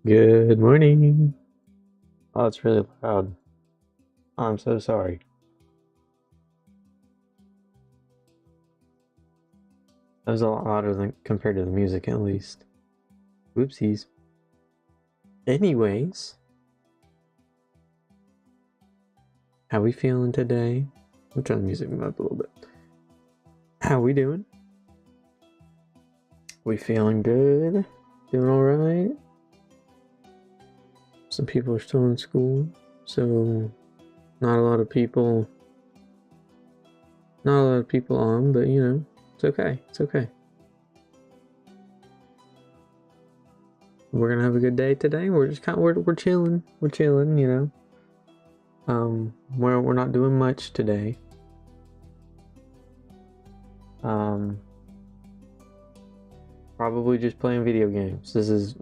Good morning. Oh, it's really loud. I'm so sorry. That was a lot louder than compared to the music, at least. Whoopsies. Anyways, how we feeling today? I'll turn the music up a little bit. How we doing? We feeling good? Doing alright? Some people are still in school, so not a lot of people on, but it's okay. It's okay. We're gonna have a good day today. We're just we're chilling. We're chilling. We're not doing much today. Um, Probably just playing video games. This is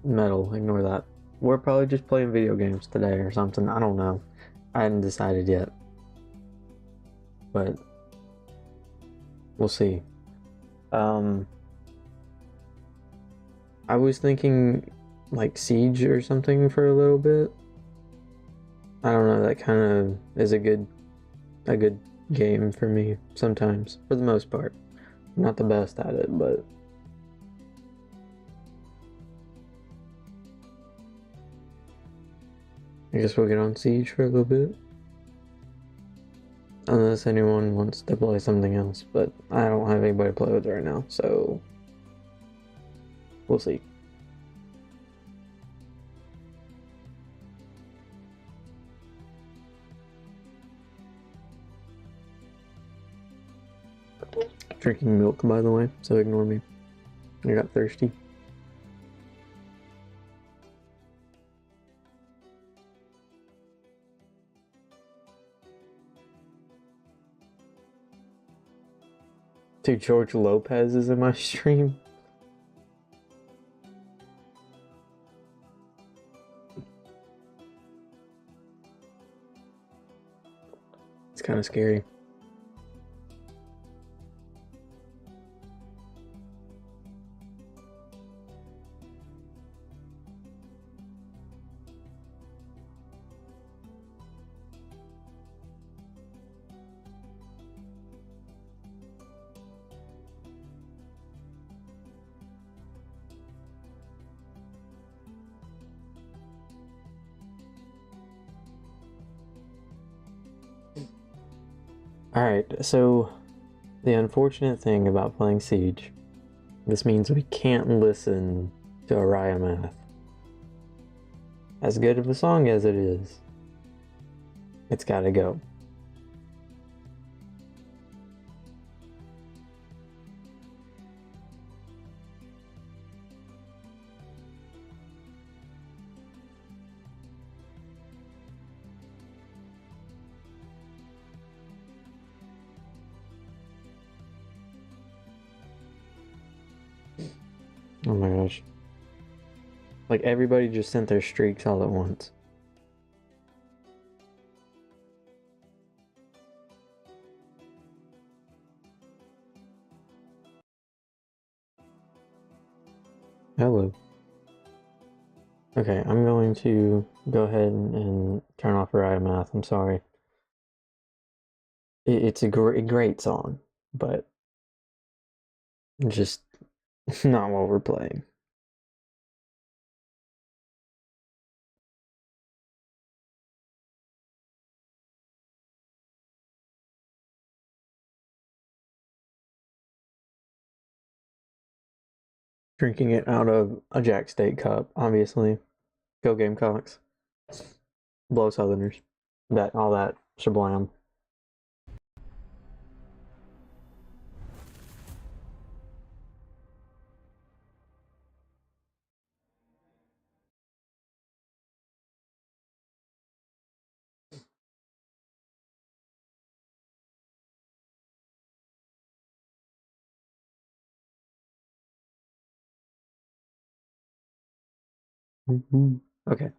metal. Ignore that. We're probably just playing video games today or something. I don't know. I hadn't decided yet, but we'll see. Um, I was thinking like Siege or something for a little bit. I don't know. That kind of is a good game for me sometimes. For the most part, I'm not the best at it, but I guess we'll get on Siege for a little bit. Unless anyone wants to play something else, but I don't have anybody to play with right now, so we'll see. Drinking milk, by the way, so ignore me. I got thirsty. Dude, George Lopez is in my stream. It's kind of scary. Alright, so the unfortunate thing about playing Siege, this means we can't listen to Araya Math. As good of a song as it is, it's gotta go. Oh my gosh. Like, everybody just sent their streaks all at once. Hello. Okay, I'm going to go ahead and turn off Araya Math. I'm sorry. It's a great song, but just not what we're playing. Drinking it out of a Jack State cup, obviously. Go Gamecocks. Blow Southerners. All that sublime. Okay.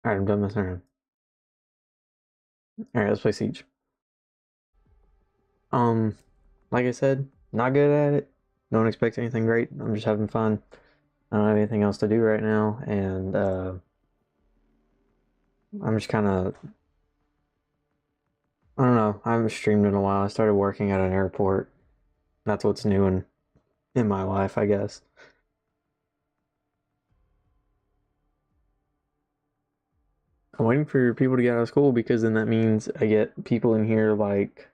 Alright, I'm done messing around. Alright, let's play Siege. Like I said, not good at it. Don't expect anything great. I'm just having fun. I don't have anything else to do right now, and I'm just kind of, I don't know, I haven't streamed in a while. I started working at an airport. That's what's new in my life, I guess. I'm waiting for people to get out of school because then that means I get people in here like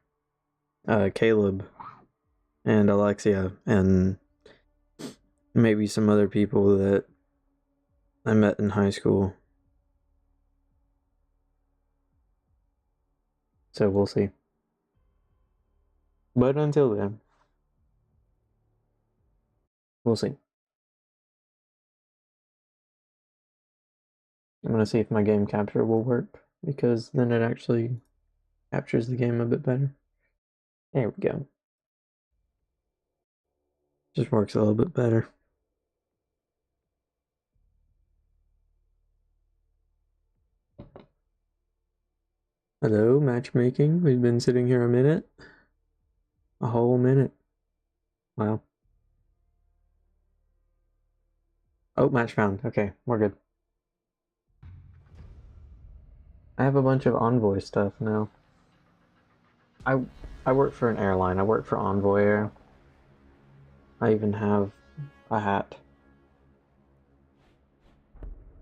Caleb and Alexia and maybe some other people that I met in high school. So we'll see. But until then, we'll see. I'm gonna see if my game capture will work because then it actually captures the game a bit better. There we go. Just works a little bit better. Hello, matchmaking. We've been sitting here a minute. A whole minute. Wow. Oh, match found. Okay, we're good. I have a bunch of Envoy stuff now. I work for an airline. I work for Envoy Air. I even have a hat.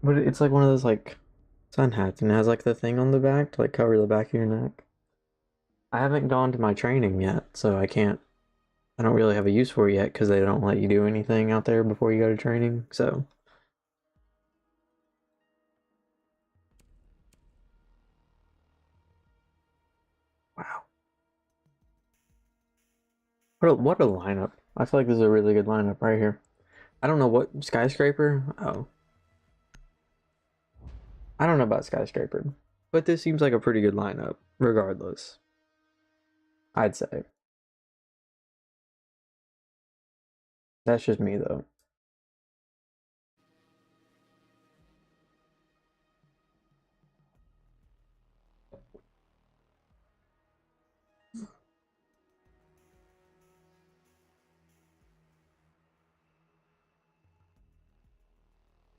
But it's like one of those like sun hats and it has like the thing on the back to like cover the back of your neck. I haven't gone to my training yet, so I don't really have a use for it yet because they don't let you do anything out there before you go to training, so. Wow. What a lineup. I feel like this is a really good lineup right here. I don't know what skyscraper. Oh. I don't know about skyscraper. But this seems like a pretty good lineup, regardless. I'd say. That's just me though.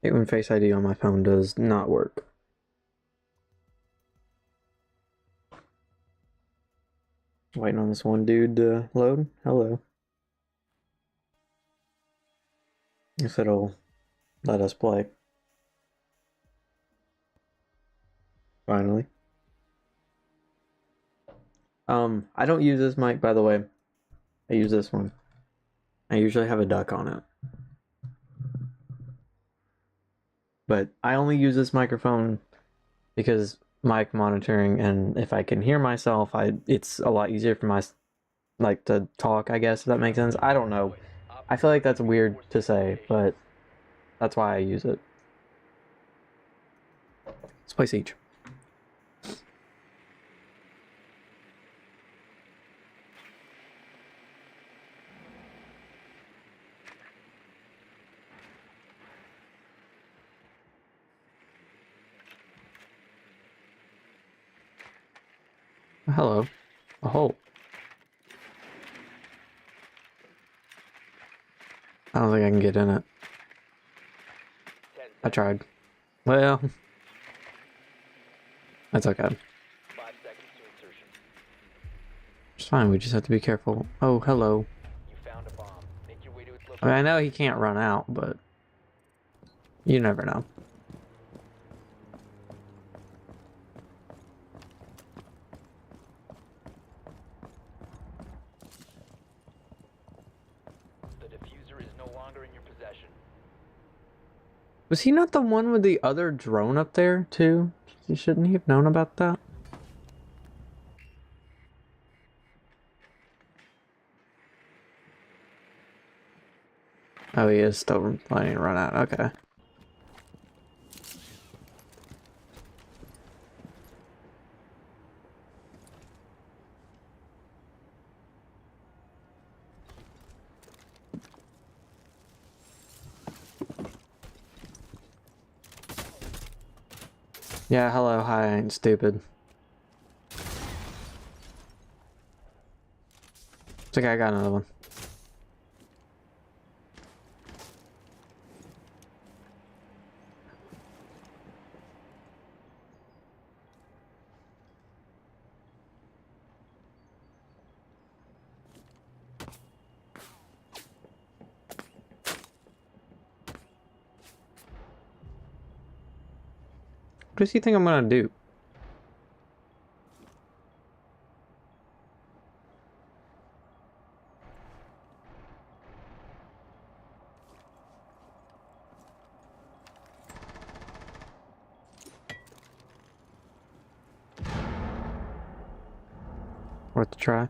I hate when Face ID on my phone does not work. Waiting on this one dude to load. Hello. If it'll let us play. Finally. I don't use this mic, by the way. I use this one. I usually have a duck on it. But I only use this microphone because mic monitoring, and if I can hear myself, it's a lot easier for my like to talk, I guess, if that makes sense. I don't know. I feel like that's weird to say, but that's why I use it. Let's play Siege. Hello. A hole. I don't think I can get in it. I tried. Well, that's okay. It's fine, we just have to be careful. Oh, hello. I mean, I know he can't run out, but you never know. The diffuser is no longer in your possession. Was he not the one with the other drone up there, too? Shouldn't he have known about that? Oh, he is still planning to run out. Okay. Yeah, hello, hi, I ain't stupid. It's okay, I got another one. What does he think I'm gonna do? Worth a try.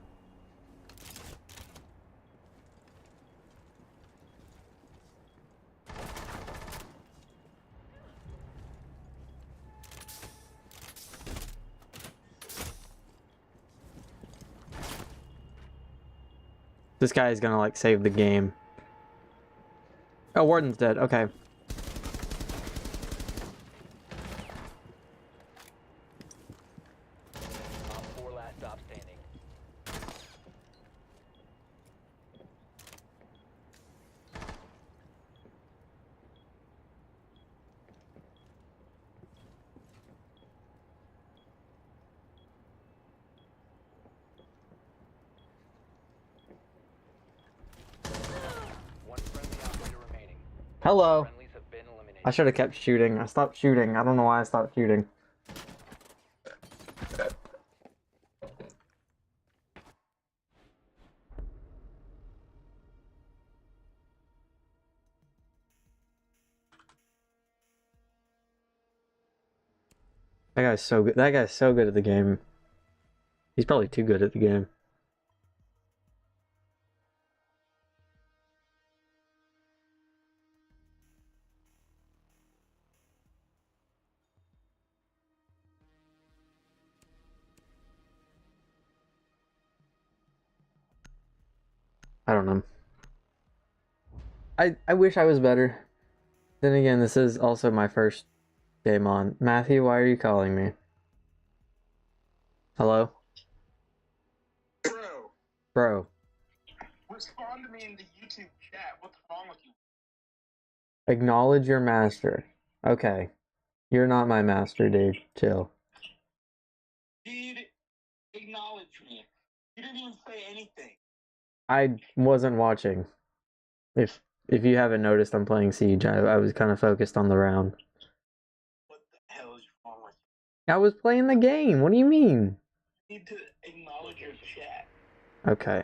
This guy is gonna like save the game. Oh, Warden's dead. Okay. Op 4 last stop standing. One friendly operator remaining. Hello. Friendlies have been eliminated. I should have kept shooting. I stopped shooting. I don't know why I stopped shooting. That guy's so good. That guy's so good at the game. He's probably too good at the game. I don't know. I wish I was better. Then again, this is also my first game on. Matthew, why are you calling me? Hello? Bro, Bro. respond to me in the YouTube chat. What's wrong with you? Acknowledge your master. Okay. You're not my master, dude. Chill. Dude, acknowledge me. You didn't even say anything. I wasn't watching. If you haven't noticed, I'm playing Siege. I was kind of focused on the round. What the hell is wrong with I was playing the game. What do you mean? you? You need to acknowledge your chat. Okay.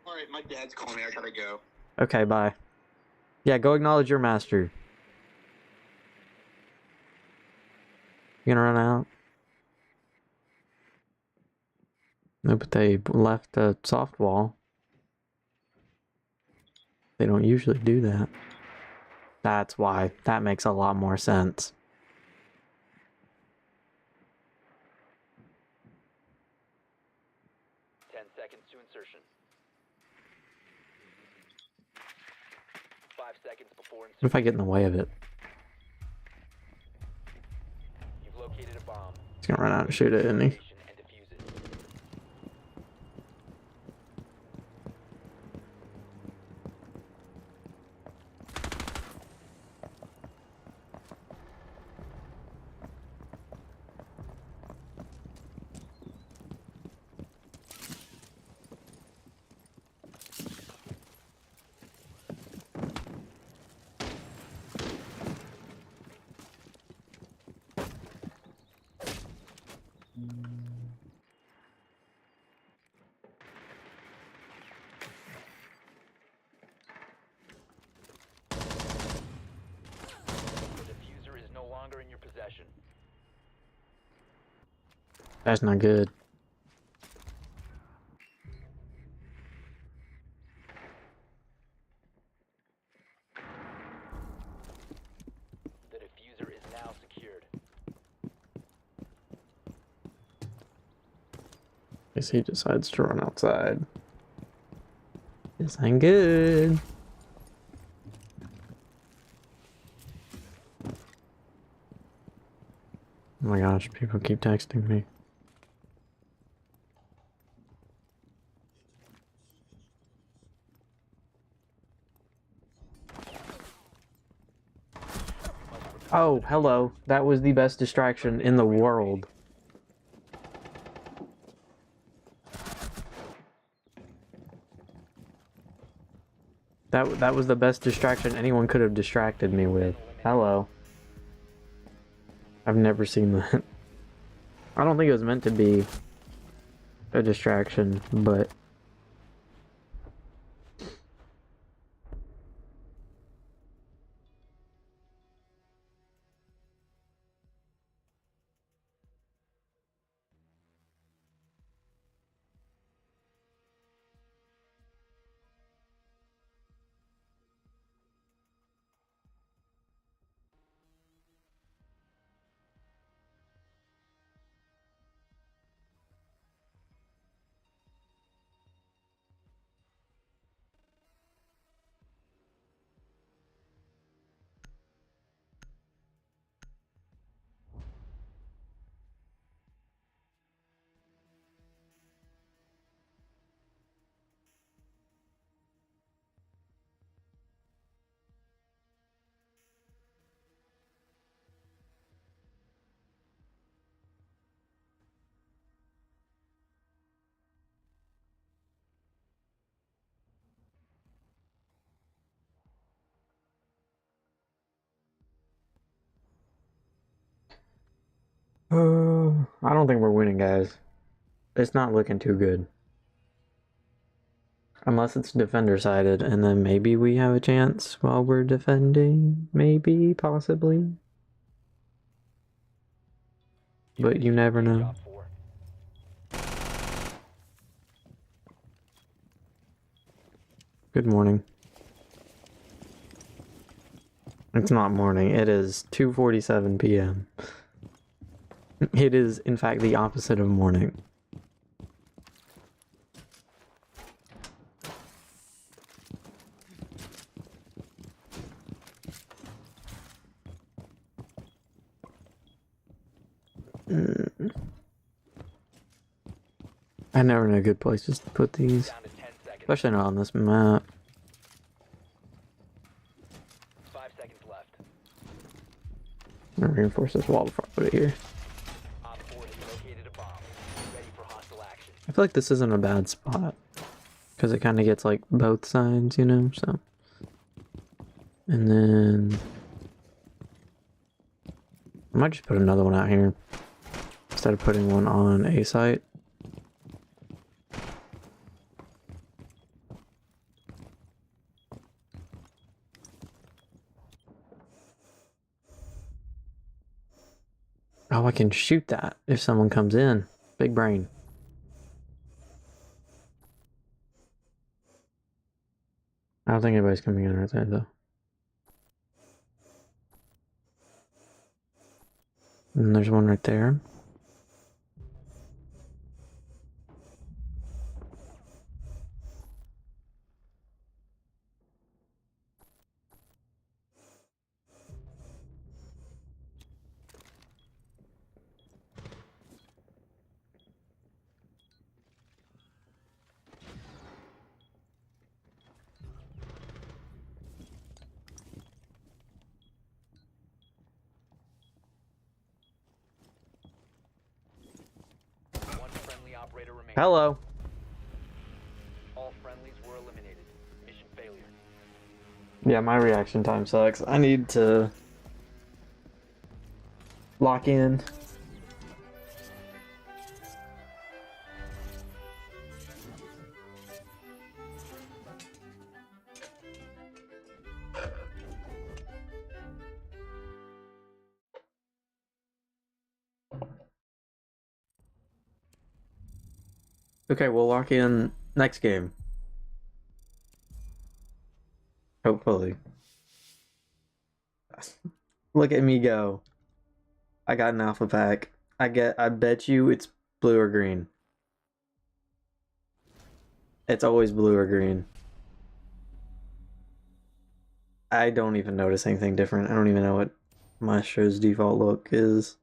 Alright, my dad's calling me. I gotta go. Okay, bye. Yeah, go acknowledge your master. You gonna run out? No, but they left a soft wall. They don't usually do that. That's why. That makes a lot more sense. Seconds to insertion. 5 seconds before insertion. What if I get in the way of it? You've located a bomb. He's gonna run out and shoot it, isn't he? And defuse it. The diffuser is no longer in your possession. That's not good. The diffuser is now secured. Guess he decides to run outside. This ain't good. Oh my gosh, people keep texting me. Oh, hello. That was the best distraction in the world. That was the best distraction anyone could have distracted me with. Hello. I've never seen that. I don't think it was meant to be a distraction, but I don't think we're winning, guys. It's not looking too good. Unless it's defender sided, and then maybe we have a chance while we're defending. Maybe, possibly. But you never know. Op 4. Good morning. It's not morning. It is 2:47 p.m. It is, in fact, the opposite of morning. I never know good places to put these, Down to 10 seconds. especially not on this map. 5 seconds left. I'm gonna reinforce this wall before I put it here. Op 4 has located a bomb. Ready for hostile action. I feel like this isn't a bad spot because it kind of gets like both sides, you know. So, and then I might just put another one out here instead of putting one on a site. Oh, I can shoot that if someone comes in. Big brain. I don't think anybody's coming in right there, though. And there's one right there. One friendly operator remains. Hello. All friendlies were eliminated. Mission failure. Yeah, my reaction time sucks. I need to lock in. Okay, we'll lock in next game. Hopefully. Look at me go. I got an alpha pack. I bet you it's blue or green. It's always blue or green. I don't even notice anything different. I don't even know what my show's default look is.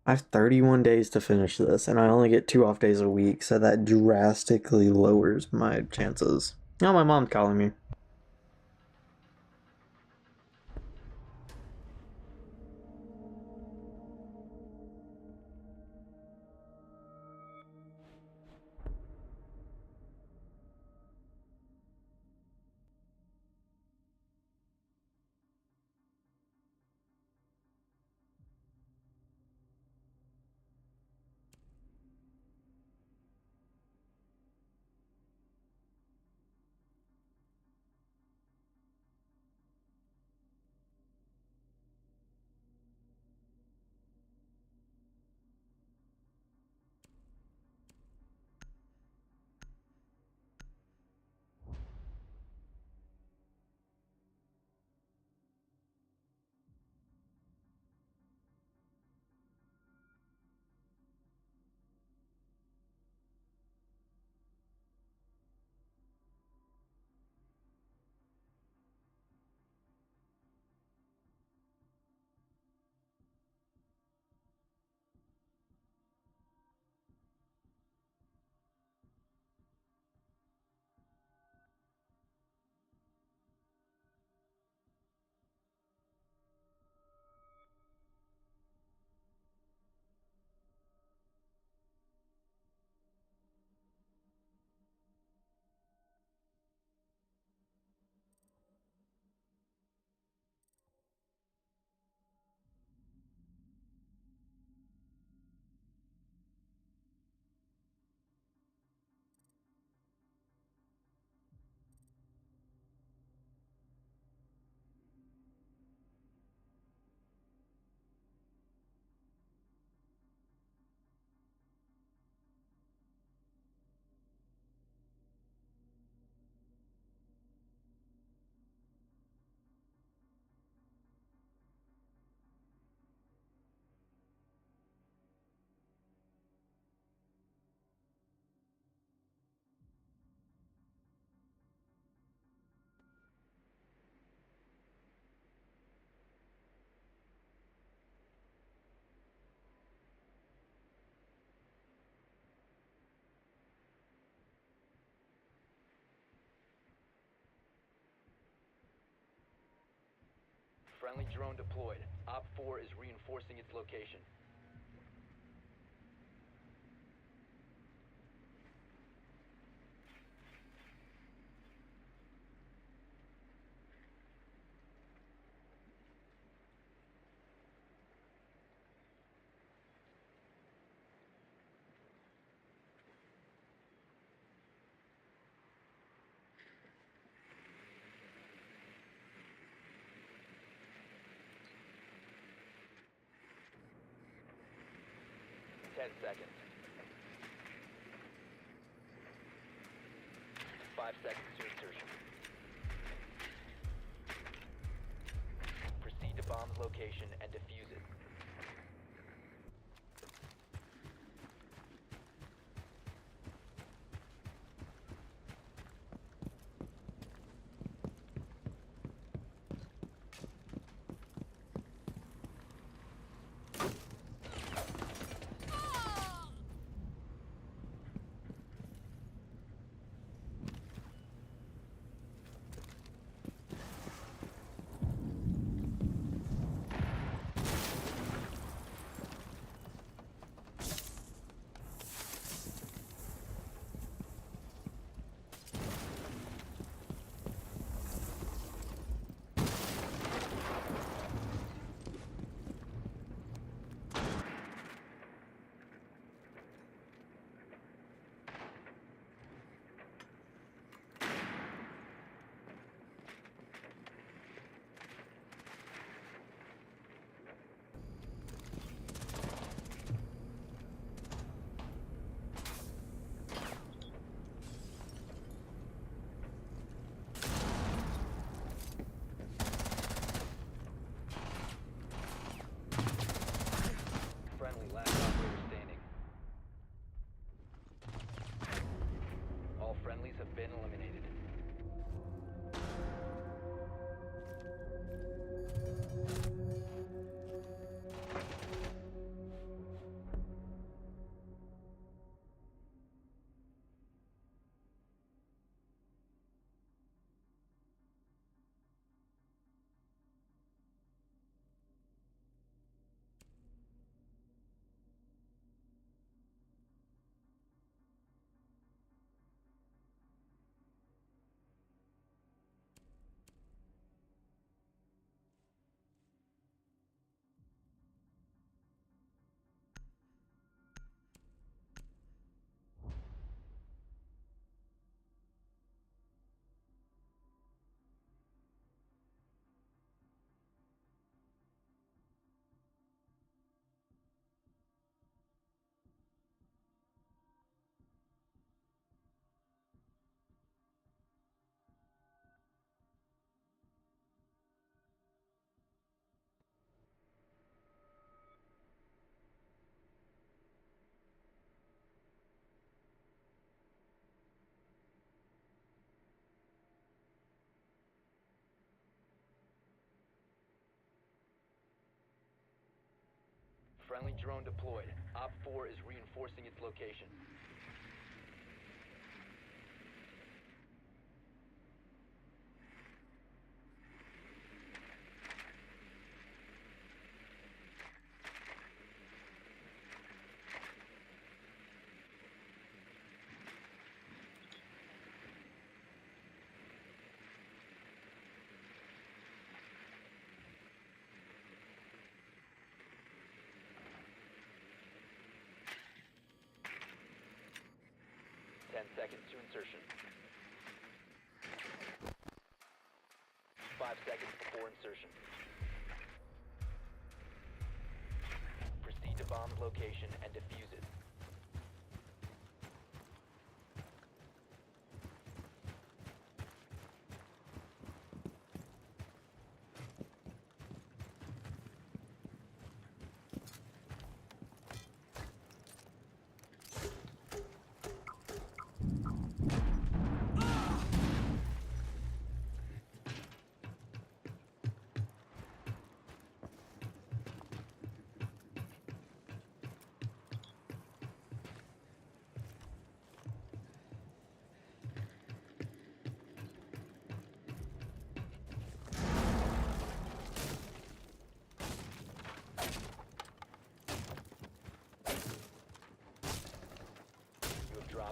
I have 31 days to finish this, and I only get 2 off days a week, so that drastically lowers my chances. Oh, my mom's calling me. Friendly drone deployed. Op 4 is reinforcing its location. Ten seconds. 5 seconds to insertion. Proceed to bomb's location and defuse it. Friendly, last operator standing. All friendlies have been eliminated. Friendly drone deployed. Op 4 is reinforcing its location. Ten seconds to insertion. 5 seconds before insertion. Proceed to bomb's location and defuse it.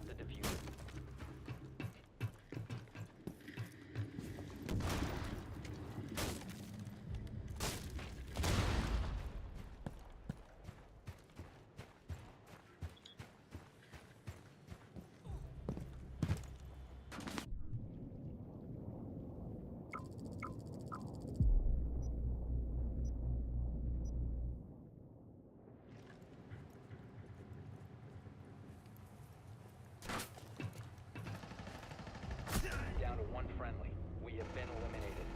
the diffuser. Down to one friendly. We have been eliminated.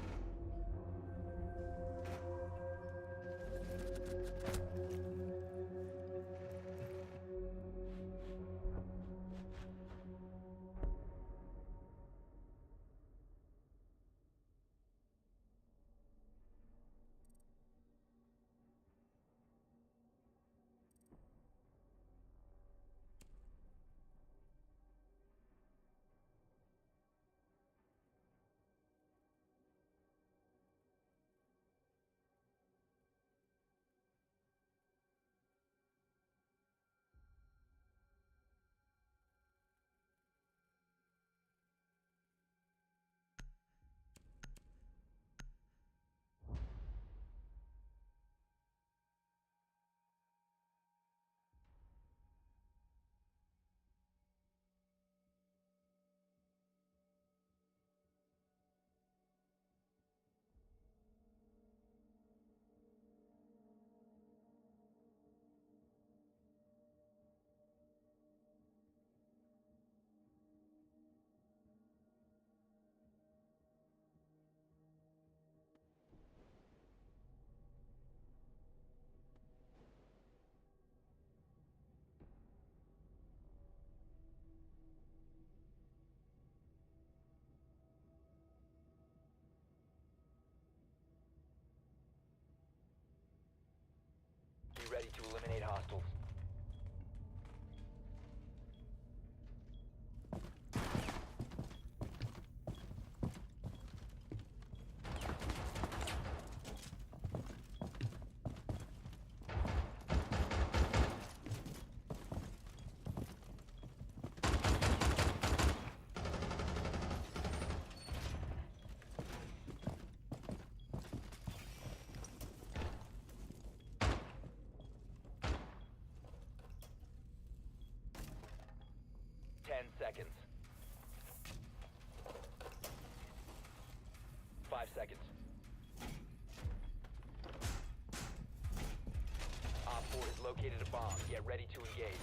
Be ready to eliminate hostiles. Seconds. 5 seconds. Op 4 has located a bomb. Get ready to engage.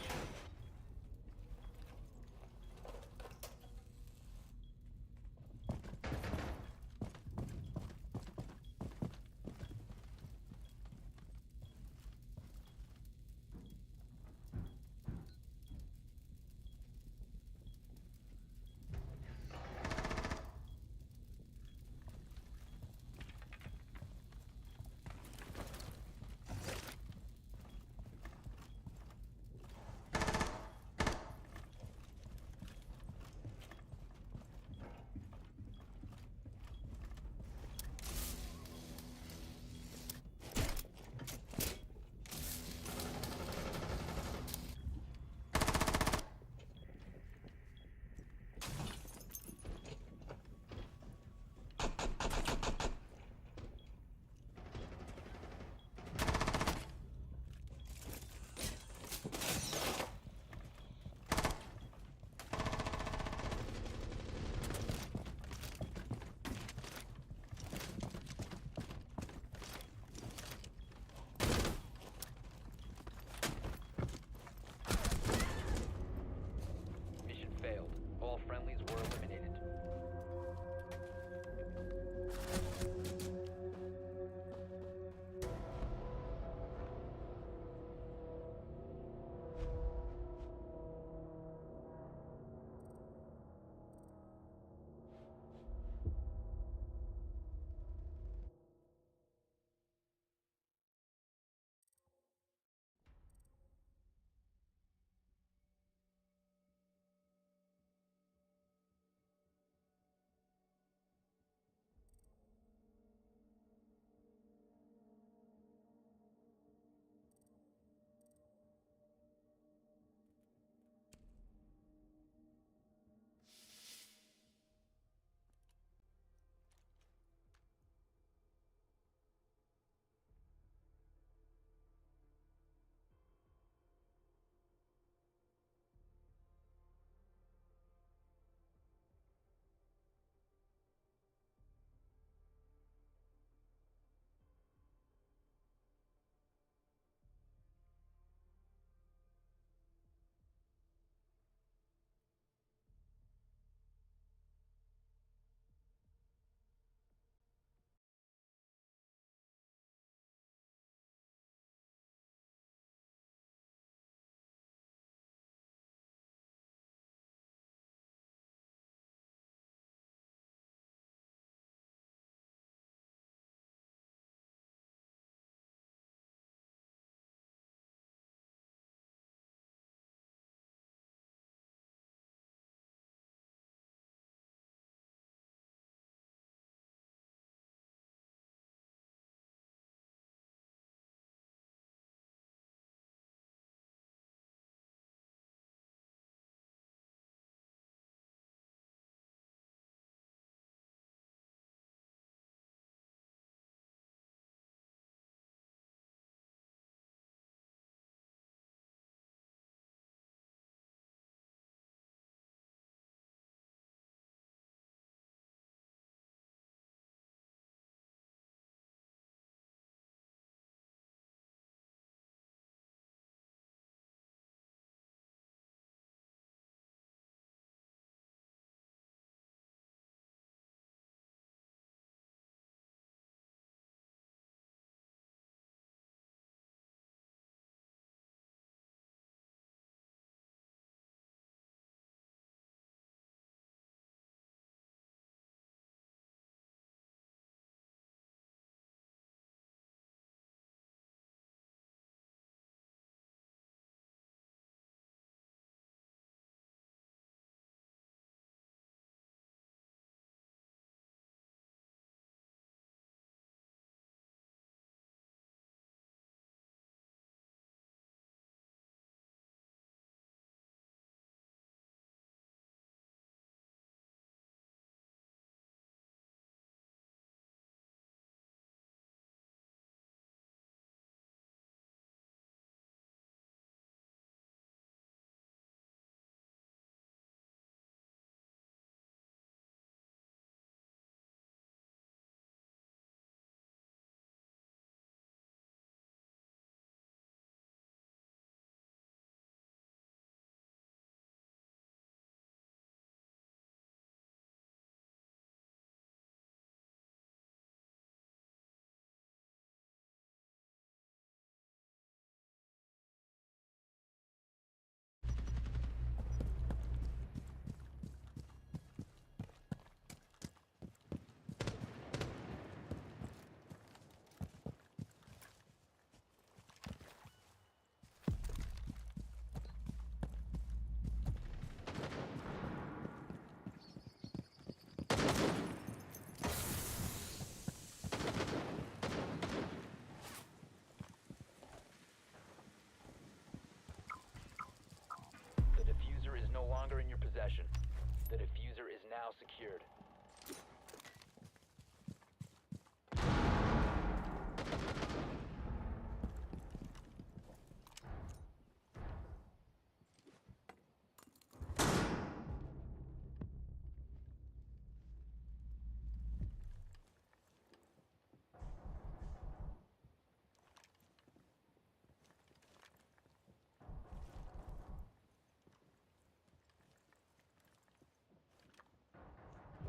secured.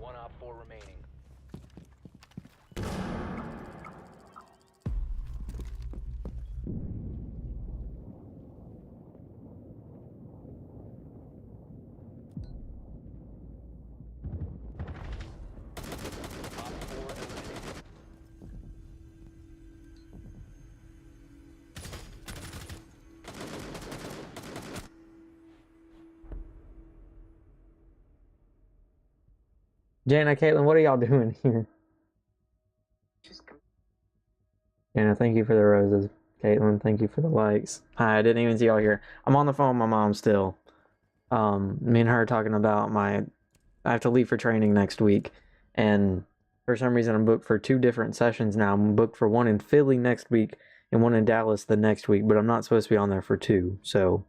One Op 4 remaining. Op 4 eliminated. Jana, Caitlin, what are y'all doing here? Jana, thank you for the roses. Caitlin, thank you for the likes. Hi, I didn't even see y'all here. I'm on the phone with my mom still. Me and her talking about I have to leave for training next week, and for some reason I'm booked for 2 different sessions now. I'm booked for one in Philly next week and one in Dallas the next week, but I'm not supposed to be on there for 2, so...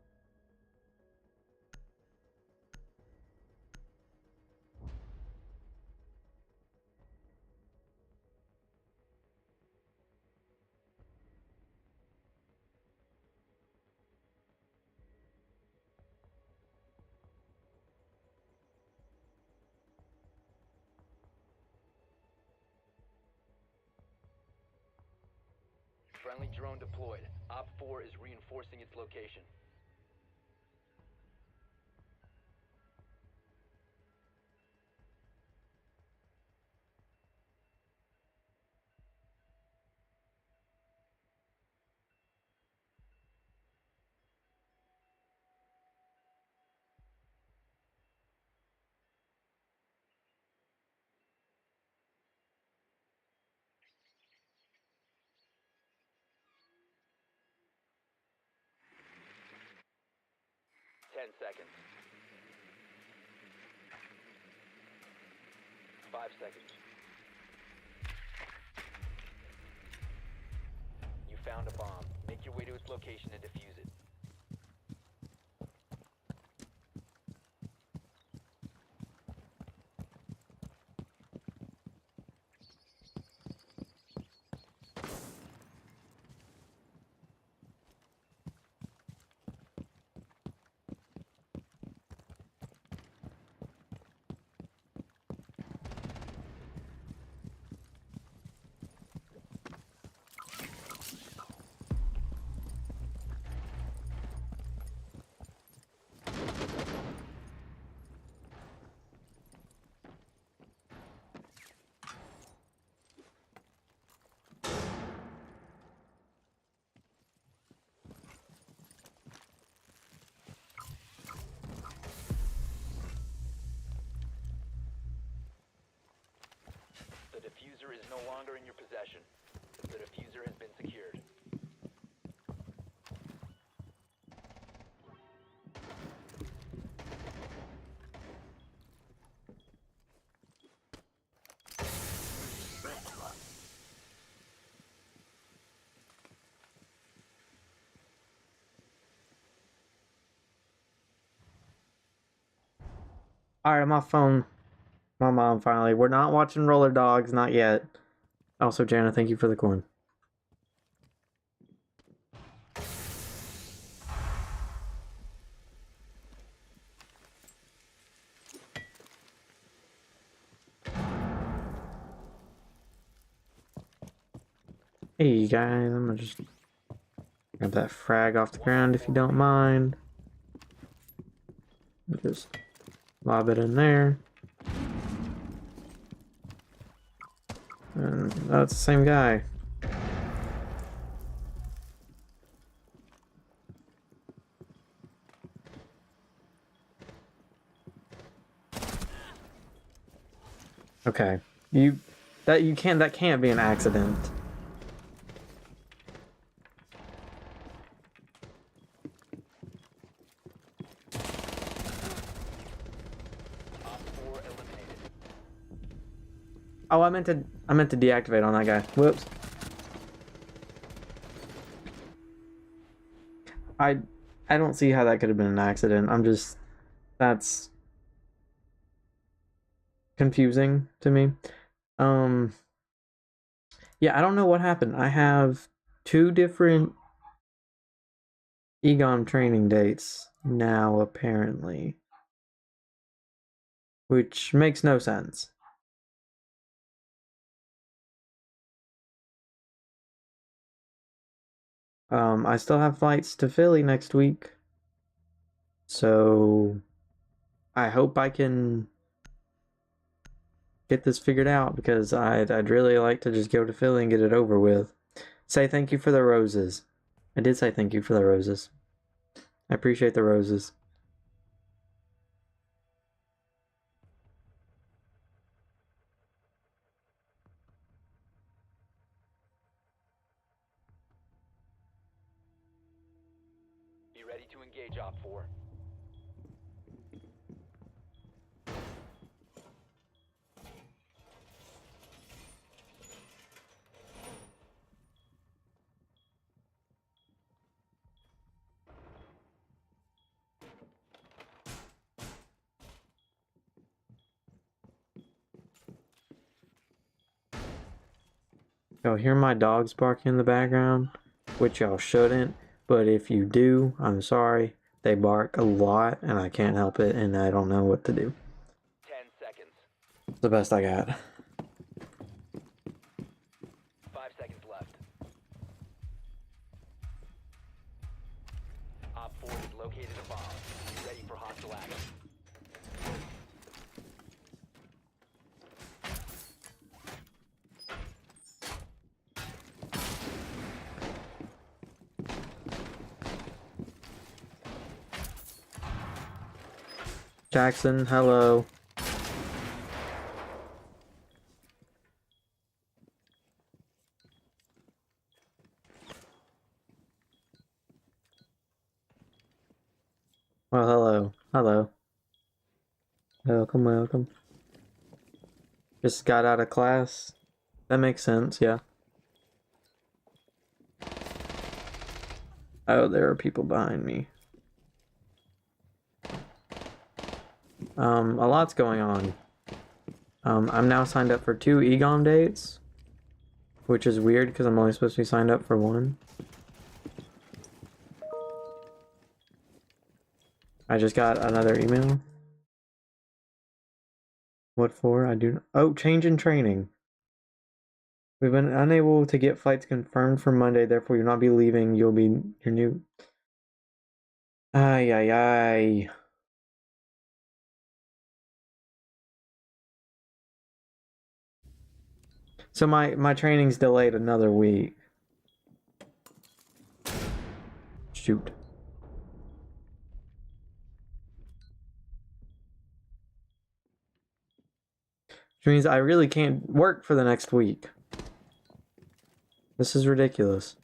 Friendly drone deployed. Op 4 is reinforcing its location. Ten seconds. 5 seconds. You found a bomb. Make your way to its location and defuse it. The diffuser is no longer in your possession. The diffuser has been secured. Alright, my phone. My mom finally. We're not watching Roller Dogs, not yet. Also, Jana, thank you for the corn. Hey guys, I'm gonna just grab that frag off the ground if you don't mind. Just lob it in there. And that's the same guy. Okay. That can't be an accident. Op 4 eliminated. Oh, I meant to deactivate on that guy. Whoops. I don't see how that could have been an accident. That's confusing to me. Yeah, I don't know what happened. I have 2 different EGOM training dates now, apparently. Which makes no sense. I still have flights to Philly next week. So I hope I can get this figured out because I'd really like to just go to Philly and get it over with. Say thank you for the roses. I did say thank you for the roses. I appreciate the roses. Be ready to engage Op 4. Y'all hear my dogs barking in the background? Which y'all shouldn't, but if you do, I'm sorry. They bark a lot and I can't help it and I don't know what to do. 10 seconds. It's the best I got. 5 seconds left. Op 4 has located a bomb. Be ready for hostile action. Jackson, hello. Well, hello. Hello. Welcome, welcome. Just got out of class. That makes sense, yeah. Oh, there are people behind me. A lot's going on. I'm now signed up for 2 EGOM dates, which is weird because I'm only supposed to be signed up for 1. I just got another email. What for? I do. Oh, change in training. We've been unable to get flights confirmed for Monday, therefore you'll not be leaving. You'll be your new. Ay, ay, ay. So my training's delayed another week. Shoot. Which means I really can't work for the next week. This is ridiculous.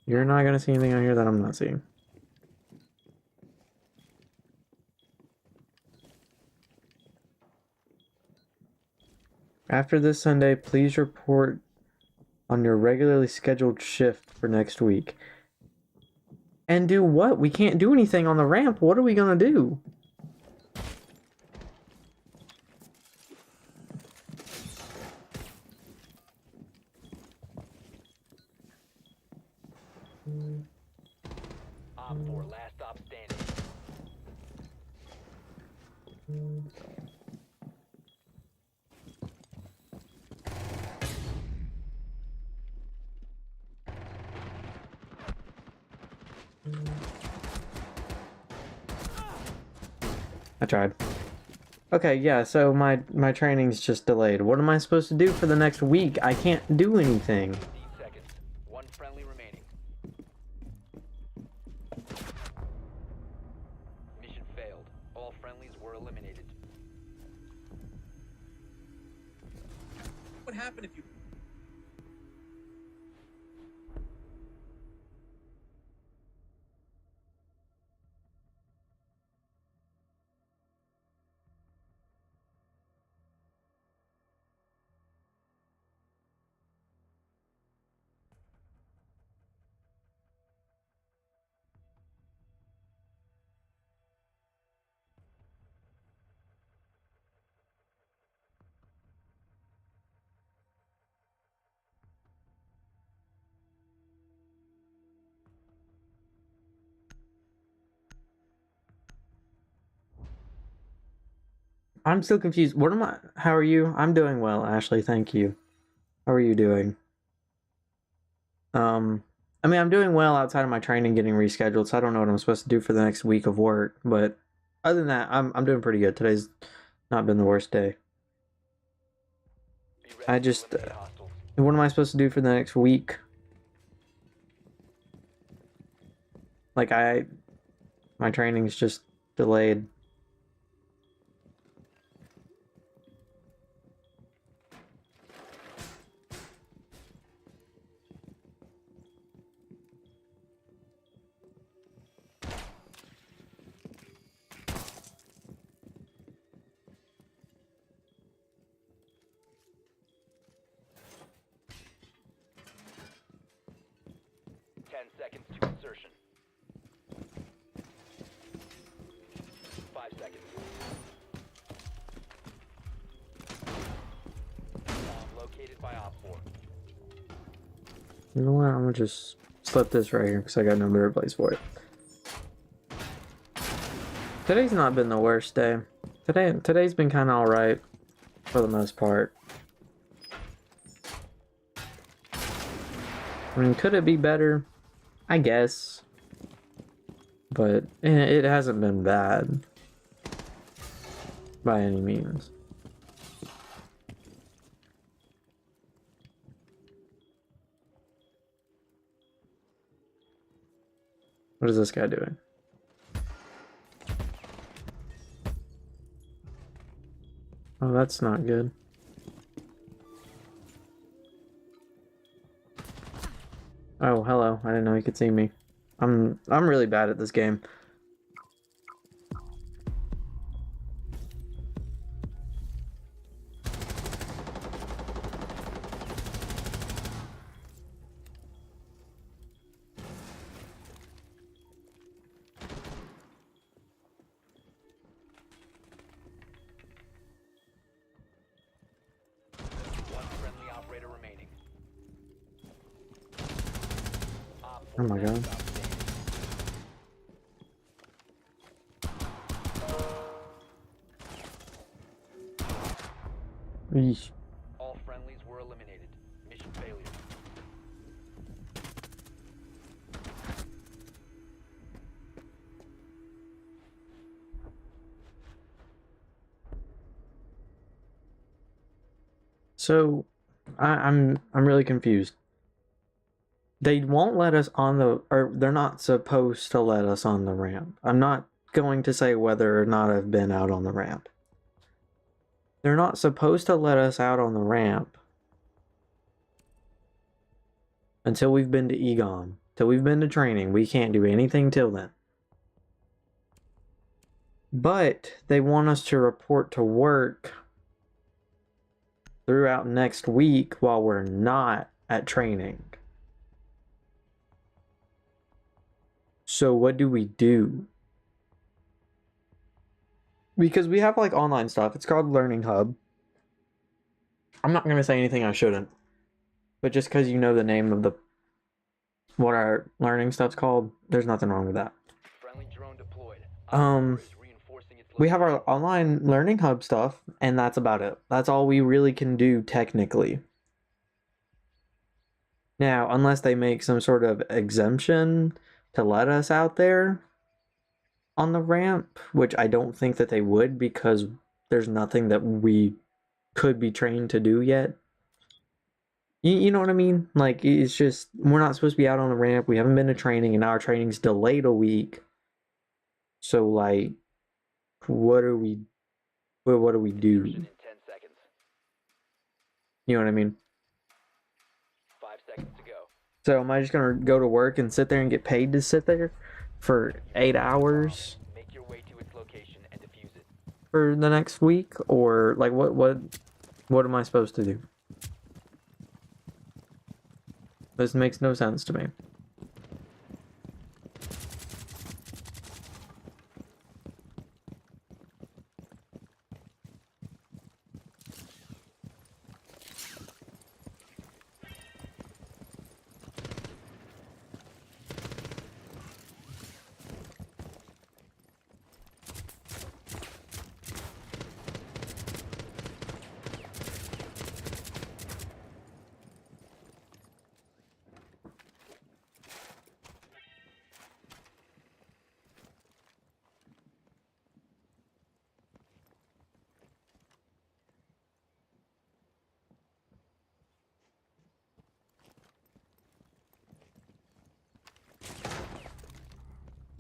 You're not gonna see anything on here that I'm not seeing. After this Sunday, please report on your regularly scheduled shift for next week. And do what? We can't do anything on the ramp. What are we gonna do? Op 4, last stop standing. I tried. Okay, yeah, so my training's just delayed. What am I supposed to do for the next week? I can't do anything. 15 seconds. 1 friendly remaining. Mission failed. All friendlies were eliminated. What happened if you I'm still confused. What am I? How are you? I'm doing well, Ashley. Thank you. How are you doing? I mean, I'm doing well outside of my training getting rescheduled, so I don't know what I'm supposed to do for the next week of work. But other than that, I'm doing pretty good. Today's not been the worst day. Be ready I to just, eliminate hostiles. what am I supposed to do for the next week? Like my training's just delayed. Ten seconds to insertion. 5 seconds. Bomb located by Op 4. You know what? I'm gonna just slip this right here because I got no better place for it. Today's not been the worst day. Today's been kind of all right for the most part. I mean, could it be better? I guess. But it hasn't been bad by any means. What is this guy doing? Oh, that's not good. Oh, hello. I didn't know he could see me. I'm really bad at this game. One friendly operator remaining. Op Oh 4 my last God. stop standing. Eesh. All friendlies were eliminated. Mission failure. So, I'm really confused. They won't let us on the, or they're not supposed to let us on the ramp. I'm not going to say whether or not I've been out on the ramp. They're not supposed to let us out on the ramp until we've been to Egon. Till we've been to training. We can't do anything till then. But they want us to report to work throughout next week while we're not at training. So what do we do? Because we have like online stuff. It's called Learning Hub. I'm not going to say anything I shouldn't. But just because you know the name of the what our learning stuff's called, there's nothing wrong with that. Friendly drone deployed. Reinforcing its We have our location. online Learning Hub stuff, and that's about it. That's all we really can do technically. Now, unless they make some sort of exemption to let us out there on the ramp, which I don't think that they would because there's nothing that we could be trained to do yet. You know what I mean? Like, it's just, we're not supposed to be out on the ramp. We haven't been to training, and now our training's delayed a week. So, like, what do we do? Insertion in 10 seconds. You know what I mean? 5 seconds to go. So, am I just gonna go to work and sit there and get paid to sit there for 8 hours Make your way to its location and defuse it. for the next week? Or, like, what am I supposed to do? This makes no sense to me.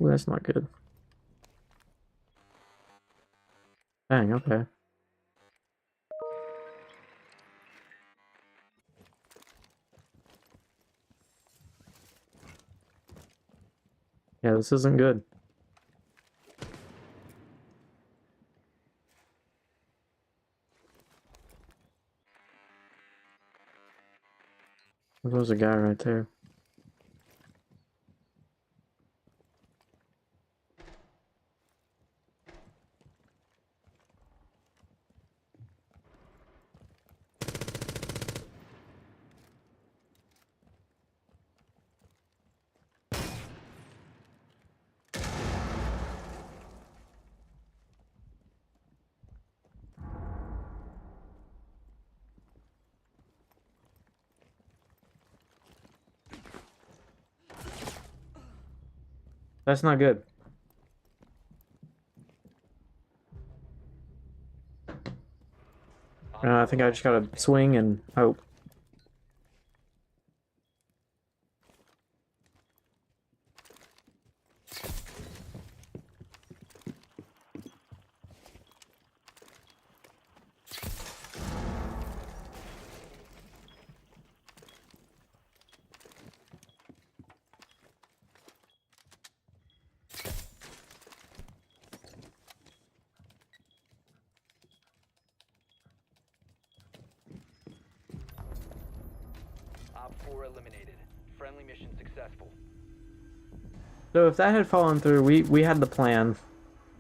Ooh, that's not good. Dang, okay. Yeah, this isn't good. There was a guy right there. That's not good. I think I just gotta swing and hope. Op 4 eliminated. Friendly mission successful. So if that had fallen through, we had the plan.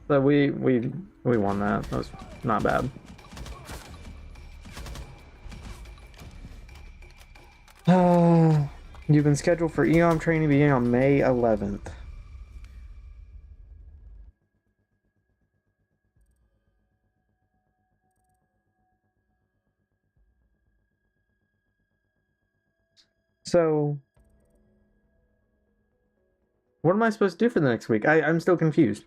So we won that. That was not bad. You've been scheduled for EOM training beginning on May 11th. So, what am I supposed to do for the next week? I'm still confused.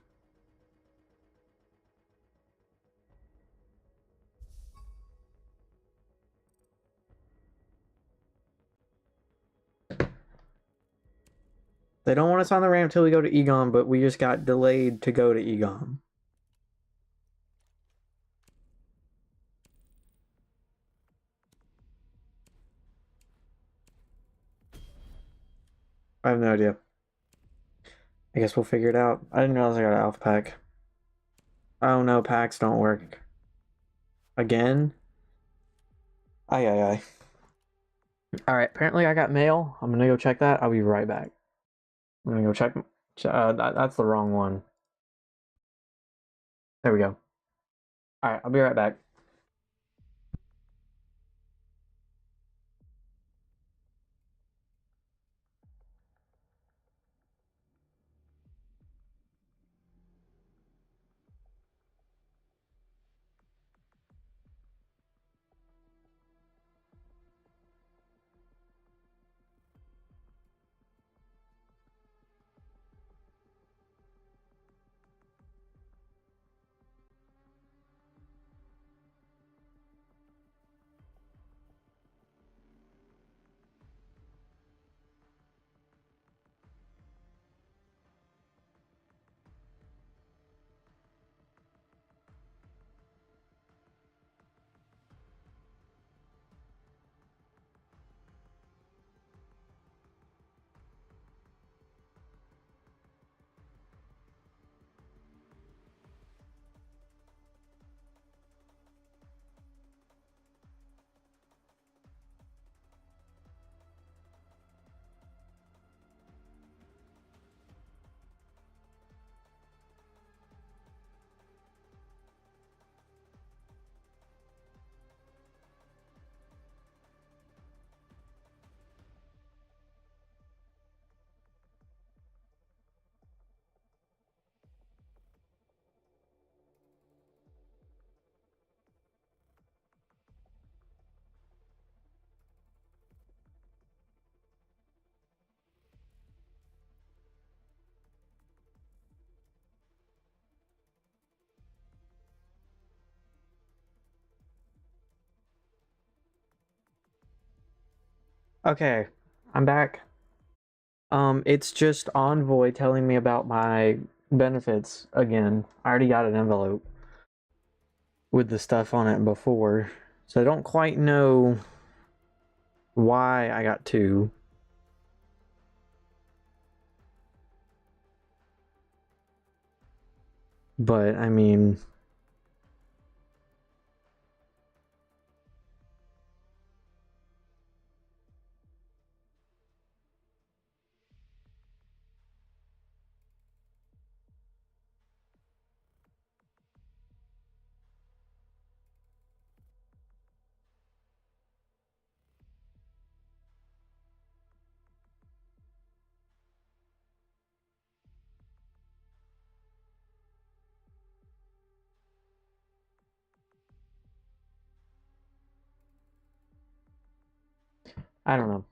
They don't want us on the ramp till we go to Egon, but we just got delayed to go to Egon. I have no idea. I guess we'll figure it out. I didn't realize I got an alpha pack. Oh no, packs don't work. Again? Aye, aye, aye. Alright, apparently I got mail. I'm gonna go check that. I'll be right back. I'm gonna go check. That's the wrong one. There we go. Alright, I'll be right back. Okay, I'm back. It's just Envoy telling me about my benefits again. I already got an envelope with the stuff on it before, so I don't quite know why I got two. But I mean, I don't know.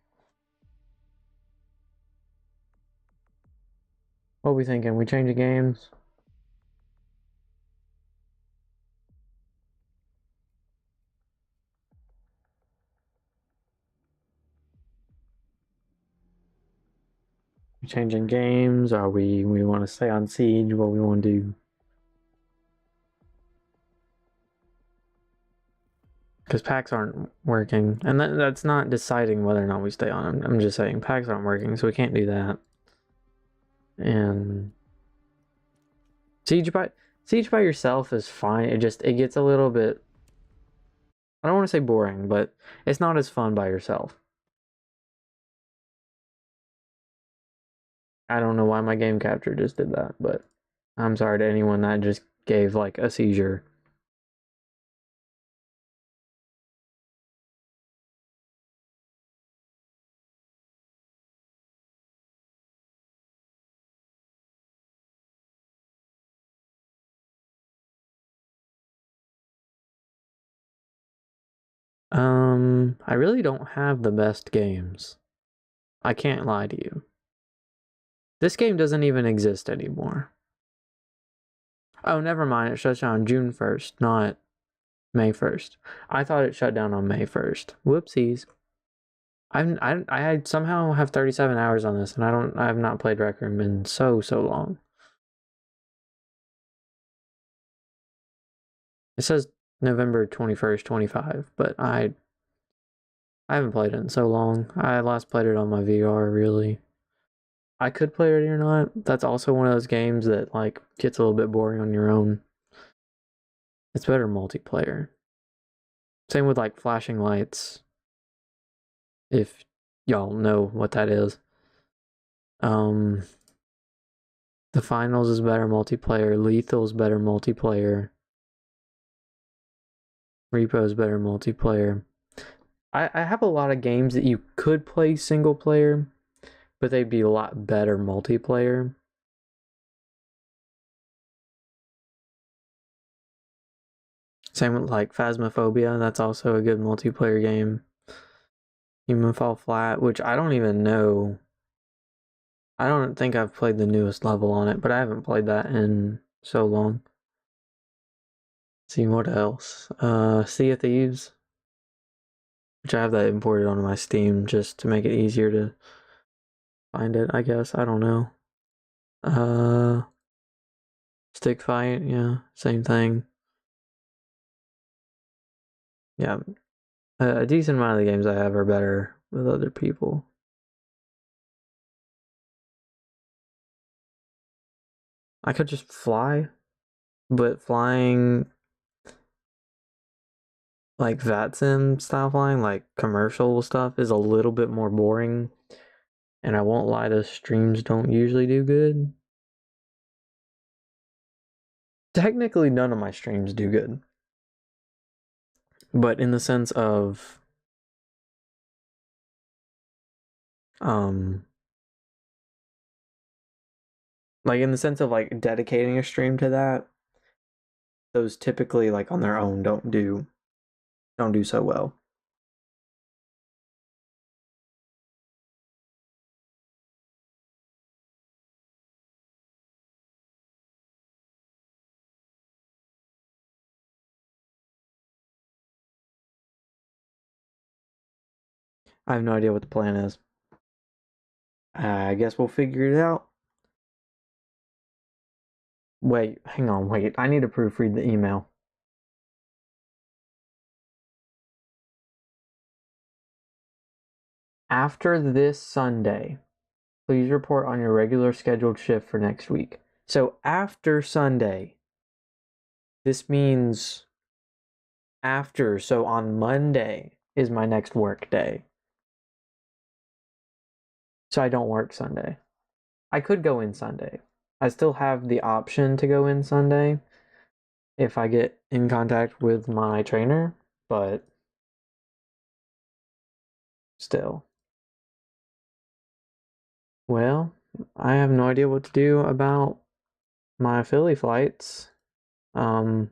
What are we thinking? We changing games? We changing games? Are we want to stay on Siege? What we want to do? Because packs aren't working, and that's not deciding whether or not we stay on them. I'm just saying packs aren't working, so we can't do that. And Siege by yourself is fine. It gets a little bit. I don't want to say boring, but it's not as fun by yourself. I don't know why my game capture just did that, but I'm sorry to anyone that just gave like a seizure. I really don't have the best games. I can't lie to you. This game doesn't even exist anymore. Oh, never mind. It shuts down June 1st, not May 1st. I thought it shut down on May 1st. Whoopsies. I somehow have 37 hours on this, and I have not played Rec Room in so long. It says November 21st, 25, but I haven't played it in so long. I last played it on my VR, really. I could play it or not. That's also one of those games that like gets a little bit boring on your own. It's better multiplayer. Same with like flashing lights. If y'all know what that is. The finals is better multiplayer. Lethal is better multiplayer. Repo is better multiplayer. I have a lot of games that you could play single player, but they'd be a lot better multiplayer. Same with like Phasmophobia, that's also a good multiplayer game. Human Fall Flat, which I don't even know. I don't think I've played the newest level on it, but I haven't played that in so long. Let's see what else. Sea of Thieves, which I have that imported onto my Steam just to make it easier to find it, I guess. I don't know. Stick Fight, yeah, same thing. Yeah, a decent amount of the games I have are better with other people. I could just fly, but flying like VATSIM style flying, like commercial stuff, is a little bit more boring. And I won't lie, the streams don't usually do good. Technically, none of my streams do good. But in the sense of um like in the sense of like dedicating a stream to that, those typically like on their own don't do so well. I have no idea what the plan is. I guess we'll figure it out. Wait, hang on, wait. I need to proofread the email. After this Sunday, please report on your regular scheduled shift for next week. So after Sunday, this means after. So on Monday is my next work day. So I don't work Sunday. I could go in Sunday. I still have the option to go in Sunday if I get in contact with my trainer, but still. Well, I have no idea what to do about my Philly flights. Um,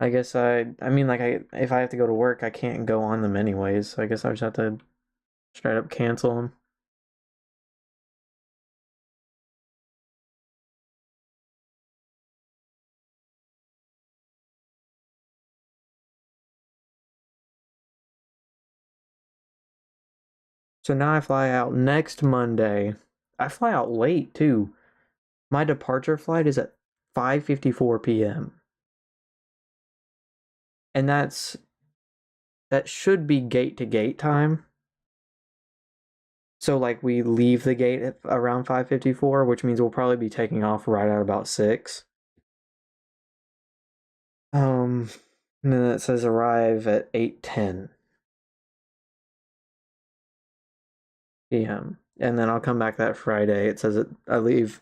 I guess I mean, like, if I have to go to work, I can't go on them anyways. So I guess I just have to straight up cancel them. So now I fly out next Monday. I fly out late too. My departure flight is at 5:54 p.m. And that should be gate to gate time. So like we leave the gate at around 5:54, which means we'll probably be taking off right at about 6. And then it says arrive at 8:10 p.m. And then I'll come back that Friday. It says I leave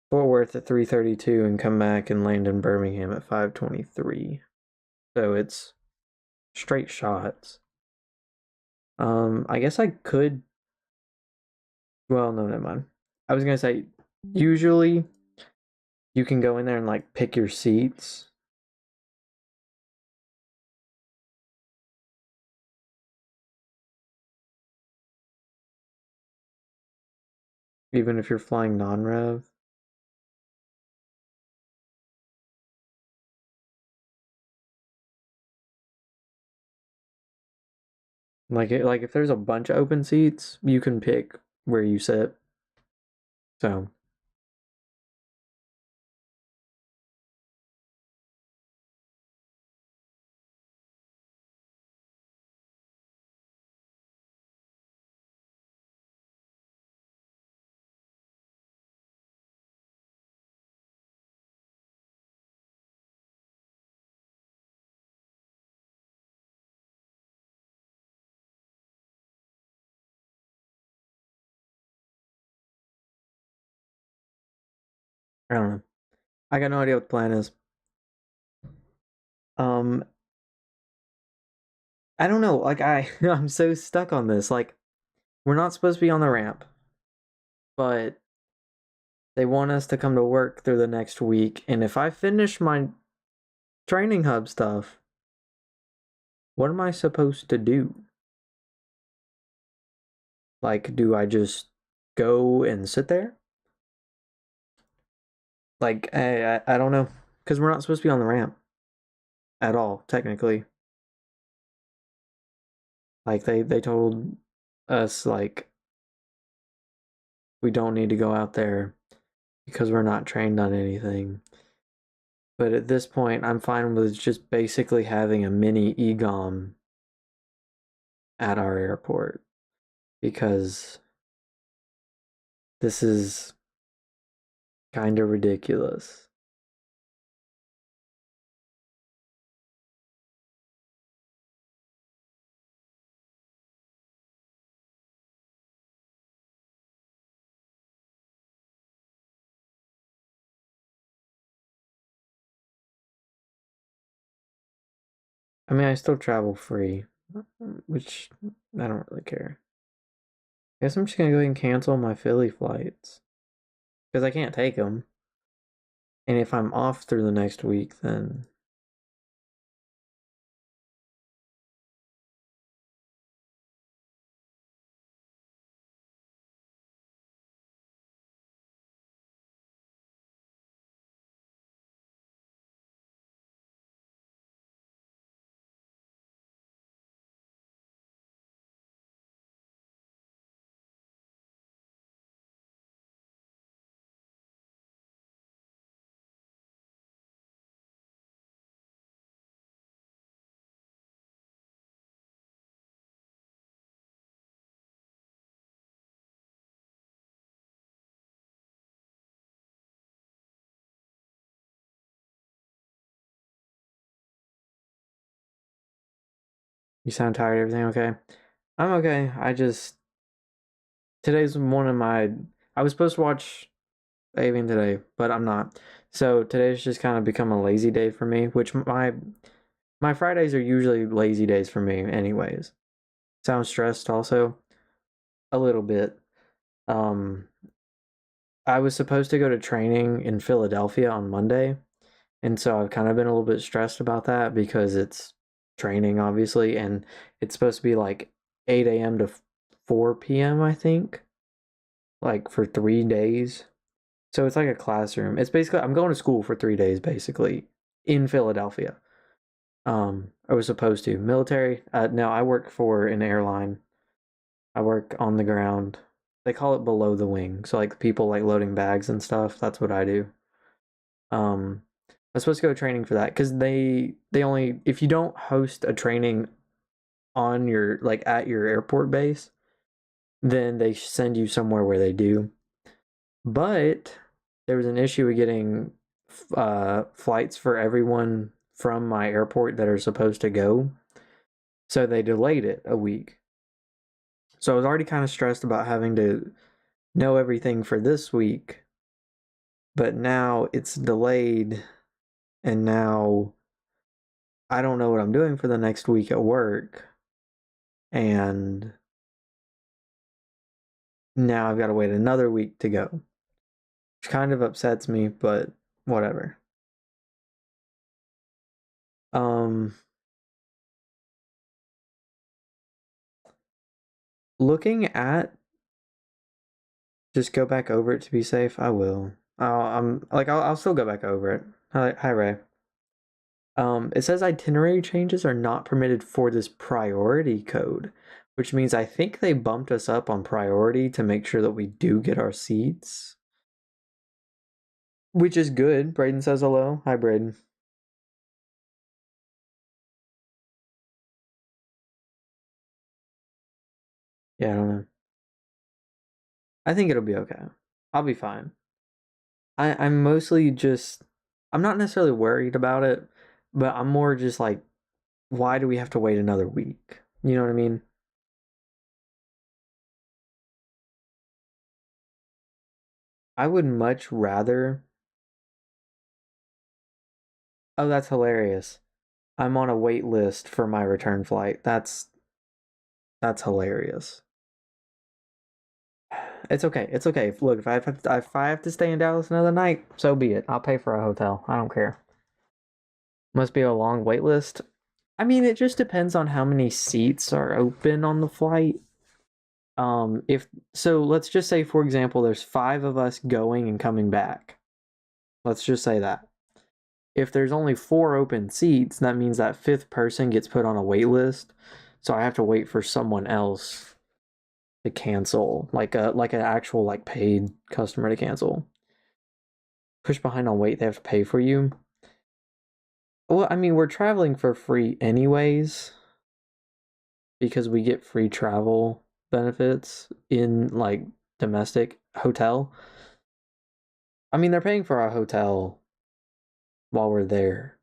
Fort Worth at 3:32 and come back and land in Birmingham at 5:23. So it's straight shots. I guess I could. Well, no, never mind. I was gonna say, usually you can go in there and like pick your seats. Even if you're flying non-rev. Like if there's a bunch of open seats, you can pick where you sit. So I don't know. I got no idea what the plan is. Um, I don't know. Like I'm so stuck on this. Like we're not supposed to be on the ramp, but they want us to come to work through the next week. And if I finish my training hub stuff, what am I supposed to do? Like, do I just go and sit there? Like, I don't know. Because we're not supposed to be on the ramp at all, technically. Like, they told us, like, we don't need to go out there because we're not trained on anything. But at this point, I'm fine with just basically having a mini EGOM at our airport. Because this is kind of ridiculous. I mean, I still travel free, which I don't really care. I guess I'm just gonna go ahead and cancel my Philly flights because I can't take them. And if I'm off through the next week, then You sound tired. Everything okay? I'm okay. Today's one of my. I was supposed to watch Avian today, but I'm not. So today's just kind of become a lazy day for me, which my Fridays are usually lazy days for me, anyways. Sound stressed also a little bit. Um, I was supposed to go to training in Philadelphia on Monday, and so I've kind of been a little bit stressed about that because it's training, obviously, and it's supposed to be like 8 a.m. to 4 p.m., I think, like for 3 days. So it's like a classroom. It's basically, I'm going to school for 3 days, basically, in Philadelphia. I was supposed to. Military, no, I work for an airline. I work on the ground. They call it below the wing. So like people like loading bags and stuff. That's what I do. I was supposed to go to training for that because they only, if you don't host a training on your like at your airport base, then they send you somewhere where they do. But there was an issue with getting flights for everyone from my airport that are supposed to go, so they delayed it a week. So I was already kind of stressed about having to know everything for this week, but now it's delayed, and now I don't know what I'm doing for the next week at work, and now I've got to wait another week to go, which kind of upsets me, but whatever. Um, Looking at, just go back over it to be safe. I will. I'll still go back over it. Hi Ray. It says itinerary changes are not permitted for this priority code, which means I think they bumped us up on priority to make sure that we do get our seats. Which is good. Braden says hello. Hi, Braden. Yeah, I don't know. I think it'll be okay. I'll be fine. I'm mostly just, I'm not necessarily worried about it, but I'm more just like, why do we have to wait another week? You know what I mean? I would much rather. Oh, that's hilarious. I'm on a wait list for my return flight. That's hilarious. It's okay. It's okay. Look, if I have to stay in Dallas another night, so be it. I'll pay for a hotel. I don't care. Must be a long wait list. I mean, it just depends on how many seats are open on the flight. If so, let's just say, for example, there's 5 of us going and coming back. Let's just say that. If there's only 4 open seats, that means that 5th person gets put on a wait list. So I have to wait for someone else to cancel, like an actual like paid customer to cancel. Push behind on wait, they have to pay for you. Well, I mean, we're traveling for free anyways because we get free travel benefits in like domestic hotel. I mean, they're paying for our hotel while we're there.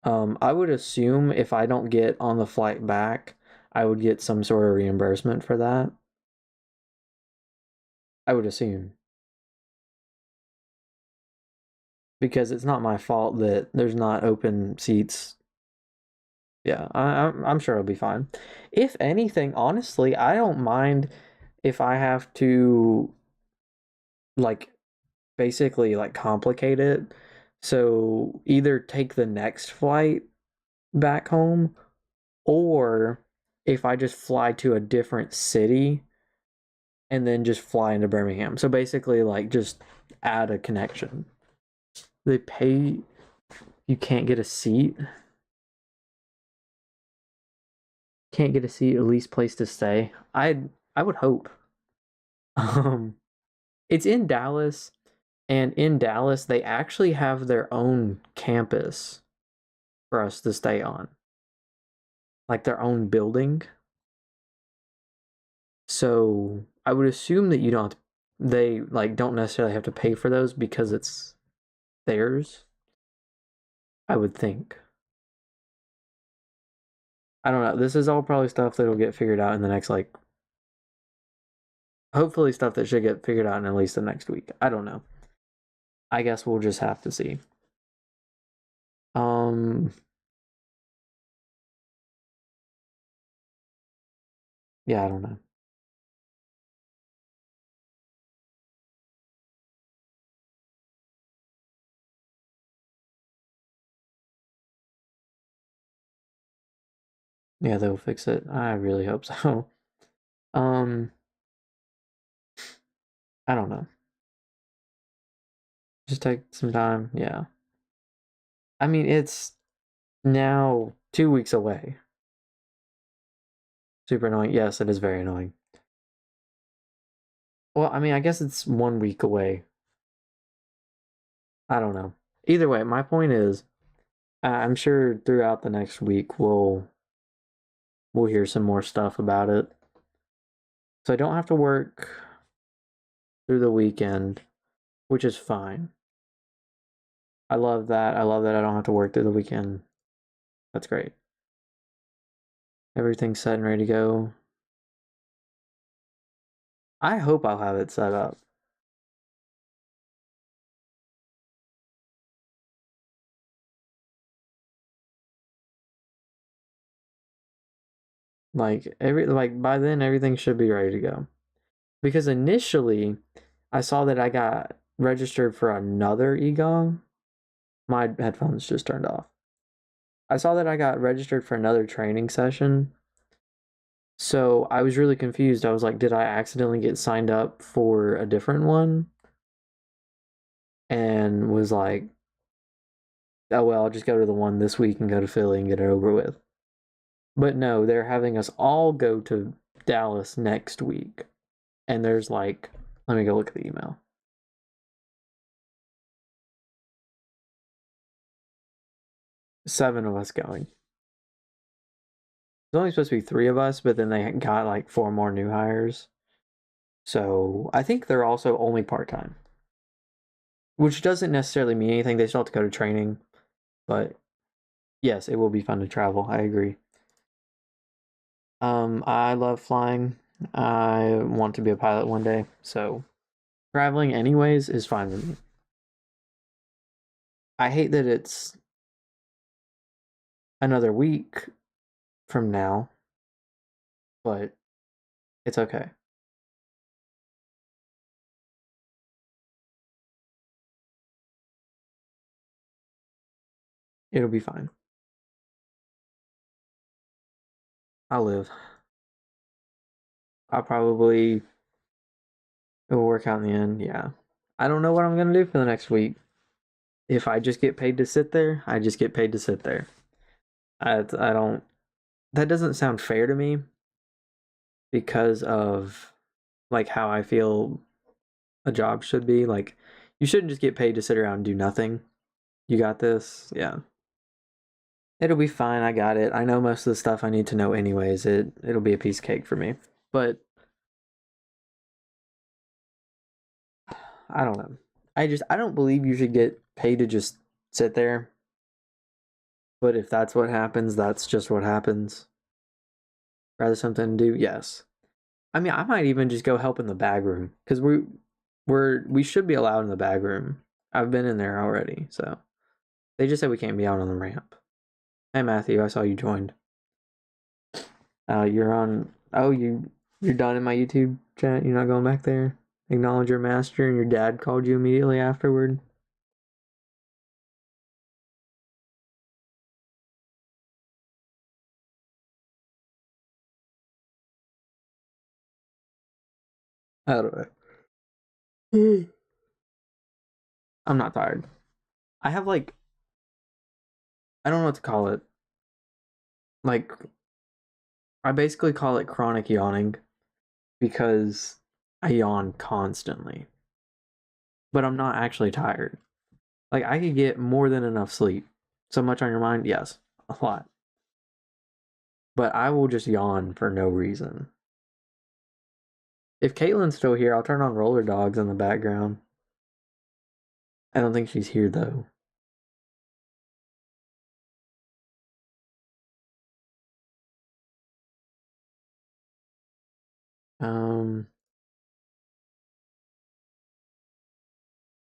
I would assume if I don't get on the flight back, I would get some sort of reimbursement for that. I would assume. Because it's not my fault that there's not open seats. Yeah, I'm sure it'll be fine. If anything, honestly, I don't mind if I have to like basically like complicate it. So either take the next flight back home, or if I just fly to a different city and then just fly into Birmingham. So basically like just add a connection. They pay, you can't get a seat. Can't get a seat, at least place to stay. I would hope. Um it's in Dallas, and in Dallas they actually have their own campus for us to stay on. Like their own building. So I would assume that you don't they like don't necessarily have to pay for those because it's theirs. I would think. I don't know. This is all probably stuff that'll get figured out in the next, like, hopefully stuff that should get figured out in at least the next week. I don't know. I guess we'll just have to see. Yeah, I don't know. Yeah, they'll fix it. I really hope so. Um, I don't know. Just take some time. Yeah. I mean, it's now 2 weeks away. Super annoying. Yes, it is very annoying. Well, I mean, I guess it's 1 week away. I don't know. Either way, my point is, I'm sure throughout the next week we'll hear some more stuff about it. So I don't have to work through the weekend, which is fine. I love that. I love that I don't have to work through the weekend. That's great. Everything's set and ready to go. I hope I'll have it set up. Like by then everything should be ready to go. Because initially I saw that I got registered for another EGOM. My headphones just turned off. I saw that I got registered for another training session. So I was really confused. I was like, did I accidentally get signed up for a different one? And was like, oh well, I'll just go to the one this week and go to Philly and get it over with. But no, they're having us all go to Dallas next week. And there's like, let me go look at the email. 7 of us going. There's only supposed to be 3 of us, but then they got like 4 more new hires. So I think they're also only part-time. Which doesn't necessarily mean anything. They still have to go to training. But yes, it will be fun to travel. I agree. I love flying. I want to be a pilot one day. So traveling anyways is fine with me. I hate that it's another week from now, but it's okay. It'll be fine. I'll live. I'll probably it will work out in the end. Yeah. I don't know what I'm gonna do for the next week. If I just get paid to sit there, I just get paid to sit there. I don't. That doesn't sound fair to me because of like how I feel a job should be. Like you shouldn't just get paid to sit around and do nothing. You got this. Yeah. It'll be fine. I got it. I know most of the stuff I need to know anyways. It'll be a piece of cake for me. But I don't know. I don't believe you should get paid to just sit there. But if that's what happens, that's just what happens. Rather something to do, yes. I mean, I might even just go help in the bag room because we should be allowed in the bag room. I've been in there already, so they just said we can't be out on the ramp. Hey Matthew, I saw you joined. You're on. Oh, you're done in my YouTube chat. You're not going back there. Acknowledge your master, and your dad called you immediately afterward. I don't know. I'm not tired. I have like I don't know what to call it. Like I basically call it chronic yawning because I yawn constantly. But I'm not actually tired. Like I could get more than enough sleep. So much on your mind? Yes, a lot. But I will just yawn for no reason. If Caitlin's still here, I'll turn on Roller Dogs in the background. I don't think she's here though.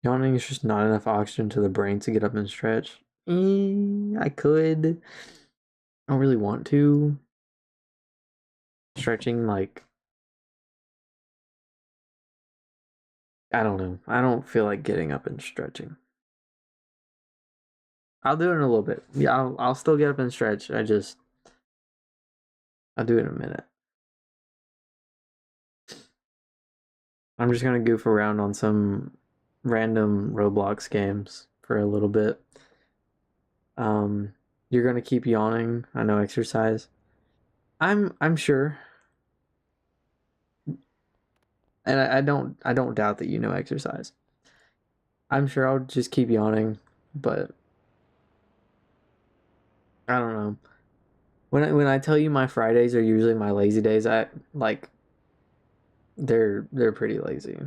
Yawning is just not enough oxygen to the brain to get up and stretch. I could. I don't really want to. Stretching, like, I don't know. I don't feel like getting up and stretching. I'll do it in a little bit. Yeah, I'll still get up and stretch. I'll do it in a minute. I'm just gonna goof around on some random Roblox games for a little bit. You're gonna keep yawning. I know exercise. I'm sure, and I don't doubt that you know exercise. I'm sure I'll just keep yawning, but I don't know. When I tell you my Fridays are usually my lazy days, I like they're pretty lazy.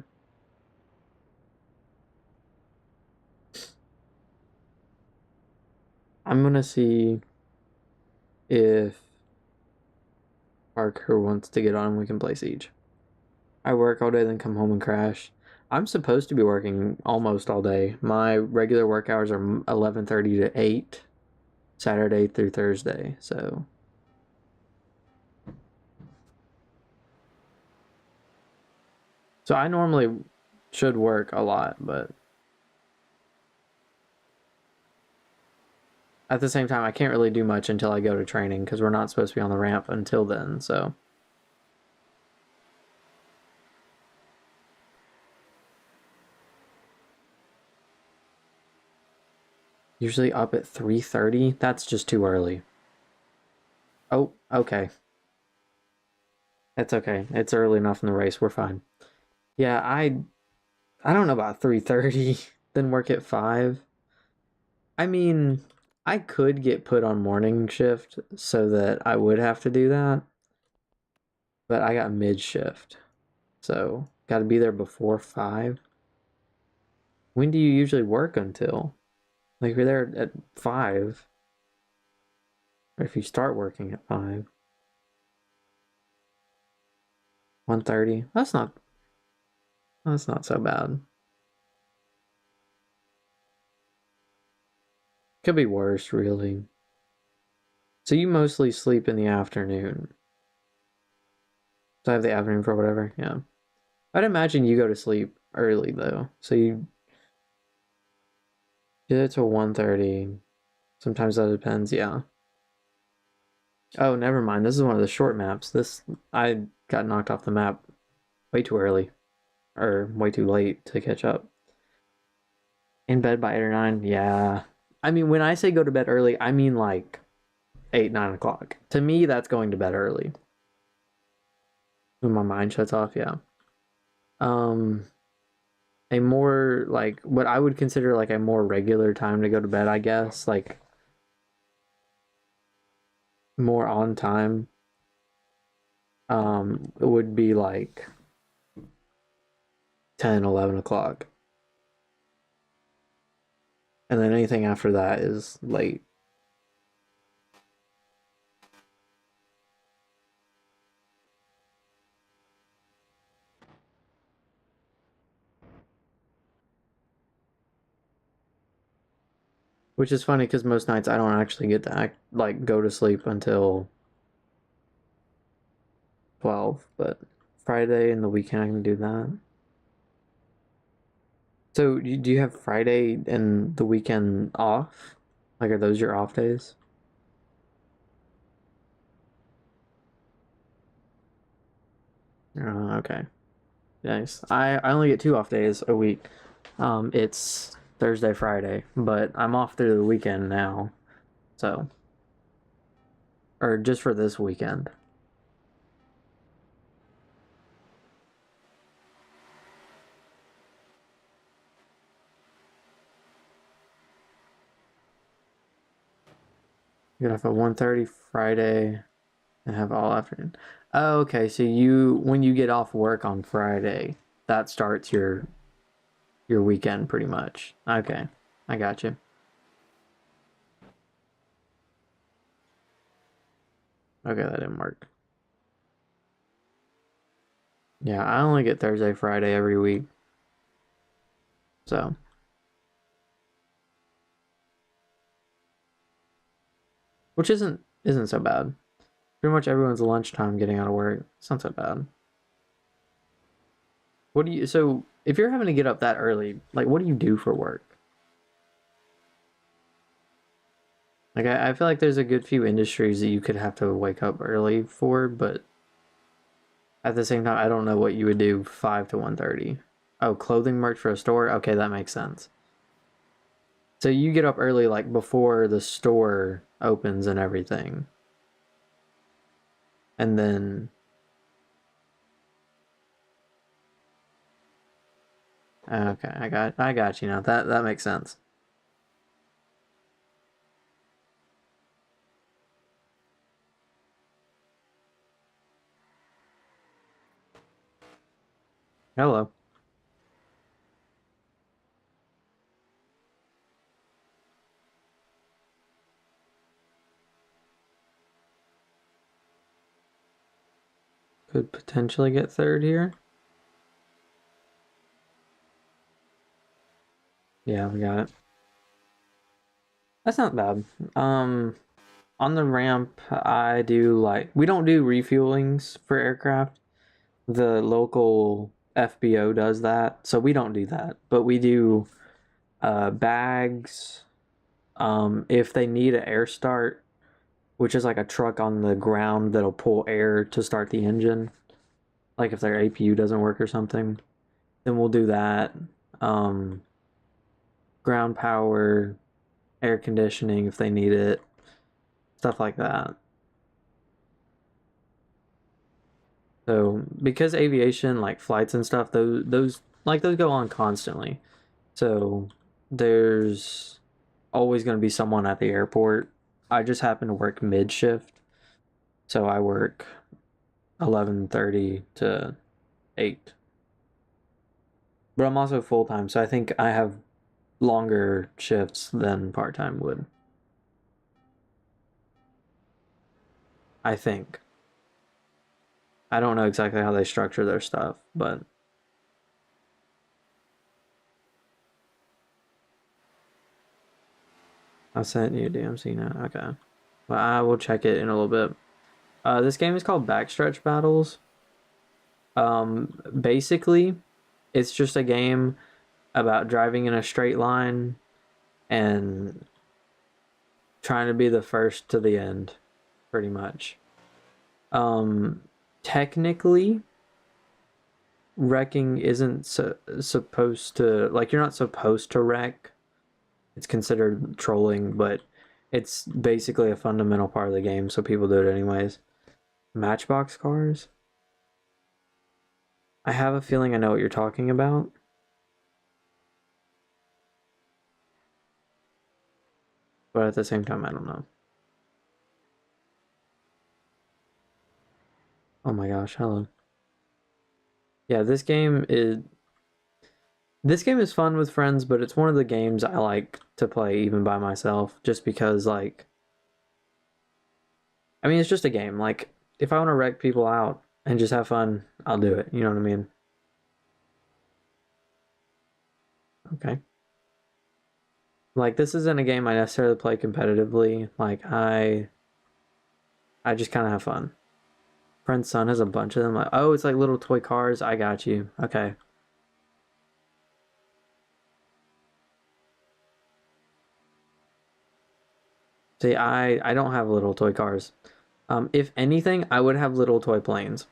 I'm gonna see if Parker wants to get on and we can play Siege. I work all day, then come home and crash. I'm supposed to be working almost all day. My regular work hours are 11:30 to 8, Saturday through Thursday. So I normally should work a lot, but at the same time, I can't really do much until I go to training because we're not supposed to be on the ramp until then. So usually up at 3:30. That's just too early. Oh, okay. It's okay. It's early enough in the race. We're fine. Yeah, I don't know about 3:30, then work at 5. I mean, I could get put on morning shift so that I would have to do that, but I got mid shift. So, got to be there before 5. When do you usually work until? Like, if you're there at 5, or if you start working at 5, 1:30. That's not so bad. Could be worse, really. So you mostly sleep in the afternoon. So I have the afternoon for whatever, yeah. I'd imagine you go to sleep early though. So you do it till 1:30. Sometimes that depends, yeah. Oh, never mind. This is one of the short maps. I got knocked off the map way too early. Or way too late to catch up. In bed by 8 or 9, yeah. I mean, when I say go to bed early, I mean like 8, 9 o'clock. To me, that's going to bed early. When my mind shuts off, yeah. Um, a more like what I would consider like a more regular time to go to bed, I guess, like more on time, it would be like 10, 11 o'clock. And then anything after that is late. Which is funny because most nights I don't actually get to go to sleep until 12, but Friday and the weekend I can do that. So do you have Friday and the weekend off? Like, are those your off days? Okay. Nice. I only get 2 off days a week. It's Thursday, Friday, but I'm off through the weekend now. So, or just for this weekend. You get off at 1:30 Friday and have all afternoon. Oh, okay. So when you get off work on Friday, that starts your weekend pretty much. Okay. I got you. Okay, that didn't work. Yeah, I only get Thursday, Friday every week. So, which isn't so bad. Pretty much everyone's lunchtime getting out of work. It's not so bad. So if you're having to get up that early, like what do you do for work? Like I feel like there's a good few industries that you could have to wake up early for, but at the same time, I don't know what you would do 5 to 1:30. Oh, clothing merch for a store? Okay, that makes sense. So you get up early like before the store opens and everything. And then okay, I got you now. That makes sense. Hello. Could potentially get third here. Yeah, we got it. That's not bad. On the ramp, I do like we don't do refuelings for aircraft. The local FBO does that, so we don't do that. But we do bags. If they need an air start, which is like a truck on the ground that'll pull air to start the engine, like if their APU doesn't work or something, then we'll do that. Um, Ground power, air conditioning if they need it, stuff like that. So because aviation, like flights and stuff, those go on constantly. So there's always going to be someone at the airport. I just happen to work mid shift, so I work 11:30 to 8. But I'm also full time, so I think I have longer shifts than part time would. I think. I don't know exactly how they structure their stuff, but I sent you DMC now. Okay. Well, I will check it in a little bit. This game is called Backstretch Battles. Basically, it's just a game about driving in a straight line and trying to be the first to the end, pretty much. Um, Technically, wrecking isn't supposed to like you're not supposed to wreck. It's considered trolling, but it's basically a fundamental part of the game, so people do it anyways. Matchbox cars? I have a feeling I know what you're talking about. But at the same time, I don't know. Oh my gosh, hello. Yeah, this game is fun with friends, but it's one of the games I like to play even by myself just because like I mean, it's just a game. Like if I want to wreck people out and just have fun, I'll do it. You know what I mean? Okay. Like this isn't a game I necessarily play competitively. Like I just kind of have fun. Friend's son has a bunch of them. Like, oh, it's like little toy cars. I got you. Okay. See, I don't have little toy cars. If anything, I would have little toy planes.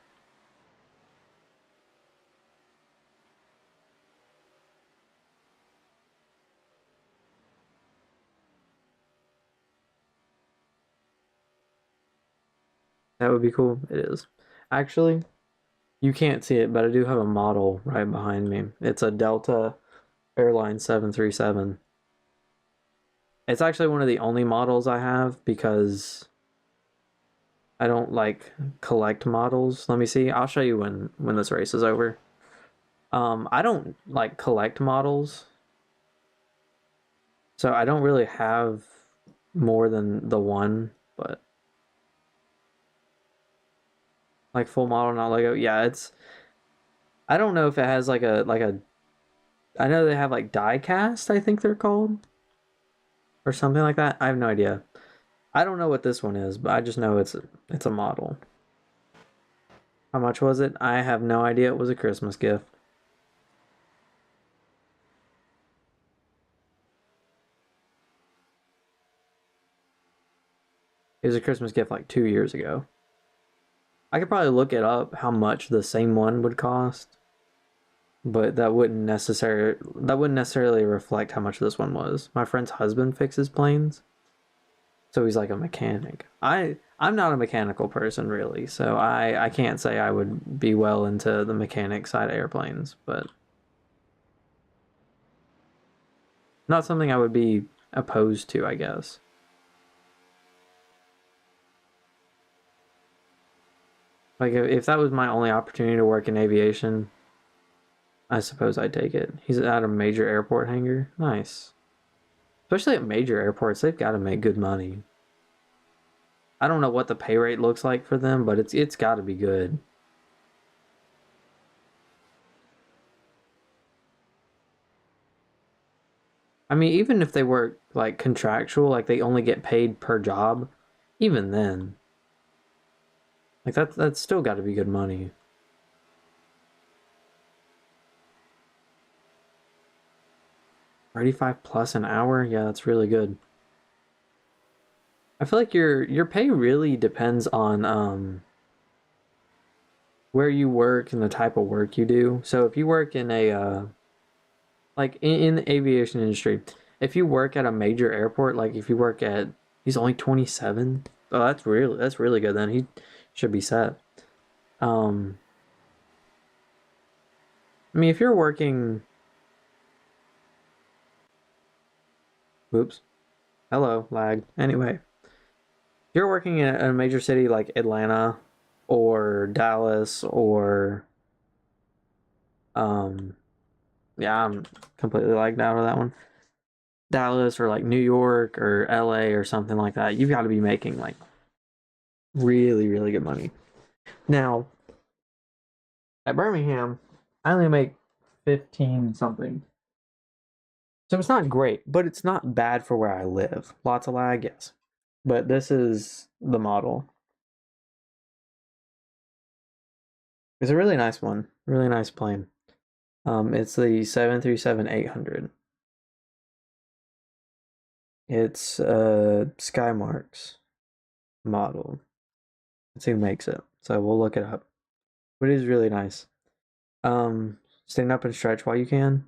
That would be cool. It is. Actually, you can't see it, but I do have a model right behind me. It's a Delta Airlines 737. It's actually one of the only models I have because I don't like collect models. Let me see. I'll show you when this race is over. I don't like collect models, so I don't really have more than the one, but like full model, not Lego. Yeah, I don't know if it has like a. I know they have like die cast, I think they're called, or something like that. I have no idea. I don't know what this one is, but I just know it's a model. How much was it? I have no idea. It was a Christmas gift. It was a Christmas gift like 2 years ago. I could probably look it up how much the same one would cost, but that wouldn't necessarily reflect how much this one was. My friend's husband fixes planes, so he's like a mechanic. I'm not a mechanical person really, so I can't say I would be well into the mechanic side of airplanes, but not something I would be opposed to, I guess. Like if that was my only opportunity to work in aviation, I suppose I'd take it. He's at a major airport hangar. Nice. Especially at major airports, they've got to make good money. I don't know what the pay rate looks like for them, but it's got to be good. I mean, even if they work like contractual, like they only get paid per job, even then, like that's still got to be good money. $35 plus an hour, yeah, that's really good. I feel like your pay really depends on where you work and the type of work you do. So if you work in a like in the aviation industry, if you work at a major airport, like if you work at he's only 27. Oh, that's really good then. He should be set. I mean if you're working oops. Hello, lag. Anyway, if you're working in a major city like Atlanta or Dallas or yeah, I'm completely lagged out of that one. Dallas or like New York or LA or something like that, you've got to be making like really, really good money. Now, at Birmingham, I only make 15 something. So it's not great, but it's not bad for where I live. Lots of lag, yes. But this is the model. It's a really nice one, really nice plane. It's the 737-800. It's Skymarks model. That's who makes it. So we'll look it up. But it is really nice. Stand up and stretch while you can.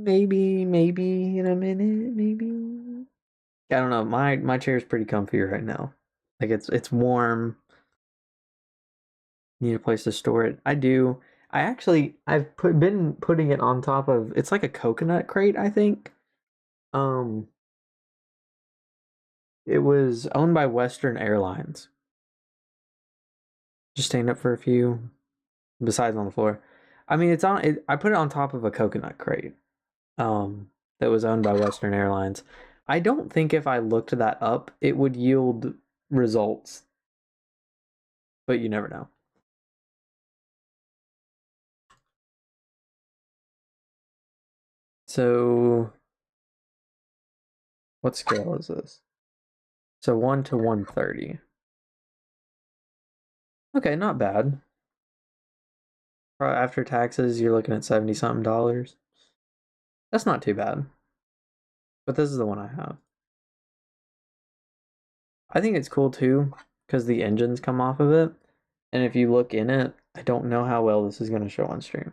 Maybe in a minute, maybe. I don't know. My chair is pretty comfy right now. Like it's warm. Need a place to store it. I do. Been putting it on top of. It's like a coconut crate, I think. Um, it was owned by Western Airlines. Just stand up for a few. Besides on the floor. I mean, it's on. I put it on top of a coconut crate. That was owned by Western Airlines. I don't think if I looked that up, it would yield results. But you never know. So, what scale is this? So 1 to 130. Okay, not bad. After taxes, you're looking at 70 something dollars. That's not too bad. But this is the one I have. I think it's cool too, because the engines come off of it. And if you look in it, I don't know how well this is going to show on stream.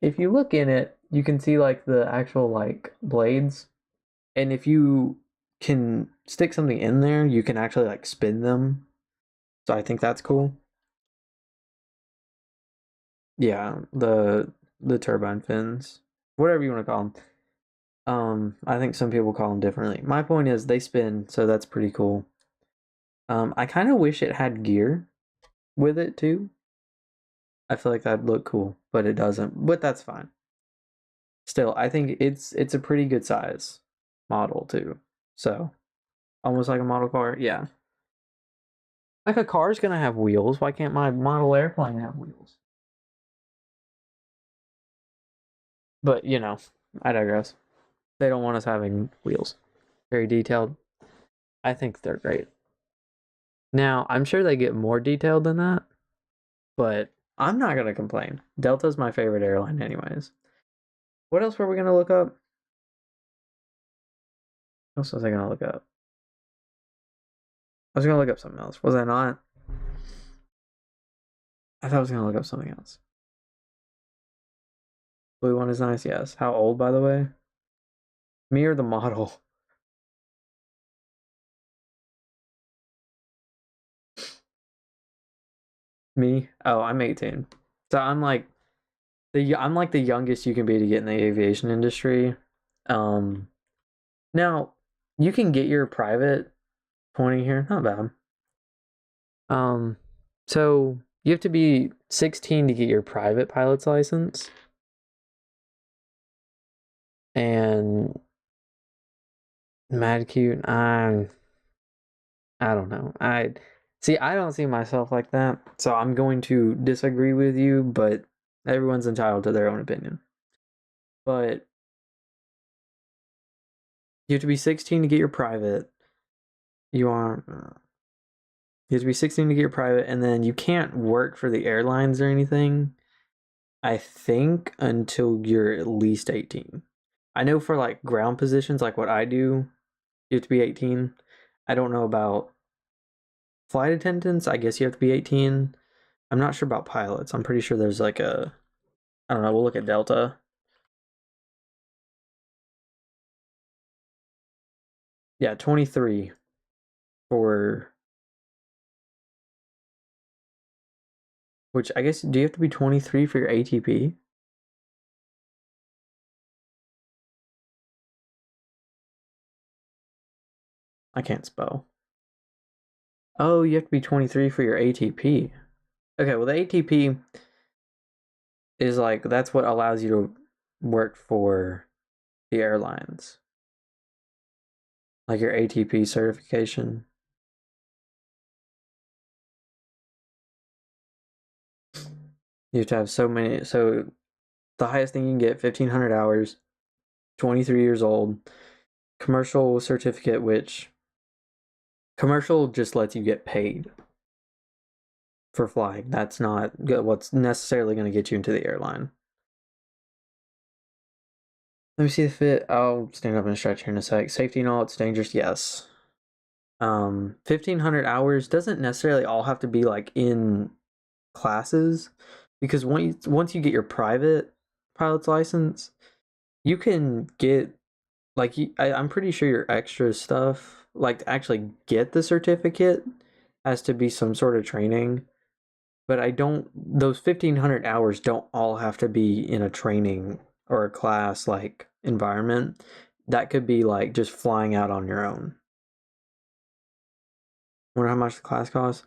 If you look in it, you can see like the actual like blades. And if you can stick something in there, you can actually like spin them. So I think that's cool. Yeah, the turbine fins, whatever you want to call them. I think some people call them differently. My point is they spin, so that's pretty cool. I kind of wish it had gear with it too. I feel like that'd look cool, but it doesn't. But that's fine. Still, I think it's a pretty good size model too. So, almost like a model car. Yeah. Like a car's gonna have wheels. Why can't my model airplane have wheels? But, you know, I digress. They don't want us having wheels. Very detailed. I think they're great. Now, I'm sure they get more detailed than that, but I'm not going to complain. Delta's my favorite airline anyways. What else were we going to look up? What else was I going to look up? I was going to look up something else. Was I not? I thought I was going to look up something else. Blue one is nice, yes. How old, by the way? Me or the model? Me? Oh, I'm 18. So I'm like the youngest you can be to get in the aviation industry. Now you can get your private 20 here, not bad. So you have to be 16 to get your private pilot's license. And mad cute, I don't know. I don't see myself like that. So I'm going to disagree with you, but everyone's entitled to their own opinion. But you have to be 16 to get your private. You have to be 16 to get your private, and then you can't work for the airlines or anything, I think, until you're at least 18. I know for like ground positions, like what I do, you have to be 18. I don't know about flight attendants. I guess you have to be 18. I'm not sure about pilots. I'm pretty sure there's like I don't know, we'll look at Delta. Yeah, 23 for, which I guess, do you have to be 23 for your ATP? I can't spell. Oh, you have to be 23 for your ATP. Okay, well, the ATP is like, that's what allows you to work for the airlines. Like your ATP certification. You have to have so many, so the highest thing you can get, 1,500 hours, 23 years old, commercial certificate, which commercial just lets you get paid for flying. That's not what's necessarily going to get you into the airline. Let me see the fit. I'll stand up and stretch here in a sec. Safety and all, it's dangerous. Yes. 1,500 hours doesn't necessarily all have to be like in classes, because once you get your private pilot's license, you can get like I'm pretty sure your extra stuff, like to actually get the certificate, has to be some sort of training. But those 1,500 hours don't all have to be in a training or a class like environment. That could be like just flying out on your own. Wonder how much the class costs?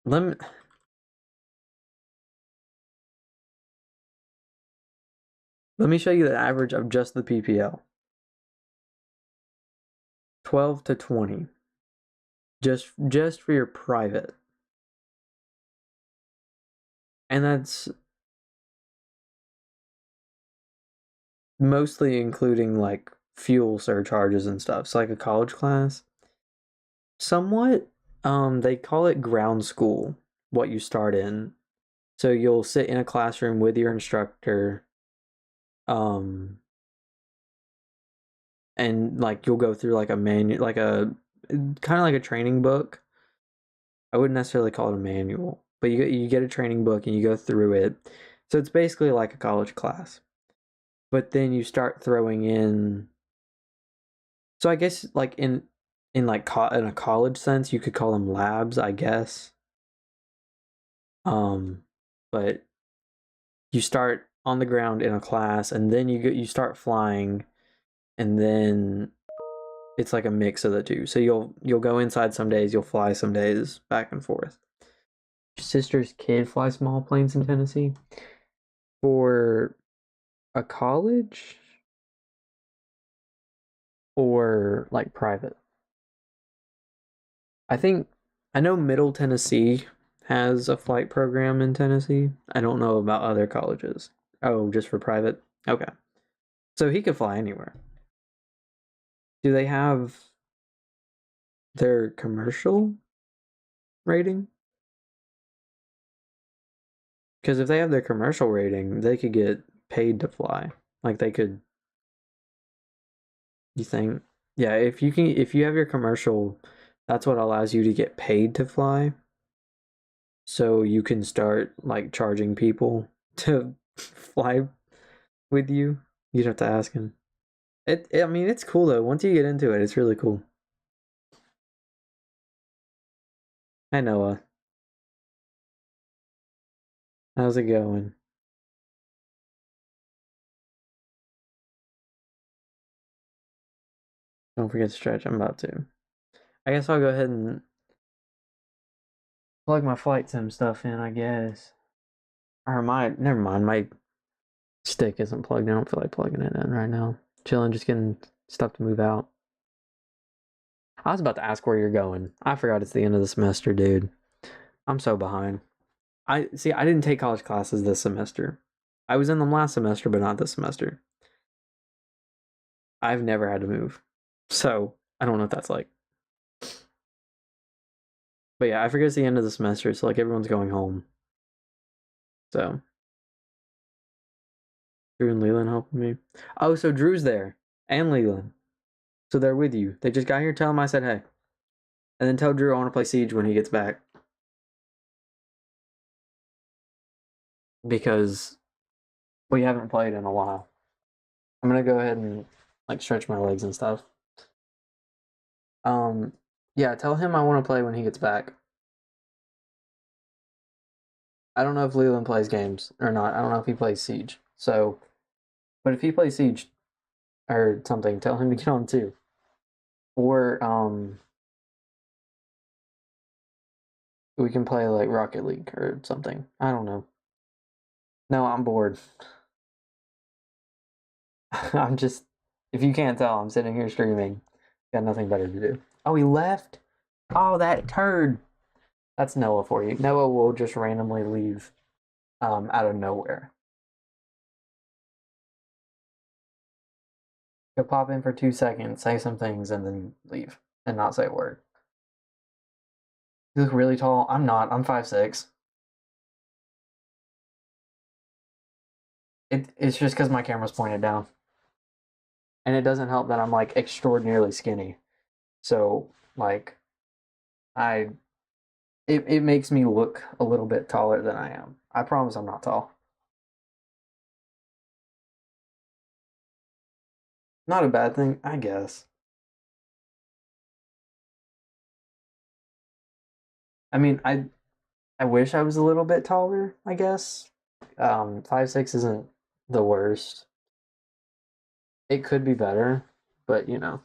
Let me show you the average of just the PPL. 12 to 20. Just for your private. And that's mostly including like fuel surcharges and stuff. So like a college class. Somewhat, they call it ground school, what you start in. So you'll sit in a classroom with your instructor, and like you'll go through like a manual, like a kind of like a training book. I wouldn't necessarily call it a manual, but you get a training book and you go through it. So it's basically like a college class. But then you start throwing in, so I guess like in like in a college sense, you could call them labs, I guess. But you start on the ground in a class, and then you start flying, and then it's like a mix of the two. So you'll go inside some days, you'll fly some days, back and forth. Your sister's kid fly small planes in Tennessee for a college or like private. I know Middle Tennessee has a flight program in Tennessee. I don't know about other colleges Oh, just for private? Okay. So he could fly anywhere. Do they have their commercial rating? Because if they have their commercial rating, they could get paid to fly. Like they could. You think? Yeah, if you have your commercial, that's what allows you to get paid to fly. So you can start like charging people to fly with you. You'd have to ask him. I mean, it's cool though. Once you get into it, it's really cool. Hi Noah. How's it going? Don't forget to stretch. I'm about to. I guess I'll go ahead and plug my flight sim stuff in, I guess. Or never mind, my stick isn't plugged in. I don't feel like plugging it in right now. Chilling, just getting stuff to move out. I was about to ask where you're going. I forgot it's the end of the semester, dude. I'm so behind. I didn't take college classes this semester. I was in them last semester, but not this semester. I've never had to move. So I don't know what that's like. But yeah, I forget it's the end of the semester, so like everyone's going home. So Drew and Leland helping me. Oh, so Drew's there. And Leland. So they're with you. They just got here, tell him I said hey. And then tell Drew I want to play Siege when he gets back. Because we haven't played in a while. I'm gonna go ahead and like stretch my legs and stuff. Yeah, tell him I want to play when he gets back. I don't know if Leland plays games or not. I don't know if he plays Siege. So, but if he plays Siege or something, tell him to get on too. Or we can play like Rocket League or something. I don't know. No, I'm bored. I'm just, if you can't tell, I'm sitting here streaming. Got nothing better to do. Oh, he left? Oh, that turd. That's Noah for you. Noah will just randomly leave out of nowhere. He'll pop in for 2 seconds, say some things, and then leave and not say a word. You look really tall. I'm not. I'm 5'6". It's just because my camera's pointed down. And it doesn't help that I'm like extraordinarily skinny. So like it makes me look a little bit taller than I am. I promise I'm not tall. Not a bad thing, I guess. I mean, I wish I was a little bit taller, I guess. 5'6" isn't the worst. It could be better, but you know.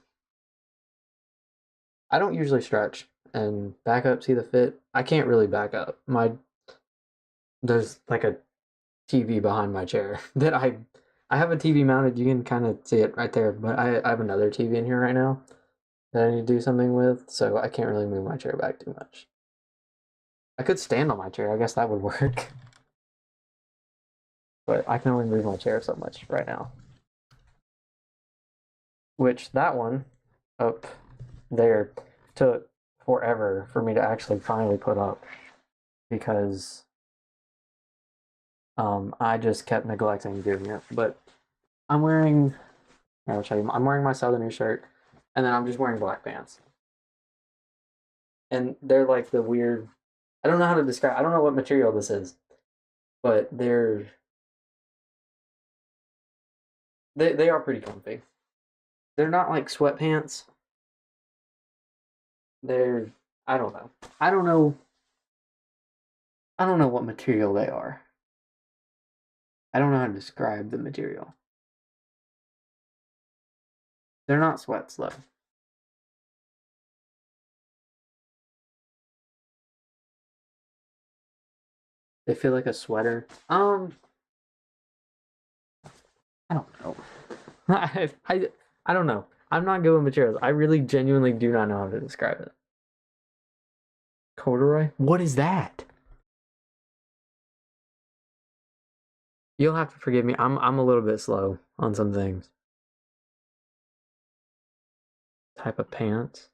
I don't usually stretch and back up, see the fit. I can't really back up. There's like a TV behind my chair that I have a TV mounted. You can kind of see it right there, but I have another TV in here right now that I need to do something with, so I can't really move my chair back too much. I could stand on my chair. I guess that would work. But I can only move my chair so much right now. Which that one up there took forever for me to actually finally put up because I just kept neglecting doing it. But I'm wearing I'll show you. I'm wearing my Southerner shirt and then I'm just wearing black pants. And they're like the weird I don't know how to describe I don't know what material this is, but they are pretty comfy. They're not like sweatpants. They're I don't know. I don't know. I don't know what material they are. I don't know how to describe the material. They're not sweats though. They feel like a sweater. I don't know. I don't know. I'm not good with materials. I really genuinely do not know how to describe it. Corduroy? What is that? You'll have to forgive me. I'm a little bit slow on some things. Type of pants.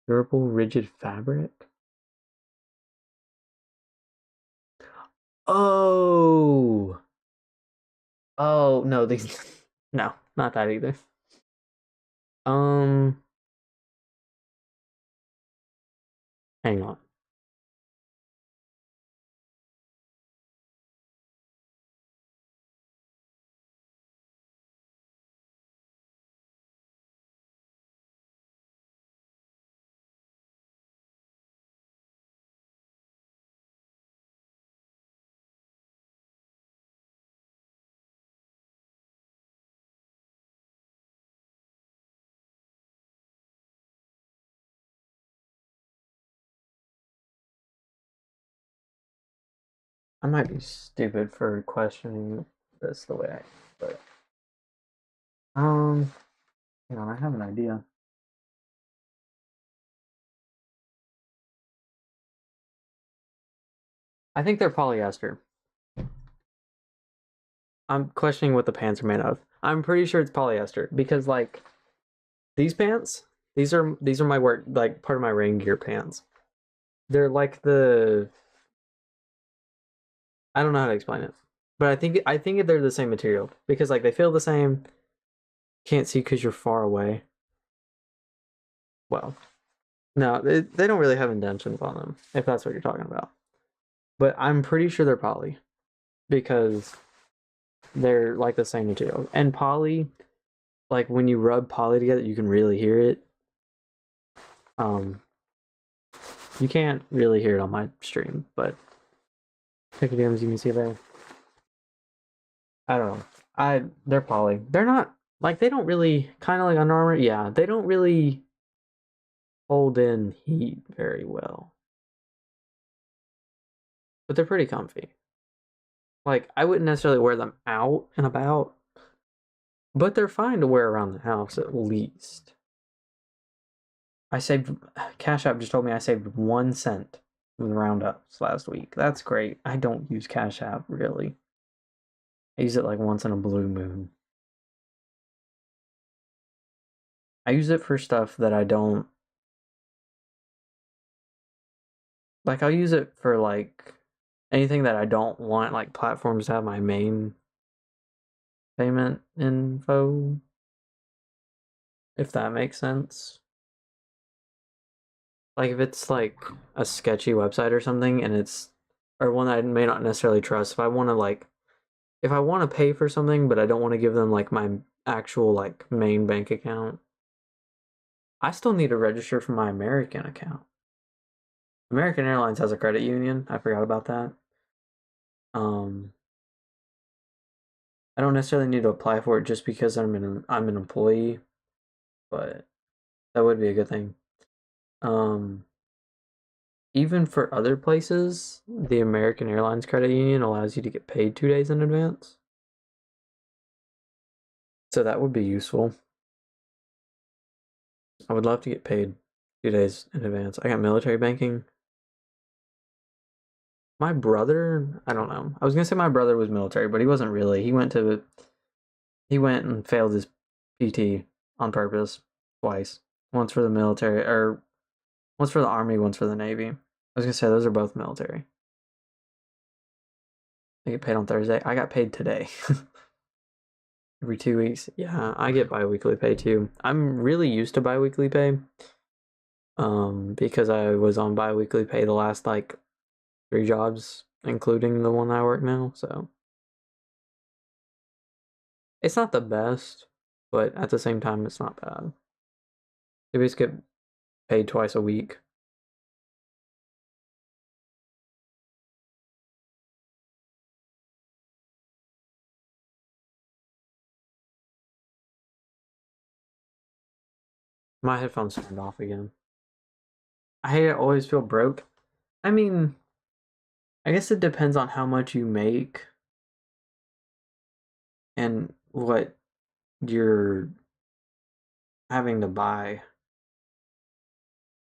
Durable, rigid fabric. Oh. Oh no, these no, not that either. Um, hang on. I might be stupid for questioning this the way I, but hang on, I have an idea. I think they're polyester. I'm questioning what the pants are made of. I'm pretty sure it's polyester because like these pants, these are my work like part of my rain gear pants. They're like the I don't know how to explain it, but I think they're the same material because like they feel the same. Can't see because you're far away. Well, no, they don't really have indentions on them if that's what you're talking about. But I'm pretty sure they're poly because they're like the same material. And poly, like when you rub poly together, you can really hear it. Um, you can't really hear it on my stream, but picadams you can see there. I don't know. They're poly. They're not like they don't really kind of like Under Armour. Yeah, they don't really hold in heat very well, but they're pretty comfy. Like I wouldn't necessarily wear them out and about, but they're fine to wear around the house at least. I saved Cash App just told me I saved 1 cent from the roundups last week. That's great. I don't use Cash App really. I use it like once in a blue moon. I use it for stuff that I don't like. I'll use it for like anything that I don't want like platforms to have my main payment info, if that makes sense. Like if it's like a sketchy website or something and it's or one that I may not necessarily trust, if I want to pay for something but I don't want to give them like my actual like main bank account, I still need to register for my American account. American Airlines has a credit union. I forgot about that. Um I don't necessarily need to apply for it just because I'm an employee, but that would be a good thing. Um Even for other places, the American Airlines credit union allows you to get paid 2 days in advance. So that would be useful. I would love to get paid 2 days in advance. I got military banking. My brother, I don't know. I was gonna say my brother was military, but he wasn't really. He went and failed his PT on purpose twice. Once for the military, or once for the army, once for the navy. I was gonna say those are both military. They get paid on Thursday. I got paid today. Every 2 weeks. Yeah, I get bi-weekly pay too. I'm really used to bi-weekly pay. Because I was on bi-weekly pay the last like 3 jobs, including the one I work now, so it's not the best, but at the same time it's not bad. You basically get paid twice a week. My headphones turned off again. I always feel broke. I mean, I guess it depends on how much you make and what you're having to buy,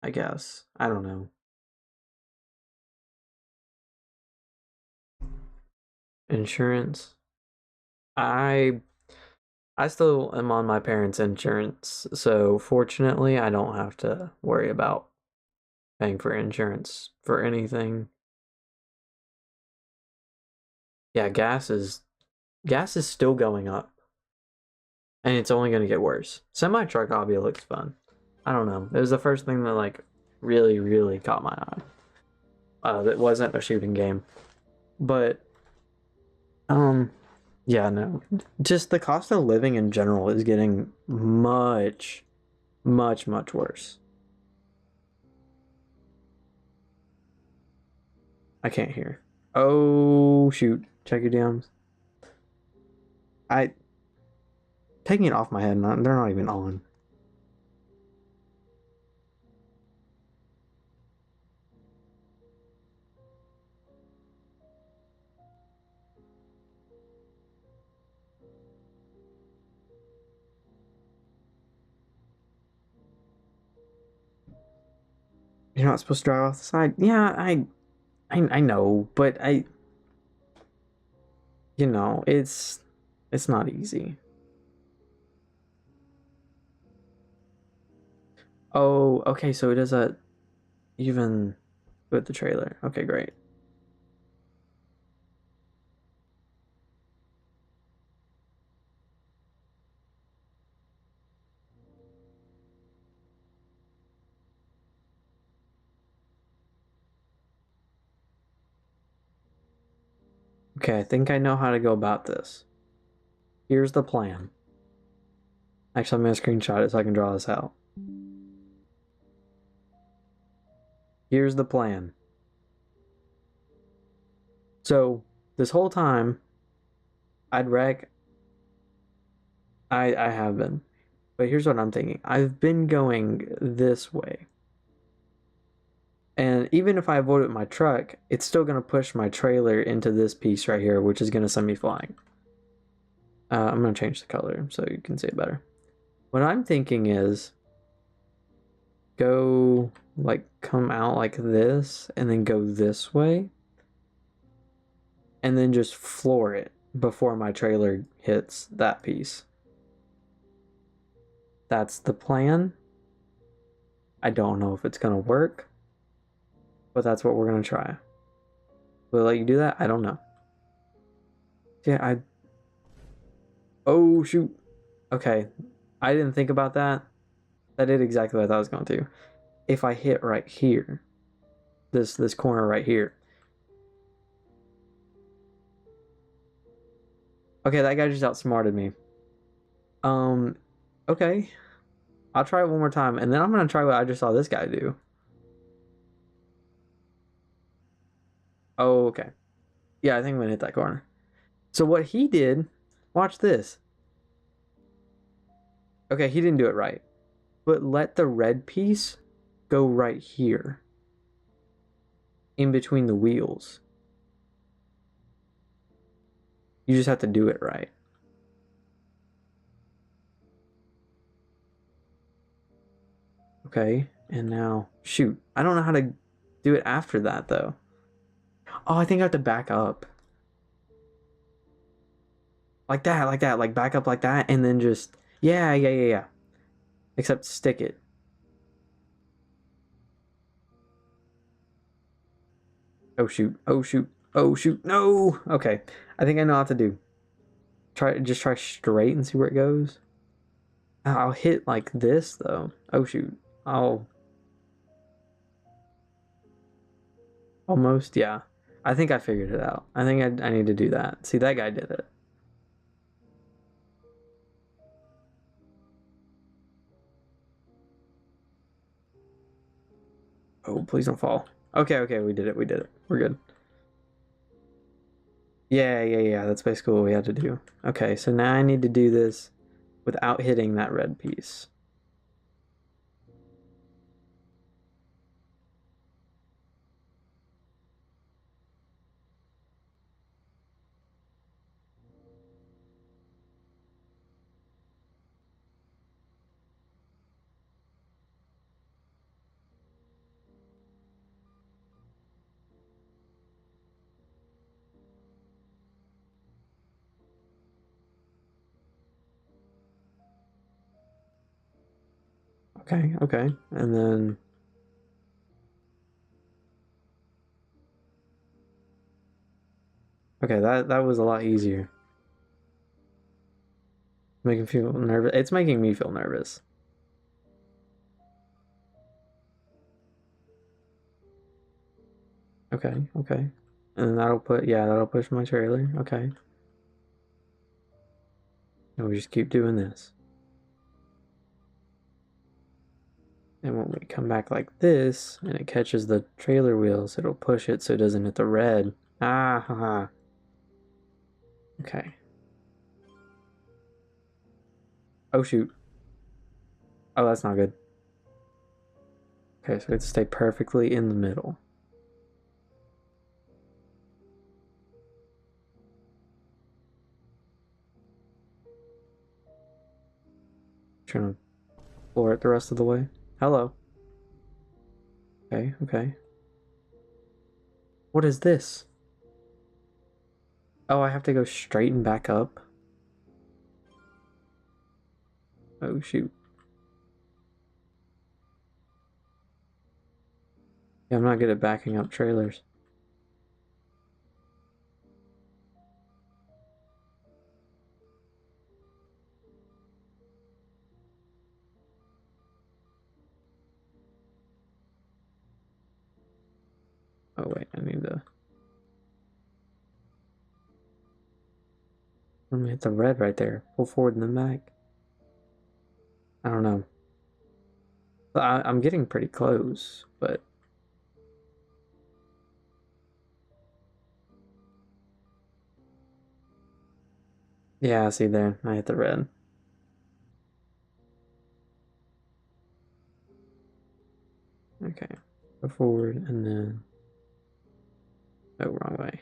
I guess. I don't know. Insurance. I I still am on my parents' insurance, so fortunately I don't have to worry about paying for insurance for anything. Yeah, gas is still going up, and it's only going to get worse. Semi truck hobby looks fun. I don't know. It was the first thing that like really caught my eye. That wasn't a shooting game, but um, yeah, no. Just the cost of living in general is getting much worse. I can't hear. Oh shoot! Check your DMs. I taking it off my head. They're not even on. You're not supposed to drive off the side. Yeah, I know, but it's not easy. Oh, okay, so it is a even with the trailer. Okay, great. Okay, I think I know how to go about this. Here's the plan. Actually, I'm gonna screenshot it so I can draw this out. Here's the plan. So this whole time, I'd wreck. I have been, but here's what I'm thinking. I've been going this way, and even if I avoid it with my truck, it's still gonna push my trailer into this piece right here, which is gonna send me flying. I'm gonna change the color so you can see it better. What I'm thinking is go like come out like this and then go this way and then just floor it before my trailer hits that piece. That's the plan. I don't know if it's gonna work, but that's what we're gonna try. Will it let you do that? I don't know. Yeah, I. Oh shoot. Okay, I didn't think about that. That did exactly what I thought I was going to. If I hit right here, this corner right here. Okay, that guy just outsmarted me. Um, okay. I'll try it one more time, and then I'm gonna try what I just saw this guy do. Oh, okay. Yeah, I think I'm gonna hit that corner. So what he did, watch this. Okay, he didn't do it right. But let the red piece go right here. In between the wheels. You just have to do it right. Okay, and now, shoot. I don't know how to do it after that, though. Oh, I think I have to back up. Like that, like back up like that, and then just, yeah. Except stick it. Oh, shoot. Oh, shoot. Oh, shoot. No! Okay, I think I know what to do. Just try straight and see where it goes. I'll hit like this, though. Oh, shoot. I'll almost, yeah. I think I figured it out. I think I need to do that. See, that guy did it. Oh, please don't fall. Okay, we did it. We did it. We're good. Yeah. That's basically what we had to do. Okay, so now I need to do this without hitting that red piece. Okay, okay. And then okay, that was a lot easier. Making me feel nervous. It's making me feel nervous. Okay, okay. And that'll put, yeah, that'll push my trailer. Okay. And we just keep doing this. And when we come back like this, and it catches the trailer wheels, it'll push it so it doesn't hit the red. Ah, haha. Okay. Oh, shoot. Oh, that's not good. Okay, so we have to stay perfectly in the middle. Trying to floor it the rest of the way. Hello. Okay, okay. What is this? Oh, I have to go straight and back up? Oh, shoot. Yeah, I'm not good at backing up trailers. Oh, wait, I need to... Let me hit the red right there. Pull forward and then back. I don't know. I'm getting pretty close, but... Yeah, see there. I hit the red. Okay. Go forward and then... Oh, wrong way.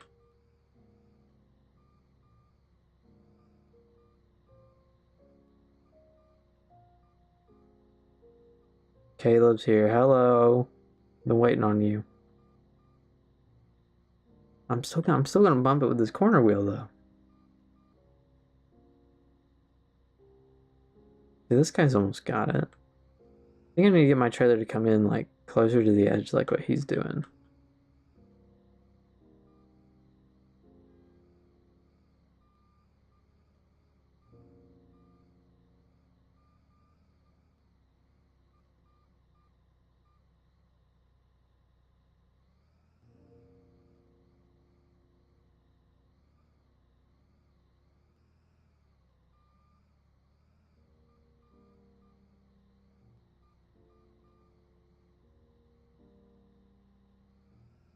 Caleb's here. Hello. Been waiting on you. I'm still gonna bump it with this corner wheel though. See, this guy's almost got it. I think I need to get my trailer to come in like closer to the edge like what he's doing.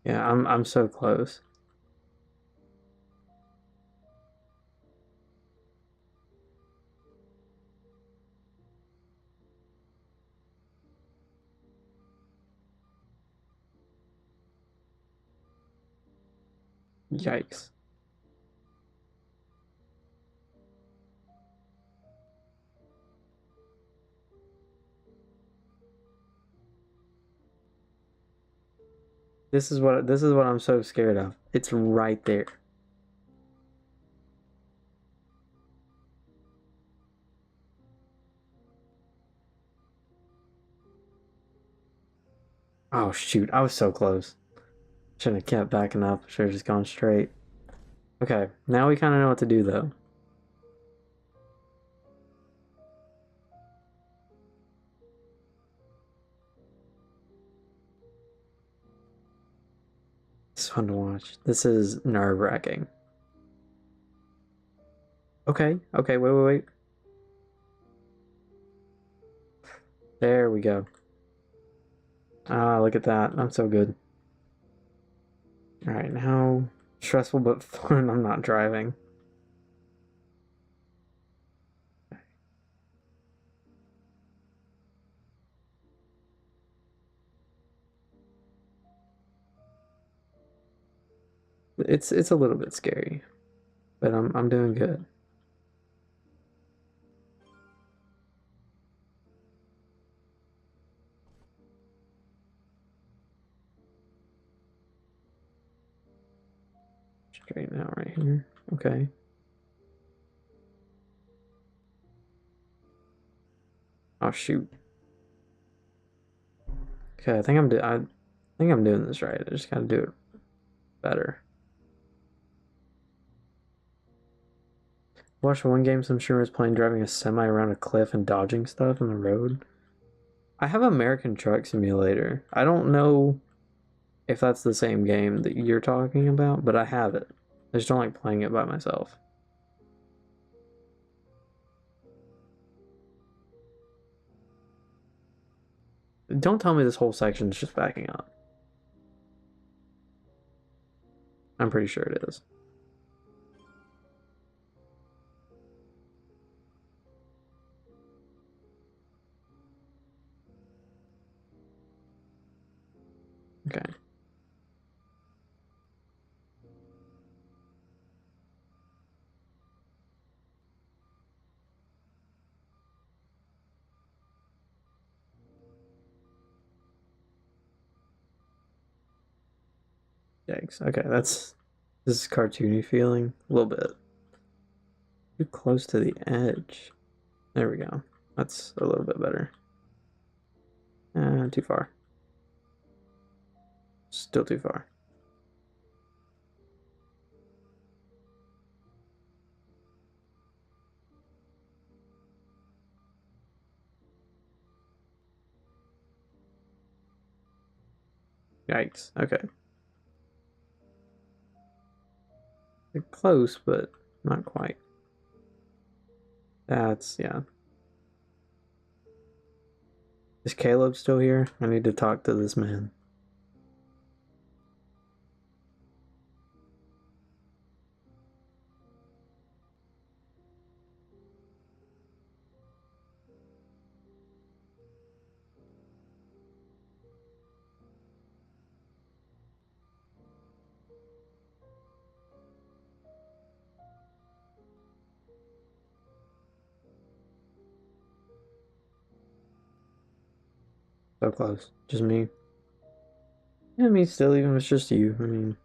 Yeah, I'm so close. Yikes. This is what I'm so scared of. It's right there. Oh shoot, I was so close. Shouldn't have kept backing up. Should have just gone straight. Okay, now we kind of know what to do though. It's fun to watch. This is nerve-wracking. Okay, okay, wait. There we go. Ah, look at that. I'm so good. Alright, now stressful but fun. I'm not driving. It's a little bit scary, but I'm doing good. Straighten out right here. Okay. Oh shoot. Okay, I think I'm doing this right. I just gotta do it better. Watched one game some streamer was playing driving a semi around a cliff and dodging stuff on the road. I have American Truck Simulator. I don't know if that's the same game that you're talking about, but I have it. I just don't like playing it by myself. Don't tell me this whole section is just backing up. I'm pretty sure it is. Okay. Yikes. Okay, this is cartoony feeling a little bit. Too close to the edge. There we go. That's a little bit better. Too far. Still too far. Yikes. Okay. They're close, but not quite. That's, yeah. Is Caleb still here? I need to talk to this man. So close. Just me. Yeah, me still, even if it's just you. I mean,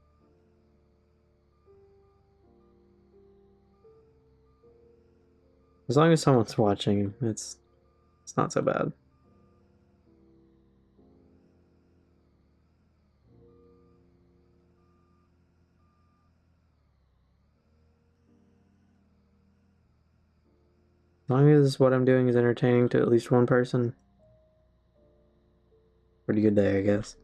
as long as someone's watching, it's not so bad. As long as what I'm doing is entertaining to at least one person. Pretty good day, I guess.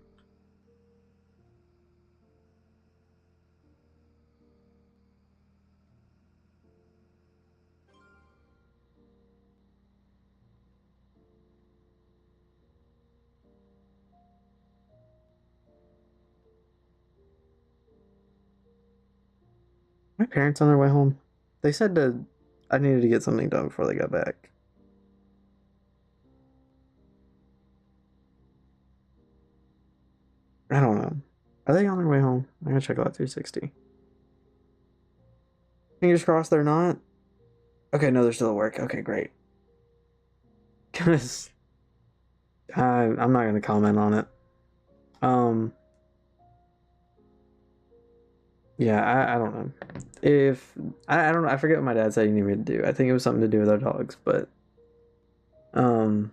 My parents on their way home. They said I needed to get something done before they got back. I don't know. Are they on their way home? I'm gonna check out 360. Fingers crossed they're not. Okay, no, they're still at work. Okay, great. Cause I'm not gonna comment on it. Um, yeah, I don't know. If I don't know, I forget what my dad said he needed to do. I think it was something to do with our dogs, but um,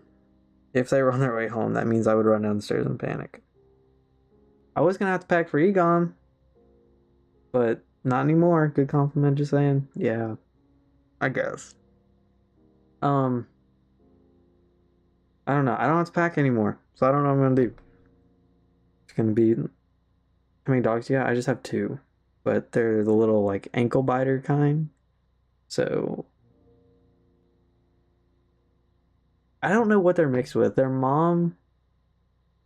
if they were on their way home, that means I would run downstairs and panic. I was gonna have to pack for Egon, but not anymore. Good compliment, just saying. Yeah, I guess. Um, I don't know. I don't have to pack anymore, so I don't know what I'm gonna do. It's gonna be how many dogs you got? I just have two, but they're the little like ankle biter kind. So I don't know what they're mixed with. Their mom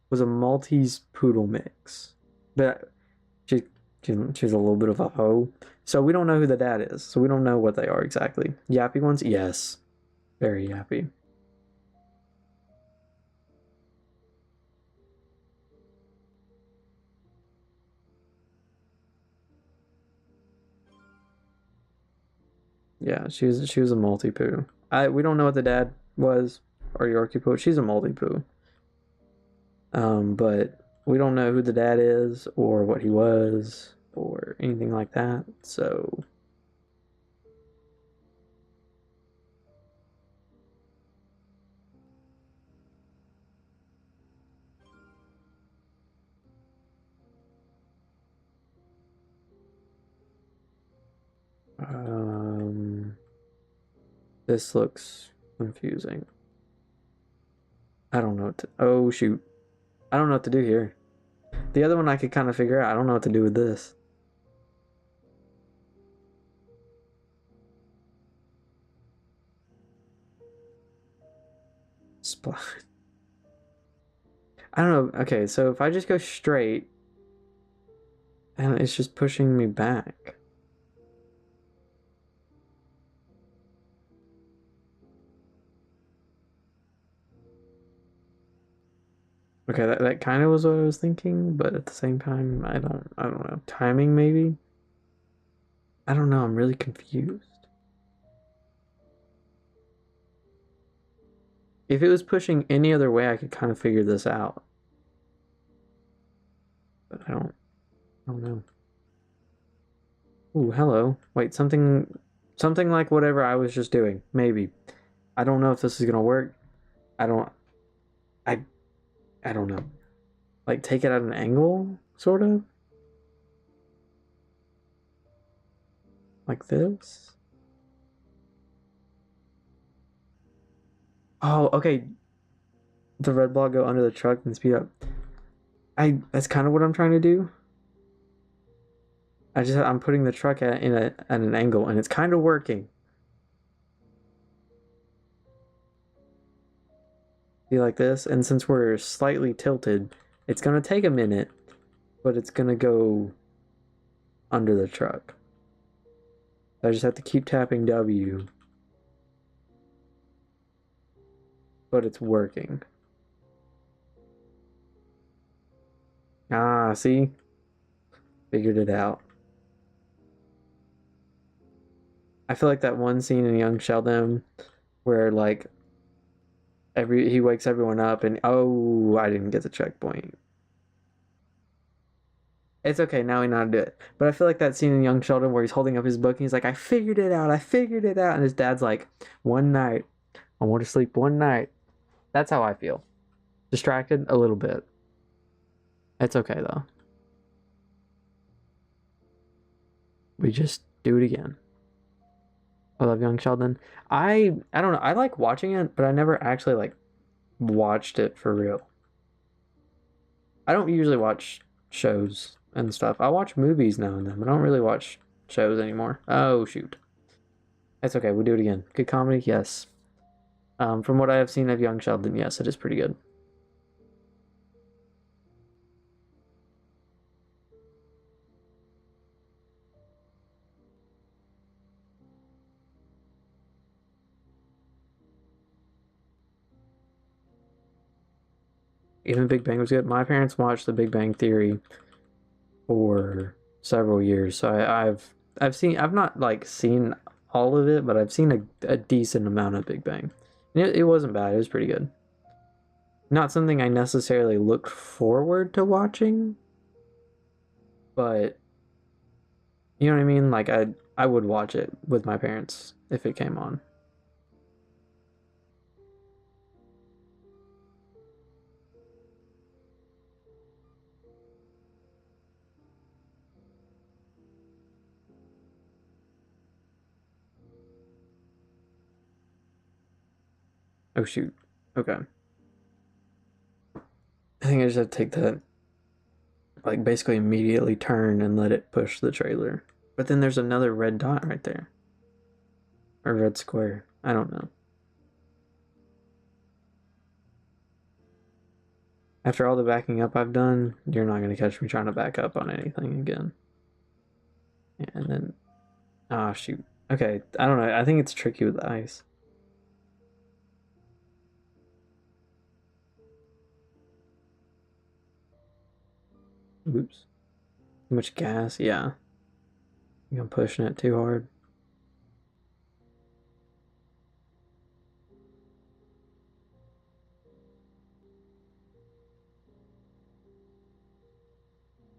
was a Maltese poodle mix, but she, she's a little bit of a hoe. So we don't know who the dad is. So we don't know what they are exactly. Yappy ones, yes, very yappy. Yeah, she was a multi poo. We don't know what the dad was or Yorkie poo. She's a multi poo. But we don't know who the dad is or what he was or anything like that. So This looks confusing. I don't know what to... Oh, shoot. I don't know what to do here. The other one I could kind of figure out. I don't know what to do with this. Splat. I don't know. Okay, so if I just go straight, and it's just pushing me back. Okay, that kind of was what I was thinking, but at the same time, I don't know. Timing maybe? I don't know, I'm really confused. If it was pushing any other way, I could kind of figure this out. But I don't know. Ooh, hello. Wait, something like whatever I was just doing. Maybe. I don't know if this is gonna work. I don't I don't know. Like take it at an angle, sort of? Like this? Oh, okay. The red block go under the truck and speed up. That's kind of what I'm trying to do. I'm putting the truck at an angle and it's kind of working. See, like this, and since we're slightly tilted, it's gonna take a minute, but it's gonna go under the truck. I just have to keep tapping W. But it's working. Ah, see? Figured it out. I feel like that one scene in Young Sheldon where like he wakes everyone up and oh, I didn't get the checkpoint. It's okay, now we know how to do it. But I feel like that scene in Young Sheldon where he's holding up his book and he's like, I figured it out, and his dad's like, one night, I want to sleep one night. That's how I feel. Distracted a little bit. It's okay though. We just do it again. I love Young Sheldon. I don't know. I like watching it, but I never actually like watched it for real. I don't usually watch shows and stuff. I watch movies now and then. I don't really watch shows anymore. Oh shoot. It's okay. We'll do it again. Good comedy, yes. From what I have seen of Young Sheldon, yes, it is pretty good. Even Big Bang was good. My parents watched The Big Bang Theory for several years, so I've not like seen all of it, but I've seen a decent amount of Big Bang. And it wasn't bad. It was pretty good. Not something I necessarily look forward to watching, but you know what I mean? Like I would watch it with my parents if it came on. Oh shoot. Okay. I think I just have to take that, like basically immediately turn and let it push the trailer. But then there's another red dot right there. Or red square. I don't know. After all the backing up I've done, you're not going to catch me trying to back up on anything again. And then... Ah, shoot. Okay, I don't know. I think it's tricky with the ice. Oops. Too much gas? Yeah. I think I'm pushing it too hard.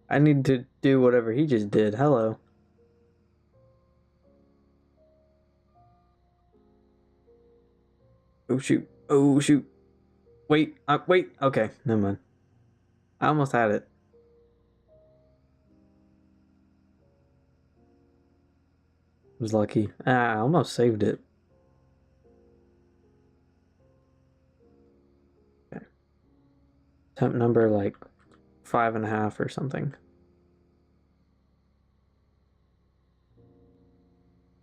I need to do whatever he just did. Hello. Oh shoot. Oh shoot. Wait. Wait. Okay. Never mind. I almost had it. was lucky. I almost saved it. Okay. Temp number like 5.5 or something.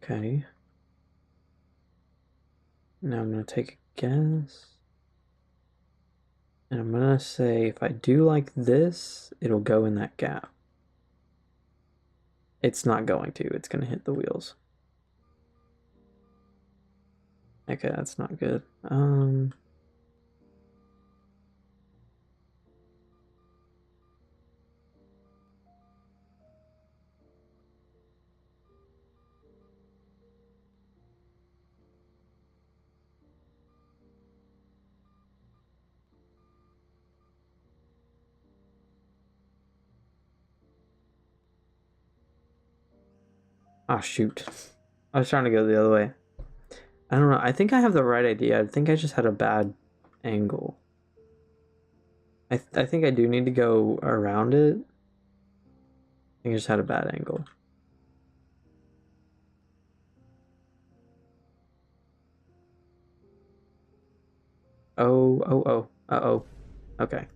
Okay. Now I'm gonna take a guess. And I'm gonna say if I do like this, it'll go in that gap. It's not going to, it's gonna hit the wheels. Okay, that's not good. Oh shoot. I was trying to go the other way. I don't know. I think I have the right idea. I think I just had a bad angle. I think I do need to go around it. I think I just had a bad angle. Oh. Uh-oh. Okay.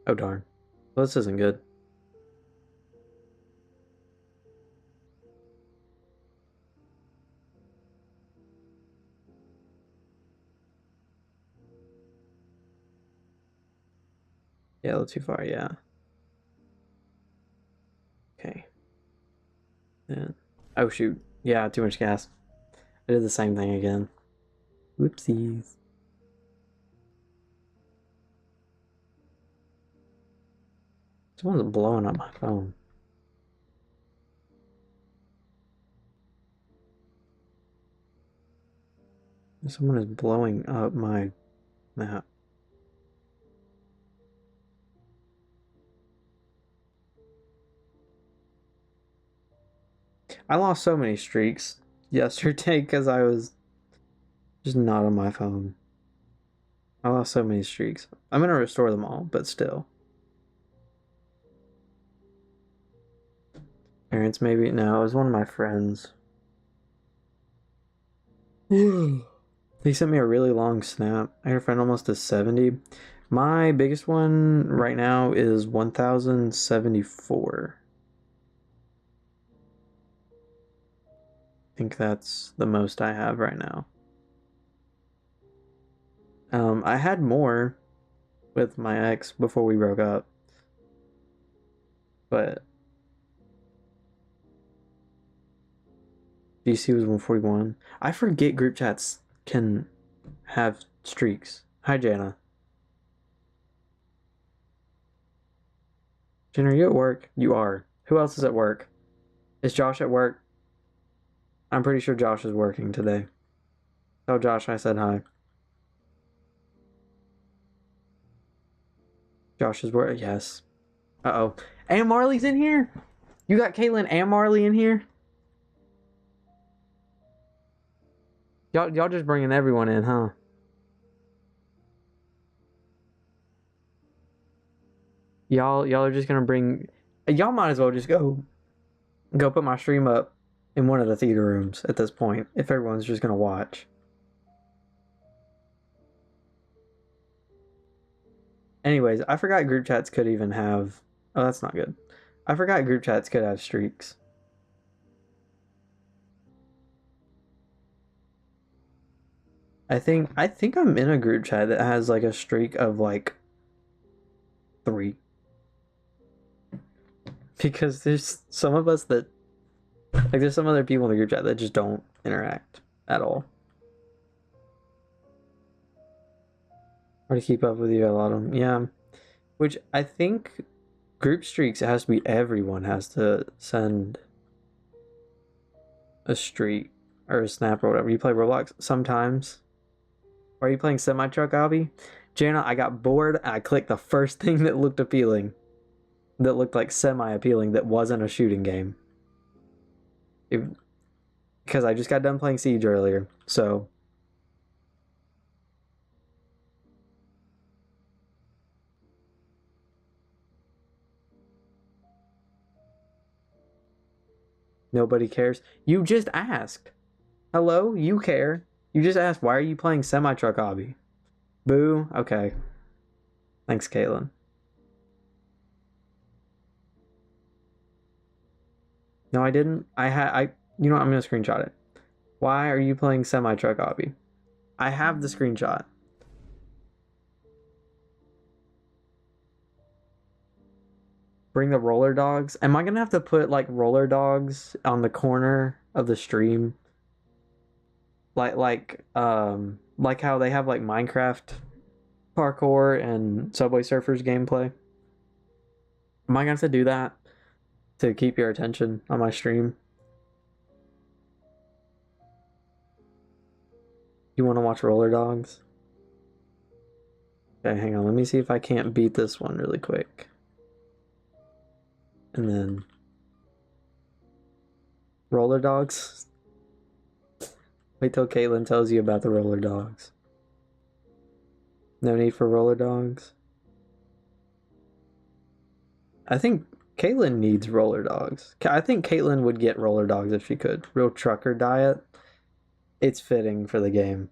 Oh darn. Well, this isn't good. Yeah, a little too far, yeah. Okay. Then oh shoot. Yeah, too much gas. I did the same thing again. Whoopsies. Someone's blowing up my phone. Someone is blowing up my map. I lost so many streaks yesterday because I was just not on my phone. I lost so many streaks. I'm gonna restore them all, but still. Parents, maybe? No, it was one of my friends. He sent me a really long snap. I had a friend almost to 70. My biggest one right now is 1074. I think that's the most I have right now. I had more with my ex before we broke up, but DC was 141. I forget group chats can have streaks. Hi, Jana. Jana, are you at work? You are. Who else is at work? Is Josh at work? I'm pretty sure Josh is working today. Tell Josh I said hi. Josh is work. Yes. Uh-oh. And Marley's in here? You got Caitlin and Marley in here? Y'all just bringing everyone in, huh? Y'all are just gonna bring. Y'all might as well just go put my stream up in one of the theater rooms at this point. If everyone's just gonna watch. Anyways, I forgot group chats could even have. Oh, that's not good. I forgot group chats could have streaks. I think I'm in a group chat that has like a streak of like 3. Because there's some of us that like there's some other people in the group chat that just don't interact at all. Or to keep up with you, a lot of them. Yeah. Which I think group streaks, it has to be everyone has to send a streak or a snap or whatever. You play Roblox sometimes. Or are you playing Semi Truck, Abby? Jana, I got bored. I clicked the first thing that looked appealing, that looked like semi-appealing, that wasn't a shooting game. Because I just got done playing Siege earlier, so... Nobody cares. You just asked. Hello? You care. You just asked, why are you playing Semi-Truck Obby? Boo? Okay. Thanks, Caitlin. No, I didn't. You know what? I'm gonna screenshot it. Why are you playing Semi-Truck Obby? I have the screenshot. Bring the roller dogs. Am I gonna have to put like roller dogs on the corner of the stream? Like how they have like Minecraft parkour and Subway Surfers gameplay. Am I gonna have to do that to keep your attention on my stream? You want to watch roller dogs? Okay, hang on. Let me see if I can't beat this one really quick. And then roller dogs. Wait till Caitlin tells you about the roller dogs. No need for roller dogs. I think Caitlin needs roller dogs. I think Caitlin would get roller dogs if she could. Real trucker diet. It's fitting for the game.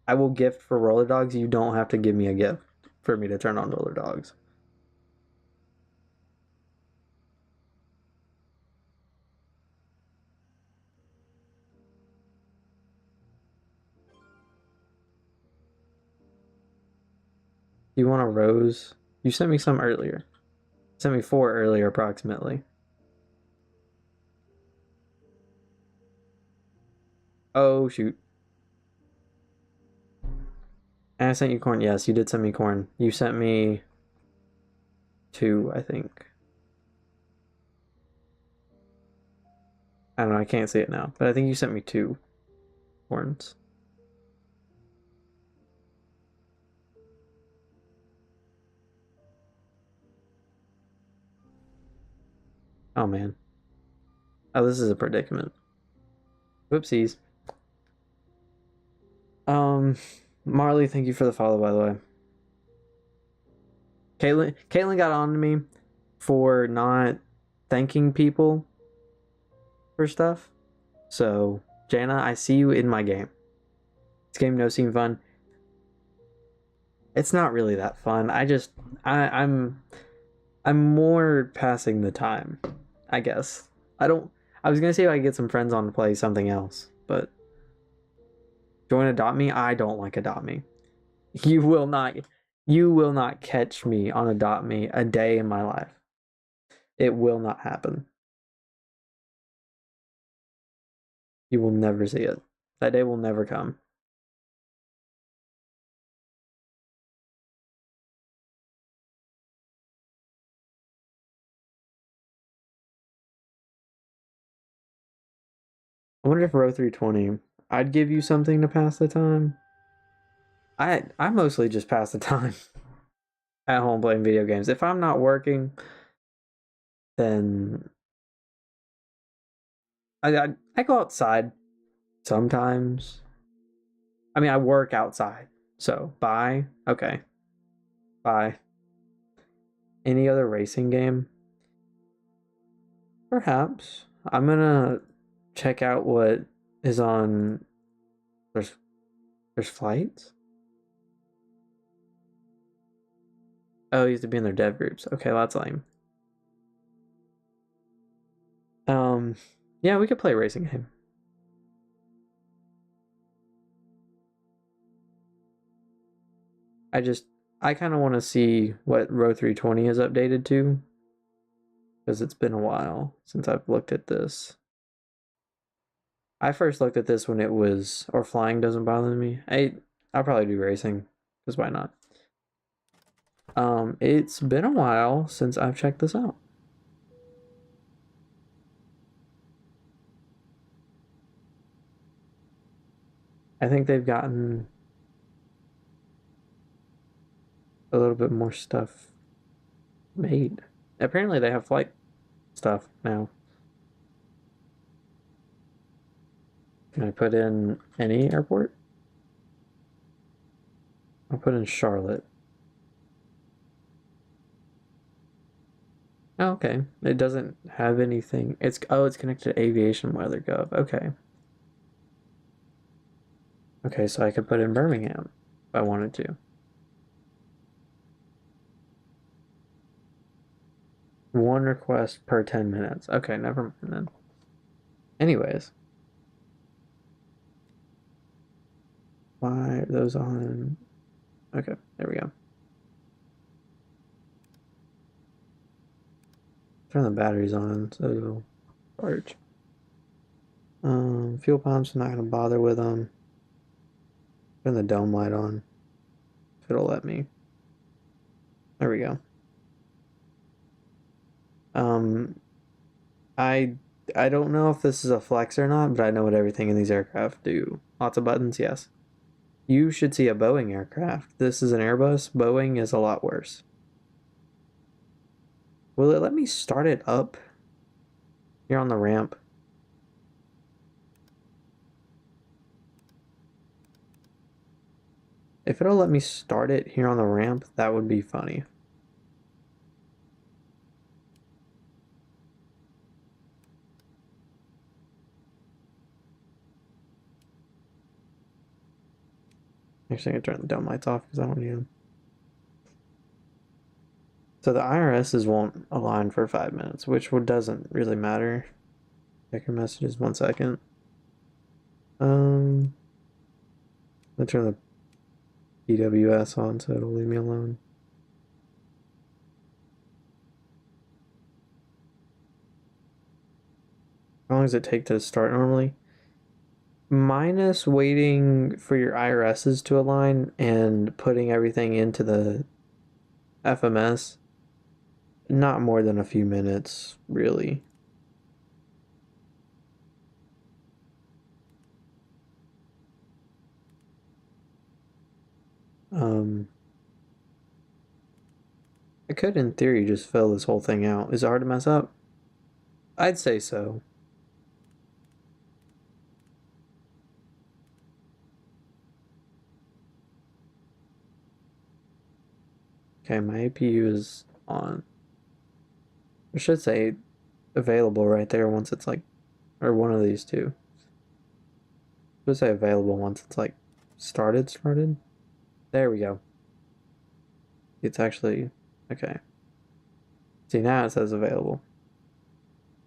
I will gift for roller dogs. You don't have to give me a gift for me to turn on roller dogs. You want a rose? You sent me some earlier. Sent me 4 earlier, approximately. Oh, shoot. And I sent you corn. Yes, you did send me corn. You sent me 2, I think. I don't know, I can't see it now. But I think you sent me 2 corns. Oh, man. Oh, this is a predicament. Whoopsies. Marley, thank you for the follow, by the way. Caitlin got on to me for not thanking people for stuff. So, Jana, I see you in my game. This game no seem fun. It's not really that fun. I'm more passing the time, I guess. I was gonna say if I could get some friends on to play something else, but join Adopt Me? I don't like Adopt Me. You will not catch me on Adopt Me a day in my life. It will not happen. You will never see it. That day will never come. I wonder if Row 320, I'd give you something to pass the time. I mostly just pass the time at home playing video games. If I'm not working, then I go outside sometimes. I mean, I work outside. So, bye. Okay. Bye. Any other racing game? Perhaps. I'm gonna check out what is on. There's flights? Oh, you have to be in their dev groups. Okay, well, that's lame. Yeah, we could play a racing game. I kind of want to see what Row 320 is updated to, because it's been a while since I've looked at this. I first looked at this when it was, or flying doesn't bother me. I'll probably do racing, because why not? It's been a while since I've checked this out. I think they've gotten a little bit more stuff made. Apparently they have flight stuff now. Can I put in any airport? I'll put in Charlotte. Oh, okay. It doesn't have anything. It's connected to Aviation Weather Gov. Okay. Okay, so I could put in Birmingham if I wanted to. One request per 10 minutes. Okay, never mind then. Anyways. Why are those on? Okay, there we go. Turn the batteries on so it'll charge. Fuel pumps, I'm not gonna bother with them. Turn the dome light on. If it'll let me. There we go. I I don't know if this is a flex or not, but I know what everything in these aircraft do. Lots of buttons, yes. You should see a Boeing aircraft. This is an Airbus. Boeing is a lot worse. Will it let me start it up? Here on the ramp. If it'll let me start it here on the ramp, that would be funny. Actually, I can turn the dome lights off because I don't need them. So the IRSs won't align for 5 minutes, which doesn't really matter. Check your messages 1 second. Let's turn the PWS on so it'll leave me alone. How long does it take to start normally? Minus waiting for your IRSs to align and putting everything into the FMS, not more than a few minutes, really. I could, in theory, just fill this whole thing out. Is it hard to mess up? I'd say so. Okay, my APU is on. I should say available right there once it's like, or one of these two. I should say available once it's like started. There we go. It's actually, okay. See, now it says available.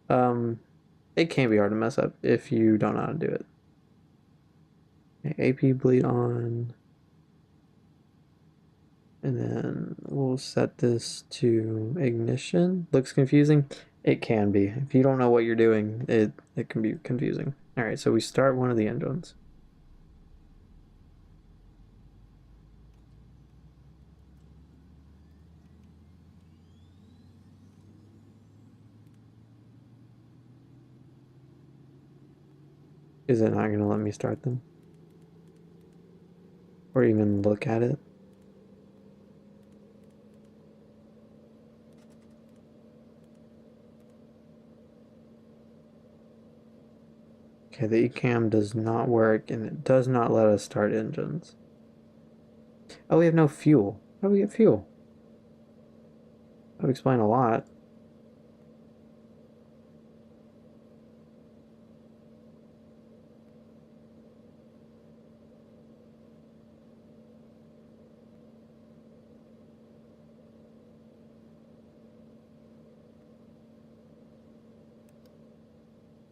It can be hard to mess up if you don't know how to do it. Okay, AP bleed on. And then we'll set this to ignition. Looks confusing. It can be. If you don't know what you're doing, it can be confusing. All right, so we start one of the engines. Is it not going to let me start them? Or even look at it? Okay, the ECAM does not work, and it does not let us start engines. Oh, we have no fuel. How do we get fuel? That would explain a lot.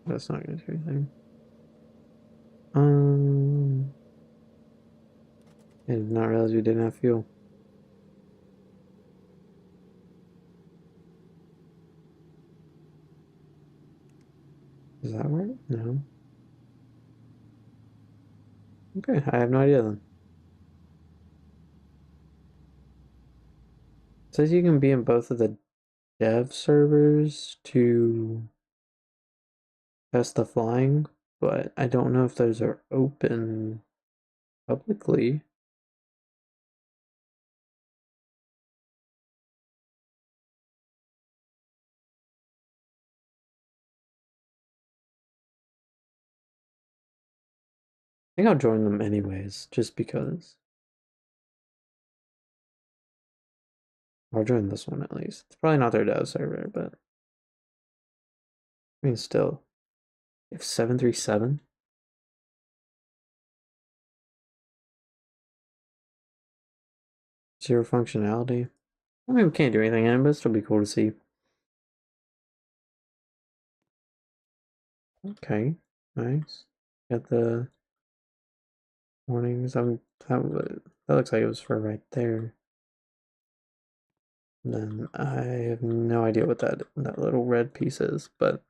That's not going to do anything. I did not realize we didn't have fuel. Does that work? No. Okay, I have no idea then. It says you can be in both of the dev servers to test the flying, but I don't know if those are open publicly. think I'll join them anyways, just because. I'll join this one at least. It's probably not their dev server, but I mean, still, if 737. Zero functionality. I mean, we can't do anything in it, but it'll be cool to see. Okay, nice. Got the warnings. That looks like it was for right there. And then I have no idea what that little red piece is, but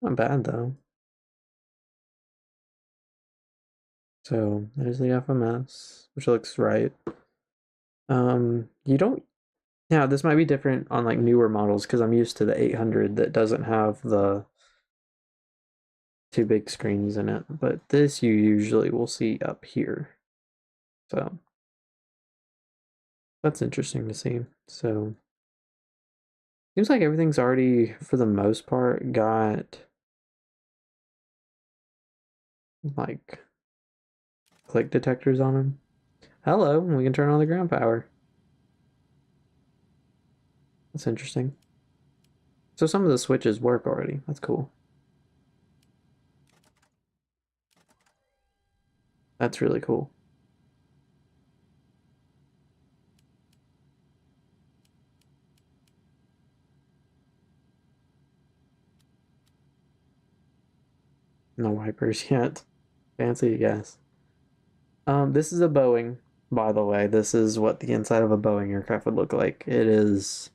not bad though. So there's the FMS, which looks right. You don't. Yeah, this might be different on like newer models because I'm used to the 800 that doesn't have the two big screens in it, but this you usually will see up here. So that's interesting to see. So seems like everything's already, for the most part, got like click detectors on them. Hello, we can turn on the ground power. That's interesting. So some of the switches work already. That's cool. That's really cool. No wipers yet. Fancy, yes. This is a Boeing, by the way. This is what the inside of a Boeing aircraft would look like. It is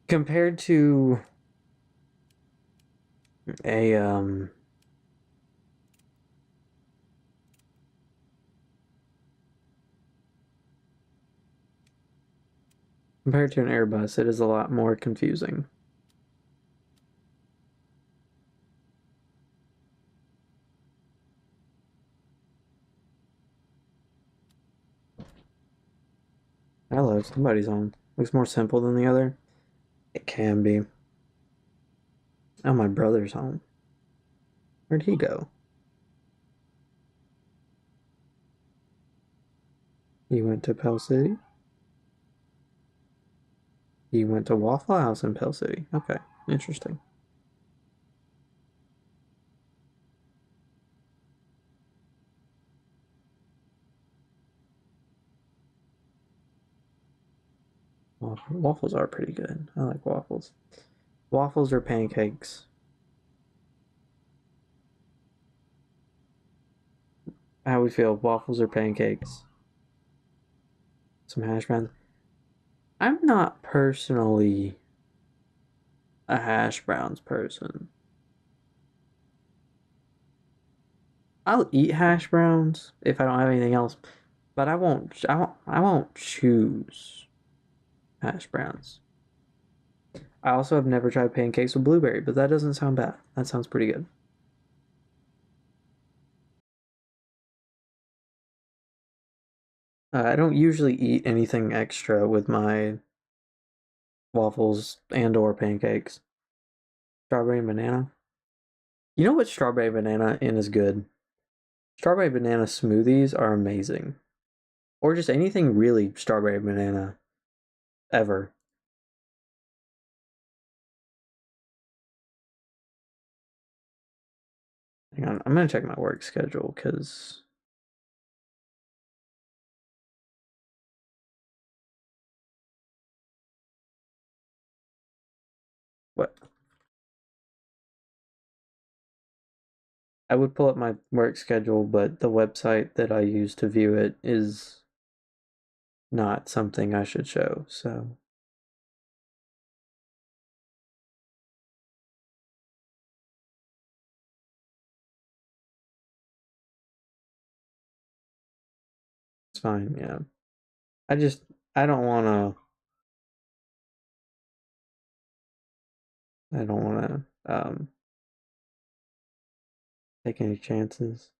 compared to a compared to an Airbus, it is a lot more confusing. Hello, somebody's on. Looks more simple than the other. It can be. Oh, my brother's home. Where'd he go? He went to Pell City? He went to Waffle House in Pell City. Okay, interesting. Waffles are pretty good. I like waffles. Waffles or pancakes? How we feel? Waffles or pancakes? Some hash browns. I'm not personally a hash browns person. I'll eat hash browns if I don't have anything else, but I won't. I won't choose hash browns. I also have never tried pancakes with blueberry, but that doesn't sound bad. That sounds pretty good. I don't usually eat anything extra with my waffles and or pancakes. Strawberry and banana. You know what strawberry banana in is good? Strawberry banana smoothies are amazing. Or just anything really strawberry banana ever. Hang on, I'm gonna check my work schedule because what I would pull up my work schedule, but the website that I use to view it is not something I should show, so it's fine, yeah. I just I don't wanna I don't wanna take any chances.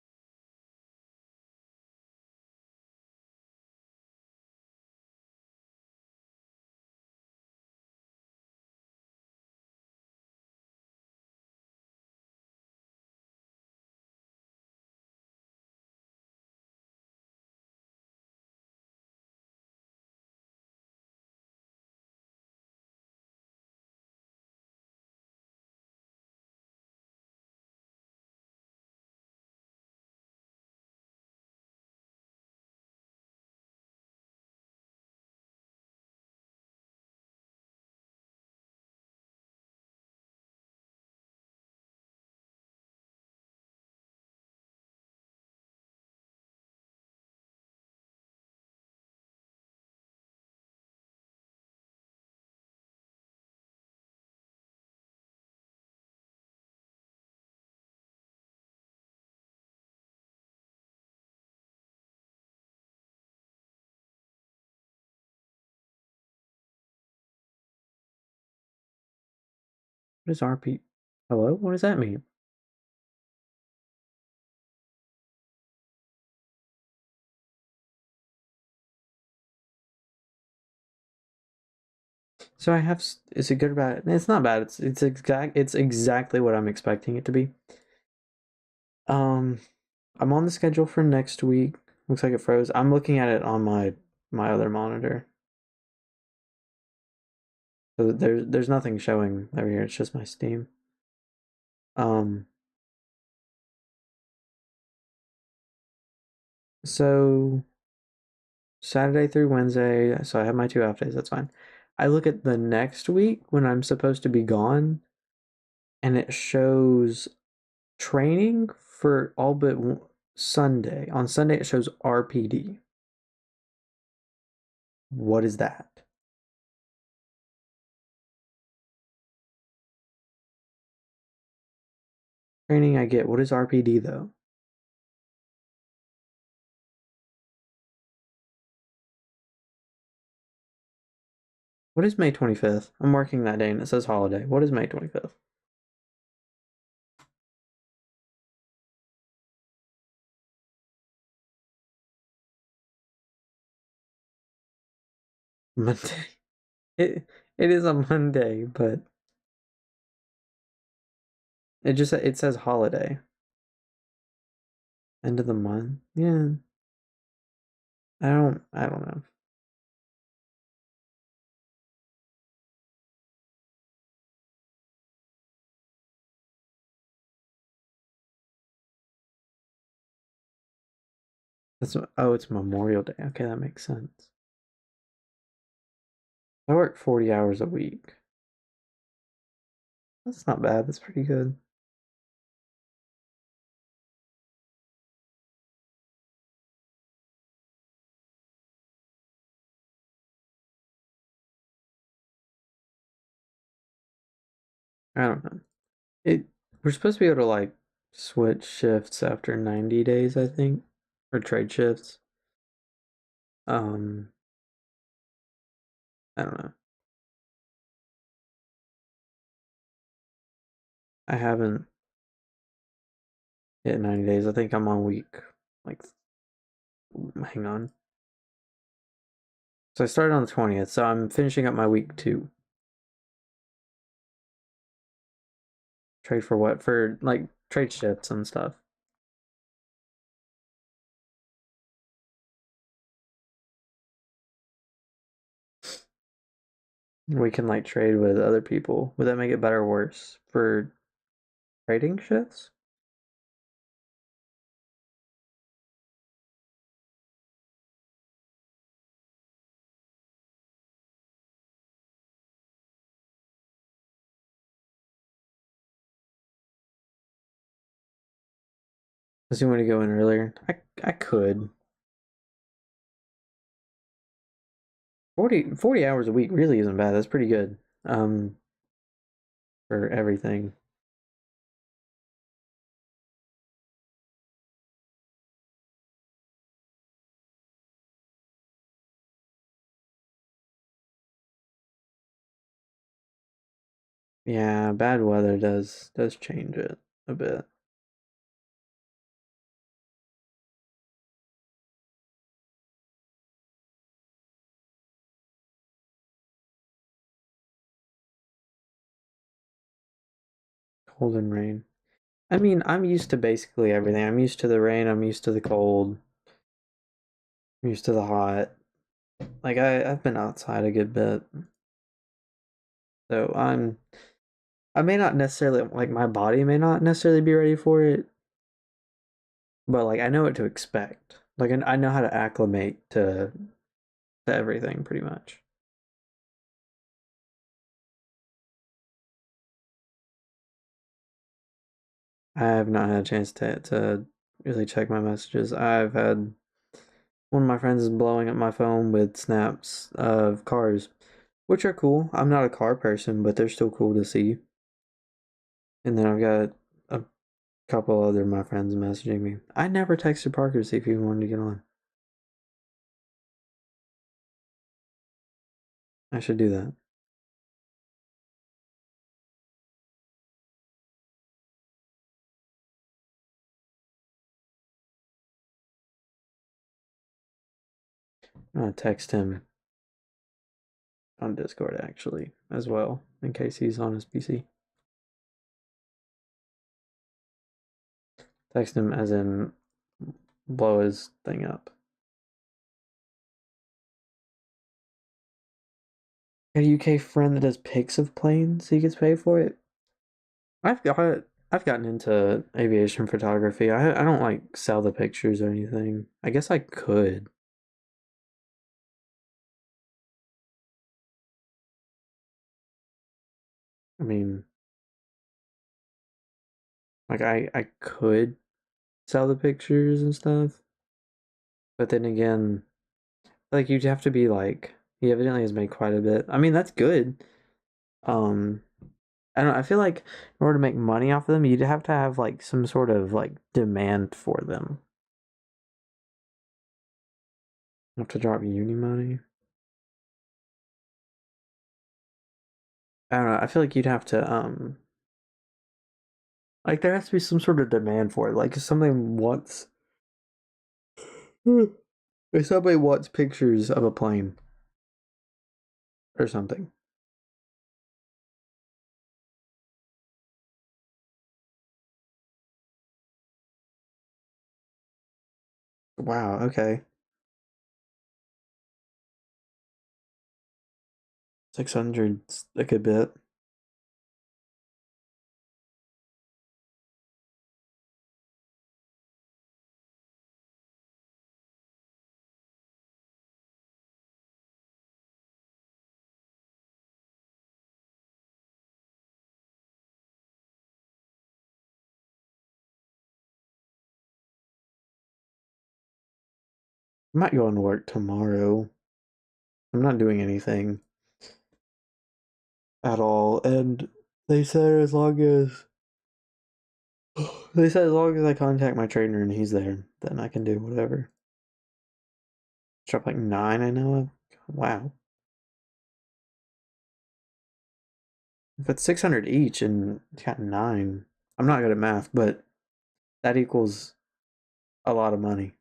What is RP? Hello? What does that mean? So I have. Is it good or bad? It's not bad. It's exactly what I'm expecting it to be. Um, I'm on the schedule for next week. Looks like it froze. I'm looking at it on my other monitor. So there's nothing showing over here. It's just my Steam. Um, so Saturday through Wednesday. So I have my 2 off days. That's fine. I look at the next week when I'm supposed to be gone, and it shows training for all but Sunday. On Sunday, it shows RPD. What is that? Training I get. What is RPD though? What is May 25th? I'm marking that day and it says holiday. What is May 25th? Monday. It is a Monday, but it says holiday. End of the month. Yeah. I don't know. It's Memorial Day. Okay, that makes sense. I work 40 hours a week. That's not bad. That's pretty good. I don't know. It we're supposed to be able to like switch shifts after 90 days, I think, or trade shifts. Um, I don't know. I haven't hit 90 days. I think I'm on week like hang on. So I started on the 20th, so I'm finishing up my week 2. Trade for what? For like trade shifts and stuff. We can like trade with other people. Would that make it better or worse for trading shifts? Does you want to go in earlier? I could. 40 hours a week really isn't bad. That's pretty good. Um, for everything. Yeah, bad weather does change it a bit. Cold and rain. I mean, I'm used to basically everything. I'm used to the rain, I'm used to the cold, I'm used to the hot. Like I've been outside a good bit. So I may not necessarily like my body may not necessarily be ready for it, but like I know what to expect. Like I know how to acclimate to everything pretty much. I have not had a chance to really check my messages. I've had one of my friends is blowing up my phone with snaps of cars, which are cool. I'm not a car person, but they're still cool to see. And then I've got a couple other of my friends messaging me. I never texted Parker to see if he wanted to get on. I should do that. I'm gonna text him on Discord actually as well, in case he's on his PC. Text him as in blow his thing up. Got a UK friend that does pics of planes. He gets paid for it. I've gotten into aviation photography. I don't like sell the pictures or anything. I guess I could. I mean, like I could sell the pictures and stuff, but then again, like you'd have to be like he evidently has made quite a bit. I mean, that's good. Um, I don't know, I feel like in order to make money off of them, you'd have to have like some sort of like demand for them. Have to drop uni money. I don't know. I feel like you'd have to like there has to be some sort of demand for it. Like if somebody wants if somebody wants pictures of a plane or something. Wow, okay. 600's a good bit. I might go on work tomorrow. I'm not doing anything at all, and they said as long as they said as long as I contact my trainer and he's there, then I can do whatever. Drop like 9, I know of. Wow. If it's 600 each and got 9, I'm not good at math, but that equals a lot of money.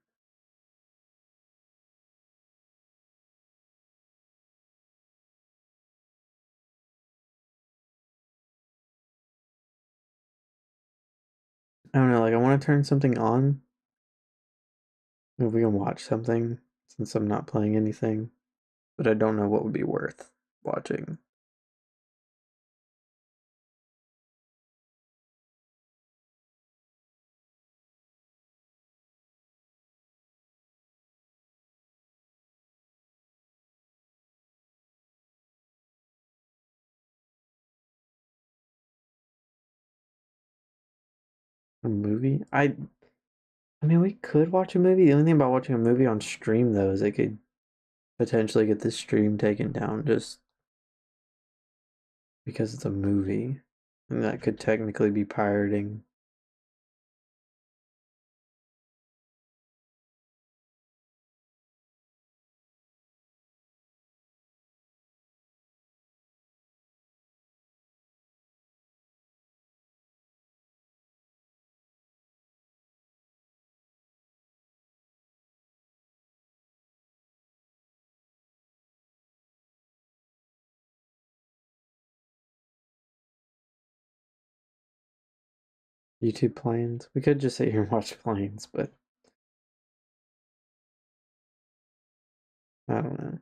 I don't know, like I want to turn something on. If we can watch something, since I'm not playing anything, but I don't know what would be worth watching. A movie? I mean, we could watch a movie. The only thing about watching a movie on stream, though, is it could potentially get the stream taken down just because it's a movie. And that could technically be pirating. YouTube planes. We could just sit here and watch planes, but I don't know.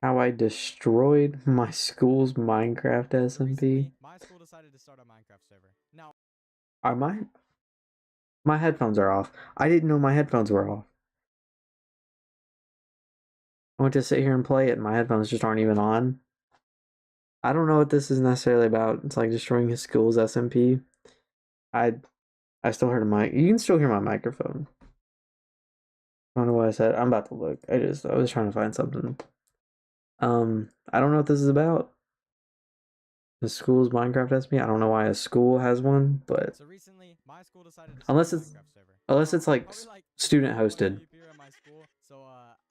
How I destroyed my school's Minecraft SMP. Recently, my school decided to start a Minecraft server. Now, Are my headphones are off. I didn't know my headphones were off. I went to sit here and play it, and my headphones just aren't even on. I don't know what this is necessarily about. It's like destroying his school's SMP. I I still heard my. You can still hear my microphone. I don't know what I said. I'm about to look. I was trying to find something. I don't know what this is about. The school's Minecraft SMP. I don't know why a school has one, but so recently, my school decided to Unless start a it's- Minecraft server. unless it's like Probably like student 20 hosted. people here at my school So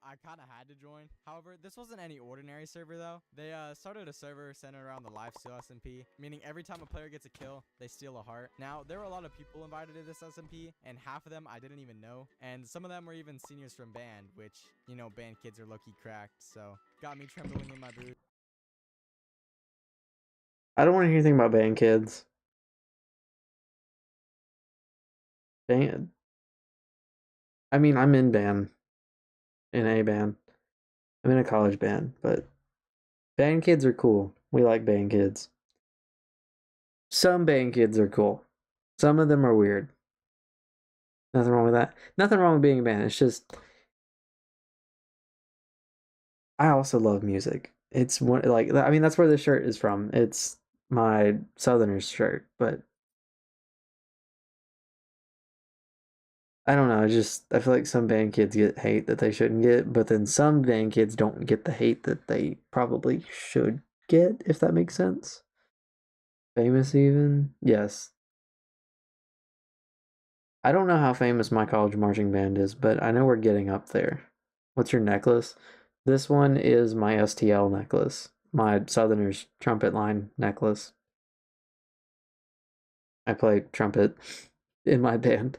I kind of had to join. However, this wasn't any ordinary server though. They started a server centered around the lifesteal SMP, meaning every time a player gets a kill, they steal a heart. Now, there were a lot of people invited to this SMP, and half of them I didn't even know. And some of them were even seniors from band, which, you know, band kids are low-key cracked. So got me trembling in my boots. I don't want to hear anything about band kids. Band. I mean, I'm in band. In a band. I'm in a college band, but band kids are cool. We like band kids. Some band kids are cool. Some of them are weird. Nothing wrong with that. Nothing wrong with being a band. It's just I also love music. It's one like I mean that's where this shirt is from. It's my Southerners shirt, but I don't know. I feel like some band kids get hate that they shouldn't get, but then some band kids don't get the hate that they probably should get, if that makes sense. Famous even? Yes. I don't know how famous my college marching band is, but I know we're getting up there. What's your necklace? This one is my STL necklace, my Southerners trumpet line necklace. I play trumpet in my band.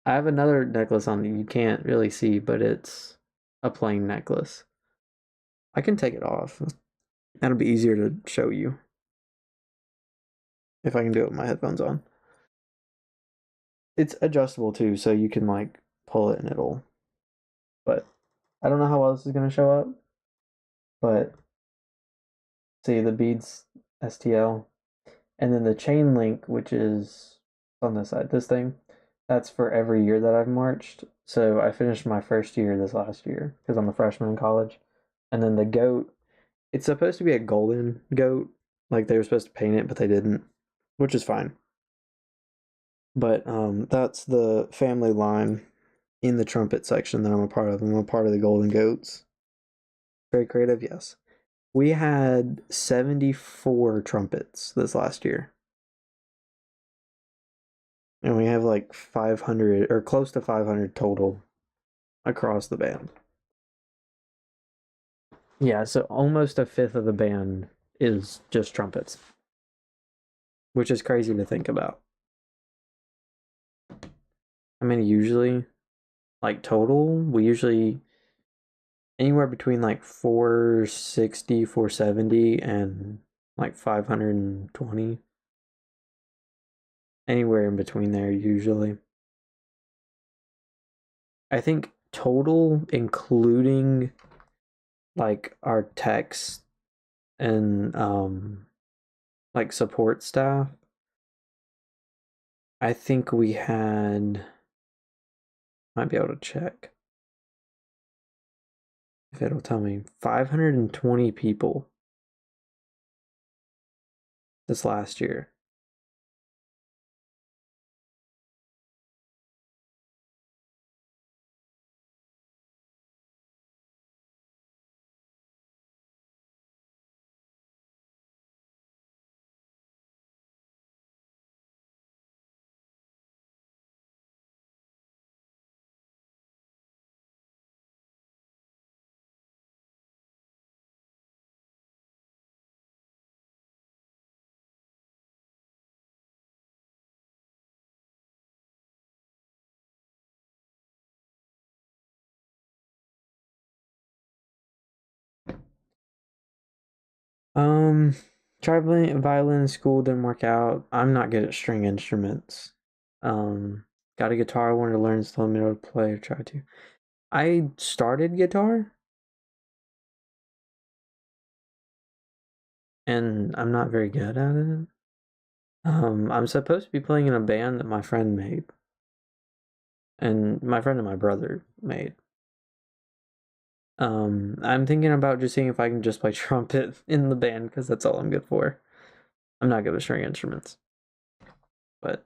I have another necklace on that you can't really see, but it's a plain necklace. I can take it off. That'll be easier to show you if I can do it with my headphones on. It's adjustable too, so you can like pull it and it'll. But I don't know how well this is gonna show up. But see the beads STL, and then the chain link, which is on this side. This thing, that's for every year that I've marched. So I finished my first year this last year because I'm a freshman in college. And then the goat, it's supposed to be a golden goat. Like they were supposed to paint it, but they didn't, which is fine. But that's the family line in the trumpet section that I'm a part of. I'm a part of the Golden Goats. Very creative, yes. We had 74 trumpets this last year. And we have like 500 or close to 500 total across the band. Yeah, so almost a fifth of the band is just trumpets, which is crazy to think about. I mean, usually, like total, we usually anywhere between like 460, 470, and like 520. Anywhere in between there, usually. I think total, including like our techs and like support staff, I think we had, might be able to check if it'll tell me, 520 people this last year. Tried playing violin in school, didn't work out. I'm not good at string instruments. Got a guitar I wanted to learn, still haven't been able to play or try to. I started guitar, and I'm not very good at it. I'm supposed to be playing in a band that my friend made, and my friend and my brother made. I'm thinking about just seeing if I can just play trumpet in the band because that's all I'm good for. I'm not good with string instruments, but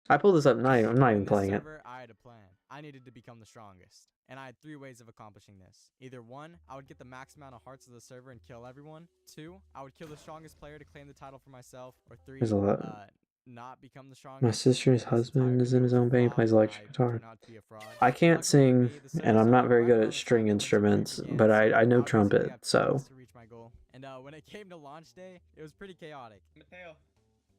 I pulled this up. I'm not even playing it. I had a plan. I needed to become the strongest, and I had 3 ways of accomplishing this. Either 1, I would get the max amount of hearts of the server and kill everyone. 2, I would kill the strongest player to claim the title for myself. Or 3, There's a lot. not become the strongest. My sister's This husband entire is in video his was own band. He vlogged plays when electric I guitar. turned out to be a fraud. I can't Luckily for sing, me, the server and I'm not started very right good around at the string time that the video instruments, began, but so I know I would basically trumpet, have 2 so months to reach my goal. And when it came to launch day, it was pretty chaotic. Mateo.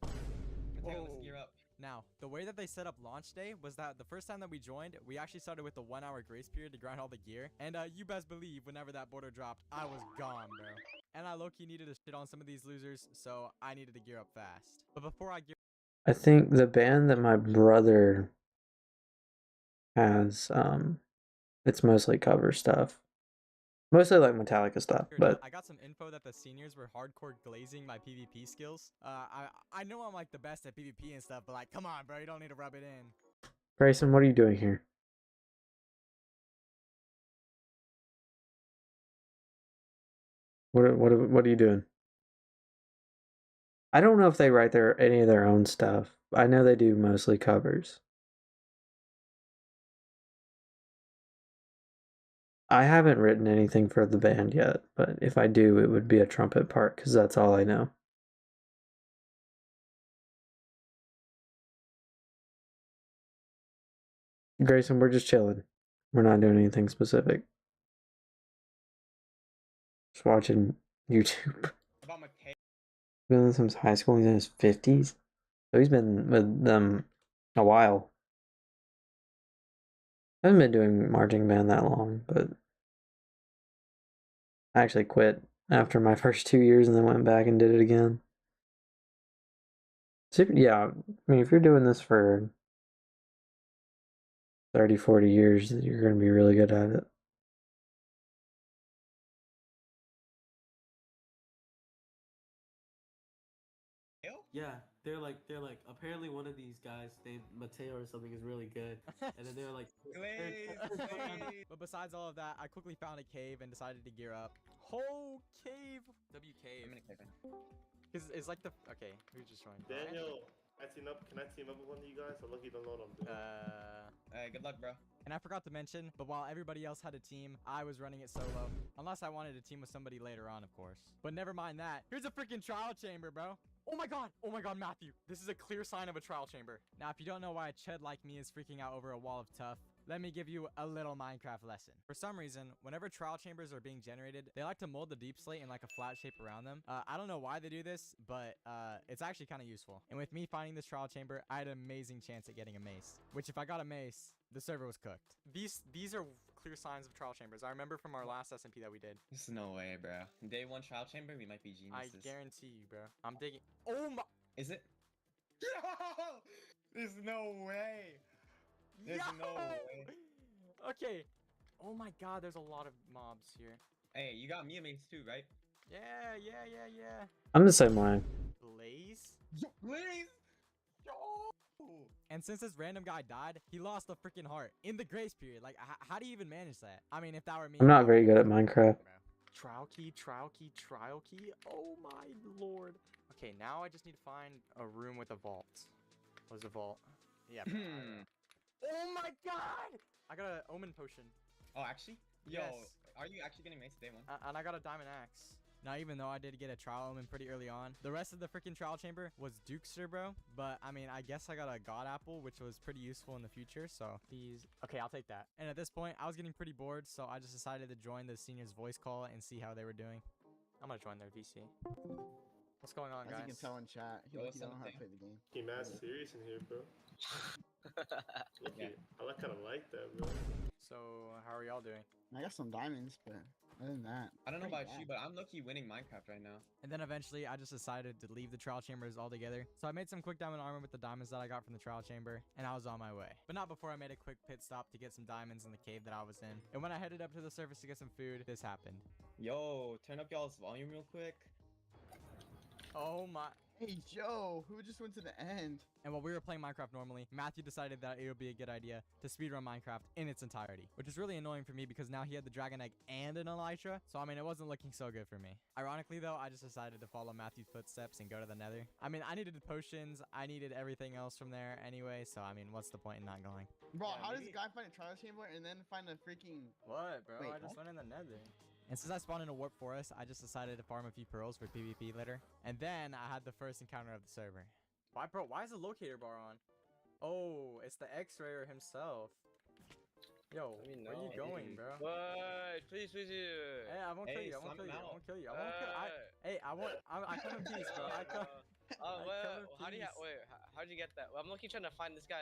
Mateo, let's Whoa. gear up. Now, the way that they set up launch day was that the first time that we joined, we actually started with the 1-hour grace period to grind all the gear. And you best believe whenever that border dropped, I was gone, bro. And I low-key needed to shit on some of these losers, so I needed to gear up fast. But before I gear I think the band that my brother has, it's mostly cover stuff. Mostly like Metallica stuff, geared up, but I got some info that the seniors were hardcore glazing my PvP skills. I know I'm like the best at PvP and stuff, but like, come on, bro, you don't need to rub it in. Grayson, what are you doing here? What are you doing? I don't know if they write any of their own stuff. I know they do mostly covers. I haven't written anything for the band yet, but if I do, it would be a trumpet part because that's all I know. Grayson, we're just chilling. We're not doing anything specific. Just watching YouTube. About Mateo. Been with him since high school. He's in his 50s. So he's been with them a while. I haven't been doing marching band that long, but I actually quit after my first 2 years and then went back and did it again. So, yeah, I mean, if you're doing this for 30, 40 years, you're going to be really good at it. Yeah, they're like apparently one of these guys named Mateo or something is really good, and then they're like But besides all of that, I quickly found a cave and decided to gear up. Whole cave! W cave. I'm in a cave. Because it's like the... Okay, who just joined? Daniel, can I team up with one of you guys? So lucky don't know what I'm doing. Hey, good luck, bro. And I forgot to mention, but while everybody else had a team, I was running it solo. Unless I wanted to team with somebody later on, of course. But never mind that. Here's a freaking trial chamber, bro. Oh my god, Matthew. This is a clear sign of a trial chamber. Now, if you don't know why a Ched like me is freaking out over a wall of tough, let me give you a little Minecraft lesson. For some reason, whenever trial chambers are being generated, they like to mold the deep slate in like a flat shape around them. I don't know why they do this, but it's actually kind of useful. And with me finding this trial chamber, I had an amazing chance at getting a mace. Which if I got a mace, the server was cooked. These are clear signs of trial chambers. I remember from our last SMP that we did. There's no way, bro. Day 1 trial chamber, we might be I geniuses. guarantee you, bro. I'm digging. Oh my. Is it? There's no way. There's Yo! no way. Okay. Oh my god, there's a lot of mobs here. Hey, you got me a mace too, right? Yeah. I'm the same way. Blaze? Please. Yo. And since this random guy died, he lost a freaking heart in the grace period. Like, how do you even manage that? I mean, if that were me, I'm I not would very be good at like, Minecraft. Trial key. Oh my lord. Okay, now I just need to find a room with a vault. What's a vault? Yeah. bro, oh my god! I got an omen potion. Oh, actually? Yo, Yes. are you actually getting mace day 1? And I got a diamond axe. Now, even though I did get a trial omen pretty early on, the rest of the freaking trial chamber was Dukester, bro. But, I mean, I guess I got a god apple, which was pretty useful in the future, so please. Okay, I'll take that. And at this point, I was getting pretty bored, so I just decided to join the seniors voice call and see how they were doing. I'm gonna join their VC. What's going on, As guys? you can tell in chat, he Yo, like he don't know how to something. play the game. He mad serious in here, bro. Lucky. Yeah. I kind of like that, bro. So, how are y'all doing? I got some diamonds, but other than that, I don't know pretty about you, bad. but I'm lucky winning Minecraft right now. And then eventually, I just decided to leave the trial chambers altogether. So I made some quick diamond armor with the diamonds that I got from the trial chamber, and I was on my way. But not before I made a quick pit stop to get some diamonds in the cave that I was in. And when I headed up to the surface to get some food, this happened. Yo, turn up y'all's volume real quick. Oh my. Hey Joe, who just went to the end? And while we were playing Minecraft normally, Matthew decided that it would be a good idea to speedrun Minecraft in its entirety, which is really annoying for me because now he had the dragon egg and an elytra, so I mean, it wasn't looking so good for me. Ironically though, I just decided to follow Matthew's footsteps and go to the nether. I mean, I needed the potions, I needed everything else from there anyway, so I mean, what's the point in not going? Bro, Yeah, how does maybe- a guy find a trial chamber and then find a freaking... What, bro? Wait, I just what? went in the nether. And since I spawned in a warp forest, I just decided to farm a few pearls for PvP later. And then I had the first encounter of the server. Why, bro? Why is the locator bar on? Oh, it's the X-rayer himself. Yo, Let me where you know, going, dude. bro? What? Please. Hey, I won't kill Hey, you. I won't slam kill you. him I out. won't kill you. I won't kill. Hey, I come in peace, bro. I come. Oh, I well, come in how do you peace. wait? How'd you get that? Well, I'm looking trying to find this guy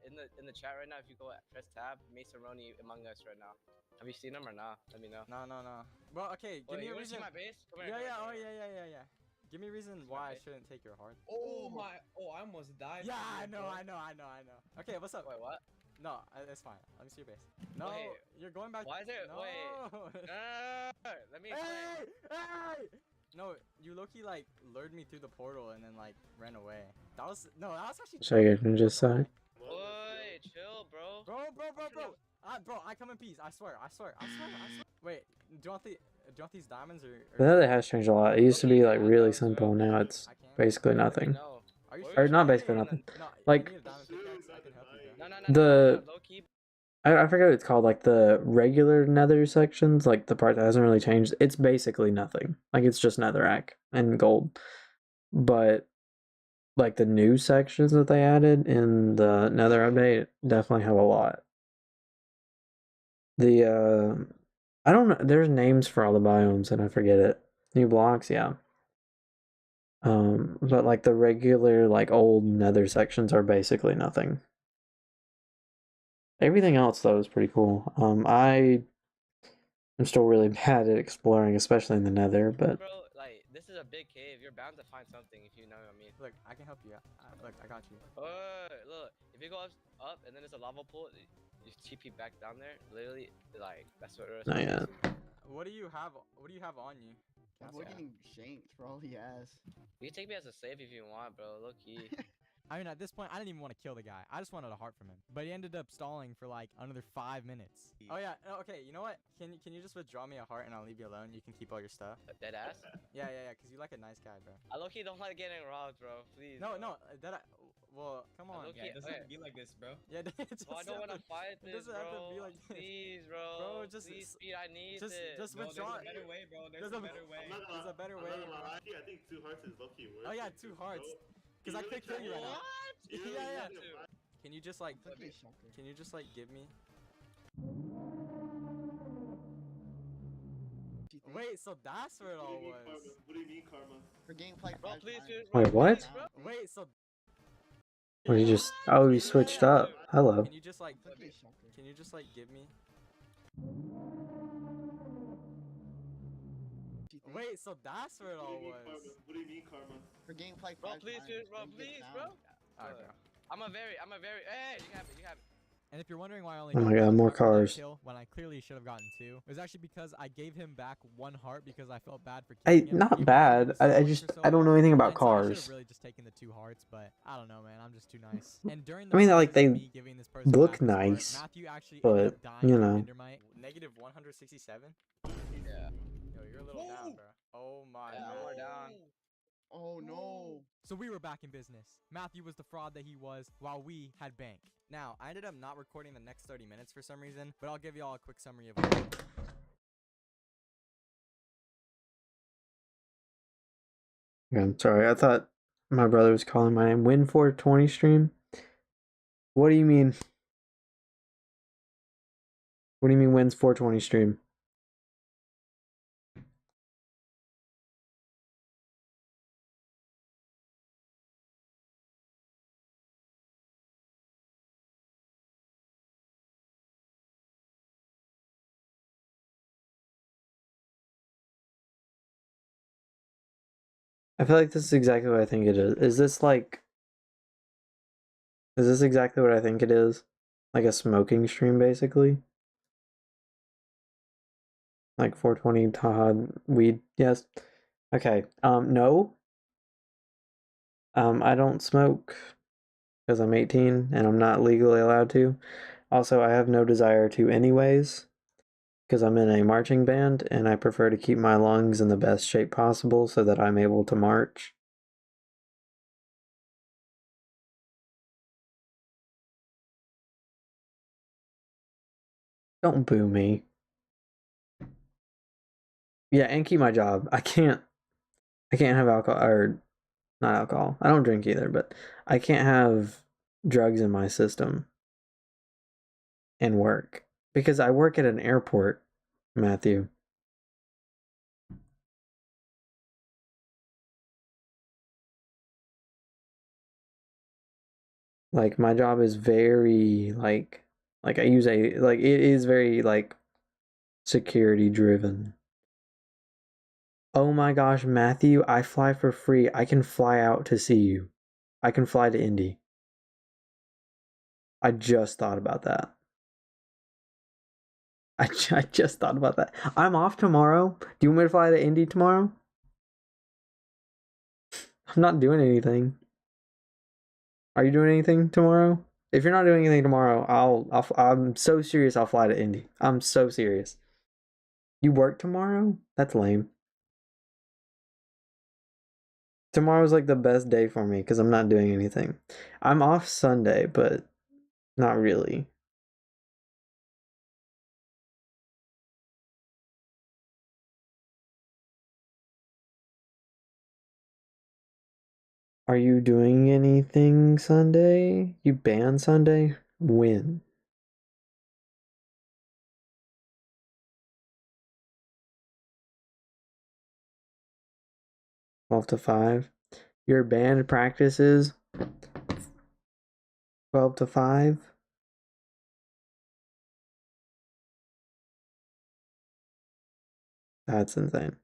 in the chat right now. If you go press tab, Mason Roney Among Us right now. Have you seen him or not? Let me know. No. Well, okay. Give Wait, me a you wanna see reason. my base? Come here, Yeah. come Oh, here. yeah. Give me a reason my why I base. shouldn't take your heart. Oh my! Oh, I almost died. Yeah, from I you, know. bro. Okay, what's up? Wait, what? No, it's fine. Let me see your base. No, Wait, you're going back. why is it- No. wait. Let me explain. Hey! No, you low-key like lured me through the portal and then like ran away. That was actually. Should I get him just Not gonna side? Wait, chill, bro. Bro, I come in peace. I swear. Wait, do you want these diamonds or? The other has changed a lot. It used to be like really simple. Now it's I can't. basically nothing. No. Are you Or sure? Or not Wait, basically no, nothing. No, Like- you need a diamond pickaxe. I can help you, bro. No, The- low key. I forget what it's called. Like the regular nether sections, like the part that hasn't really changed. It's basically nothing. Like it's just netherrack and gold. But like the new sections that they added in the nether update definitely have a lot. The I don't know. There's names for all the biomes and I forget it. New blocks, yeah. But like the regular like old nether sections are basically nothing. Everything else though is pretty cool. I'm still really bad at exploring, especially in the nether, but Bro, like, this is a big cave. You're bound to find something if you know what I mean. Look, I can help you. Look, I got you. Look, if you go up and then there's a lava pool, you TP back down there. Literally, like, that's what it is. not yet. What do you have on you? Avoid getting shanked for all he has. You can take me as a slave if you want, bro. Low key. I mean, at this point, I didn't even want to kill the guy. I just wanted a heart from him. But he ended up stalling for like another 5 minutes. Oh yeah. Okay. You know what? Can you just withdraw me a heart and I'll leave you alone? You can keep all your stuff. Dead ass. Yeah. Cause you like a nice guy, bro. I low key don't like getting robbed, bro. Please. No. Bro. Well, come on. low-key- Yeah, it doesn't have to be like this, bro. Yeah. It Well, I don't want to fight it this, doesn't have to bro. be like this. Please, bro. Bro, just- please, speed. I need just- it. just No, withdraw. there's a better way, bro. There's There's a a- better way. I'm not There's a better I'm way, not gonna bro. lie to you, I think 2 hearts is low-key worth Oh yeah, it, 2 too, hearts. bro. Cause I could kill you right now. You really Yeah. need to buy- Can you just like? Took his shelter. Can you just like give me? Do you think? Wait, so that's where it all What do you mean, was. Karma? What do you mean, Karma? For gameplay. Bro, 5 please, times. dude. Wait, what? Wait, so Or you just you switched up. Hello. can you just like? Took his shelter. Can you just like give me? Do you think? Wait, so that's where it What do all you mean, Karma? was. What do you mean, Karma? For gameplay. 5 Bro, please, times, dude. Bro, then get please, down. bro. Alright, bro. I'm a very. Hey, you have it. And if you're wondering why I only Oh my got God, one more heart for that cars. kill when I clearly should have gotten 2, it was actually because I gave him back 1 heart because I felt bad for Hey, killing him. not He was bad. so I much just for so I don't know long. anything about And so I should cars. have really just taken the 2 hearts, but I don't know, man. I'm just too nice. And during I mean, like, process of they me giving this person look back his heart, nice, Matthew actually but, ended up dying you from know. Endermite. Negative 167. Yeah. Yo, you're a little down, bro. Oh my Yeah, god. we're down. Oh no. So we were back in business. Matthew was the fraud that he was, while we had bank. Now, I ended up not recording the next 30 minutes for some reason, but I'll give y'all a quick summary of it. Okay, I'm sorry. I thought my brother was calling my name. Win 420 stream? What do you mean? What do you mean wins 420 stream? I feel like this is exactly what I think it is. Is this exactly what I think it is? Like a smoking stream, basically? Like 420 Tahad weed? Yes. Okay. No. I don't smoke because I'm 18 and I'm not legally allowed to. Also, I have no desire to anyways because I'm in a marching band and I prefer to keep my lungs in the best shape possible so that I'm able to march. Don't boo me. Yeah, and keep my job. I can't have alcohol or not alcohol. I don't drink either, but I can't have drugs in my system and work because I work at an airport, Matthew. Like my job is very like I use a like it is very like security driven. Oh my gosh, Matthew, I fly for free. I can fly out to see you. I can fly to Indy. I just thought about that. I just thought about that. I'm off tomorrow. Do you want me to fly to Indy tomorrow? I'm not doing anything. Are you doing anything tomorrow? If you're not doing anything tomorrow, I'm so serious. I'll fly to Indy. I'm so serious. You work tomorrow? That's lame. Tomorrow's like the best day for me because I'm not doing anything. I'm off Sunday, but not really. Are you doing anything Sunday? You banned Sunday? When? Twelve to 5. Your band practices 12 to 5. That's insane.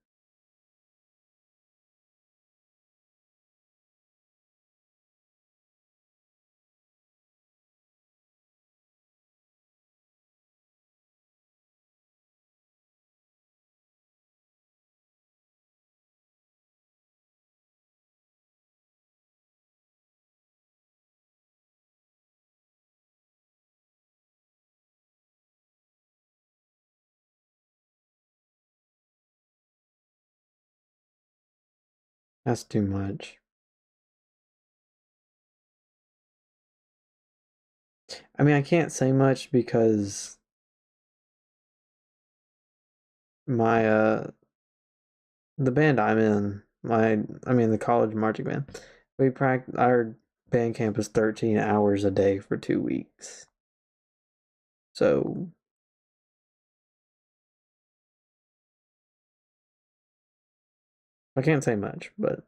That's too much. I mean, I can't say much because my the band I'm in, the college marching band, our band camp is 13 hours a day for 2 weeks. So I can't say much, but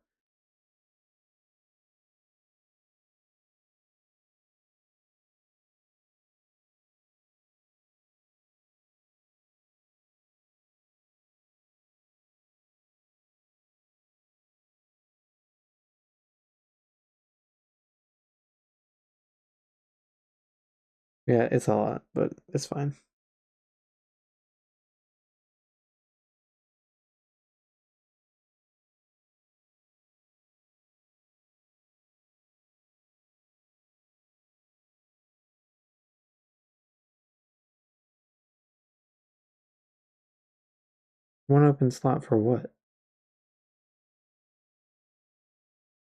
yeah, it's a lot, but it's fine. One open slot for what?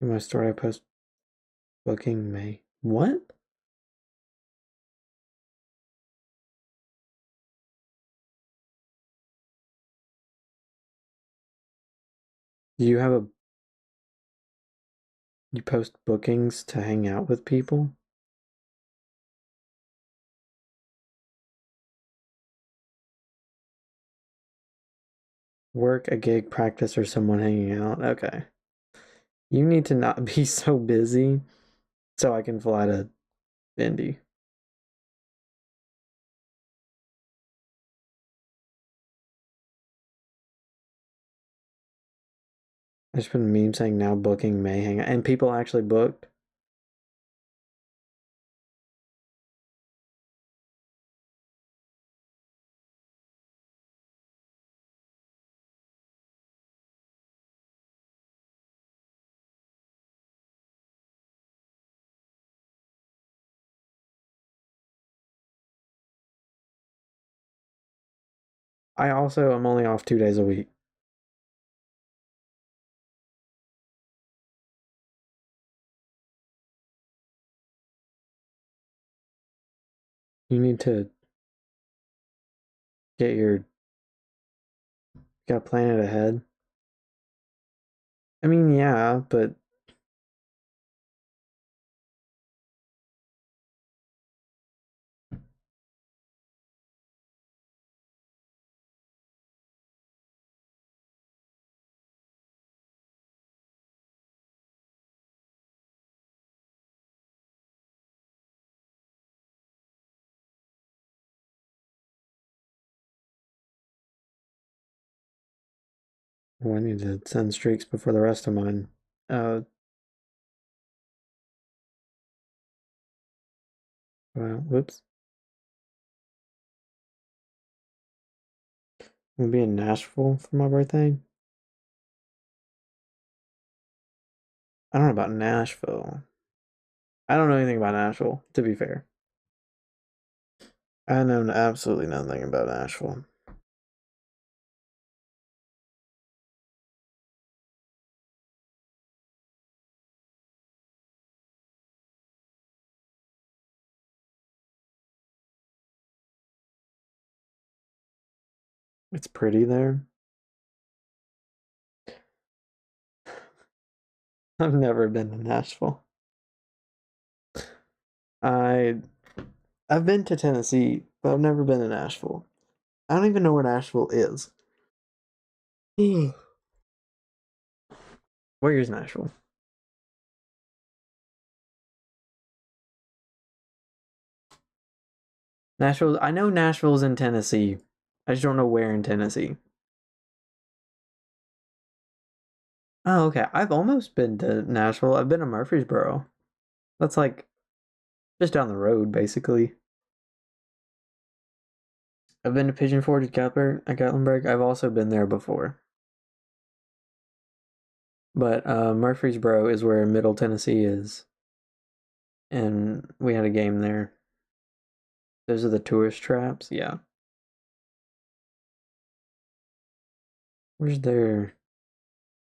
In my story, I post booking May. What? You have a you post bookings to hang out with people? Work, a gig, practice, or someone hanging out. Okay. You need to not be so busy so I can fly to Indy. I just put a meme saying now booking May hang out, and people actually booked. I also am only off 2 days a week. You need to get your gotta plan it ahead. I mean, yeah, but Oh, I need to send streaks before the rest of mine. Wow, whoops. I'm gonna be in Nashville for my birthday. I don't know about Nashville. I don't know anything about Nashville, to be fair. I know absolutely nothing about Nashville. It's pretty there. I've never been to Nashville. I've been to Tennessee, but I've never been to Nashville. I don't even know where Nashville is. Where is Nashville? Nashville. I know Nashville's in Tennessee. I just don't know where in Tennessee. Oh, okay. I've almost been to Nashville. I've been to Murfreesboro. That's like just down the road, basically. I've been to Pigeon Forge at Gatlinburg. I've also been there before. But Murfreesboro is where Middle Tennessee is. And we had a game there. Those are the tourist traps, yeah. Where's their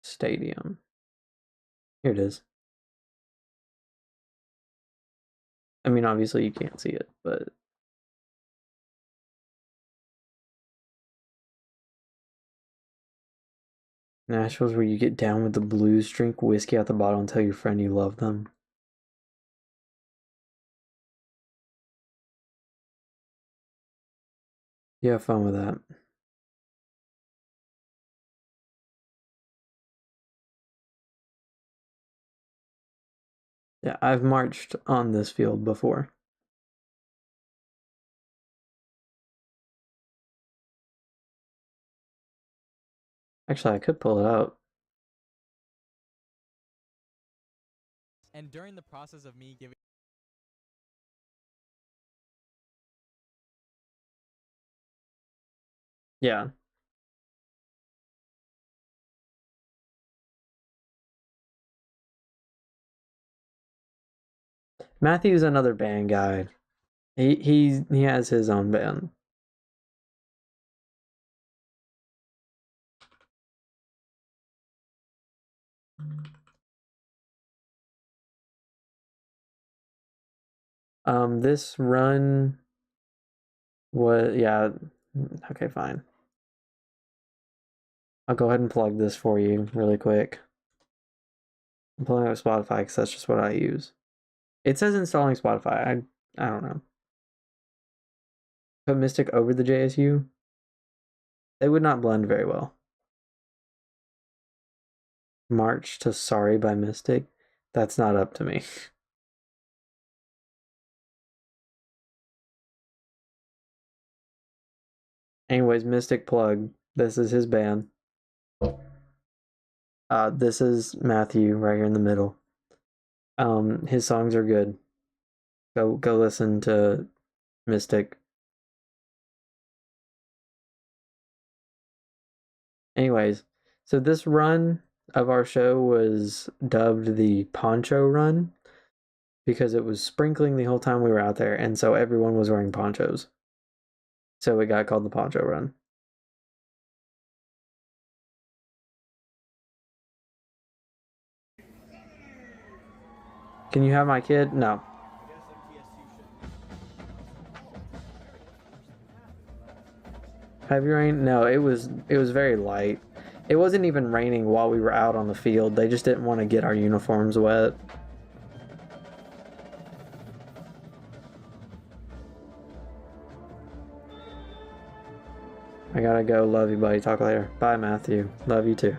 stadium? Here it is. I mean, obviously you can't see it, but Nashville's where you get down with the blues, drink whiskey at the bottle, and tell your friend you love them. You have fun with that. Yeah, I've marched on this field before. Actually, I could pull it out. And during the process of me giving Yeah. Matthew's another band guy. He has his own band. This run was, yeah, okay, fine. I'll go ahead and plug this for you really quick. I'm pulling up Spotify because that's just what I use. It says installing Spotify. I don't know. Put Mystic over the JSU. They would not blend very well. March to Sorry by Mystic. That's not up to me. Anyways, Mystic plug. This is his band. This is Matthew right here in the middle. His songs are good. Go listen to Mystic. Anyways, so this run of our show was dubbed the Poncho Run because it was sprinkling the whole time we were out there, and so everyone was wearing ponchos. So it got called the Poncho Run. Can you have my kid? No. Heavy rain? No, it was very light. It wasn't even raining while we were out on the field. They just didn't want to get our uniforms wet. I gotta go. Love you, buddy. Talk later. Bye, Matthew. Love you too.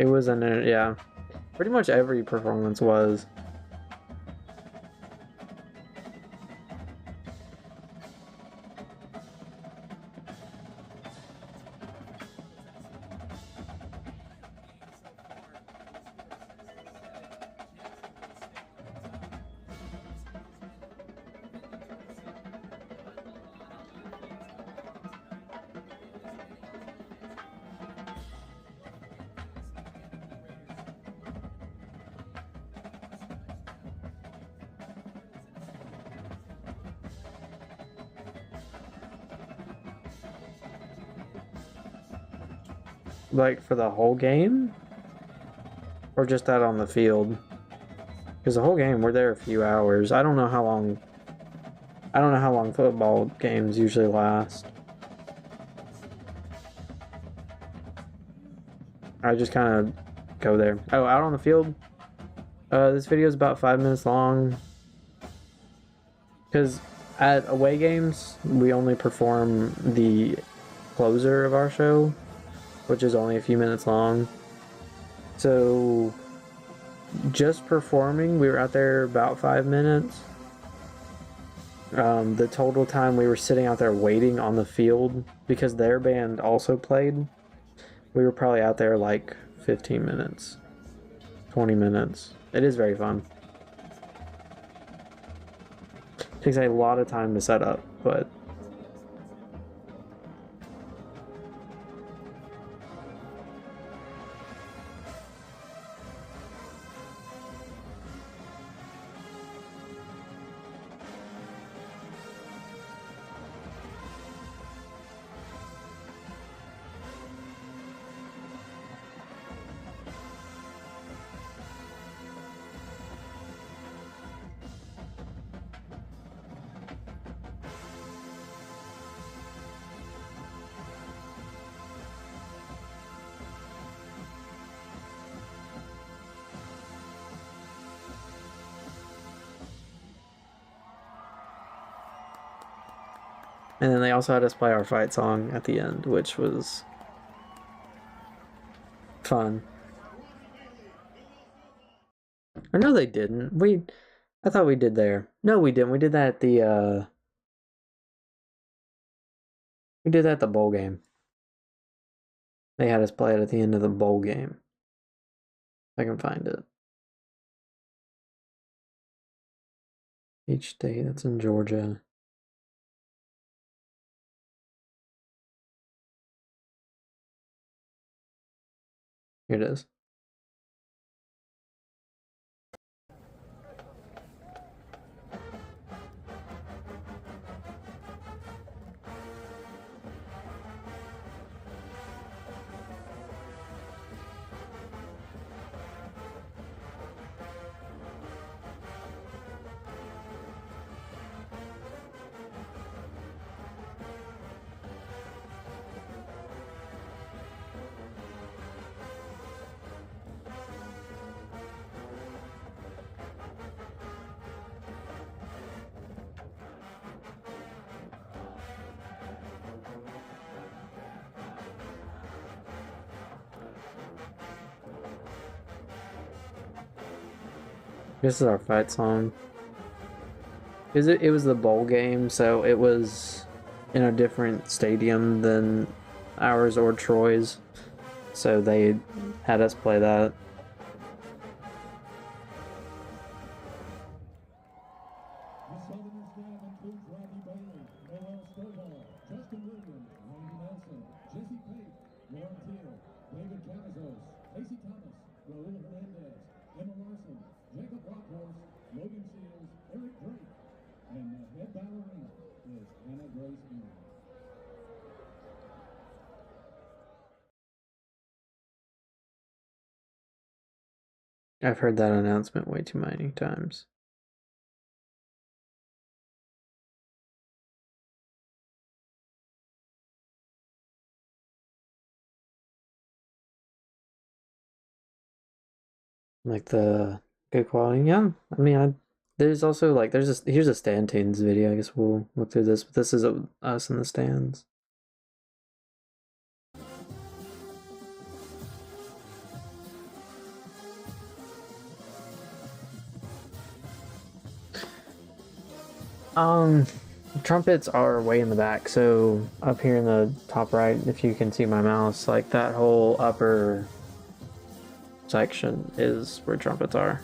It was yeah. Pretty much every performance was. Like for the whole game? Or just out on the field? Because the whole game, we're there a few hours. I don't know how long football games usually last. I just kind of go there. Oh, out on the field? This video is about 5 minutes long. Because at away games, we only perform the closer of our show, which is only a few minutes long. So just performing, we were out there about 5 minutes. The total time we were sitting out there waiting on the field, because their band also played, we were probably out there like 15 minutes, 20 minutes. It is very fun. Takes a lot of time to set up, but and then they also had us play our fight song at the end, which was fun. Or no, they didn't. I thought we did there. No, we didn't. We did that at the bowl game. They had us play it at the end of the bowl game. If I can find it. Each state, that's in Georgia. Here it is. This is our fight song. It was the bowl game, so it was in a different stadium than ours or Troy's. So they had us play that. I've heard that announcement way too many times. Like the good quality, yeah. I mean, there's also like here's a Stand Tunes video. I guess we'll look through this, but this is us in the stands. Trumpets are way in the back, so up here in the top right, if you can see my mouse, like that whole upper section is where trumpets are.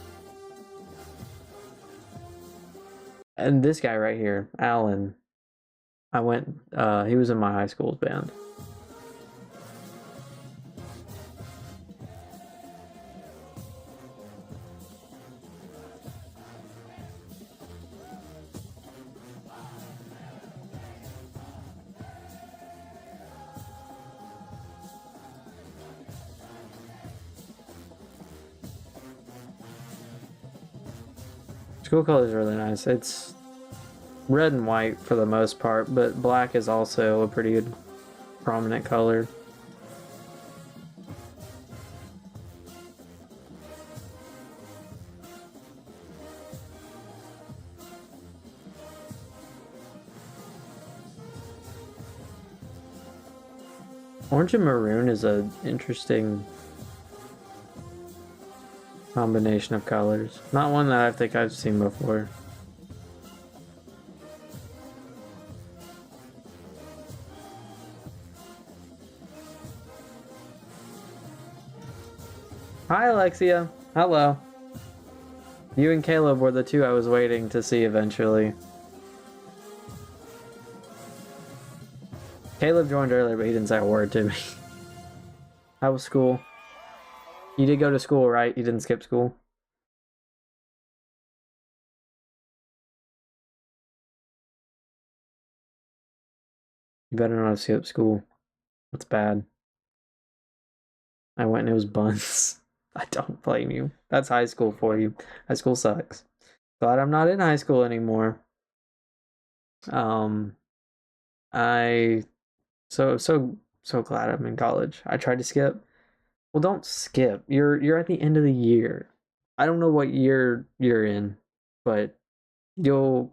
And this guy right here, Alan, he was in my high school's band. School color is really nice. It's red and white for the most part, but black is also a pretty good prominent color. Orange and maroon is an interesting combination of colors. Not one that I think I've seen before. Hi, Alexia. Hello. You and Caleb were the two I was waiting to see eventually. Caleb joined earlier, but he didn't say a word to me. How was school? You did go to school, right? You didn't skip school? You better not have skipped school. That's bad. I went and it was buns. I don't blame you. That's high school for you. High school sucks. Glad I'm not in high school anymore. I so glad I'm in college. I tried to skip. Well, don't skip. You're at the end of the year. I don't know what year you're in, but you'll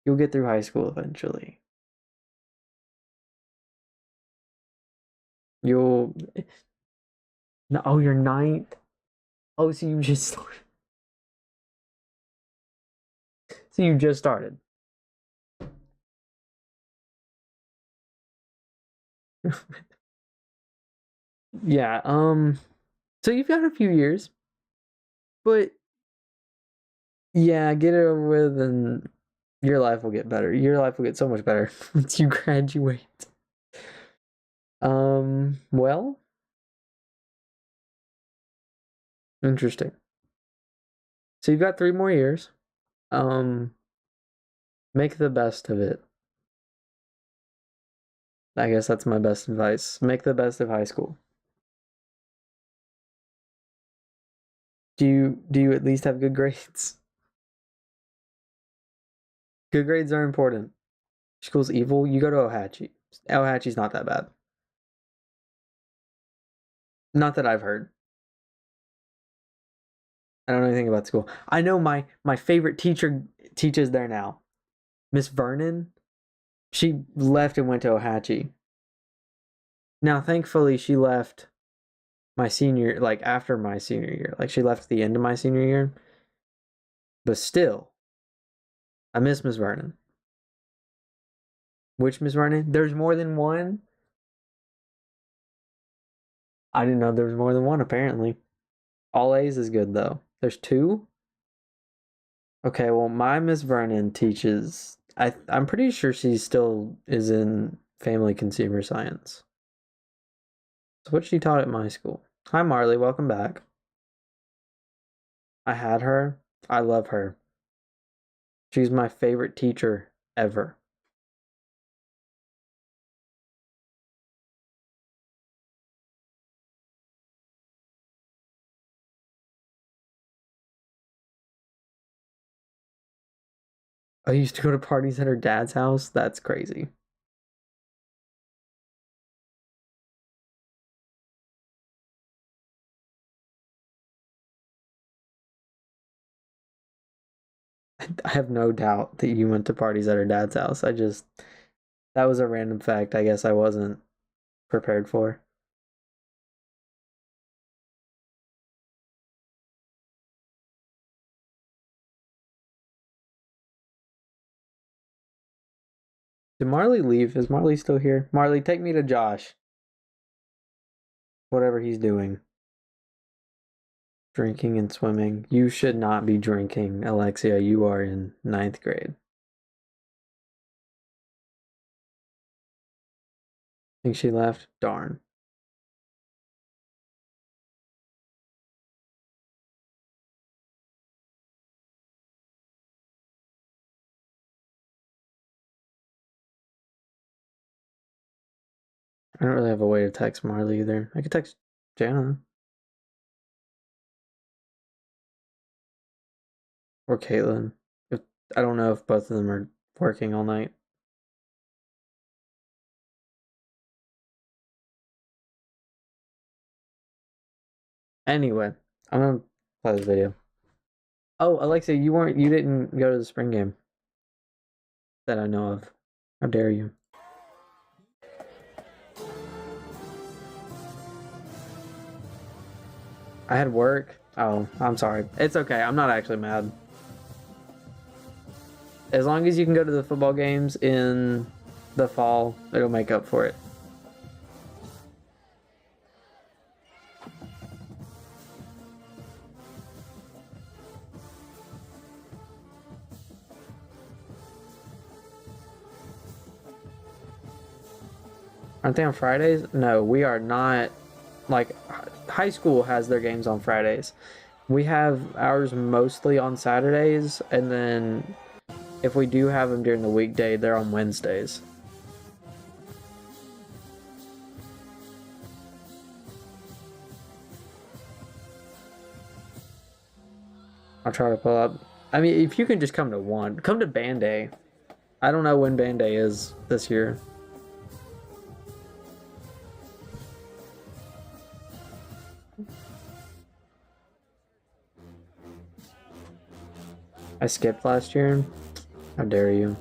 get through high school eventually. You'll No, oh, you're ninth. Oh, so you just started. So you just started. Yeah, so you've got a few years, but yeah, get it over with and your life will get better. Your life will get so much better once you graduate. Well, interesting. So you've got 3 more years. Make the best of it. I guess that's my best advice. Make the best of high school. Do you at least have good grades? Good grades are important. School's evil. You go to Ohatchee. Ohatchee's not that bad. Not that I've heard. I don't know anything about school. I know my favorite teacher teaches there now. Miss Vernon. She left and went to Ohatchee. Now, thankfully, she left my senior, like after my senior year. Like she left at the end of my senior year. But still, I miss Miss Vernon. Which Miss Vernon? There's more than one? I didn't know there was more than one, apparently. All A's is good, though. There's 2? Okay, well, my Miss Vernon teaches... I'm pretty sure she still is in family consumer science. So what she taught at my school. Hi, Marley. Welcome back. I had her. I love her. She's my favorite teacher ever. I used to go to parties at her dad's house. That's crazy. I have no doubt that you went to parties at her dad's house. That was a random fact I guess I wasn't prepared for. Did Marley leave? Is Marley still here? Marley, take me to Josh. Whatever he's doing. Drinking and swimming. You should not be drinking, Alexia. You are in 9th grade. Think she left? Darn. I don't really have a way to text Marley either. I could text Jana. Or Caitlin. I don't know if both of them are working all night. Anyway, I'm gonna play this video. Oh, Alexia, you didn't go to the spring game. That I know of. How dare you? I had work. Oh, I'm sorry. It's okay. I'm not actually mad. As long as you can go to the football games in the fall, it'll make up for it. Aren't they on Fridays? No, we are not. Like, high school has their games on Fridays. We have ours mostly on Saturdays, and then if we do have them during the weekday, they're on Wednesdays. I'll try to pull up. I mean, if you can just come to one. Come to Band Day. I don't know when Band Day is this year. I skipped last year. How dare you?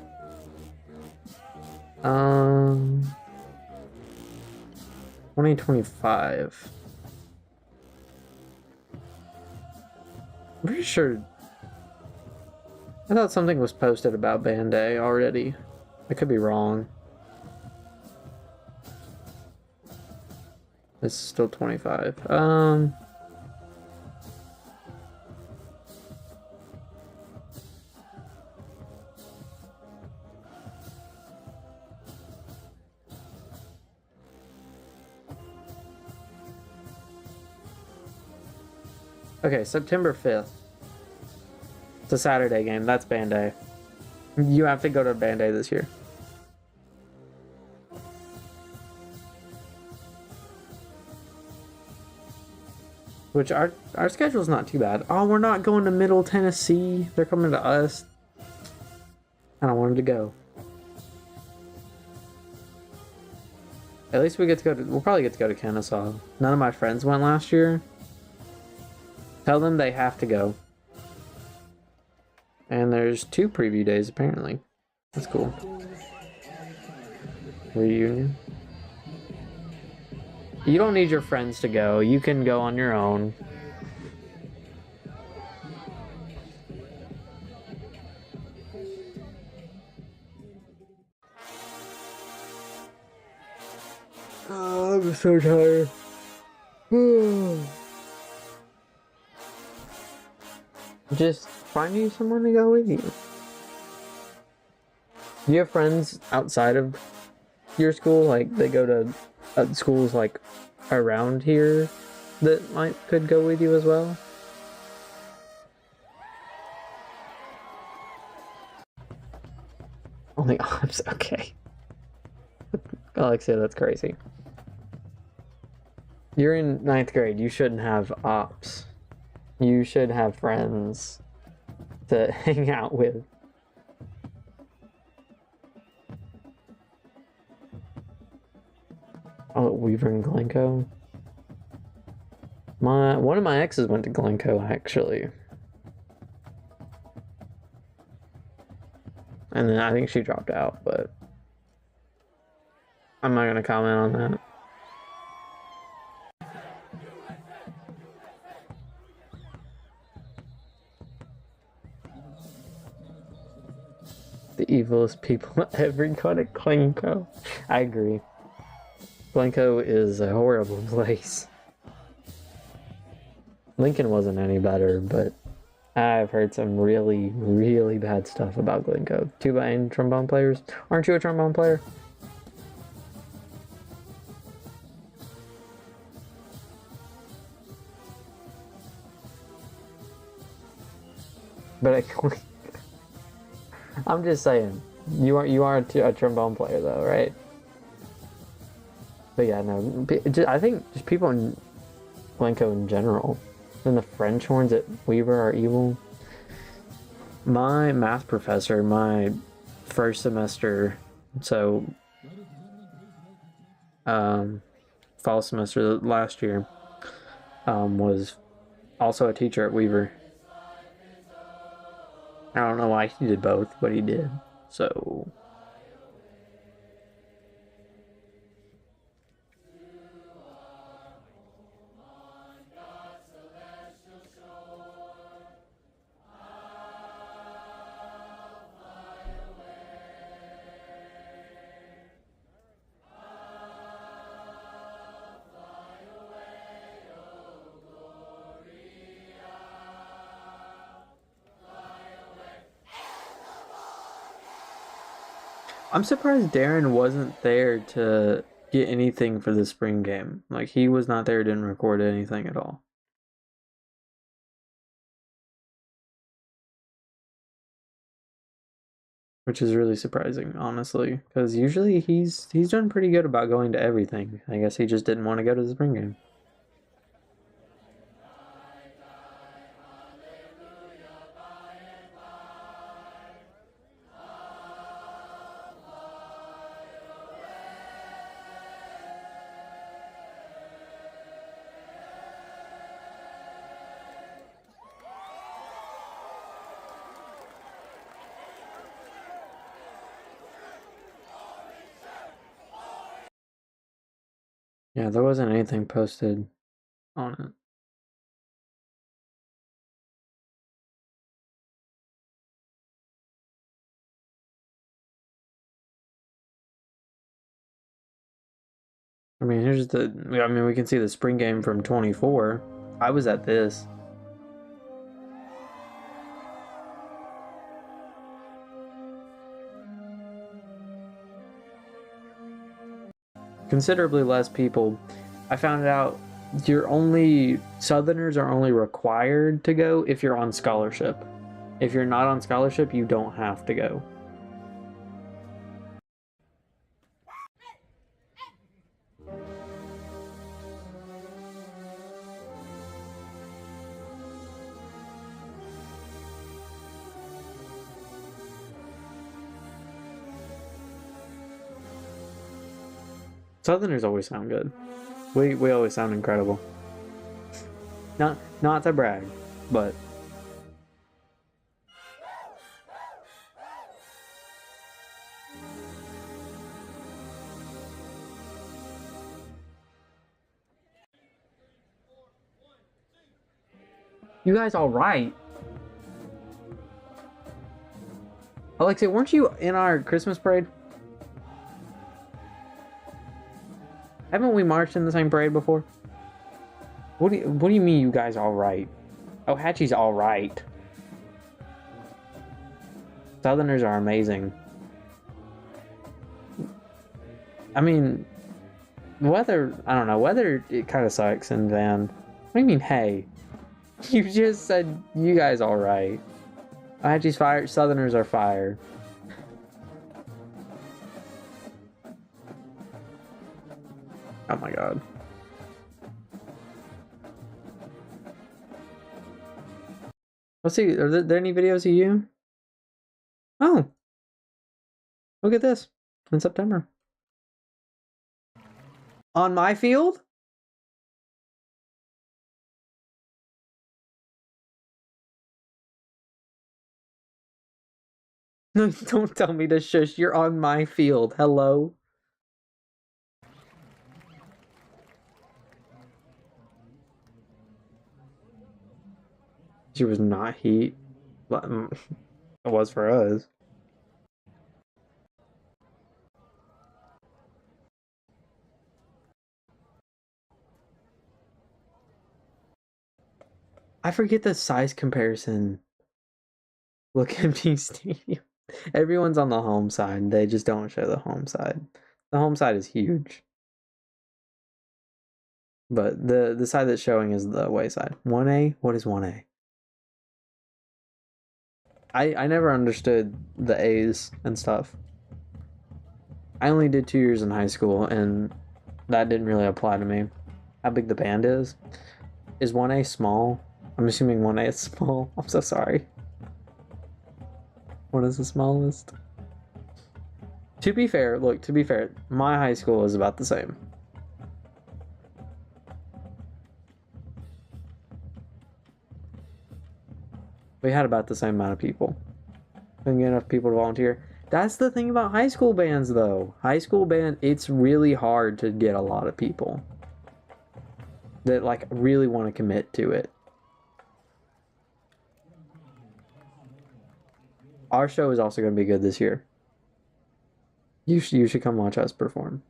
2025. I'm pretty sure. I thought something was posted about Band Day already. I could be wrong. It's still 25. Okay, September 5th. It's a Saturday game. That's Band Day. You have to go to Band Day this year. Which our schedule's not too bad. Oh, we're not going to Middle Tennessee. They're coming to us. I don't want them to go. At least we get to go to... We'll probably get to go to Kennesaw. None of my friends went last year. Tell them they have to go. And there's 2 preview days, apparently. That's cool. Reunion. You don't need your friends to go. You can go on your own. Oh, I'm so tired. Just find you someone to go with you. Do you have friends outside of your school? Like, they go to schools, like, around here that could go with you as well? Only ops? Okay. Alexia, that's crazy. You're in 9th grade. You shouldn't have ops. You should have friends to hang out with. Oh, Weaver and Glencoe. One of my exes went to Glencoe, actually. And then I think she dropped out, but I'm not gonna comment on that. The evilest people ever got at Glencoe. I agree. Glencoe is a horrible place. Lincoln wasn't any better, but I've heard some really, really bad stuff about Glencoe. Tuba and trombone players. Aren't you a trombone player? But I'm just saying, you are a trombone player though, right? But yeah, no, I think just people in Glencoe in general, and the French horns at Weaver are evil. My math professor, my first semester, so fall semester last year, was also a teacher at Weaver. I don't know why he did both, but he did. So I'm surprised Darren wasn't there to get anything for the spring game. Like, he was not there, didn't record anything at all. Which is really surprising, honestly, because usually he's done pretty good about going to everything. I guess he just didn't want to go to the spring game. Yeah, there wasn't anything posted on it. I mean, here's we can see the spring game from 24. I was at this. Considerably less people. I found out Southerners are only required to go if you're on scholarship. If you're not on scholarship, you don't have to go. Southerners always sound good. We always sound incredible. Not to brag, but you guys all right? Alexia, weren't you in our Christmas parade? Haven't we marched in the same parade before? What do you mean you guys all right? Oh, Hatchie's all right. Southerners are amazing. I mean, weather, I don't know, weather, it kind of sucks in Van. What do you mean, hey? You just said you guys all right. Hatchie's fire, Southerners are fire. Oh my god. Let's see, are there any videos of you? Oh! Look at this. In September. On my field? No, don't tell me to shush. You're on my field. Hello? She was not heat. But it was for us. I forget the size comparison. Look, empty stadium. Everyone's on the home side. They just don't show the home side. The home side is huge. But the side that's showing is the away side. 1A? What is 1A? I never understood the A's and stuff. I only did 2 years in high school, and that didn't really apply to me. How big the band is? Is 1A small? I'm assuming 1A is small. I'm so sorry. What is the smallest? To be fair, my high school is about the same. We had about the same amount of people. Couldn't get enough people to volunteer. That's the thing about high school bands, though. High school band, it's really hard to get a lot of people that like really want to commit to it. Our show is also going to be good this year. You should come watch us perform.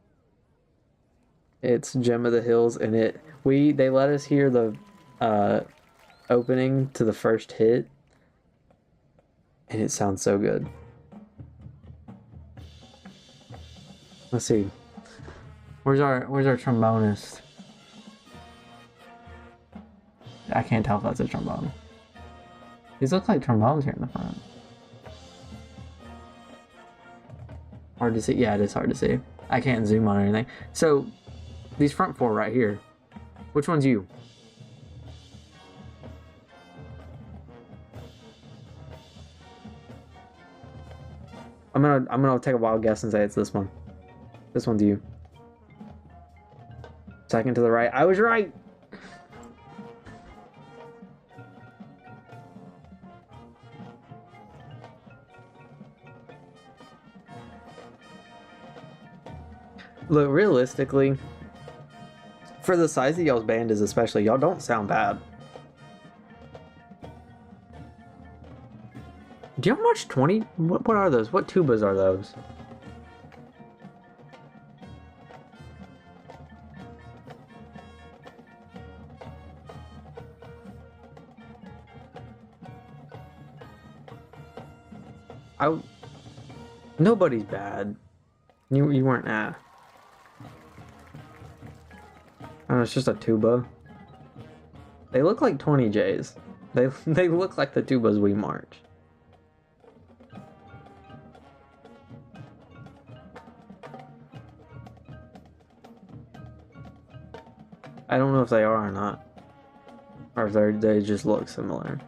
It's Gem of the Hills, and they let us hear the opening to the first hit, and it sounds so good. Let's see. Where's our trombonist? I can't tell if that's a trombone. These look like trombones here in the front. Hard to see. Yeah, it is hard to see. I can't zoom on anything. So, these front four right here. Which one's you? I'm gonna take a wild guess and say it's this one. This one's you. Second to the right. I was right. Look, realistically, for the size of y'all's band is especially, y'all don't sound bad. Do you have much 20? What are those? What tubas are those? Nobody's bad. You weren't Oh, it's just a tuba. They look like 20Js. They look like the tubas we march. I don't know if they are or not. Or if they just look similar.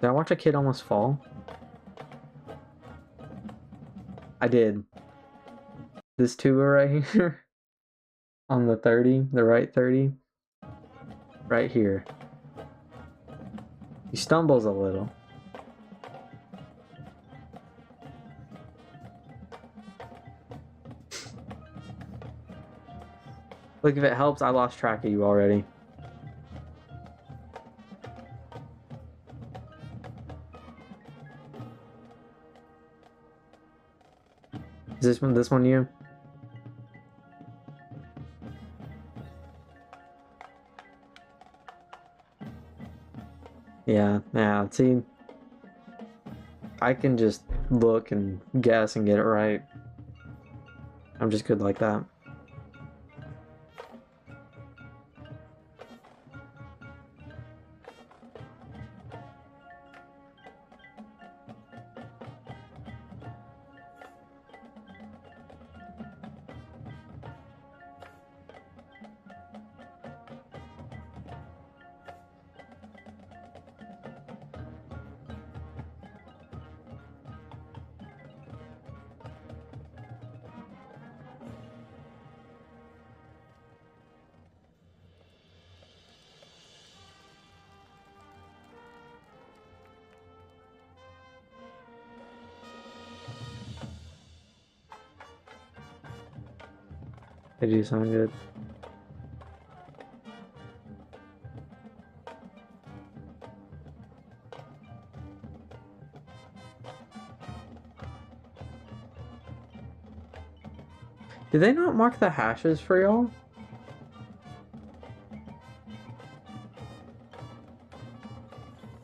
Did I watch a kid almost fall? I did. This tuba right here. On the 30, the right 30. Right here. He stumbles a little. Look, if it helps, I lost track of you already. Is this one you? Yeah, see, I can just look and guess and get it right. I'm just good like that. They do sound good. Did they not mark the hashes for y'all?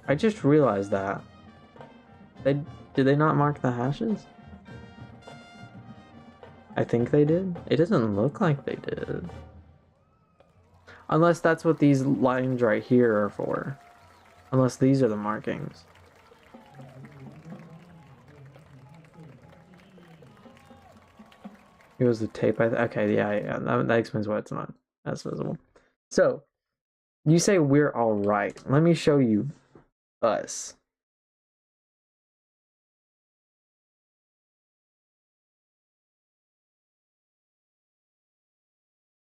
I just realized that. Did they not mark the hashes? I think they did. It doesn't look like they did. Unless that's what these lines right here are for. Unless these are the markings. It was the tape. Okay, yeah. That explains why it's not as visible. So, you say we're all right. Let me show you us.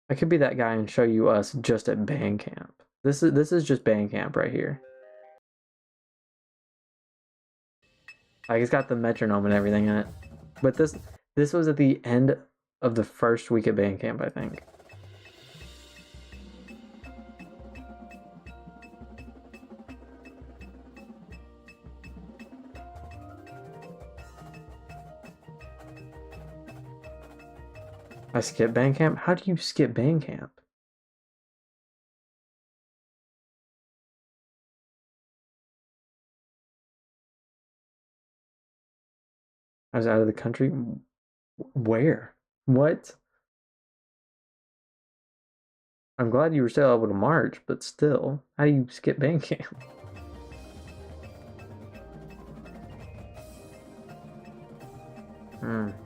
I could be that guy and show you us just at Bandcamp. This is just Bandcamp right here. Like, it's got the metronome and everything in it. But this was at the end of the first week of Bandcamp, I think. I skip Bandcamp? How do you skip Bandcamp? I was out of the country? Where? What? I'm glad you were still able to march, but still, how do you skip Bandcamp?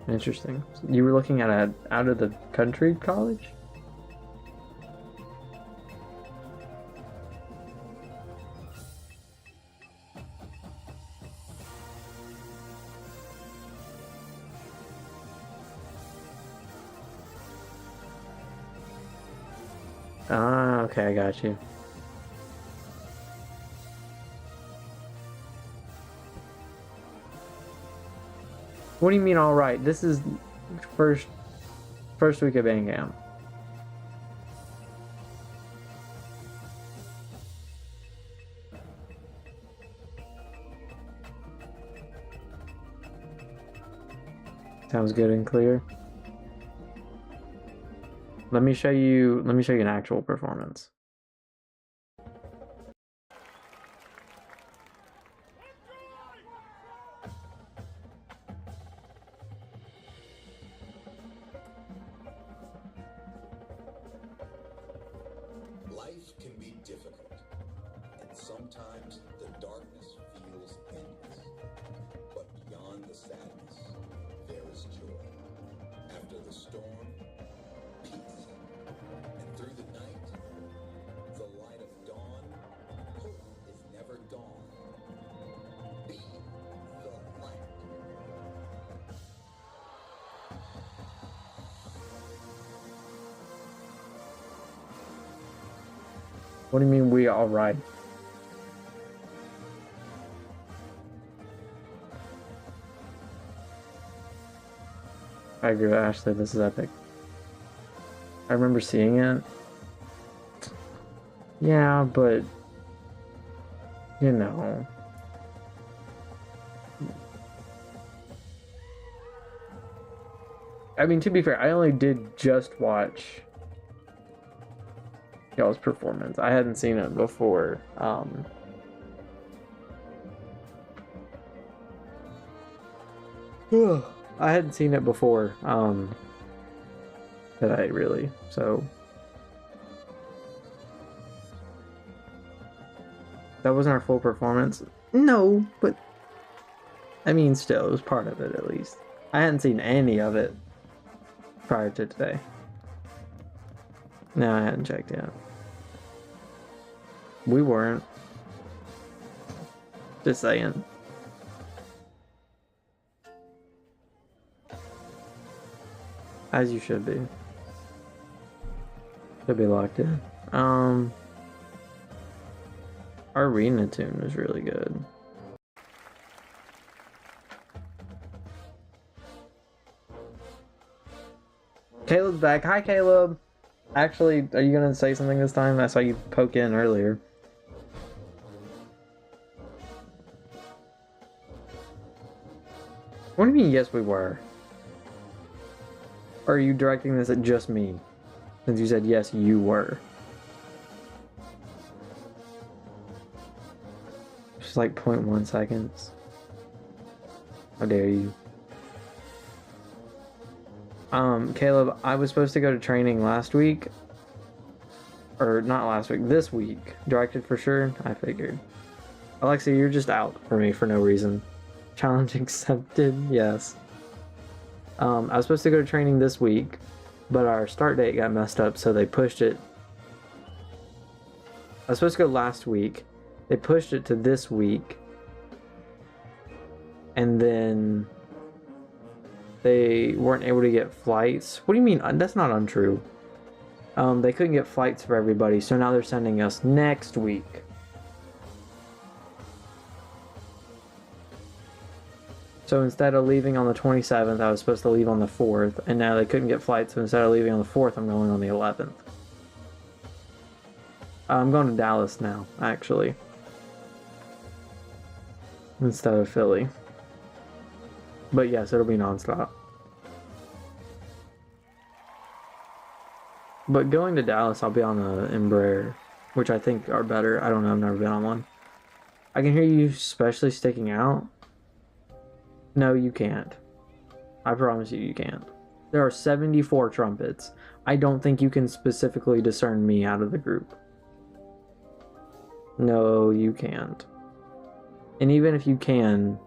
Interesting. You were looking at a out of the country college? Ah, okay, I got you. What do you mean, all right? This is first week of Bandcamp. Sounds good and clear. Let me show you an actual performance. Life can be difficult, and sometimes the darkness feels endless. But beyond the sadness, there is joy. After the storm, peace. And through the night, the light of dawn, hope is never gone. Be the light. What do you mean we all right? I agree with Ashley, this is epic. I remember seeing it. Yeah, but you know. I mean, to be fair, I only did just watch y'all's performance. I hadn't seen it before. I hadn't seen it before. That I really so. That wasn't our full performance. No, but I mean, still, it was part of it at least. I hadn't seen any of it prior to today. No, I hadn't checked yet. We weren't. Just saying. As you should be. Should be locked in. Our arena tune was really good. Caleb's back. Hi, Caleb. Actually, are you gonna say something this time? I saw you poke in earlier. What do you mean, yes, we were? Or are you directing this at just me? Since you said yes, you were. It's like 0.1 seconds. How dare you? Caleb, I was supposed to go to training last week. Or not last week, this week. Directed for sure, I figured. Alexia, you're just out for me for no reason. Challenge accepted, yes. I was supposed to go to training this week, but our start date got messed up, so they pushed it. I was supposed to go last week. They pushed it to this week. And then they weren't able to get flights. What do you mean? That's not untrue. They couldn't get flights for everybody, so now they're sending us next week. So instead of leaving on the 27th, I was supposed to leave on the 4th, and now they couldn't get flights, so instead of leaving on the 4th, I'm going on the 11th. I'm going to Dallas now, actually. Instead of Philly. But yes, it'll be nonstop. But going to Dallas, I'll be on the Embraer, which I think are better. I don't know, I've never been on one. I can hear you especially sticking out. No, you can't. I promise you, you can't. There are 74 trumpets. I don't think you can specifically discern me out of the group. No, you can't. And even if you can,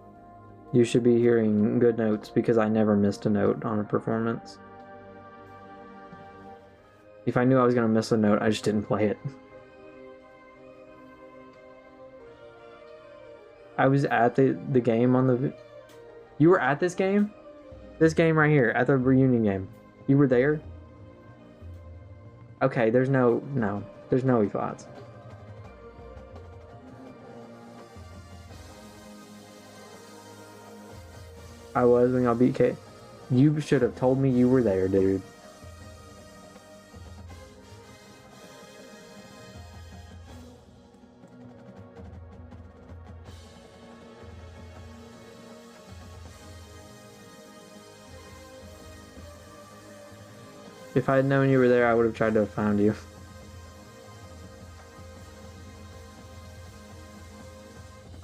you should be hearing good notes because I never missed a note on a performance. If I knew I was going to miss a note, I just didn't play it. I was at the game on the... You were at this game? This game right here, at the reunion game. You were there? Okay, there's no thoughts. I was when y'all beat K. You should have told me you were there, dude. If I had known you were there, I would have tried to have found you.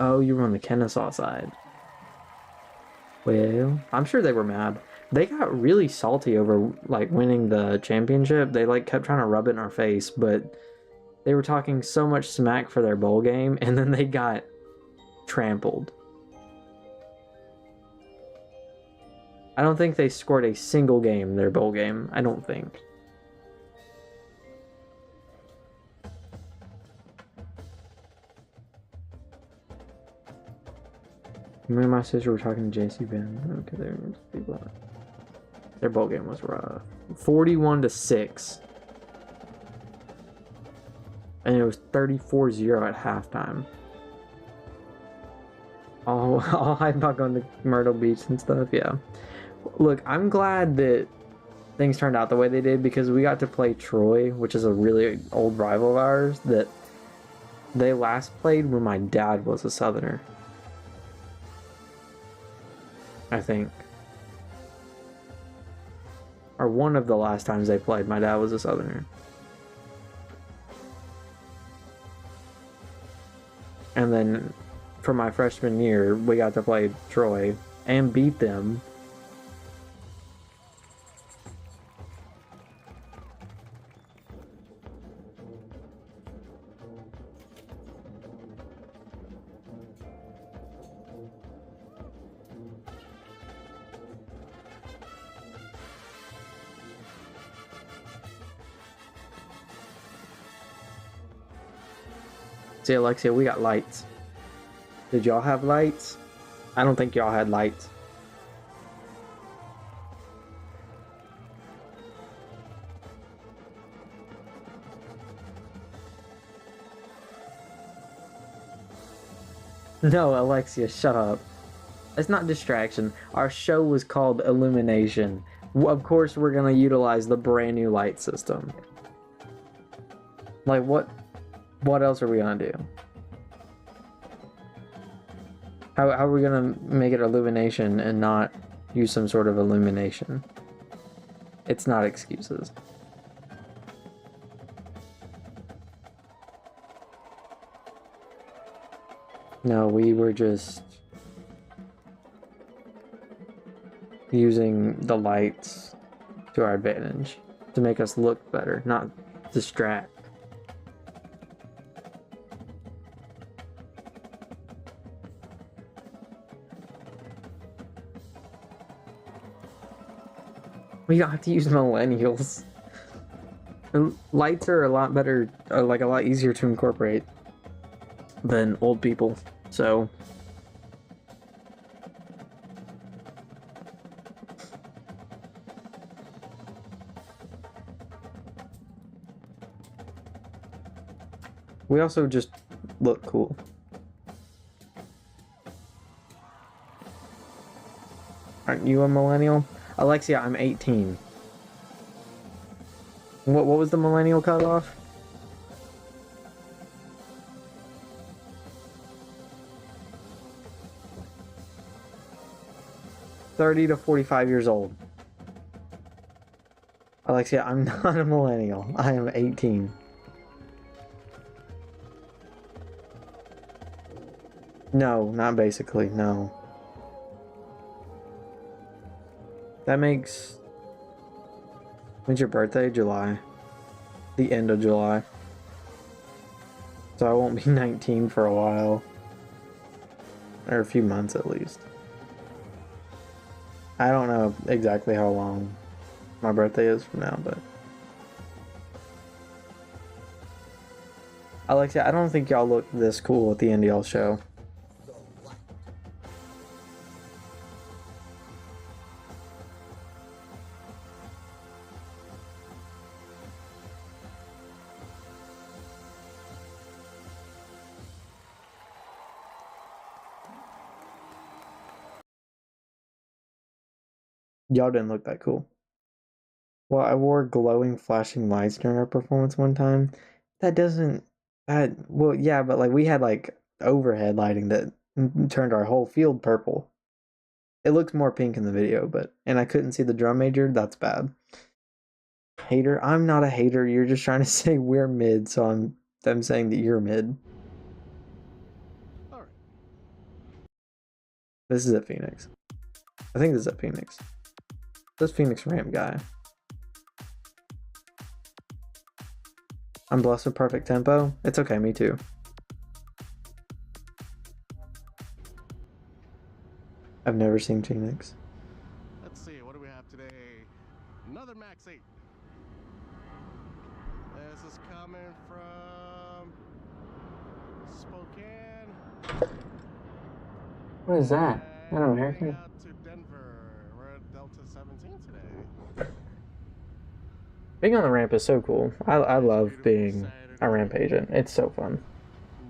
Oh, you were on the Kennesaw side. Well, I'm sure they were mad. They got really salty over, like, winning the championship. They, like, kept trying to rub it in our face, but they were talking so much smack for their bowl game, and then they got trampled. I don't think they scored a single game in their bowl game. I don't think. Me and my sister were talking to JC Ben. Okay, there were people. Their bowl game was rough. 41-6. And it was 34-0 at halftime. All hype about going to Myrtle Beach and stuff, yeah. Look, I'm glad that things turned out the way they did because we got to play Troy, which is a really old rival of ours that they last played when my dad was a Southerner. I think. Or one of the last times they played, my dad was a Southerner. And then for my freshman year, we got to play Troy and beat them. See, Alexia, we got lights. Did y'all have lights? I don't think y'all had lights. No, Alexia, shut up. It's not distraction. Our show was called Illumination. Of course, we're gonna utilize the brand new light system. Like, what else are we gonna do? How are we gonna make it illumination and not use some sort of illumination? It's not excuses. No, we were just using the lights to our advantage to make us look better, not distract. We don't have to use millennials. And lights are a lot better, like a lot easier to incorporate than old people, so. We also just look cool. Aren't you a millennial? Alexia, I'm 18. What was the millennial cutoff? $30 to 45 years old. Alexia, I'm not a millennial. I am 18. No, not basically, no. That makes... When's your birthday? July. The end of July. So I won't be 19 for a while. Or a few months at least. I don't know exactly how long my birthday is from now, but... Alexia, I don't think y'all look this cool at the NDL show. Y'all didn't look that cool. Well, I wore glowing flashing lights during our performance one time. That doesn't... well, yeah, but like we had like overhead lighting that turned our whole field purple. It looks more pink in the video, and I couldn't see the drum major. That's bad. Hater? I'm not a hater. You're just trying to say we're mid, so I'm saying that you're mid. Alright. This is at Phoenix. I think this is at Phoenix. This Phoenix ramp guy. I'm blessed with perfect tempo. It's okay, me too. I've never seen Phoenix. Let's see, what do we have today? Another Max 8. This is coming from Spokane. What is that? An American? Out to Denver. We're at Delta 17 today. Being on the ramp is so cool. I love being a ramp agent. It's so fun.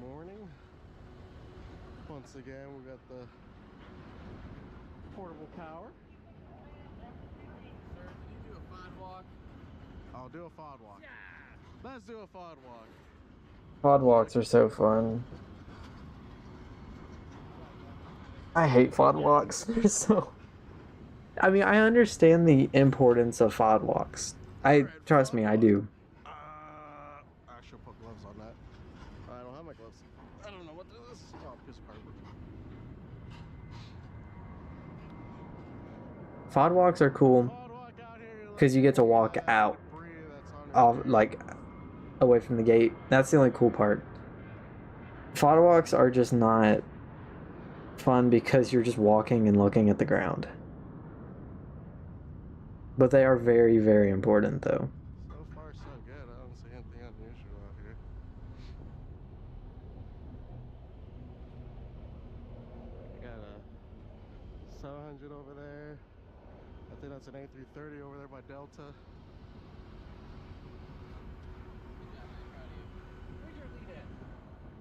Morning. Once again, we got the portable power. Sir, can you do a FOD walk? I'll do a FOD walk. Yeah. Let's do a FOD walk. Pod walks are so fun. I hate FOD walks. They're so... I mean, I understand the importance of FOD walks. Trust me, I do. I should put gloves on that. I don't have my gloves. I don't know what this is. Oh, piece of cardboard. FOD walks are cool because you get to walk out, off, like away from the gate. That's the only cool part. FOD walks are just not fun because you're just walking and looking at the ground. But they are very, very important, though. So far, so good. I don't see anything unusual out here. I got a 700 over there. I think that's an A330 over there by Delta. Where's your lead at?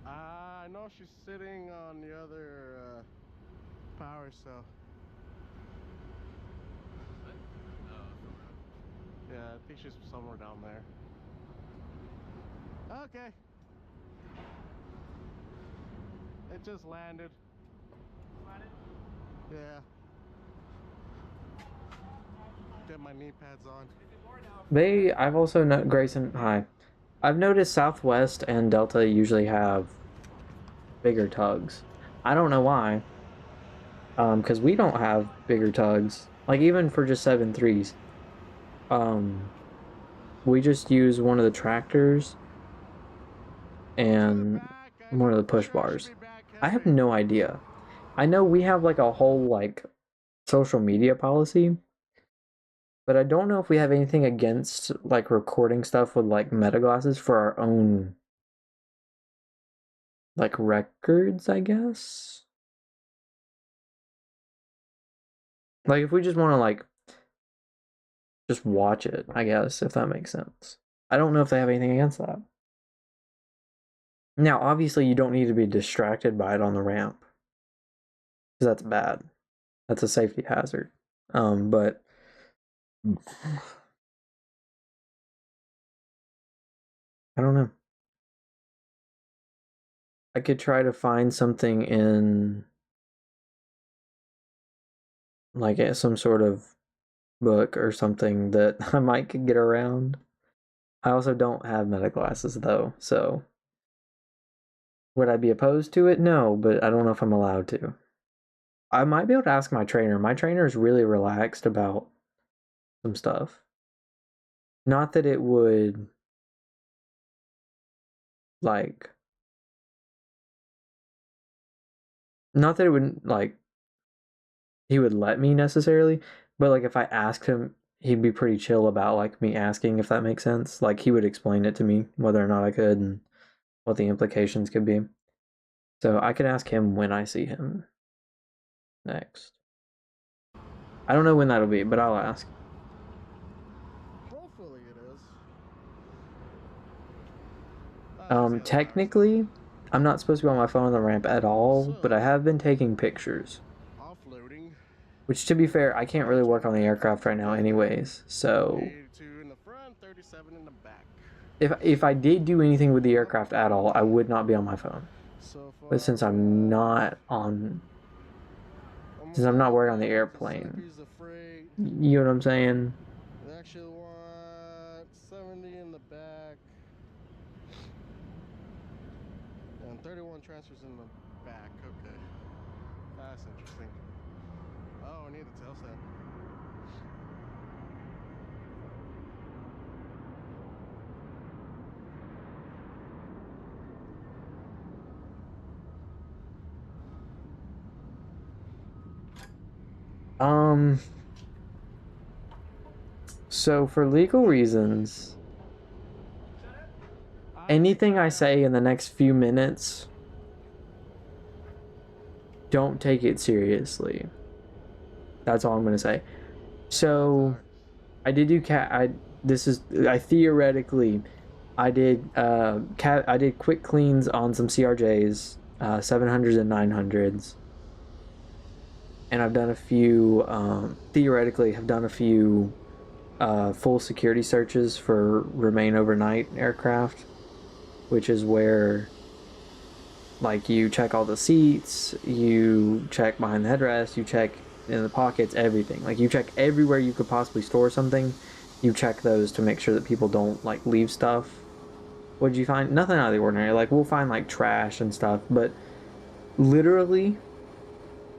I know she's sitting on the other power cell. Yeah, I think she's somewhere down there. Okay. It just landed. Yeah. Get my knee pads on. I've also Grayson, hi. I've noticed Southwest and Delta usually have bigger tugs. I don't know why. Because we don't have bigger tugs. Like, even for just 7.3s. We just use one of the tractors and one of the push bars. I have no idea. I know we have like a whole like social media policy, but I don't know if we have anything against like recording stuff with like meta glasses for our own like records, I guess. Like if we just want to like just watch it, I guess, if that makes sense. I don't know if they have anything against that. Now, obviously, you don't need to be distracted by it on the ramp, because that's bad. That's a safety hazard. But I don't know. I could try to find something in like some sort of book or something that I might could get around. I also don't have meta glasses though, so would I be opposed to it? No, but I don't know if I'm allowed to. I might be able to ask my trainer. My trainer is really relaxed about some stuff. Not that it would like not that it would like he would let me necessarily, but like if I asked him, he'd be pretty chill about like me asking, if that makes sense. Like he would explain it to me whether or not I could and what the implications could be. So I could ask him when I see him next. I don't know when that'll be, but I'll ask. Hopefully it is. Technically, I'm not supposed to be on my phone on the ramp at all, but I have been taking pictures. Offloading. Which, to be fair, I can't really work on the aircraft right now anyways, so... 82 in the front, 37 in the back. If I did do anything with the aircraft at all, I would not be on my phone. But since I'm not on... Since I'm not working on the airplane... You know what I'm saying? They actually want 70 in the back. And 31 transfers in the back. Okay. That's interesting. Oh, I need the tail set. So for legal reasons, anything I say in the next few minutes, don't take it seriously. That's all I'm gonna say. So, I did do I did quick cleans on some CRJs, 700s and 900s. And I've done a few, theoretically have done a few full security searches for remain overnight aircraft, which is where like you check all the seats, you check behind the headrest, you check in the pockets, everything. Like you check everywhere you could possibly store something. You check those to make sure that people don't like leave stuff. What did you find? Nothing out of the ordinary. Like we'll find like trash and stuff, but literally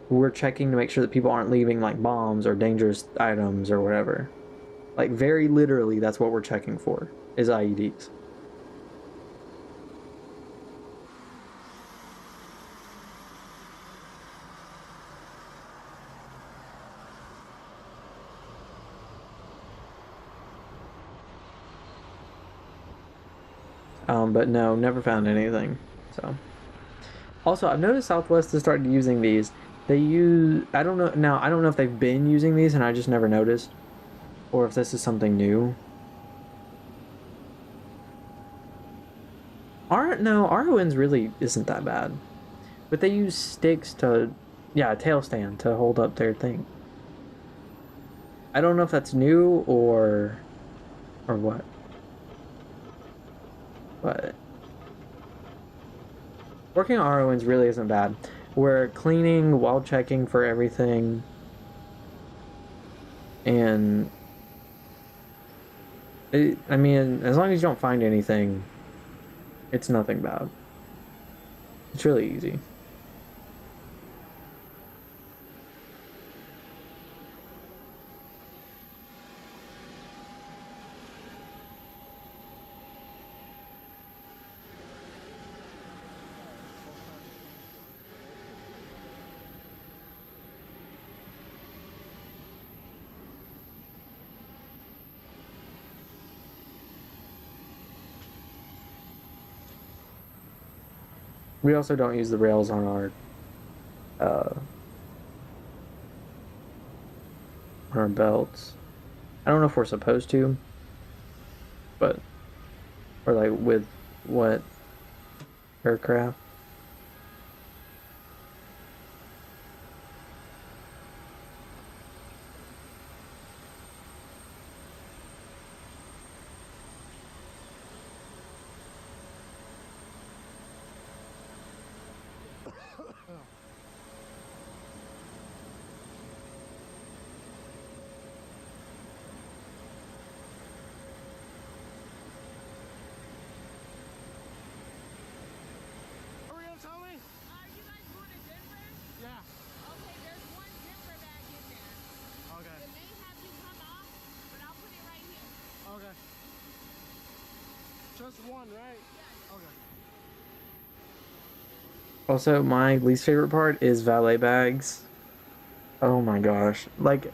we're checking to make sure that people aren't leaving like bombs or dangerous items or whatever. Like very literally that's what we're checking for, is IEDs. But no, never found anything. So, also, I've noticed Southwest has started using these. They use, I don't know, now, I don't know if they've been using these and I just never noticed, or if this is something new. No, RON's really isn't that bad. But they use sticks to, yeah, a tail stand to hold up their thing. I don't know if that's new or what. But working on RONs really isn't bad. We're cleaning while checking for everything. And I mean, as long as you don't find anything, it's nothing bad. It's really easy. We also don't use the rails on our belts. I don't know if we're supposed to, but or like with what aircraft. Just one, right? Okay. Also, my least favorite part is valet bags. Oh my gosh. Like,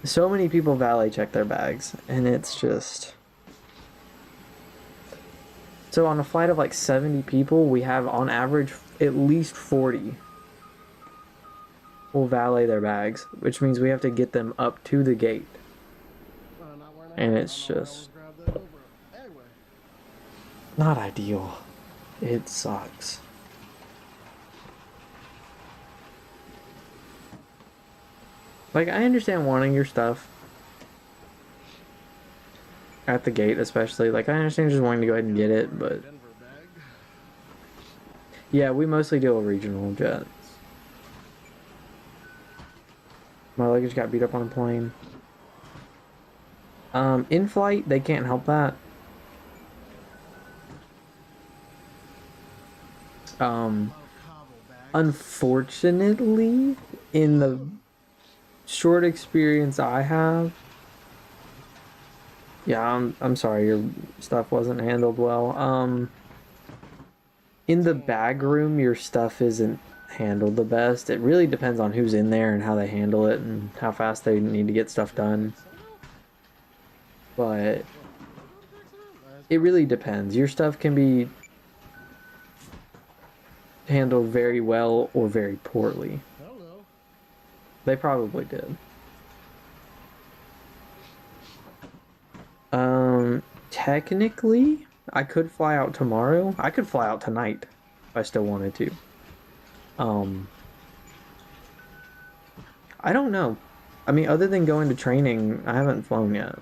so many people valet check their bags, and it's just... So on a flight of like 70 people, we have on average at least 40 will valet their bags, which means we have to get them up to the gate. And it's just not ideal. It sucks. Like, I understand wanting your stuff at the gate, especially. Like, I understand just wanting to go ahead and get it, but... Yeah, we mostly deal with regional jets. My luggage got beat up on a plane. In flight, they can't help that. Unfortunately, in the short experience I have, yeah, I'm sorry, your stuff wasn't handled well. In the bag room, your stuff isn't handled the best. It really depends on who's in there and how they handle it and how fast they need to get stuff done. But it really depends. Your stuff can be handled very well or very poorly. They probably did. Technically, I could fly out tomorrow. I could fly out tonight if I still wanted to. I don't know. I mean, other than going to training, I haven't flown yet.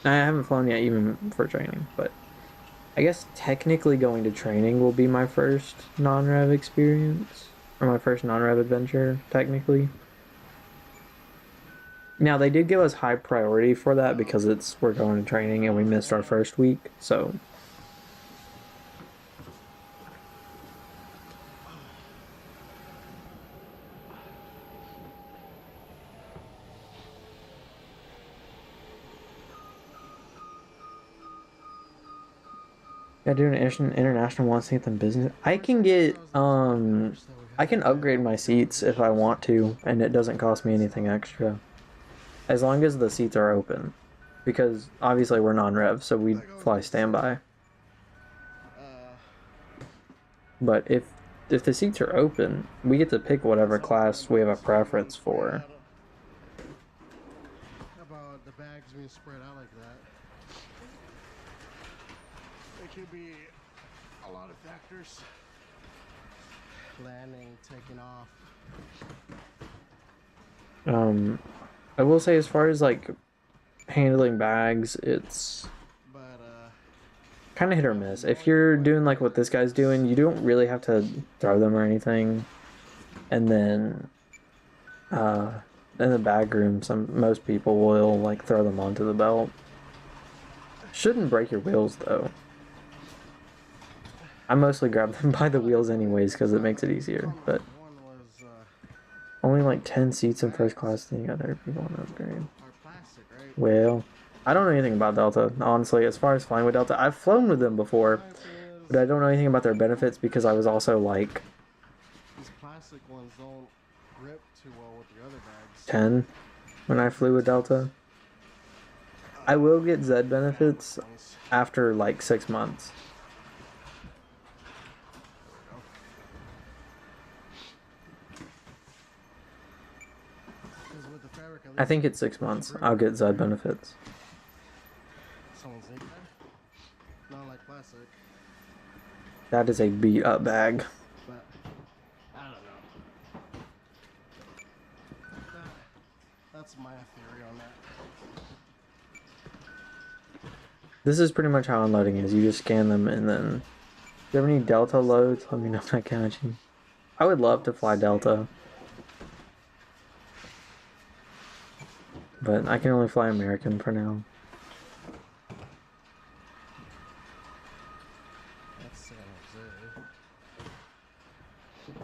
I haven't flown yet even for training, but I guess technically going to training will be my first non-rev experience, or my first non-rev adventure, technically. Now, they did give us high priority for that because we're going to training and we missed our first week, so... Yeah, doing an international one seat than business. I can get, I can upgrade my seats if I want to, and it doesn't cost me anything extra. As long as the seats are open. Because, obviously, we're non-rev, so we fly standby. But if the seats are open, we get to pick whatever class we have a preference for. How about the bags being spread out like that? It could be a lot of factors. Landing, taking off. I will say, as far as like handling bags, it's kind of hit or miss. If you're doing like what this guy's doing, you don't really have to throw them or anything. And then in the bag room, most people will like throw them onto the belt. Shouldn't break your wheels though. I mostly grab them by the wheels anyways because it makes it easier, but only like 10 seats in first class, then you got other people on upgrade. Well, I don't know anything about Delta, honestly. As far as flying with Delta, I've flown with them before, but I don't know anything about their benefits because I was also like These plastic ones don't grip too well with the other bags. 10 when I flew with Delta. I will get Z benefits after like 6 months. I think it's 6 months. I'll get Z benefits. Someone's in there. Not like plastic, That is a beat up bag. but I don't know. That's my theory on that. This is pretty much how unloading is. You just scan them and then... Do you have any Delta loads? Let me know if I catch you. I would love to fly Delta. But I can only fly American for now. That's San Jose.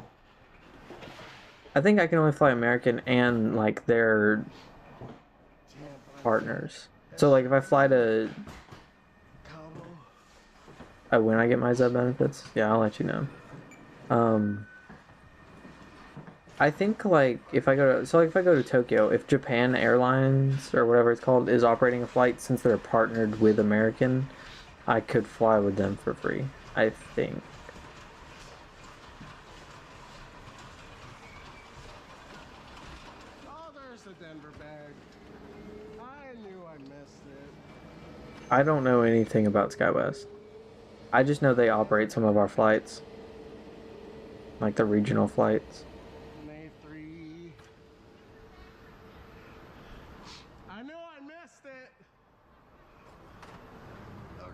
I think I can only fly American and like their partners. So like if I fly to... when I get my Z benefits? Yeah, I'll let you know. I think like if I go to Tokyo, if Japan Airlines or whatever it's called is operating a flight, since they're partnered with American, I could fly with them for free. I think. Oh, there's the Denver bag. I knew I missed it. I don't know anything about SkyWest. I just know they operate some of our flights, like the regional flights. May 3. I knew I missed it. Okay.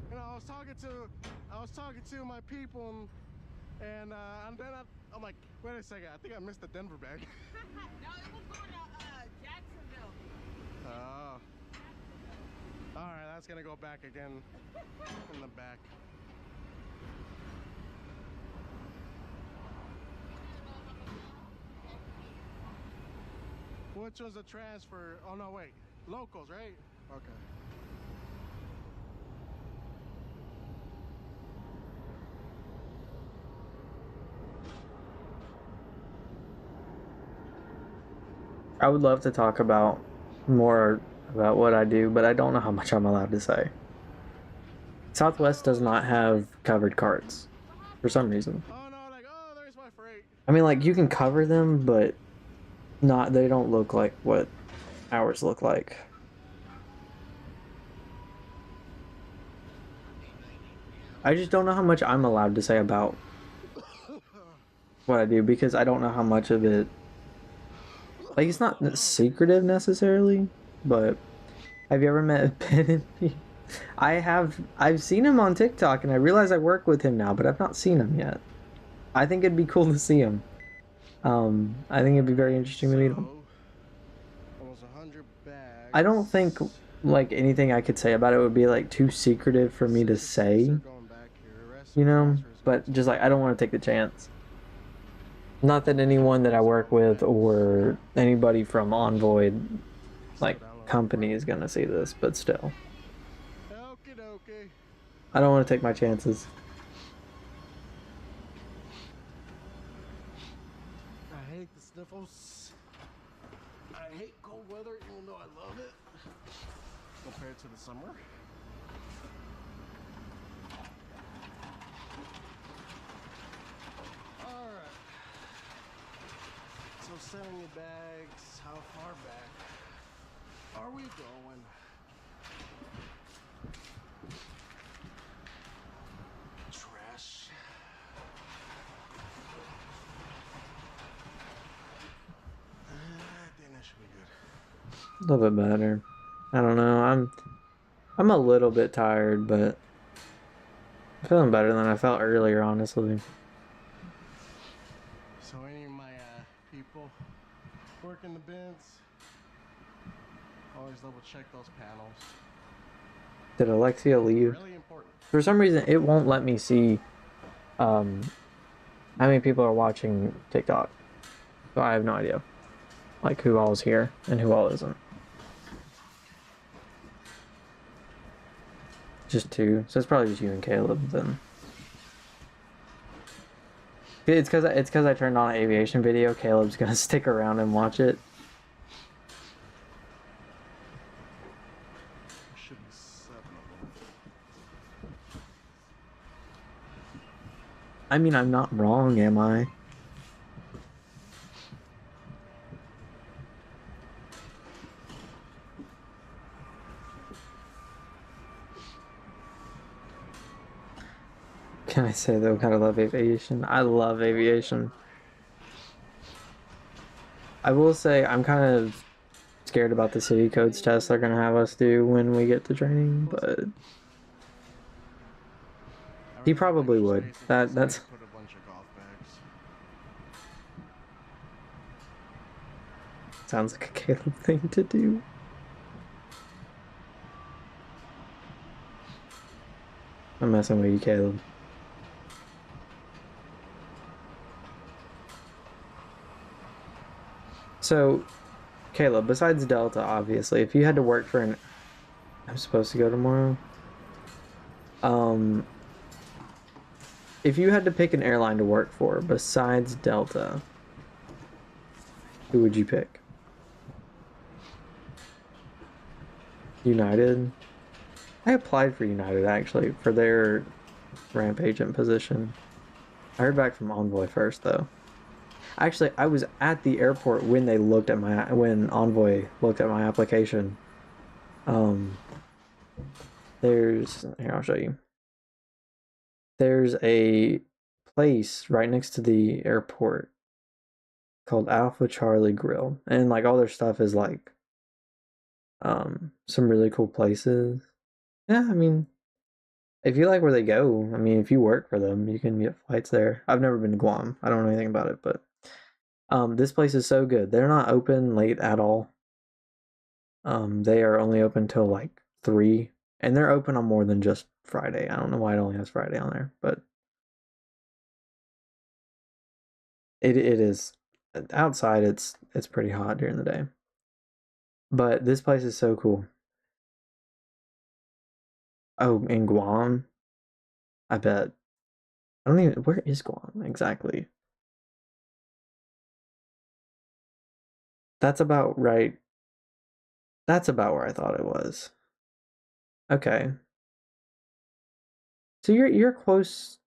You know, I was talking to my people, and then I'm like, wait a second, I think I missed the Denver bag. No, it was going to Jacksonville. Oh. All right, that's gonna go back again in the back. Which was a transfer? Oh no, wait, locals, right? Okay. I would love to talk about more about what I do, but I don't know how much I'm allowed to say. Southwest does not have covered carts for some reason. Oh no, like, oh, there's my freight. I mean, like, you can cover them, but they don't look like what ours look like. I just don't know how much I'm allowed to say about what I do, because I don't know how much of it, like, it's not secretive necessarily, but have you ever met Ben and me? I've seen him on TikTok, and I realize I work with him now, but I've not seen him yet. I think it'd be cool to see him. I think it'd be very interesting to meet him. Almost 100 bags. I don't think, like, anything I could say about it would be, like, too secretive for me to say, you know? But just, like, I don't want to take the chance. Not that anyone that I work with or anybody from Envoy, like, company is gonna see this, but still. Okie dokie. I don't want to take my chances. I hate the sniffles. I hate cold weather, even though I love it compared to the summer. Alright. So selling your bags, how far back are we going? Trash. I think that should be good. A little bit better. I don't know. I'm a little bit tired, but I'm feeling better than I felt earlier, honestly. So any of my people working the bins, always double check those panels. Did Alexia leave? Really important. For some reason, it won't let me see how many people are watching TikTok. So I have no idea, like, who all is here and who all isn't. Just 2. So it's probably just you and Caleb then. It's because I turned on an aviation video. Caleb's gonna stick around and watch it. There should be 7 of them. I mean, I'm not wrong, am I? Can I say though, kind of love aviation? I love aviation. I will say I'm kind of scared about the city codes test they're gonna have us do when we get to training, but he probably would. That's Put a bunch of golf bags. sounds like a Caleb thing to do. I'm messing with you, Caleb. So, Caleb, besides Delta, obviously, if you had to work for an... I'm supposed to go tomorrow. If you had to pick an airline to work for besides Delta, who would you pick? United? I applied for United, actually, for their ramp agent position. I heard back from Envoy first, though. Actually, I was at the airport when they looked at when Envoy looked at my application. Here, I'll show you. There's a place right next to the airport called Alpha Charlie Grill, and like all their stuff is like some really cool places. Yeah, I mean, if you like where they go, I mean, if you work for them, you can get flights there. I've never been to Guam. I don't know anything about it, but this place is so good. They're not open late at all. They are only open till like 3, and they're open on more than just Friday. I don't know why it only has Friday on there, but it is outside. It's pretty hot during the day, but this place is so cool. Oh, in Guam, I bet. I don't even. Where is Guam exactly? That's about right. That's about where I thought it was. Okay. So you're close.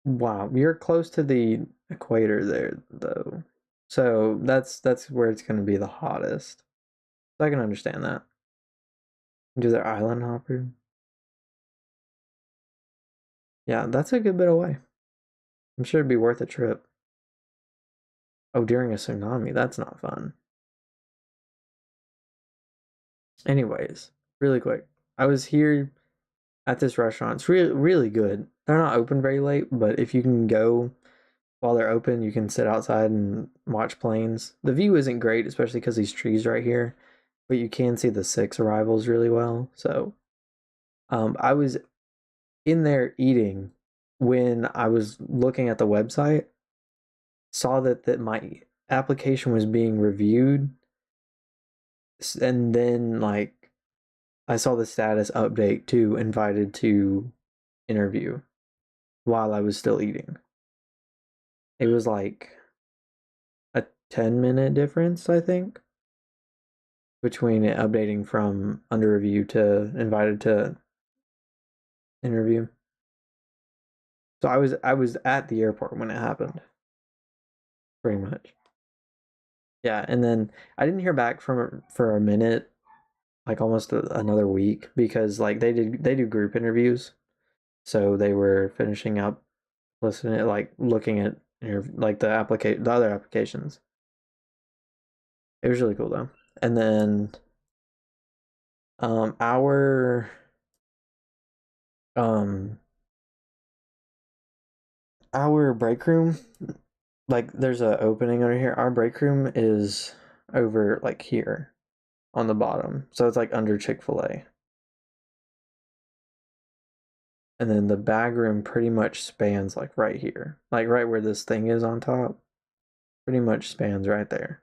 Wow, you're close to the equator there, though. So that's where it's going to be the hottest. So I can understand that. Do their island hopper. Yeah, that's a good bit away. I'm sure it'd be worth a trip. Oh, during a tsunami, that's not fun. Anyways, really quick. I was here at this restaurant. It's really good. They're not open very late, but if you can go while they're open, you can sit outside and watch planes. The view isn't great, especially because these trees right here, but you can see the 6 arrivals really well. So, I was in there eating when I was looking at the website, saw that my application was being reviewed, and then like I saw the status update to invited to interview while I was still eating. It was like a 10-minute difference, I think, between it updating from under review to invited to interview. So I was at the airport when it happened. Pretty much. Yeah, and then I didn't hear back from for a minute, like almost another week, because like they do group interviews. So they were finishing up listening, like looking at like the other applications. It was really cool though. And then our break room, like there's a opening under here. Our break room is over like here on the bottom. So it's like under Chick-fil-A. And then the bag room pretty much spans like right here. Like right where this thing is on top. Pretty much spans right there.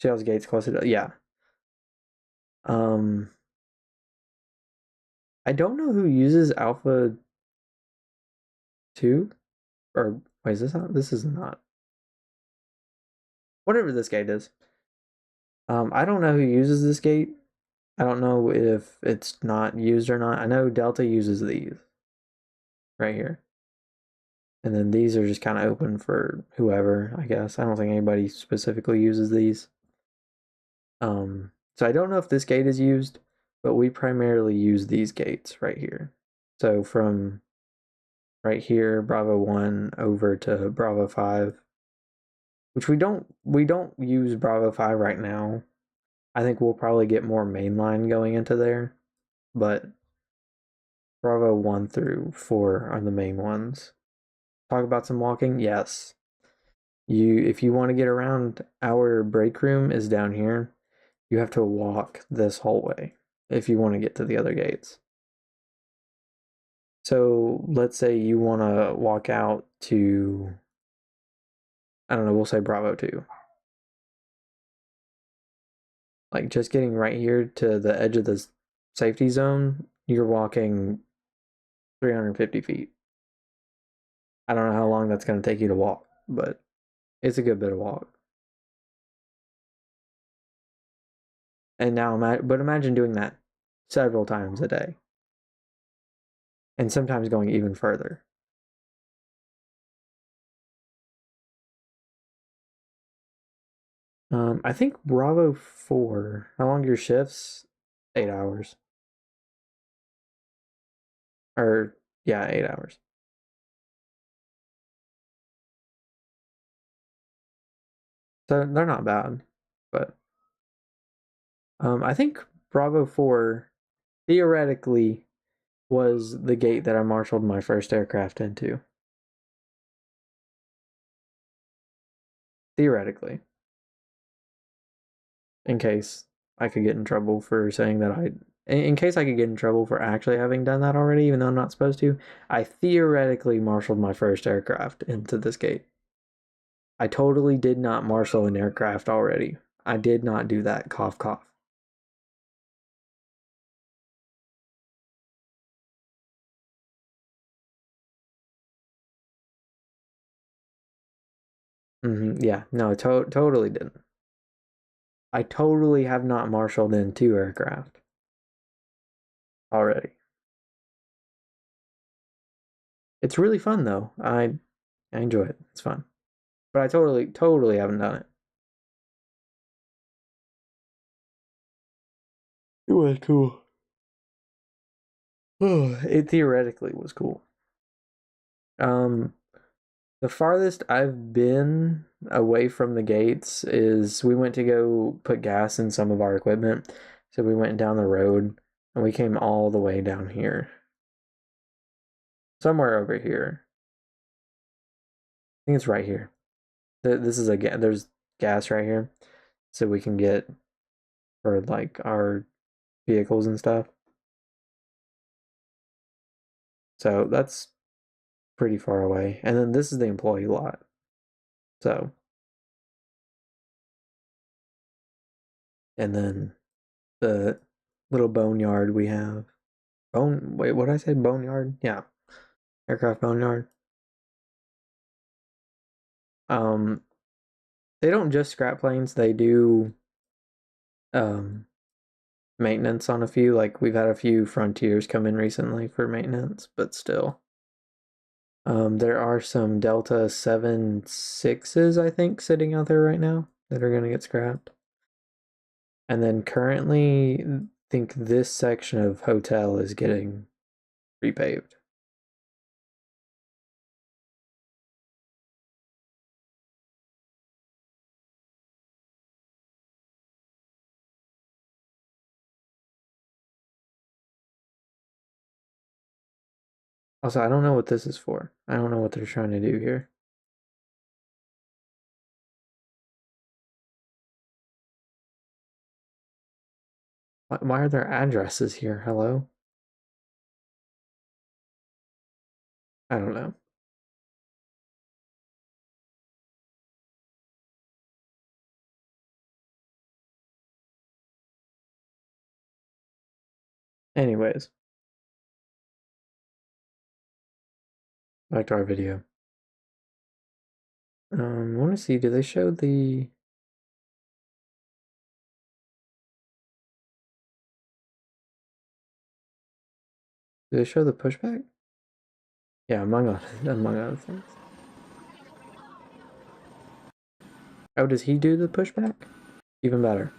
See how his gate's closer to, yeah. I don't know who uses Alpha 2 or Wait, is this not? This is not. Whatever this gate is. I don't know who uses this gate. I don't know if it's not used or not. I know Delta uses these right here. And then these are just kind of open for whoever, I guess. I don't think anybody specifically uses these. So I don't know if this gate is used, but we primarily use these gates right here. So from right here, Bravo 1 over to Bravo 5, which we don't use Bravo 5 right now. I think we'll probably get more mainline going into there, but Bravo 1 through 4 are the main ones. Talk about some walking? Yes. If you want to get around, our break room is down here. You have to walk this hallway if you want to get to the other gates. So let's say you want to walk out to, I don't know, we'll say Bravo 2. Like just getting right here to the edge of the safety zone, you're walking 350 feet. I don't know how long that's going to take you to walk, but it's a good bit of walk. And now, but imagine doing that several times a day. And sometimes going even further. I think Bravo 4, how long are your shifts? 8 hours. Or, yeah, 8 hours. So they're not bad, but I think Bravo 4 theoretically was the gate that I marshaled my first aircraft into. Theoretically. In case I could get in trouble for saying that in case I could get in trouble for actually having done that already, even though I'm not supposed to, I theoretically marshaled my first aircraft into this gate. I totally did not marshal an aircraft already. I did not do that. Cough, cough. Yeah, no, totally didn't. I totally have not marshaled in 2 aircraft already. It's really fun though. I enjoy it. It's fun. But I totally haven't done it. It was cool. It theoretically was cool. The farthest I've been away from the gates is we went to go put gas in some of our equipment. So we went down the road and we came all the way down here. Somewhere over here. I think it's right here. This is there's gas right here. So we can get for like our vehicles and stuff. So that's pretty far away. And then this is the employee lot. So. And then the little boneyard we have. Wait, what did I say? Boneyard? Yeah. Aircraft boneyard. They don't just scrap planes, they do maintenance on a few. Like we've had a few Frontiers come in recently for maintenance, but still. There are some Delta 7.6s, I think, sitting out there right now that are gonna get scrapped. And then currently, I think this section of hotel is getting repaved. Also, I don't know what this is for. I don't know what they're trying to do here. Why are there addresses here? Hello? I don't know. Anyways. Back to our video. I want to see, do they show the... Do they show the pushback? Yeah, among other things. Oh, does he do the pushback? Even better.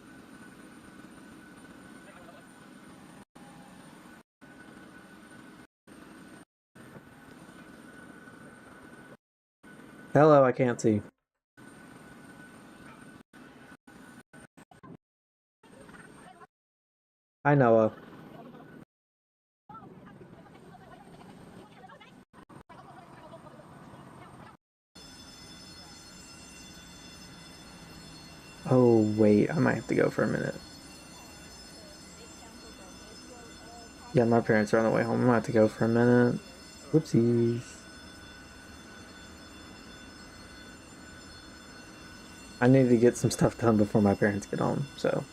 Hello, I can't see. Hi, Noah. Oh, wait, I might have to go for a minute. Yeah, my parents are on the way home. I might have to go for a minute. Whoopsies. I need to get some stuff done before my parents get home, so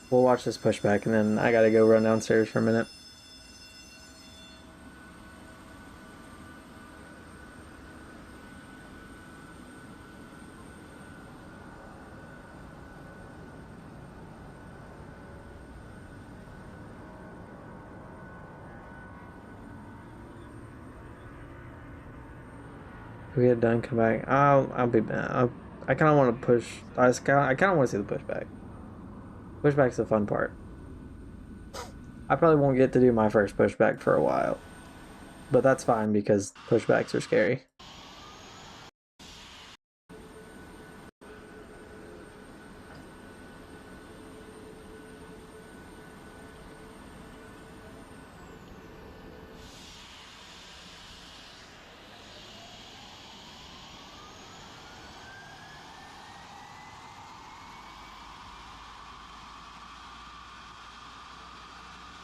we'll watch this pushback and then I gotta go run downstairs for a minute. We get done, come back. I'll be back. I kind of want to push. I kind of want to see the pushback. Pushback's the fun part. I probably won't get to do my first pushback for a while, but that's fine because pushbacks are scary.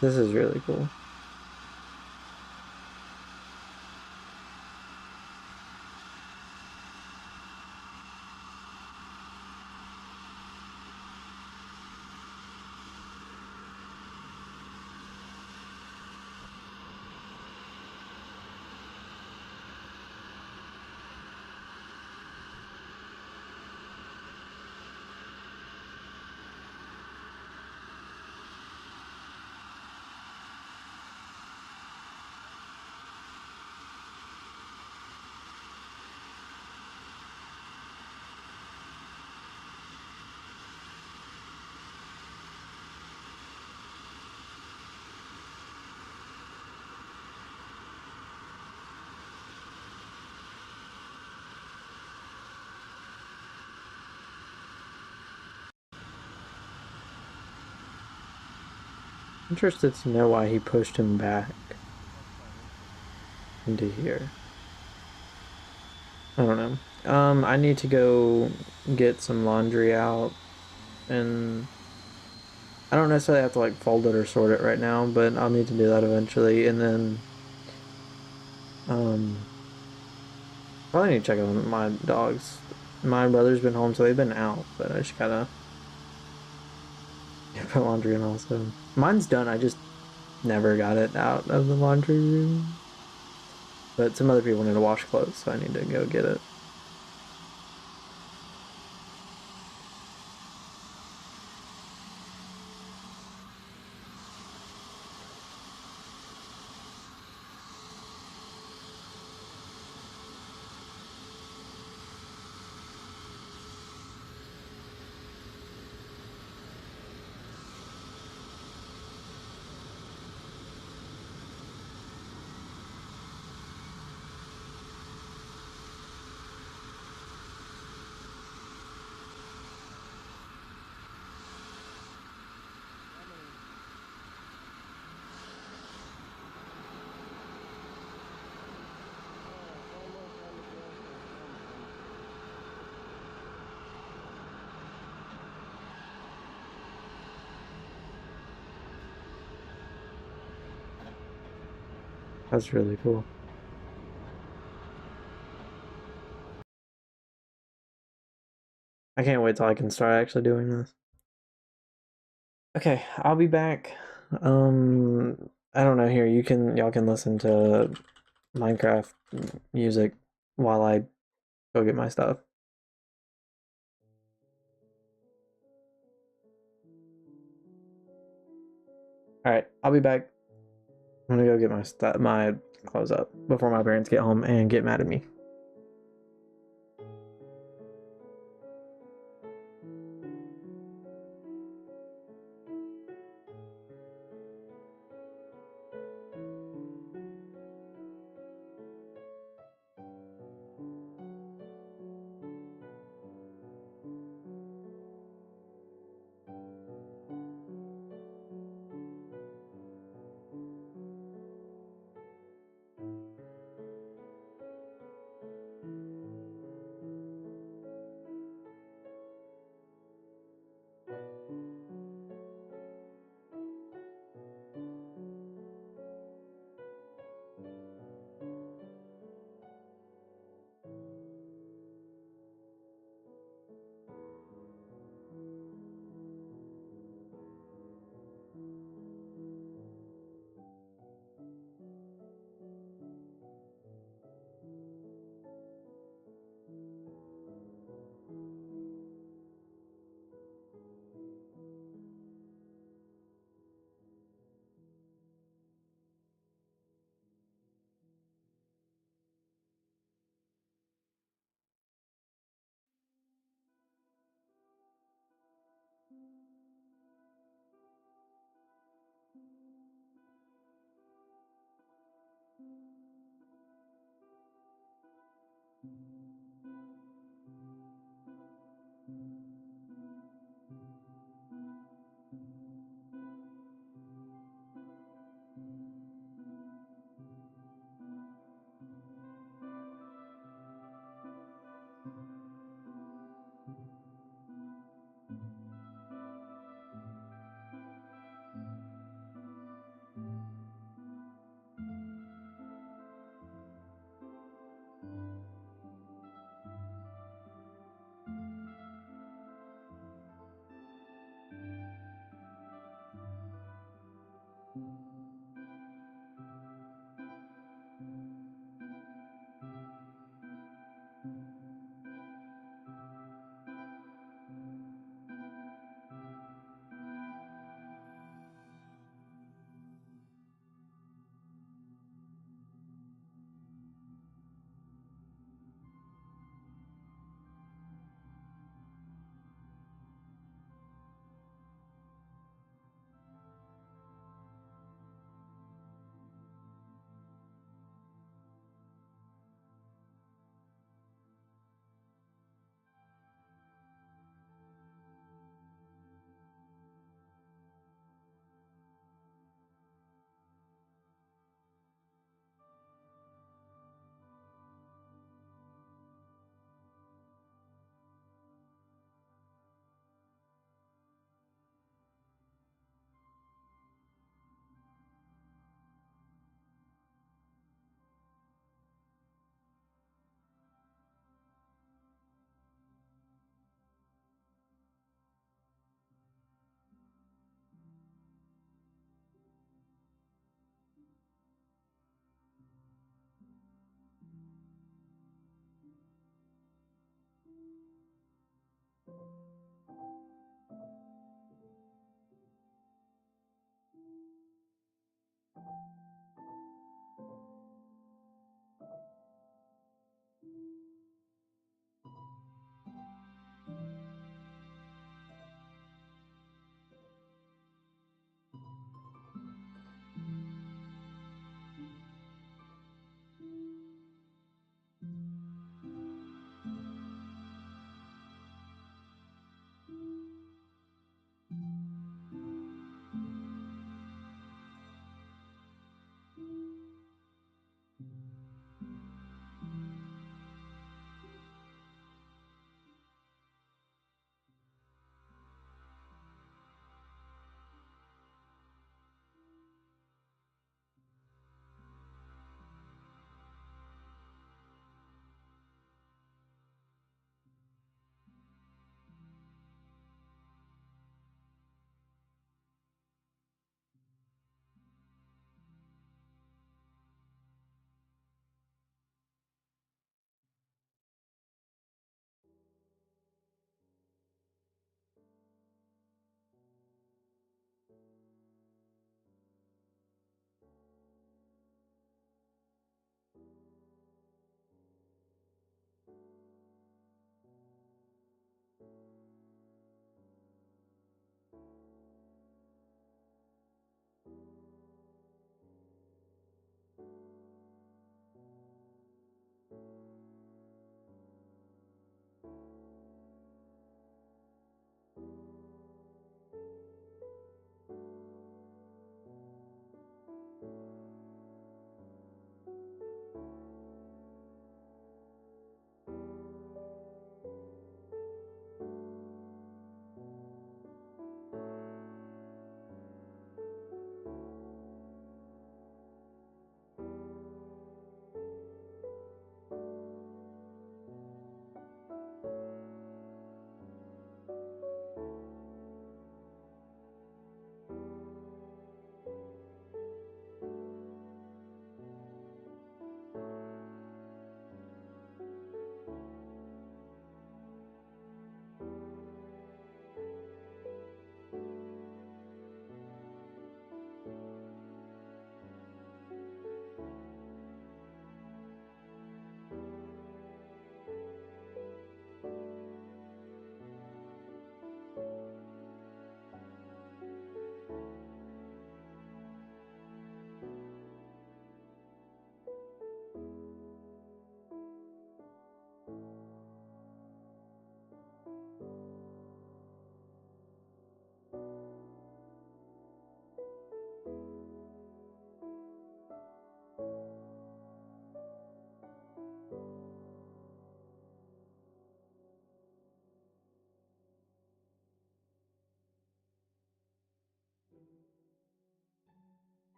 This is really cool. Interested to know why he pushed him back into here. I don't know. I need to go get some laundry out, and I don't necessarily have to like fold it or sort it right now, but I'll need to do that eventually, and then probably need to check on my dogs. My brother's been home, so they've been out, but I just gotta put laundry in also. Mine's done, I just never got it out of the laundry room. But some other people need to wash clothes, so I need to go get it. That's really cool. I can't wait till I can start actually doing this. Okay, I'll be back. I don't know, here y'all can listen to Minecraft music while I go get my stuff. All right, I'll be back. I'm gonna go get my clothes up before my parents get home and get mad at me.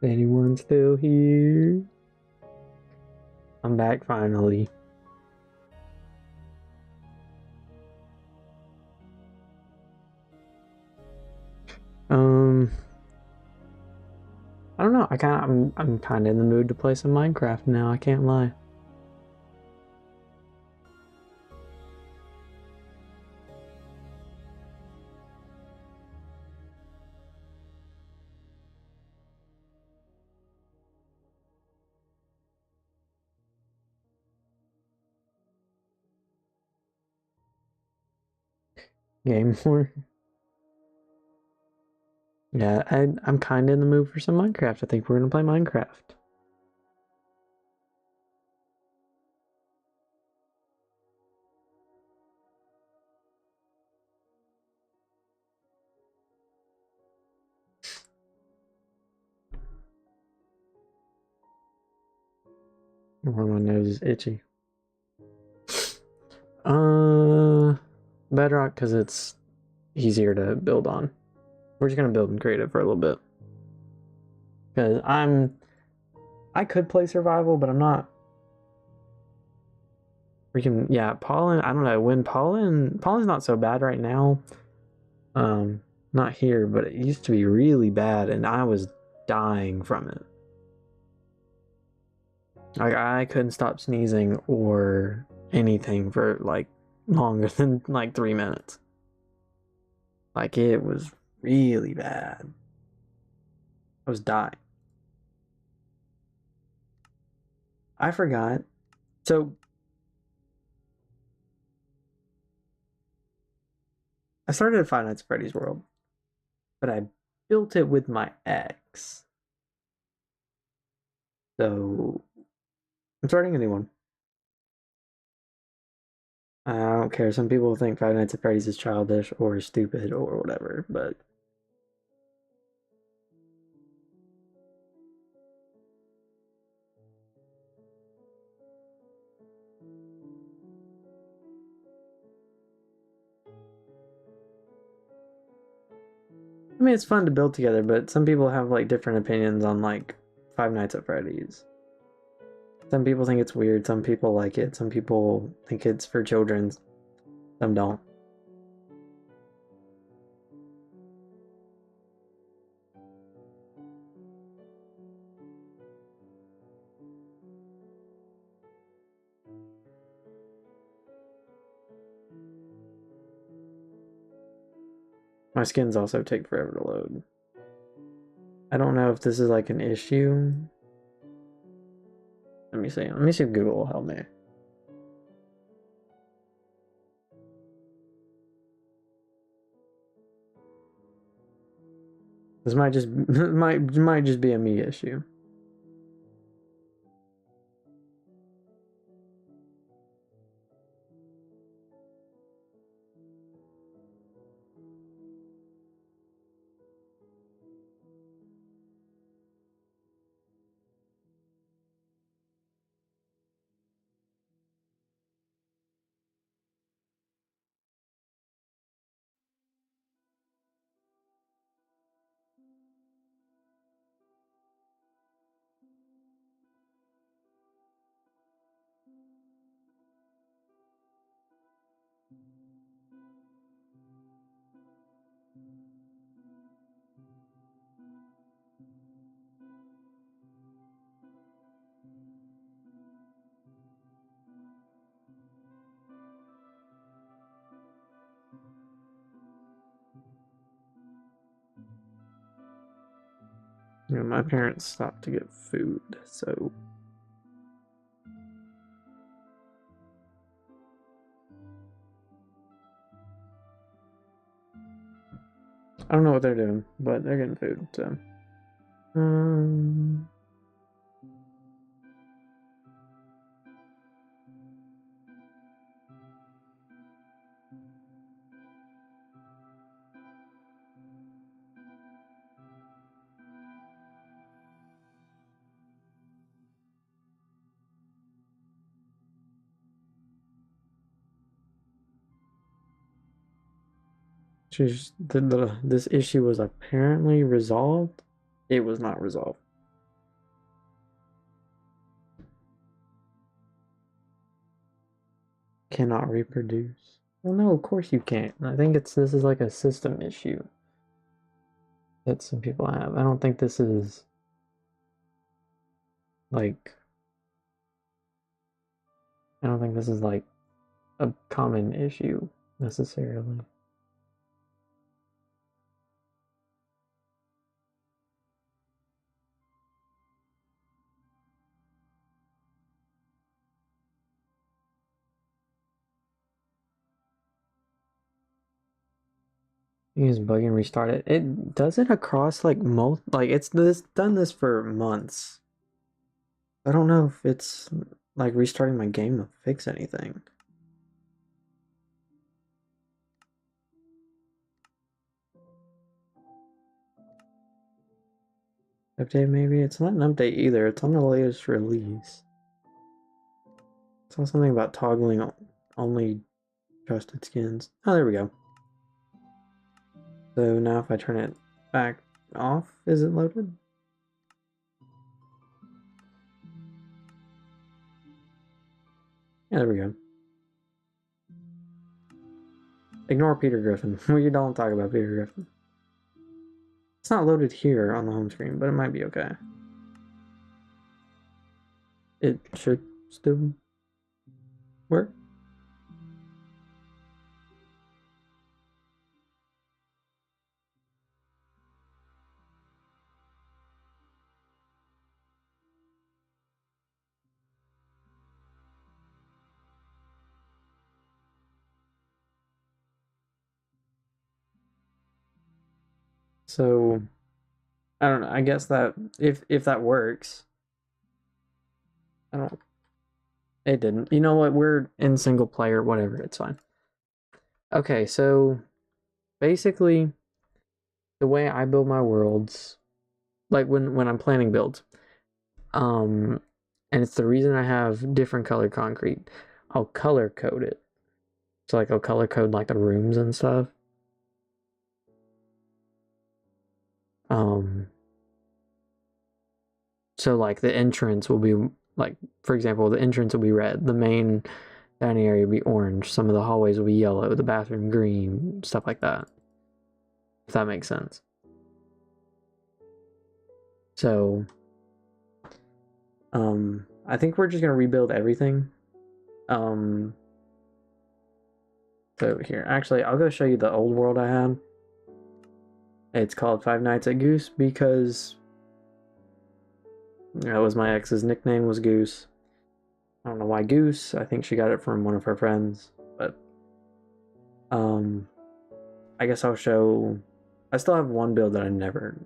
Anyone still here? I'm back finally. I don't know. I'm kind of in the mood to play some Minecraft now. I can't lie. Game more. Yeah, I'm kind of in the mood for some Minecraft. I think we're gonna play Minecraft. Where my nose is itchy. Bedrock because it's easier to build on. We're just gonna build in creative for a little bit. Because I could play survival, but I'm not. Freaking yeah, pollen. I don't know when pollen's not so bad right now. Not here, but it used to be really bad, and I was dying from it. Like I couldn't stop sneezing or anything for like longer than like 3 minutes. Like it was really bad. I was dying. I forgot. So I started at Five Nights at Freddy's World, but I built it with my ex. So I'm starting a new one. I don't care. Some people think Five Nights at Freddy's is childish or stupid or whatever, but I mean, it's fun to build together, but some people have like different opinions on like Five Nights at Freddy's. Some people think it's weird, some people like it, some people think it's for children, some don't. My skins also take forever to load. I don't know if this is like an issue. Let me see. Let me see if Google will help me. This might just might just be a me issue. You know, my parents stopped to get food, so I don't know what they're doing, but they're getting food, so this issue was apparently resolved. It was not resolved. Cannot reproduce. Well, no, of course you can't. I think this is like a system issue that some people have. I don't think this is like, I don't think this is like a common issue necessarily. Use bug and restart it. It does it across like most, like it's done this for months. I don't know if it's like restarting my game will fix anything. Update maybe? It's not an update either. It's on the latest release. Saw something about toggling only trusted skins. Oh, there we go. So now if I turn it back off, is it loaded? Yeah, there we go. Ignore Peter Griffin. We don't talk about Peter Griffin. It's not loaded here on the home screen, but it might be okay. It should still work. So I don't know. I guess that if that works, I don't. It didn't. You know what? We're in single player. Whatever. It's fine. Okay, so basically, the way I build my worlds, like when I'm planning builds, and it's the reason I have different color concrete. I'll color code it. So like I'll color code like the rooms and stuff. So like the entrance will be like, for example, the entrance will be red, the main dining area will be orange, some of the hallways will be yellow, the bathroom green, stuff like that. If that makes sense. So I think we're just gonna rebuild everything. So here, actually I'll go show you the old world I had. It's called Five Nights at Goose because that was my ex's nickname, was Goose. I don't know why Goose. I think she got it from one of her friends, but I guess I'll show. I still have one build that I never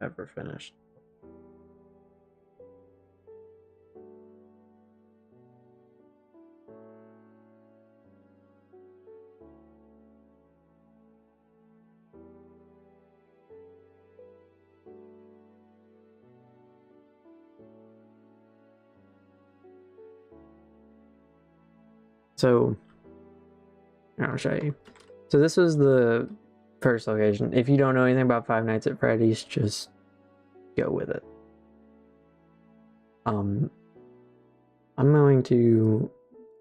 ever finished. So I'll show you. So this was the first location. If you don't know anything about Five Nights at Freddy's, just go with it. I'm going to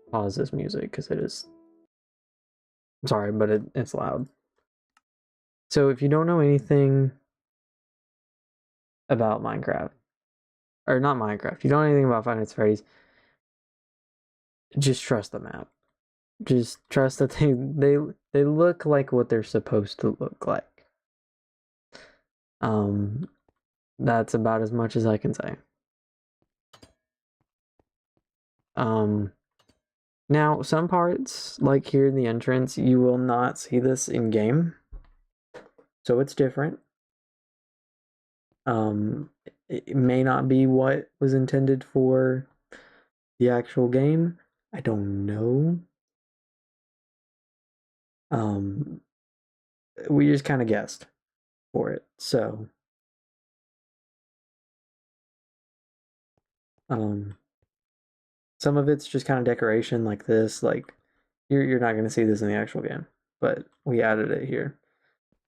pause this music because it is, sorry, but it's loud. So if you don't know anything about Minecraft, or not Minecraft, you don't know anything about Five Nights at Freddy's, just trust the map. Just trust that they look like what they're supposed to look like. That's about as much as I can say. Now some parts, like here in the entrance, you will not see this in game. So it's different. It may not be what was intended for the actual game. I don't know. We just kind of guessed for it. So some of it's just kind of decoration like this, like you're not going to see this in the actual game, but we added it here.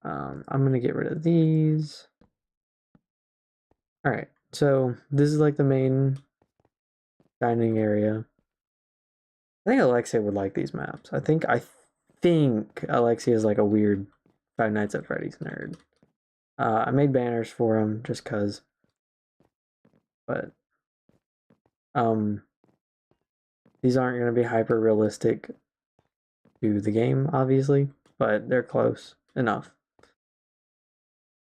I'm going to get rid of these. All right. So this is like the main dining area. I think Alexia would like these maps. I think Alexia is like a weird Five Nights at Freddy's nerd. I made banners for him just cause. But these aren't going to be hyper realistic to the game, obviously, but they're close enough.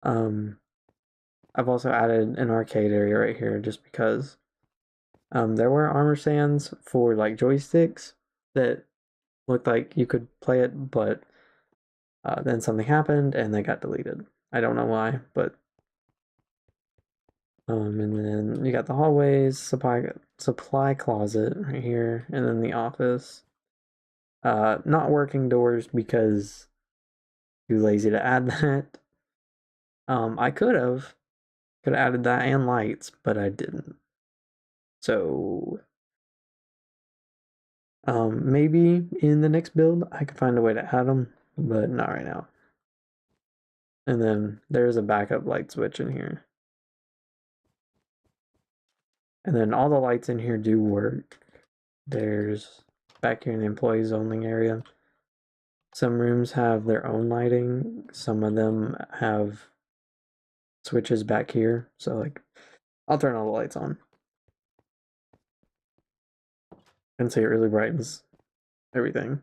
I've also added an arcade area right here just because there were armor stands for like joysticks that looked like you could play it, but then something happened and they got deleted. I don't know why, but and then you got the hallways, supply closet right here, and then the office. Not working doors because too lazy to add that. I could have added that and lights, but I didn't. So maybe in the next build I could find a way to add them, but not right now. And then there's a backup light switch in here. And then all the lights in here do work. There's back here in the employee zoning area. Some rooms have their own lighting. Some of them have switches back here. So like, I'll turn all the lights on. And so it really brightens everything.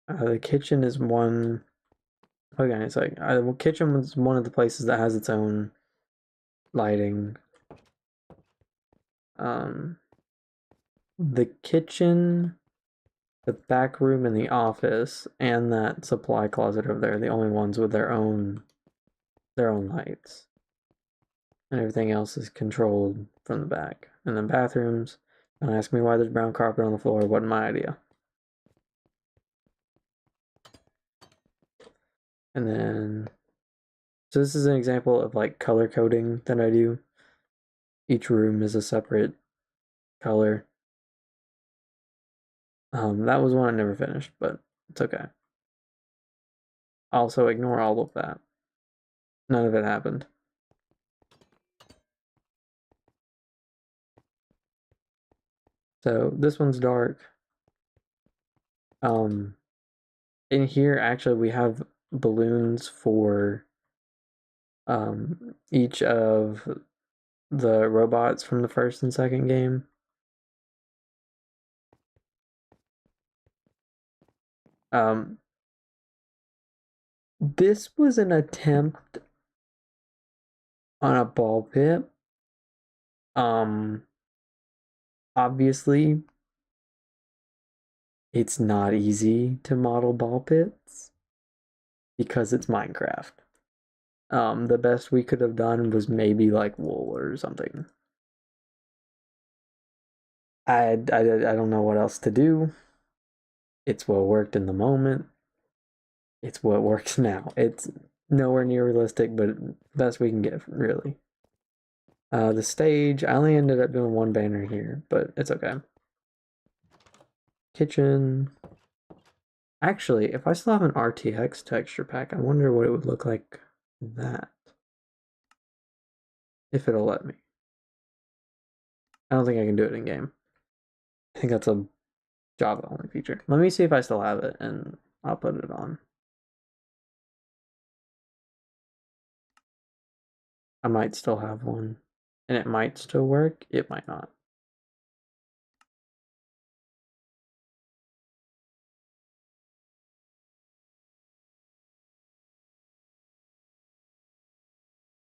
The kitchen is one. Okay, it's like the kitchen was one of the places that has its own lighting. The kitchen, the back room, and the office, and that supply closet over there are the only ones with their own lights. And everything else is controlled from the back. And then bathrooms. Don't ask me why there's brown carpet on the floor. It wasn't my idea. And then, so this is an example of like color coding that I do. Each room is a separate color. That was one I never finished, but it's okay. Also, ignore all of that. None of it happened. So this one's dark. In here, actually, we have balloons for each of the robots from the first and second game. This was an attempt on a ball pit. Obviously, it's not easy to model ball pits because it's Minecraft. The best we could have done was maybe like wool or something. I don't know what else to do. It's what worked in the moment. It's what works now. It's nowhere near realistic, but best we can get, really. The stage, I only ended up doing one banner here, but it's okay. Kitchen. Actually, if I still have an RTX texture pack, I wonder what it would look like with that. If it'll let me. I don't think I can do it in game. I think that's a Java only feature. Let me see if I still have it and I'll put it on. I might still have one. And it might still work, it might not.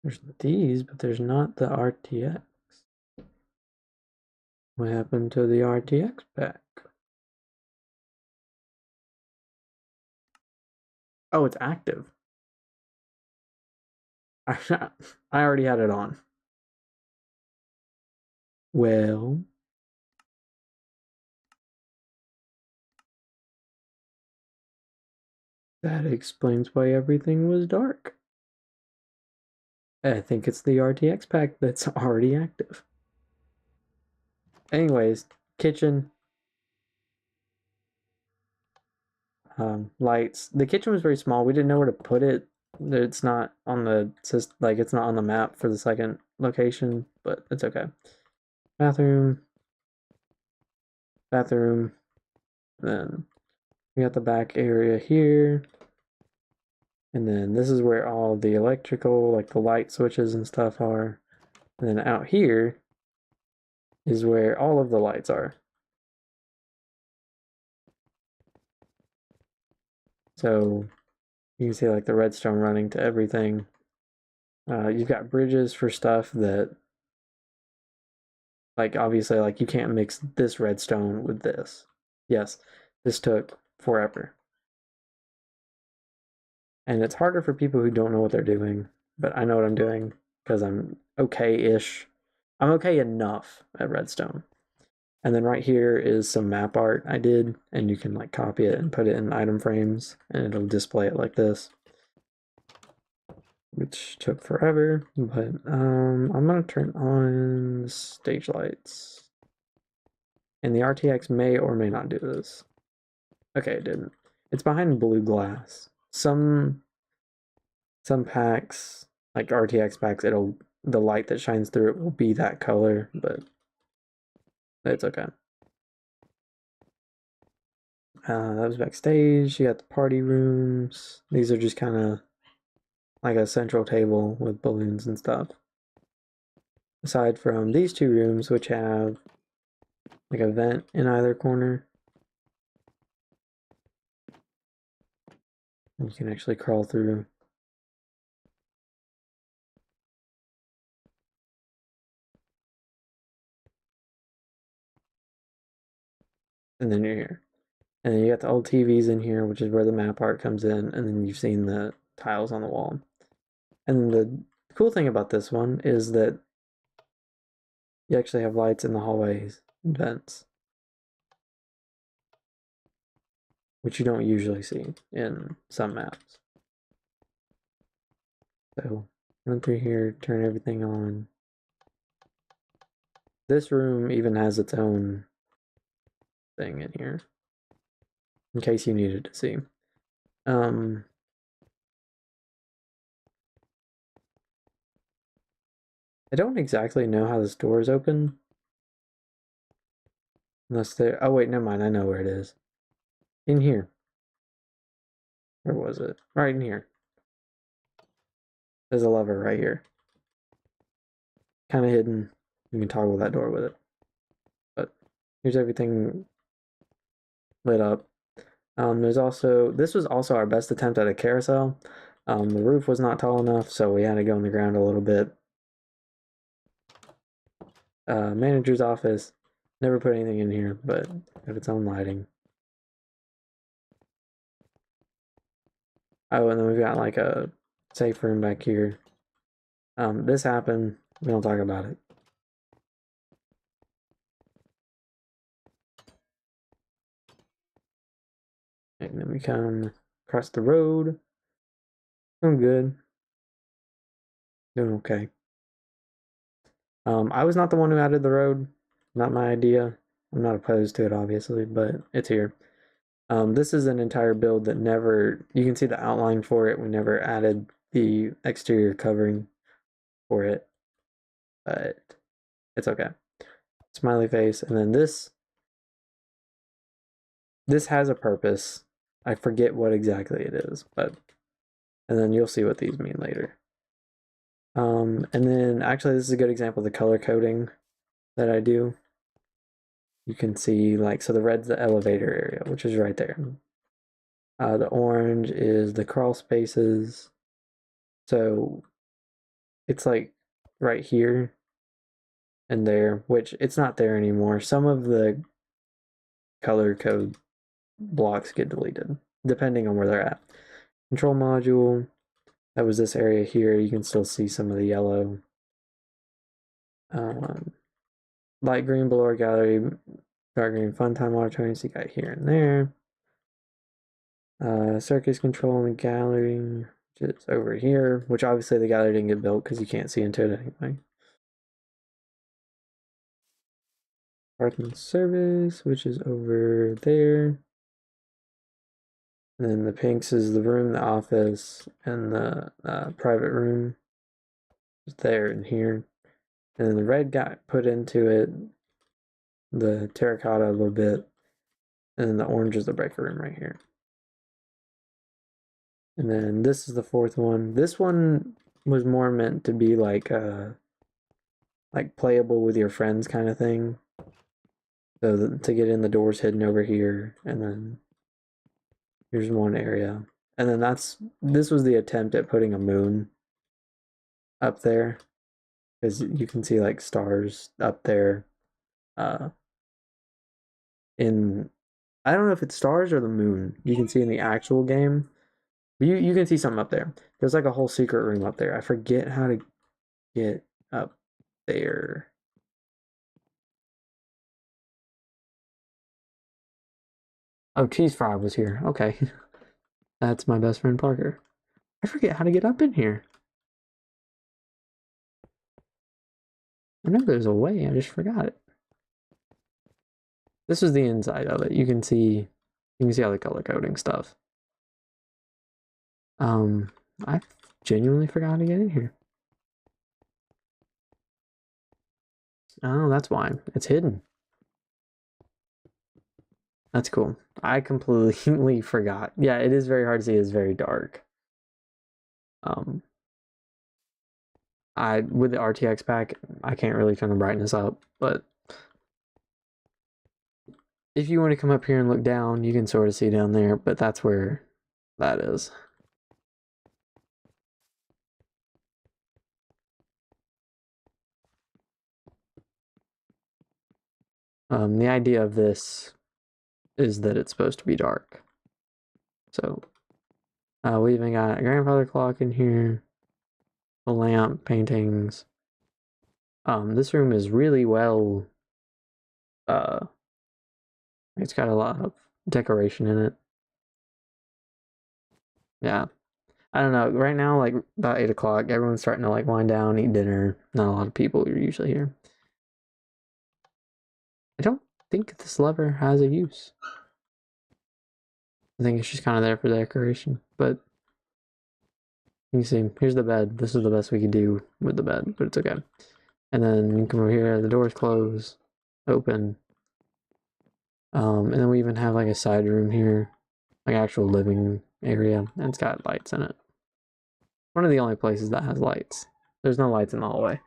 There's these, but there's not the RTX. What happened to the RTX pack? Oh, it's active. I already had it on. Well, that explains why everything was dark. I think it's the RTX pack that's already active. Anyways, kitchen. Lights. The kitchen was very small. We didn't know where to put it. It's not on the it's not on the map for the second location, but it's okay. Bathroom. bathroom. Then we got the back area here. And then this is where all the electrical, like the light switches and stuff are. And then out here is where all of the lights are. So you can see like the redstone running to everything. You've got bridges for stuff that, like, obviously, like, you can't mix this redstone with this. Yes, this took forever. And it's harder for people who don't know what they're doing, but I know what I'm doing because I'm okay-ish. I'm okay enough at redstone. And then right here is some map art I did, and you can like copy it and put it in item frames, and it'll display it like this. Which took forever, but I'm gonna turn on stage lights. And the RTX may or may not do this. Okay, it didn't. It's behind blue glass. Some packs, like RTX packs, the light that shines through it will be that color, but it's okay. That was backstage. You got the party rooms. These are just kind of like a central table with balloons and stuff. Aside from these two rooms, which have like a vent in either corner. You can actually crawl through. And then you're here. And then you got the old TVs in here, which is where the map art comes in, and then you've seen the tiles on the wall. And the cool thing about this one is that you actually have lights in the hallways and vents, which you don't usually see in some maps. So run through here, turn everything on. This room even has its own thing in here, in case you needed to see. I don't exactly know how this door is open. Unless there... Oh wait, never mind, I know where it is. In here. Where was it? Right in here. There's a lever right here. Kind of hidden. You can toggle that door with it. But here's everything lit up. There's also... This was also our best attempt at a carousel. The roof was not tall enough, so we had to go in the ground a little bit. Manager's office. Never put anything in here, but have its own lighting. Oh, and then we've got like a safe room back here. This happened. We don't talk about it. And then we come across the road. Doing good. Doing okay. I was not the one who added the road. Not my idea. I'm not opposed to it, obviously, but it's here. This is an entire build that never... You can see the outline for it. We never added the exterior covering for it. But it's okay. Smiley face. And then this has a purpose. I forget what exactly it is, but... And then you'll see what these mean later. And then actually this is a good example of the color coding that I do. You can see like, so the red's the elevator area, which is right there. The orange is the crawl spaces. So it's like right here and there, which it's not there anymore. Some of the color code blocks get deleted depending on where they're at. Control module. That was this area here. You can still see some of the yellow. Light green below our gallery, dark green fun time auditoriums you got here and there. Circus control in the gallery, which is over here, which obviously the gallery didn't get built because you can't see into it anyway. Parking service, which is over there. And then the pinks is the room, the office, and the private room. Just there and here. And then the red got put into it the terracotta a little bit, and then the orange is the breaker room right here. And then this is the fourth one. This one was more meant to be like playable with your friends kind of thing. So to get in, the door's hidden over here, and then here's one area. And then this was the attempt at putting a moon up there, because you can see like stars up there. I don't know if it's stars or the moon. You can see in the actual game. You can see something up there. There's like a whole secret room up there. I forget how to get up there. Oh, Cheese Fry was here. Okay. That's my best friend Parker. I forget how to get up in here. I know there's a way, I just forgot it. This is the inside of it. You can see all the color coding stuff. I genuinely forgot how to get in here. Oh, that's why. It's hidden. That's cool. I completely forgot. Yeah, it is very hard to see. It's very dark. With the RTX pack, I can't really turn the brightness up, but if you want to come up here and look down, you can sort of see down there, but that's where that is. The idea of this is that it's supposed to be dark. So, we even got a grandfather clock in here, a lamp, paintings. This room is really well, it's got a lot of decoration in it. Yeah. I don't know, right now, like, about 8 o'clock, everyone's starting to, like, wind down, eat dinner. Not a lot of people are usually here. I don't think this lever has a use. I think it's just kind of there for decoration, but you can see, here's the bed. This is the best we could do with the bed, but it's okay. And then you come over here, the door's closed, open. And then we even have like a side room here, like actual living area, and it's got lights in it. One of the only places that has lights. There's no lights in the hallway.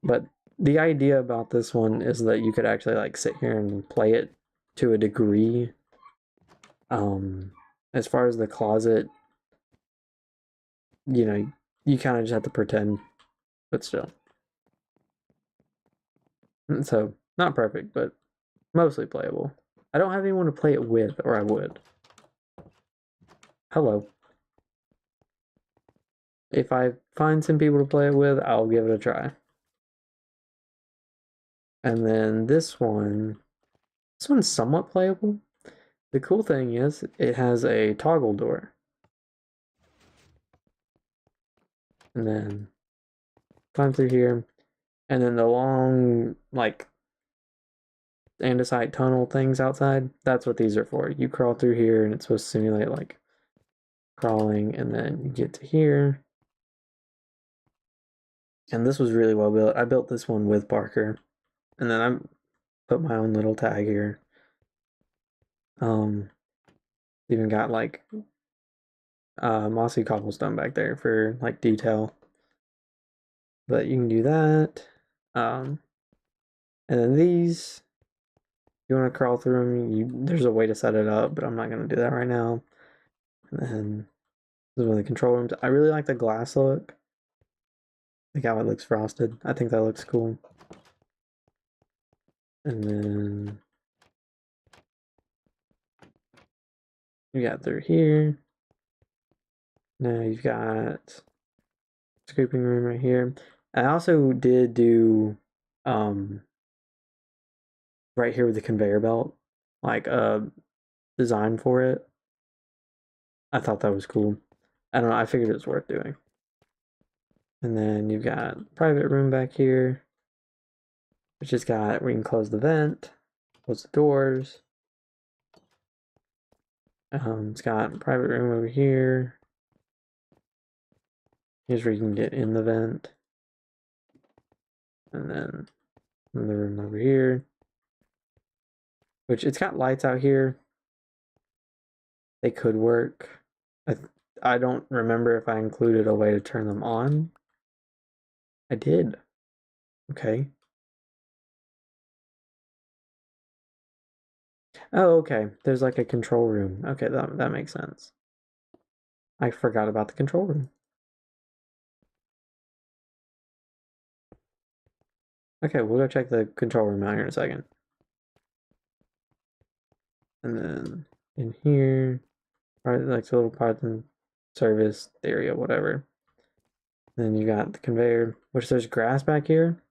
But the idea about this one is that you could actually like sit here and play it to a degree. As far as the closet, you know, you kind of just have to pretend, but still. So, not perfect, but mostly playable. I don't have anyone to play it with, or I would. Hello. If I find some people to play it with, I'll give it a try. And then this one's somewhat playable. The cool thing is, it has a toggle door. And then climb through here. And then the long, like, andesite tunnel things outside, that's what these are for. You crawl through here and it's supposed to simulate, like, crawling, and then you get to here. And this was really well built. I built this one with Parker. And then I put my own little tag here. Even got like mossy cobblestone back there for like detail. But you can do that. And then these, you want to crawl through them, there's a way to set it up, but I'm not going to do that right now. And then this is one of the control rooms. I really like the glass look. I like how it looks frosted. I think that looks cool. And then you got through here. Now you've got scooping room right here. I also did do right here with the conveyor belt, like design for it. I thought that was cool. I don't know, I figured it was worth doing. And then you've got private room back here, which has got where you can close the vent, close the doors. It's got private room over here. Here's where you can get in the vent. And then in the room over here. Which, it's got lights out here. They could work. I don't remember if I included a way to turn them on. I did. Okay. Oh, okay. There's like a control room. Okay, that makes sense. I forgot about the control room. Okay, we'll go check the control room out here in a second. And then in here, right, like the little Python service area, whatever. Then you got the conveyor, which there's grass back here.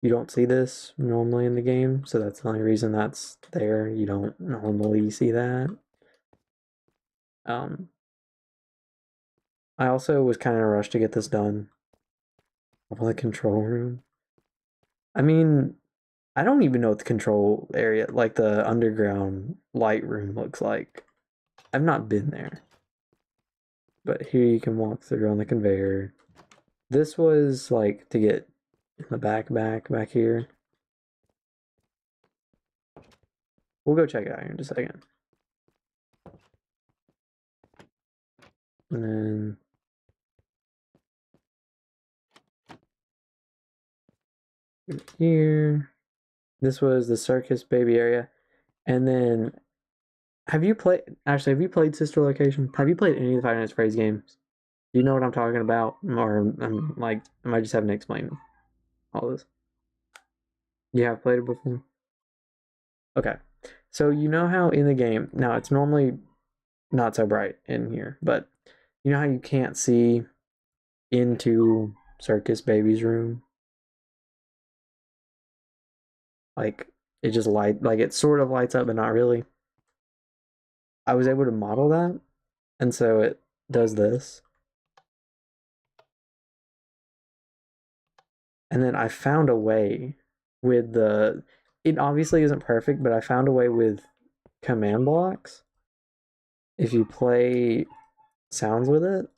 You don't see this normally in the game, so that's the only reason that's there. You don't normally see that. I also was kind of rushed to get this done. Up on the control room. I mean, I don't even know what the control area, like the underground light room, looks like. I've not been there. But here you can walk through on the conveyor. This was like to get in the back here. We'll go check it out here in just a second. And then here, this was the circus baby area. And then have you played Sister Location? Have you played any of the Five Nights at Freddy's games? Do you know what I'm talking about? Or am I just having to explain all this? You have played it before? Okay. So you know how in the game, now it's normally not so bright in here, but you know how you can't see into Circus Baby's room? Like, it just it sort of lights up, but not really. I was able to model that, and so it does this. And then I found a way with it obviously isn't perfect, but I found a way with command blocks. If you play sounds with it,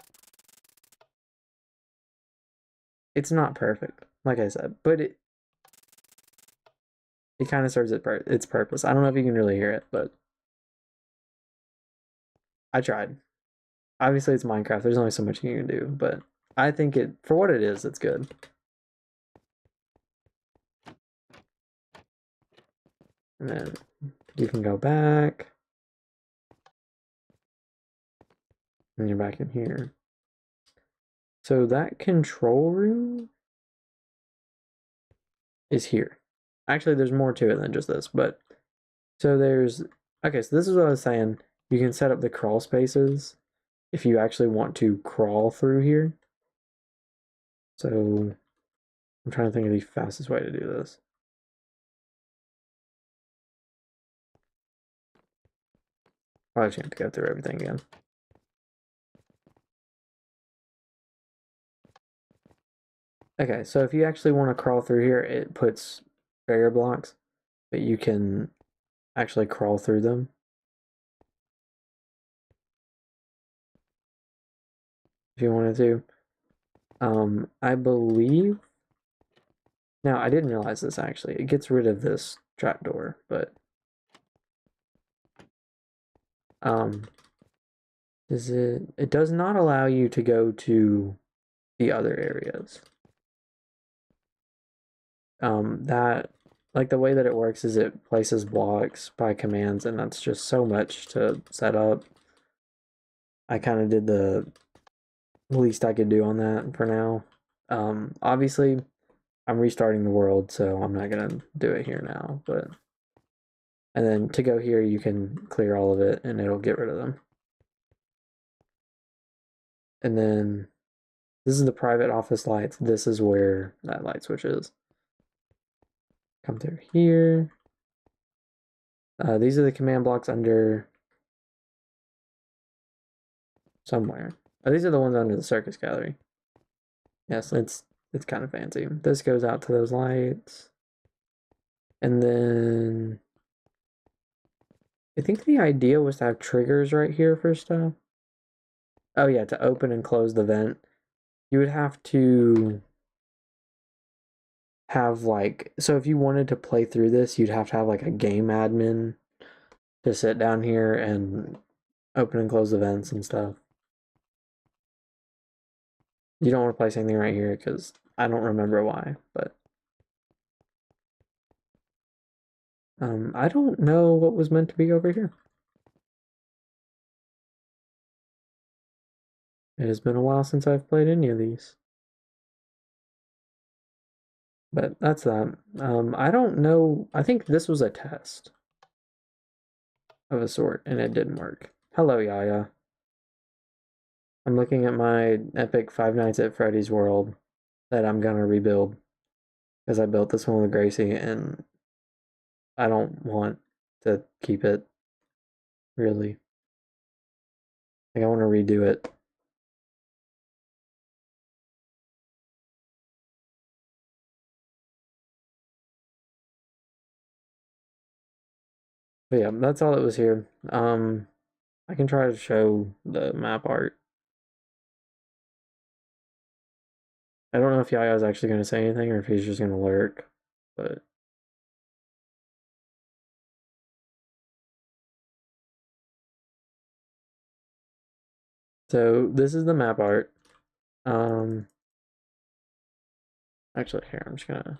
it's not perfect, like I said, but it kind of serves its purpose. I don't know if you can really hear it, but I tried. Obviously, it's Minecraft. There's only so much you can do, but I think for what it is, it's good. And then you can go back. And you're back in here. So that control room is here. Actually, there's more to it than just this, but so okay, so this is what I was saying. You can set up the crawl spaces if you actually want to crawl through here. So I'm trying to think of the fastest way to do this. Probably have to go through everything again. Okay, so if you actually want to crawl through here, it puts barrier blocks, but you can actually crawl through them. If you wanted to. I believe... Now, I didn't realize this actually. It gets rid of this trapdoor, but... It does not allow you to go to the other areas. Like the way that it works is it places blocks by commands, and that's just so much to set up. I kind of did the least I could do on that for now. Obviously, I'm restarting the world, so I'm not gonna do it here now, but... And then to go here, you can clear all of it, and it'll get rid of them. And then this is the private office lights. This is where that light switch is. Come through here. These are the command blocks under somewhere. Oh, these are the ones under the circus gallery. Yes, it's kind of fancy. This goes out to those lights. And then I think the idea was to have triggers right here for stuff. Oh yeah, to open and close the vent. You would have to have like, so if you wanted to play through this, you'd have to have like a game admin to sit down here and open and close events and stuff. You don't want to place anything right here because I don't remember why, but I don't know what was meant to be over here. It has been a while since I've played any of these. But that's that. I don't know. I think this was a test of a sort, and it didn't work. Hello, Yaya. I'm looking at my epic Five Nights at Freddy's world that I'm gonna rebuild because I built this one with Gracie, and I don't want to keep it. Really, like I want to redo it. But yeah, that's all that was here. I can try to show the map art. I don't know if Yaya's actually going to say anything or if he's just going to lurk, but so this is the map art. Actually, here I'm just gonna.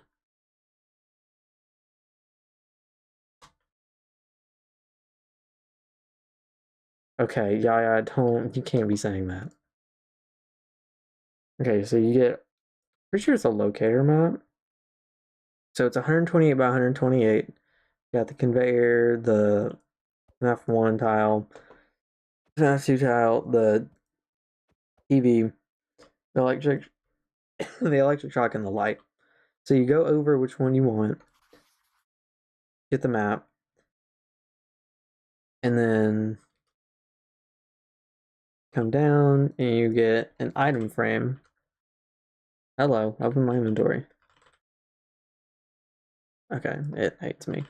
Okay, Yaya, don't. You can't be saying that. Okay, so you get. Pretty sure it's a locator map. So it's 128 by 128. You got the conveyor, the FNAF 1 tile, FNAF 2 tile, the TV, the electric, the electric shock, and the light. So you go over which one you want, get the map, and then come down and you get an item frame. Hello, open my inventory. Okay, it hates me.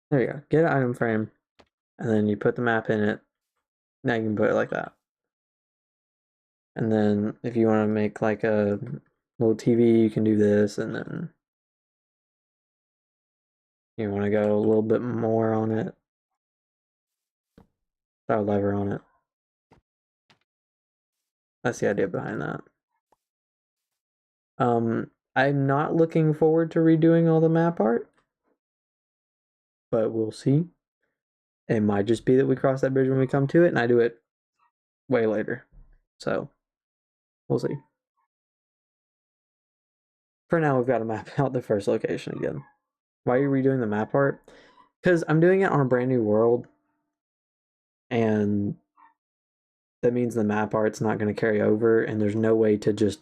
There you go. Get an item frame, and then you put the map in it. Now you can put it like that. And then if you want to make like a little TV, you can do this, and then you want to go a little bit more on it. Throw a lever on it. That's the idea behind that. I'm not looking forward to redoing all the map art, but we'll see. It might just be that we cross that bridge when we come to it, and I do it way later. So, we'll see. For now, we've got to map out the first location again. Why are you redoing the map art? Because I'm doing it on a brand new world, and that means the map art's not going to carry over, and there's no way to just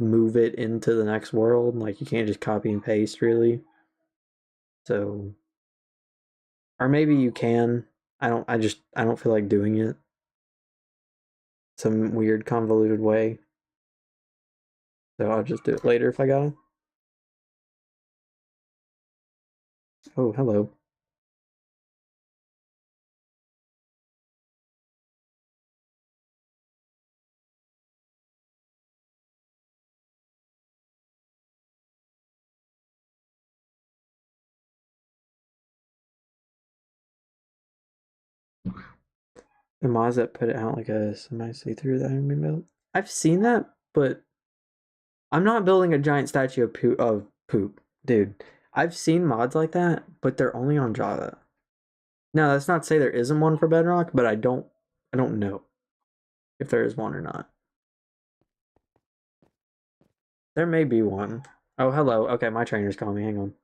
move it into the next world. Like, you can't just copy and paste, really. So, or maybe you can. I don't feel like doing it some weird convoluted way. So I'll just do it later if I gotta. Oh, hello. The mods that put it out like a semi see-through that haven't been built. I've seen that, but I'm not building a giant statue of poop, dude. I've seen mods like that, but they're only on Java. Now, that's not to say there isn't one for Bedrock, but I don't know if there is one or not. There may be one. Oh, hello. Okay, my trainer's calling me. Hang on.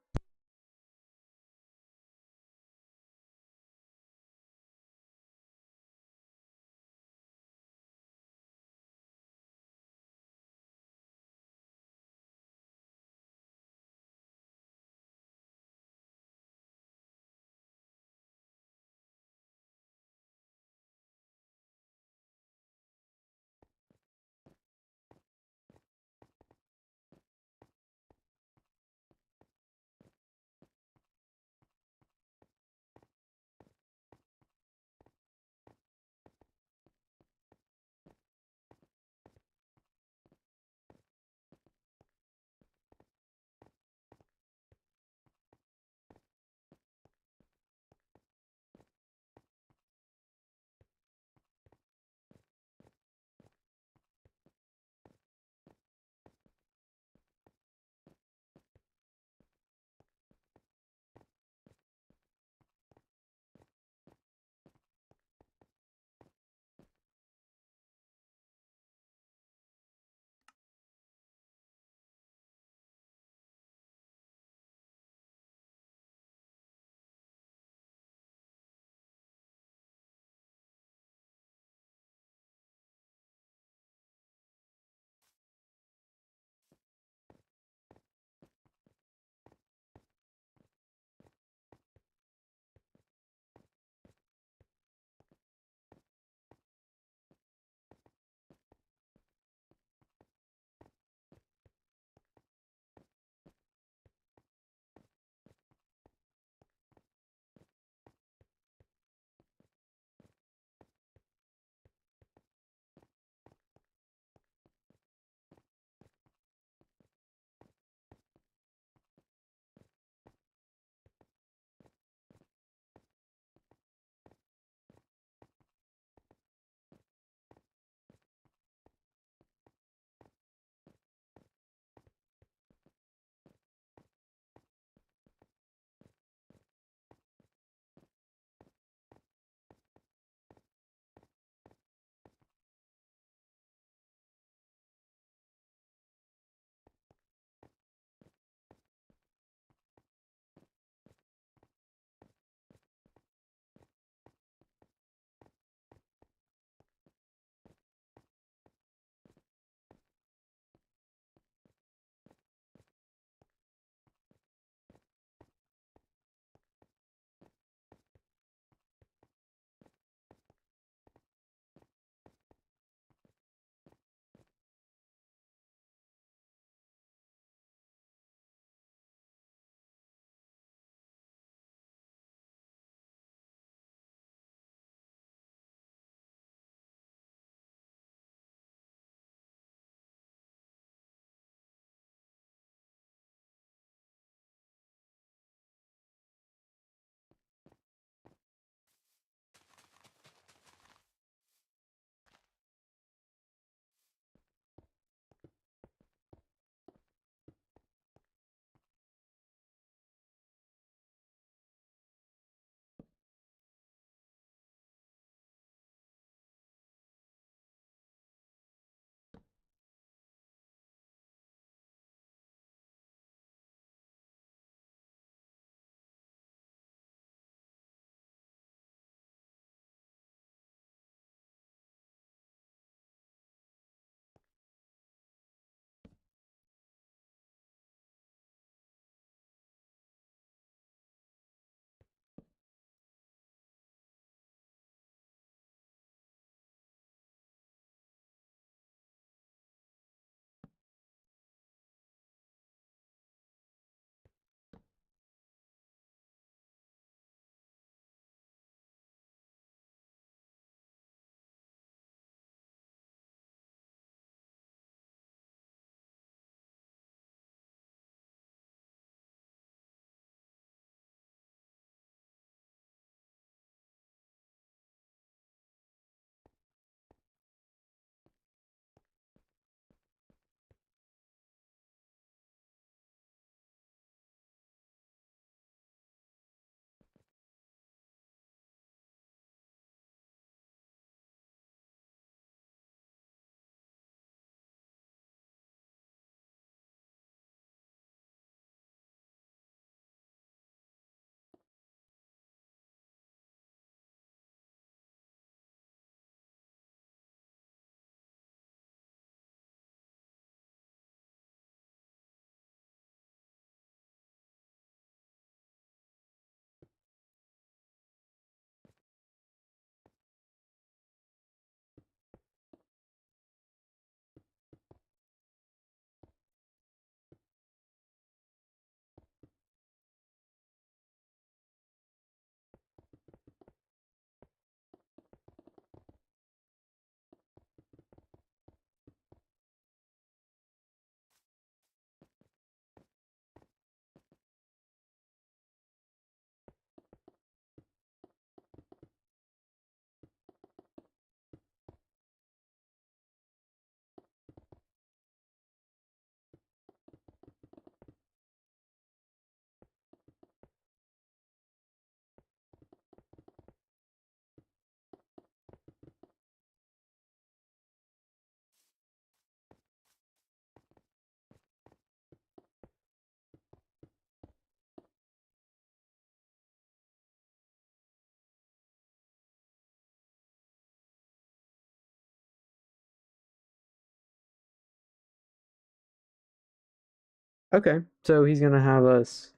Okay, so he's gonna have us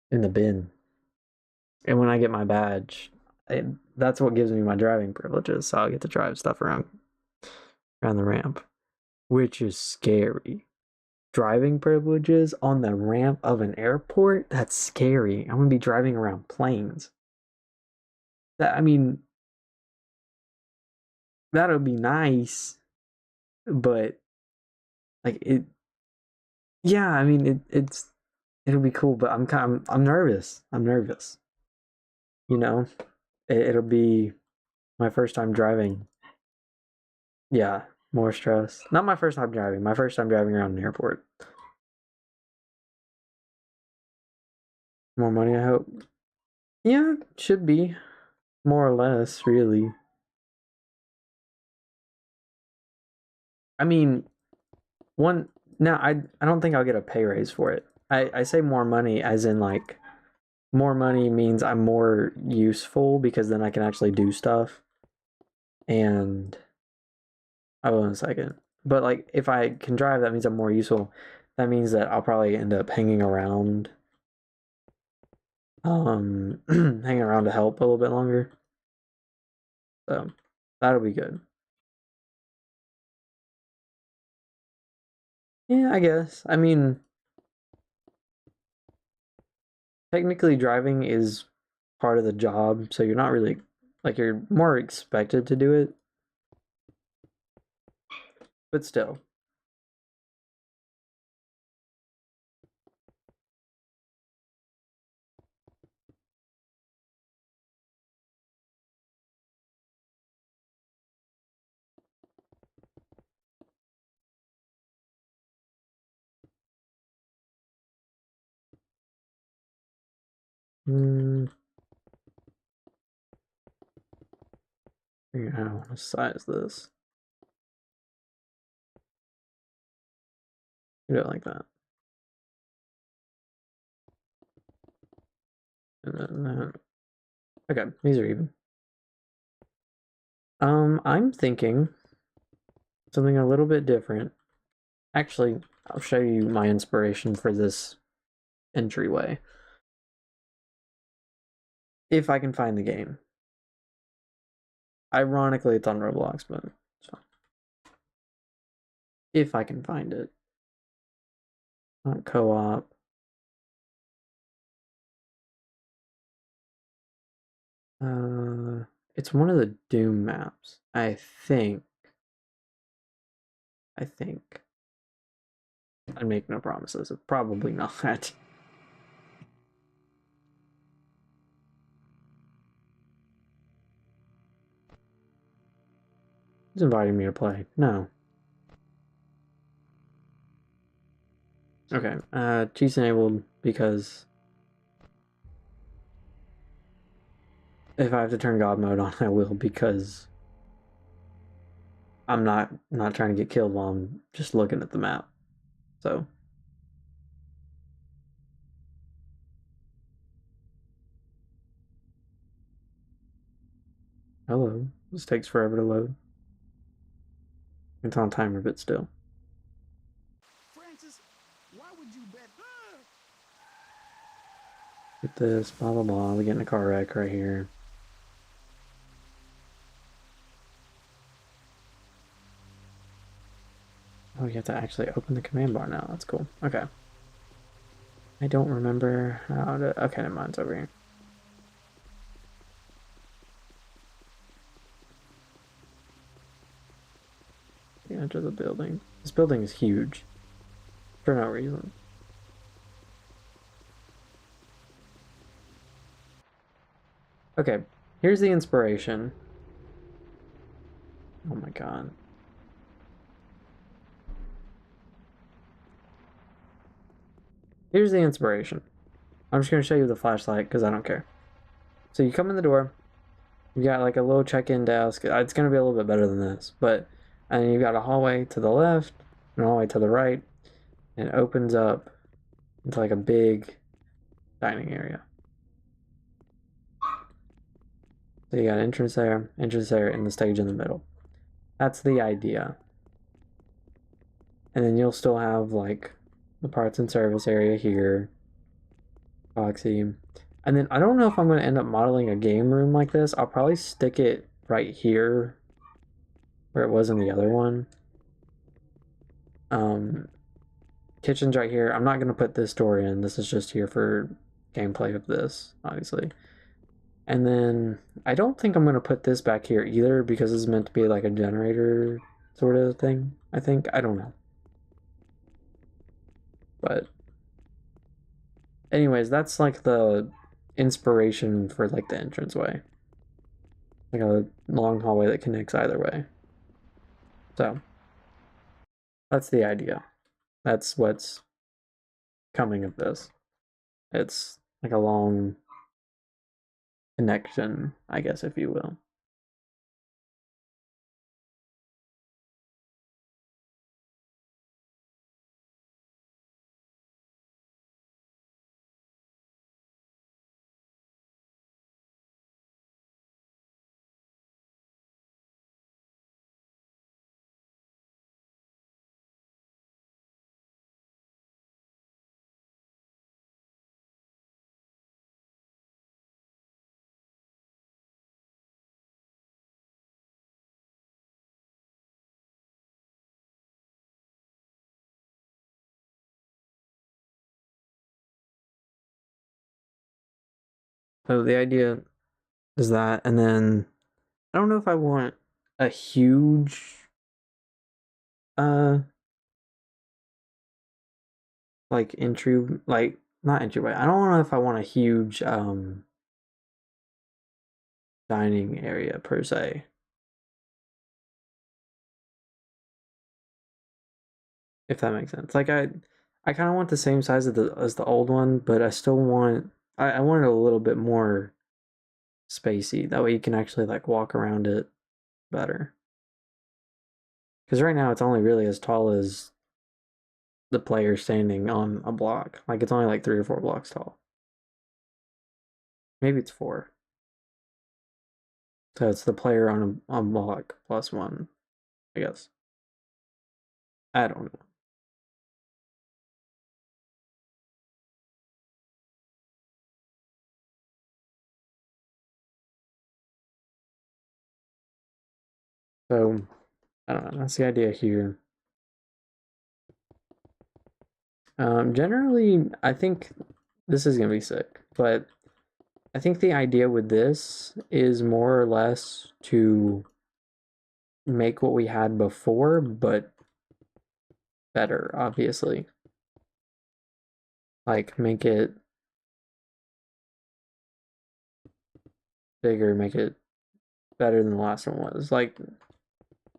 in the bin. And when I get my badge, that's what gives me my driving privileges, so I'll get to drive stuff around the ramp, which is scary. Driving privileges on the ramp of an airport? That's scary. I'm gonna be driving around planes. I mean, that'll be nice, but like it. Yeah, I mean it'll be cool, but I'm nervous. I'm nervous. You know, it'll be my first time driving. Yeah, more stress. Not my first time driving. My first time driving around an airport. More money, I hope. Yeah, should be. More or less, really. I mean, I don't think I'll get a pay raise for it. I say more money as in like more money means I'm more useful because then I can actually do stuff. And I will in a second. But like if I can drive, that means I'm more useful. That means that I'll probably end up hanging around hanging around to help a little bit longer. So that'll be good. Yeah, I guess. I mean, technically driving is part of the job, so you're not really like you're more expected to do it. But still. Figure out how I want to size this. Do it like that. And then that. Okay, these are even. I'm thinking something a little bit different. Actually, I'll show you my inspiration for this entryway. If I can find the game. Ironically, it's on Roblox, but so. If I can find it. Not co-op. It's one of the Doom maps, I think. I make no promises. Probably not. He's inviting me to play. No. Okay, cheats enabled because if I have to turn God mode on, I will, because I'm not trying to get killed while I'm just looking at the map. So hello. This takes forever to load. It's on timer, but still. Francis, why would you bet? Get this, blah blah blah. We get in a car wreck right here. Oh, you have to actually open the command bar now. That's cool. Okay. I don't remember how to. Okay, never mind. It's over here. The edge of the building. This building is huge. For no reason. Okay, here's the inspiration. Oh my god. Here's the inspiration. I'm just going to show you the flashlight because I don't care. So you come in the door. You got like a little check-in desk. It's going to be a little bit better than this. And then you got a hallway to the left and a hallway to the right. And it opens up into like a big dining area. So you got entrance there, and the stage in the middle. That's the idea. And then you'll still have like the parts and service area here. Epoxy. And then I don't know if I'm going to end up modeling a game room like this. I'll probably stick it right here where it was in the other one. Kitchen's right here. I'm not going to put this door in. This is just here for gameplay of this, obviously. And then I don't think I'm going to put this back here either because it's meant to be like a generator sort of thing, I think. I don't know. But anyways, that's like the inspiration for like the entranceway. Like a long hallway that connects either way. So that's the idea. That's what's coming of this. It's like a long connection, I guess, if you will. So the idea is that, and then I don't know if I want a huge like entry, like not entryway. I don't know if I want a huge dining area per se. If that makes sense. Like I kind of want the same size as the old one, but I still want I want it a little bit more spacey. That way you can actually like walk around it better. Because right now it's only really as tall as the player standing on a block. Like it's only like 3 or 4 blocks tall. Maybe it's 4. So it's the player on a block plus 1, I guess. I don't know. So, I don't know. That's the idea here. Generally, I think this is going to be sick, but I think the idea with this is more or less to make what we had before, but better, obviously. Like, make it bigger, make it better than the last one was. Like,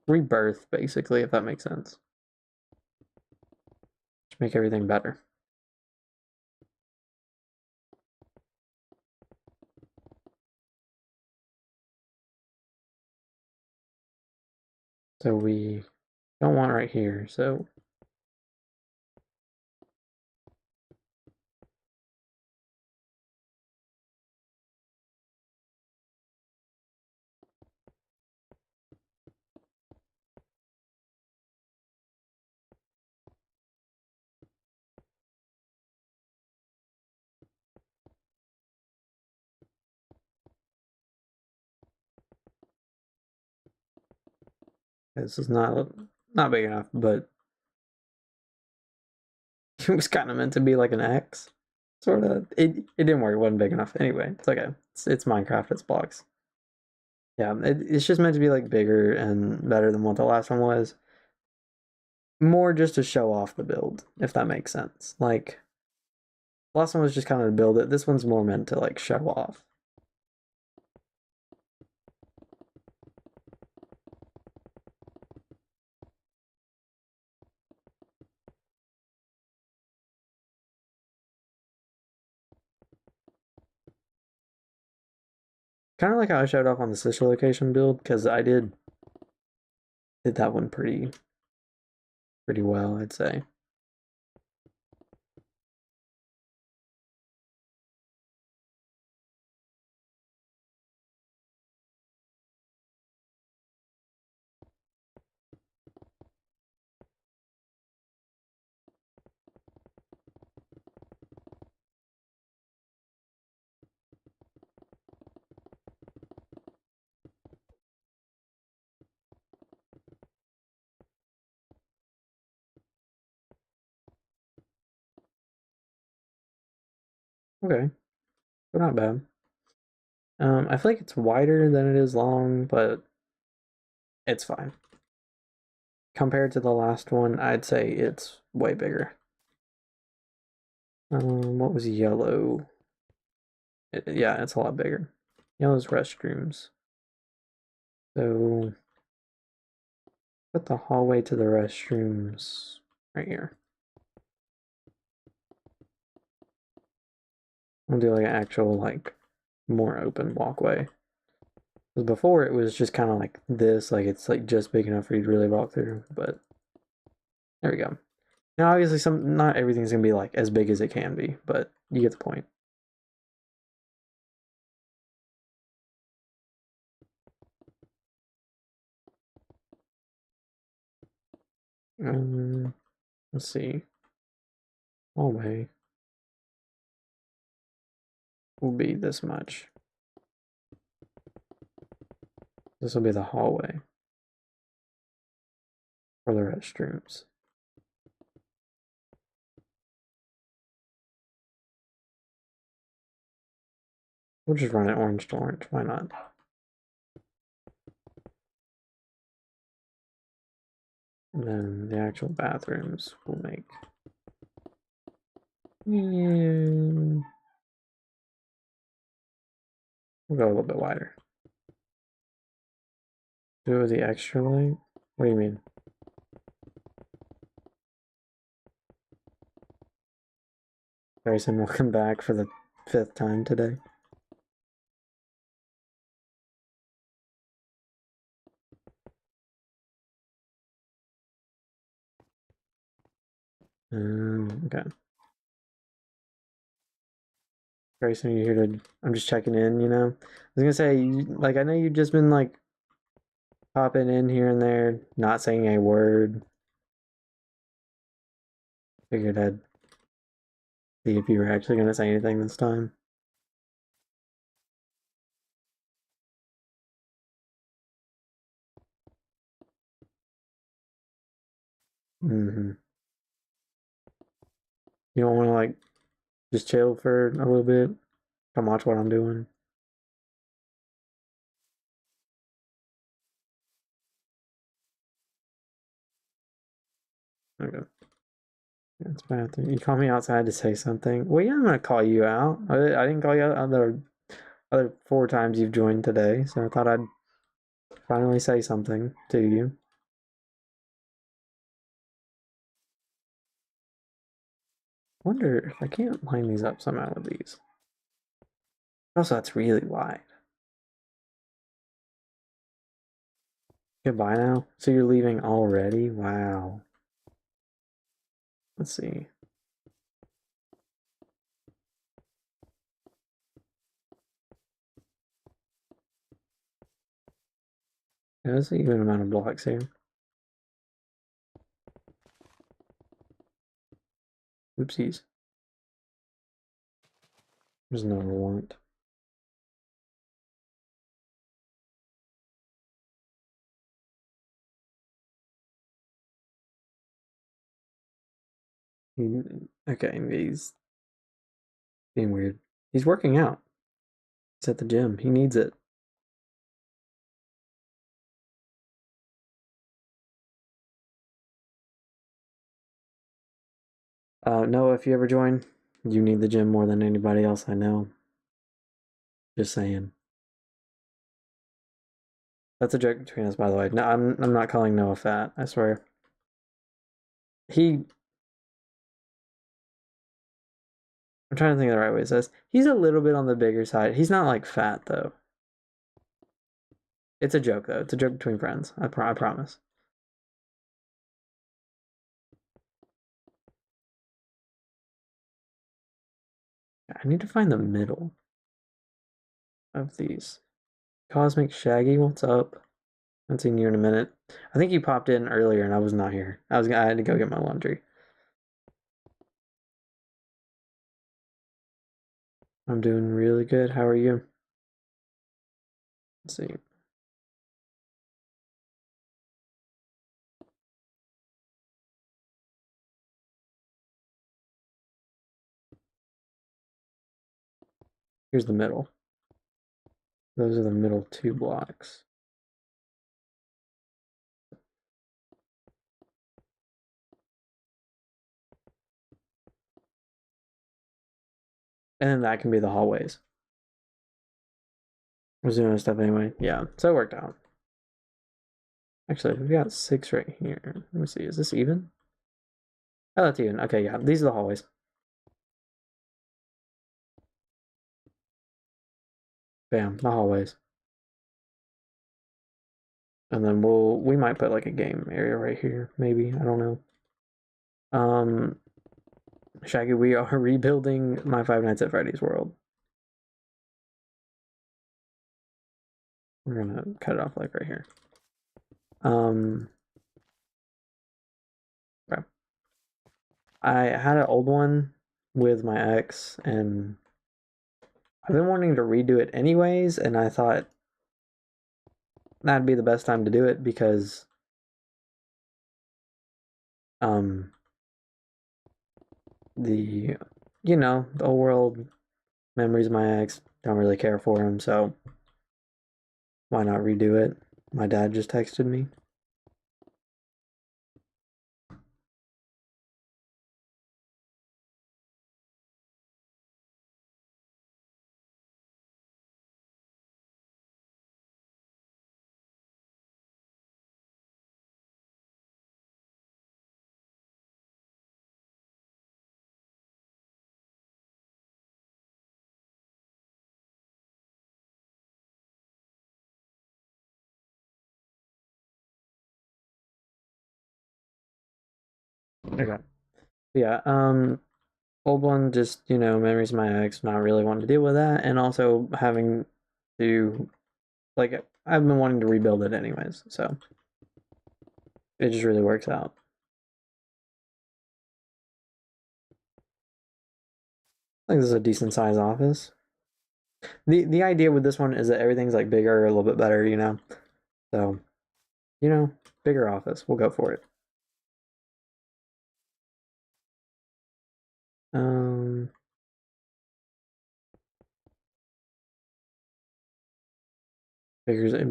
rebirth, basically, if that makes sense. Just make everything better. So we don't want right here, so this is not big enough, but it was kind of meant to be like an X, sort of. It didn't work. It wasn't big enough. Anyway, it's okay. It's Minecraft. It's blocks. Yeah, it's just meant to be like bigger and better than what the last one was. More just to show off the build, if that makes sense. Like, the last one was just kind of to build it. This one's more meant to like show off. Kind of like how I showed off on the sister location build, because I did that one pretty well, I'd say. Okay, so not bad. I feel like it's wider than it is long, but it's fine. Compared to the last one, I'd say it's way bigger. What was yellow? Yeah, it's a lot bigger. Yellow's restrooms. So put the hallway to the restrooms right here. I'll do like an actual, like, more open walkway. Because before it was just kind of like this, like it's like just big enough for you to really walk through, but there we go. Now obviously not everything's gonna be like as big as it can be, but you get the point. Let's see. Hallway will be this much. This will be the hallway for the restrooms. We'll just run it orange to orange. Why not? And then the actual bathrooms will make. Yeah. We'll go a little bit wider. Do it with the extra light? What do you mean? Grayson, welcome back for the 5th time today. Okay. Grayson, are you here to... I'm just checking in, you know? I was gonna say, like, I know you've just been, like, popping in here and there, not saying a word. Figured I'd see if you were actually gonna say anything this time. You don't want to, like, just chill for a little bit? Come watch what I'm doing? Okay. That's bathroom. You called me outside to say something. Well, yeah, I'm gonna call you out. I didn't call you out other 4 times you've joined today, so I thought I'd finally say something to you. Wonder if I can't line these up somehow with these. Also, that's really wide. Goodbye now. So you're leaving already? Wow. Let's see. Yeah, there's an even amount of blocks here. Oopsies. There's no want. Okay, he's being weird. He's working out. He's at the gym. He needs it. Noah, if you ever join, you need the gym more than anybody else I know. Just saying. That's a joke between us, by the way. No, I'm not calling Noah fat. I swear. I'm trying to think of the right way to say this. He's a little bit on the bigger side. He's not like fat though. It's a joke though. It's a joke between friends. I promise. I need to find the middle of these. Cosmic Shaggy, what's up? I haven't seen you in a minute. I think you popped in earlier and I was not here. I had to go get my laundry. I'm doing really good. How are you? Let's see. Here's the middle. Those are the middle 2 blocks. And then that can be the hallways. I was doing stuff anyway. Yeah, so it worked out. Actually, we got 6 right here. Let me see. Is this even? Oh, that's even. Okay, yeah. These are the hallways. Bam, the hallways. And then we might put like a game area right here, maybe. I don't know. Shaggy, we are rebuilding my Five Nights at Freddy's world. We're gonna cut it off like right here. Okay. I had an old one with my ex, and I've been wanting to redo it anyways, and I thought that'd be the best time to do it because the old world memories of my ex, don't really care for him, so why not redo it? My dad just texted me. Okay. Yeah, old one, just, memories of my ex, not really wanting to deal with that, and also having to, like, I've been wanting to rebuild it anyways, so it just really works out. I think this is a decent size office. The idea with this one is that everything's like bigger, a little bit better, So, bigger office. We'll go for it.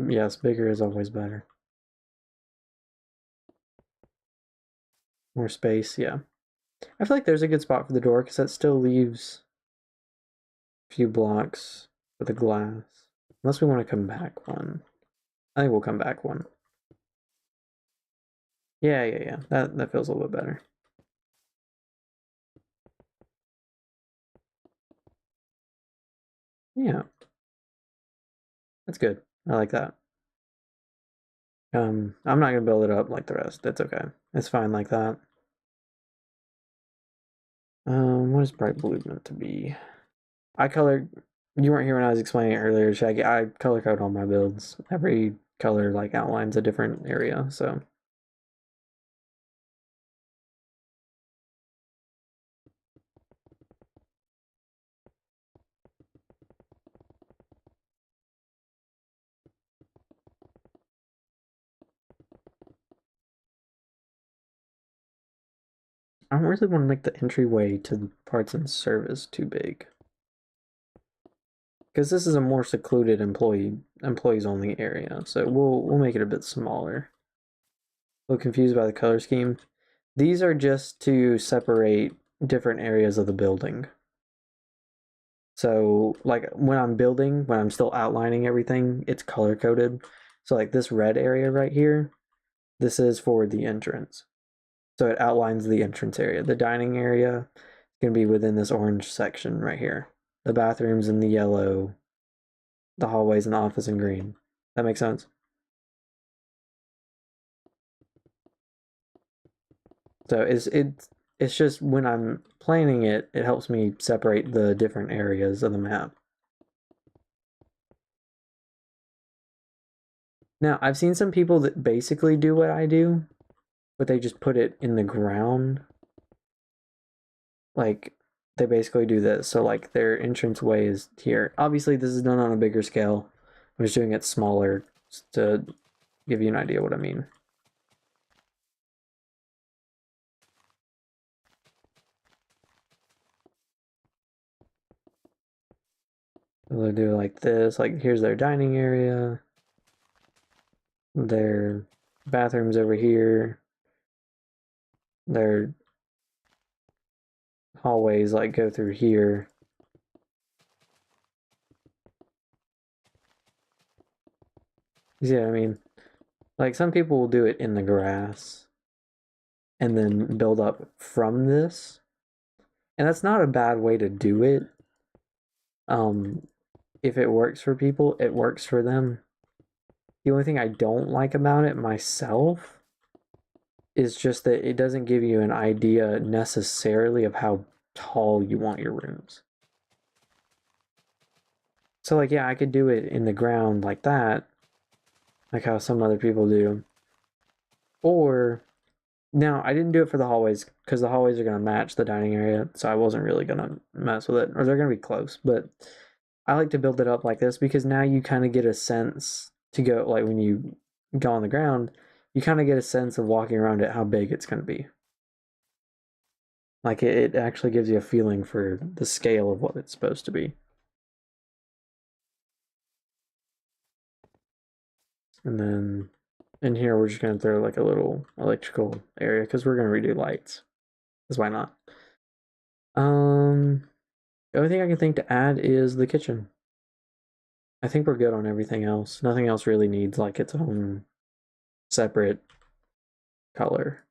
Yes, bigger is always better. More space, yeah. I feel like there's a good spot for the door because that still leaves a few blocks for the glass. Unless we want to come back one. I think we'll come back one. Yeah. That feels a little bit better. Yeah. That's good. I like that. I'm not gonna build it up like the rest. That's okay. It's fine like that. What is bright blue meant to be? You weren't here when I was explaining it earlier, Shaggy. I color code all my builds. Every color like outlines a different area, so. I don't really want to make the entryway to the parts and service too big. Because this is a more secluded employees only area, so we'll make it a bit smaller. A little confused by the color scheme. These are just to separate different areas of the building. So like when I'm still outlining everything, it's color coded. So like this red area right here, this is for the entrance. So it outlines the entrance area. The dining area is going to be within this orange section right here. The bathrooms in the yellow, the hallways in the office in green. That makes sense? So it's just when I'm planning it, it helps me separate the different areas of the map. Now, I've seen some people that basically do what I do, but they just put it in the ground. Like, they basically do this. So, like, their entrance way is here. Obviously, this is done on a bigger scale. I'm just doing it smaller to give you an idea what I mean. They'll do like this, like here's their dining area, their bathrooms over here, their hallways like go through here. Yeah, I mean, like some people will do it in the grass and then build up from this. And that's not a bad way to do it. If it works for people, it works for them. The only thing I don't like about it myself is just that it doesn't give you an idea necessarily of how tall you want your rooms. So like, yeah, I could do it in the ground like that, like how some other people do. Or, now I didn't do it for the hallways because the hallways are going to match the dining area, so I wasn't really going to mess with it, or they're going to be close, but I like to build it up like this because now you kind of get a sense to go, like when you go on the ground, you kind of get a sense of walking around it how big it's going to be. Like it actually gives you a feeling for the scale of what it's supposed to be. And then in here we're just going to throw like a little electrical area because we're going to redo lights. Because why not? The only thing I can think to add is the kitchen. I think we're good on everything else. Nothing else really needs like its own separate color.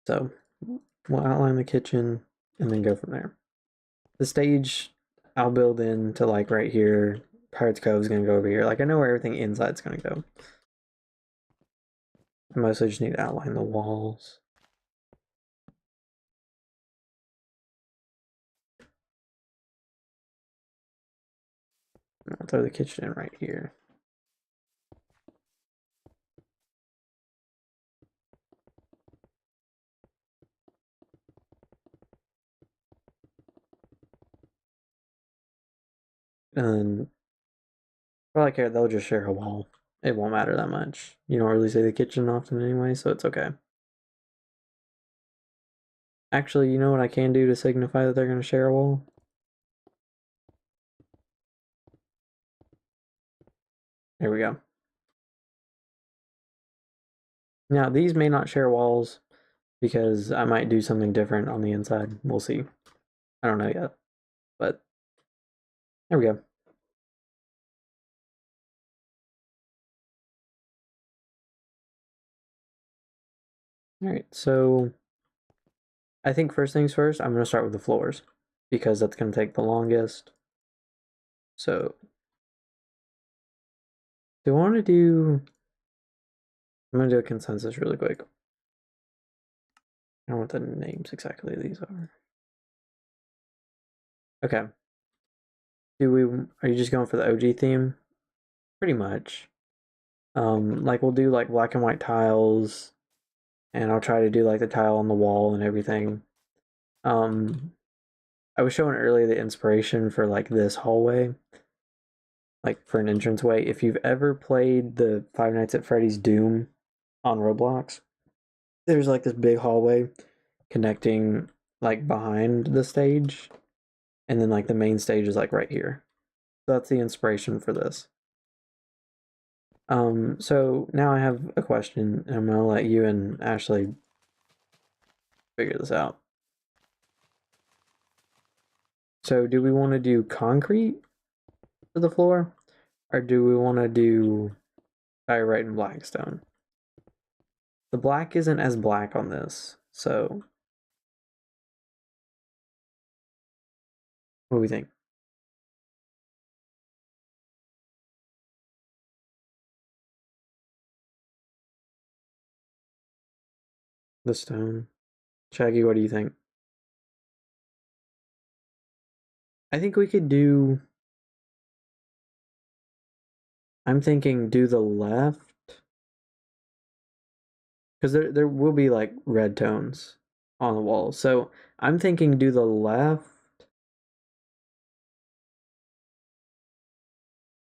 So we'll outline the kitchen and then go from there. The stage I'll build into like right here. Pirates Cove is going to go over here. Like I know where everything inside's going to go. I mostly just need to outline the walls. I'll throw the kitchen in right here. And for all I care, they'll just share a wall. It won't matter that much. You don't really see the kitchen often anyway, so it's okay. Actually, you know what I can do to signify that they're going to share a wall? There we go. Now, these may not share walls because I might do something different on the inside. We'll see. I don't know yet. But there we go. Alright, so I think first things first, I'm going to start with the floors because that's going to take the longest. So, do I want to do... I'm going to do a consensus really quick. I don't know what the names exactly of these are. Okay. Are you just going for the OG theme? Pretty much. Like we'll do like black and white tiles, and I'll try to do like the tile on the wall and everything. I was showing earlier the inspiration for like this hallway, like for an entranceway. If you've ever played the Five Nights at Freddy's Doom on Roblox, there's like this big hallway connecting like behind the stage, and then like the main stage is like right here. So that's the inspiration for this. So now I have a question, and I'm gonna let you and Ashley figure this out. So do we want to do concrete for the floor, or do we want to do diorite and blackstone? The black isn't as black on this, so what do we think? The stone. Shaggy, what do you think? I think we could do... I'm thinking do the left. Because there will be like red tones on the wall. So I'm thinking do the left.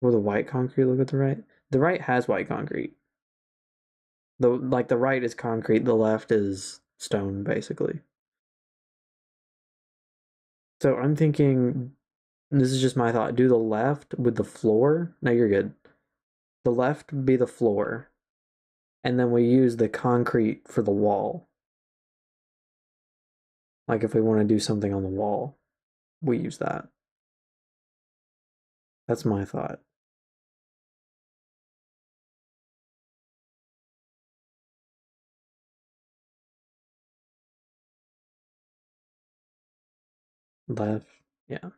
Will the white concrete look at the right? The right has white concrete. The right is concrete, the left is stone, basically. So I'm thinking, this is just my thought, do the left with the floor. No, you're good. The left be the floor, and then we use the concrete for the wall. Like if we want to do something on the wall, we use that. That's my thought. Left, yeah.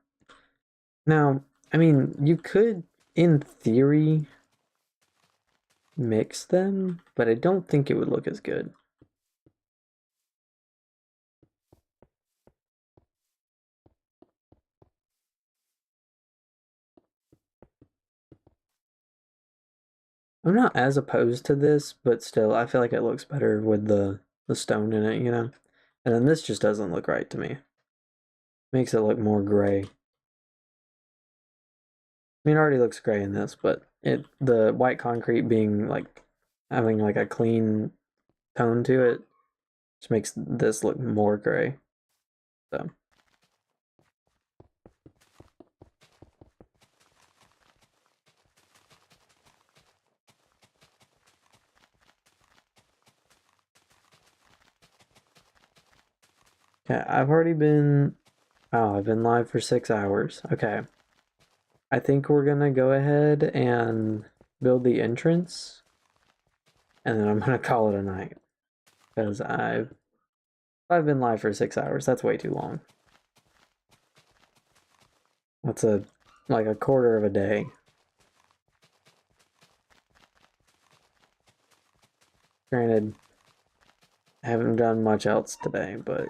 Now, I mean, you could, in theory, mix them, but I don't think it would look as good. I'm not as opposed to this, but still, I feel like it looks better with the stone in it, you know? And then this just doesn't look right to me. Makes it look more gray. I mean, it already looks gray in this, but the white concrete being like having like a clean tone to it just makes this look more gray. So. Okay, I've been live for 6 hours. Okay. I think we're gonna go ahead and build the entrance, and then I'm gonna call it a night. Because I've been live for 6 hours. That's way too long. That's like a quarter of a day. Granted, I haven't done much else today, but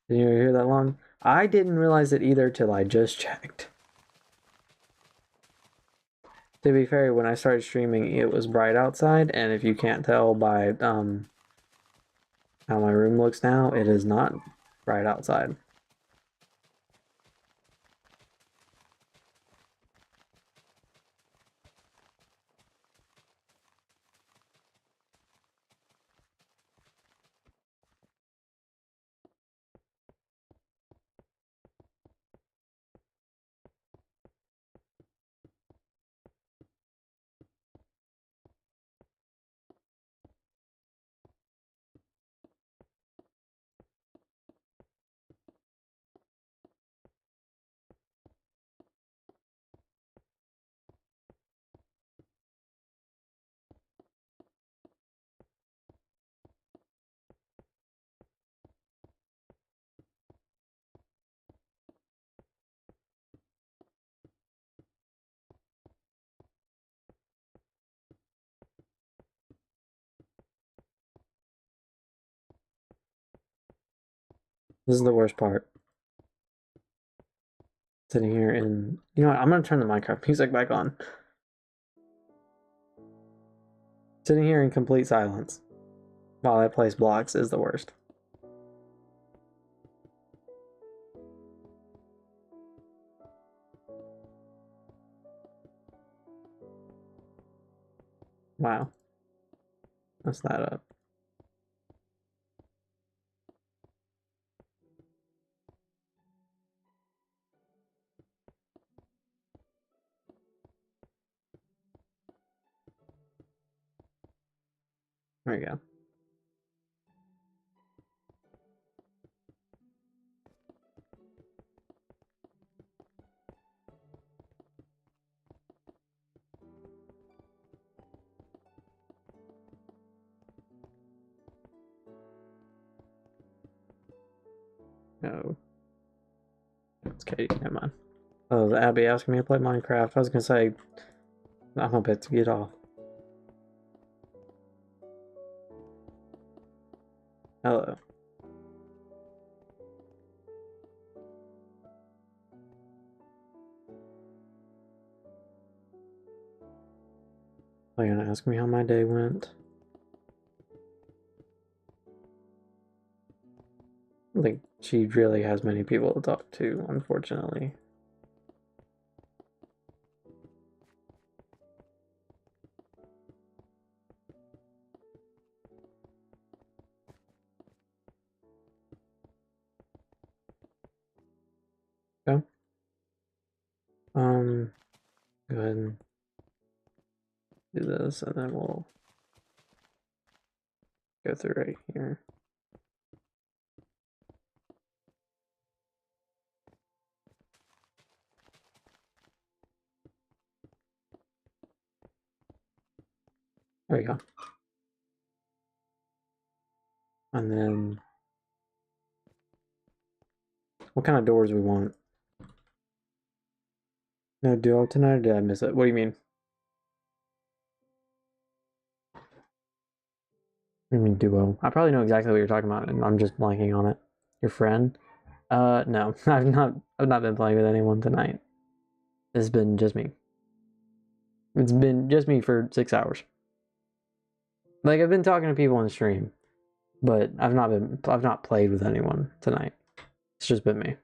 did you hear that long? I didn't realize it either till I just checked. To be fair, when I started streaming, it was bright outside, and if you can't tell by how my room looks now, it is not bright outside. This is the worst part. Sitting here and you know what, I'm gonna turn the Minecraft music back on. Sitting here in complete silence while I place blocks is the worst. Wow. Mess that up. There you go. No. It's Katie, never mind. Oh, Abby asking me to play Minecraft. I was gonna say, I'm a bit to get off. Hello. Are you gonna ask me how my day went? I don't think she really has many people to talk to, unfortunately. Go ahead and do this, and then we'll go through right here. There we go. And then, what kind of doors we want? No duo tonight, or did I miss it? What do you mean? I mean duo. I probably know exactly what you're talking about, and I'm just blanking on it. Your friend? No, I've not been playing with anyone tonight. It's been just me. It's been just me for 6 hours. Like, I've been talking to people on stream, but I've not played with anyone tonight. It's just been me.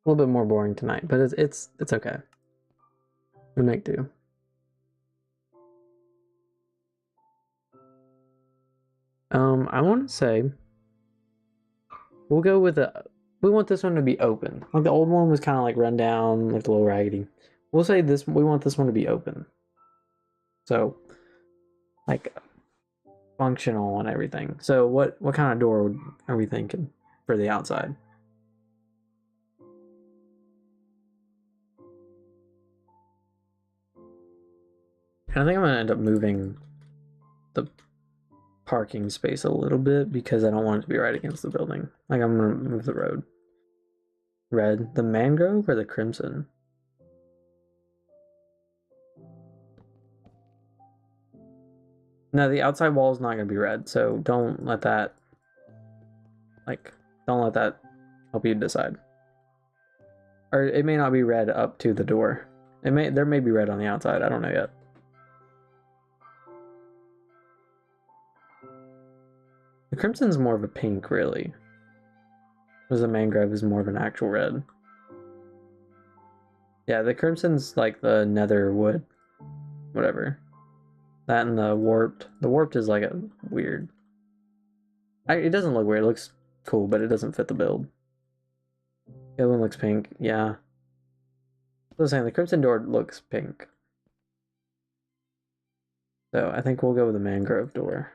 A little bit more boring tonight, but it's okay. We make do. I want to say we'll go with we want this one to be open. Like the old one was kind of like run down, like a little raggedy. We'll say we want this one to be open. So, like, functional and everything. So what kind of door are we thinking for the outside? I think I'm gonna end up moving the parking space a little bit because I don't want it to be right against the building. Like, I'm gonna move the road. Red, the mangrove or the crimson? No, the outside wall is not gonna be red, so don't let that help you decide. Or it may not be red up to the door. There may be red on the outside, I don't know yet. The crimson's more of a pink, really. Whereas the mangrove is more of an actual red. Yeah, the crimson's like the nether wood. Whatever. That and the warped. The warped is like a weird. It doesn't look weird, it looks cool, but it doesn't fit the build. The other one looks pink, yeah. I was saying, the crimson door looks pink. So I think we'll go with the mangrove door.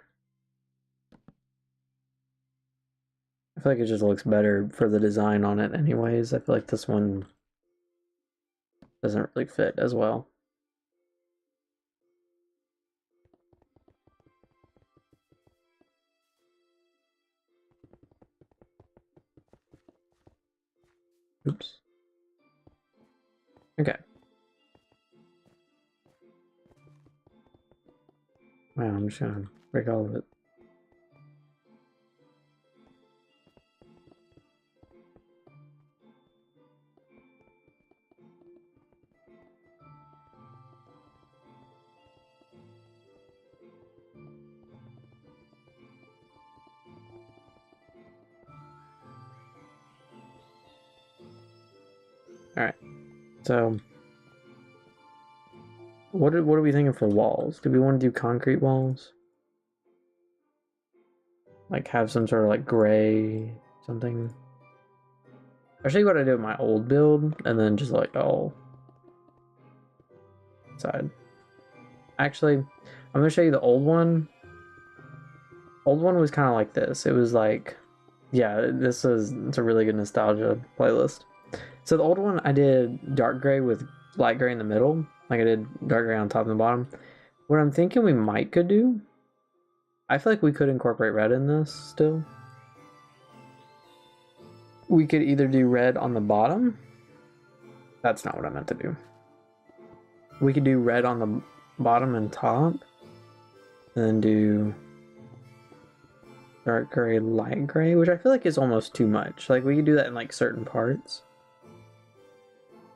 I feel like it just looks better for the design on it anyways. I feel like this one doesn't really fit as well. Oops. Okay. Wow, I'm just gonna break all of it. Alright, so what are we thinking for walls? Do we want to do concrete walls? Like have some sort of like gray something? I'll show you what I did with my old build and then just like all side. Actually, I'm gonna show you the old one. Old one was kind of like this. It was like, yeah, it's a really good nostalgia playlist. So the old one, I did dark gray with light gray in the middle. Like I did dark gray on top and the bottom. What I'm thinking we could do, I feel like we could incorporate red in this still. We could either do red on the bottom. That's not what I meant to do. We could do red on the bottom and top. And then do dark gray, light gray, which I feel like is almost too much. Like we could do that in like certain parts.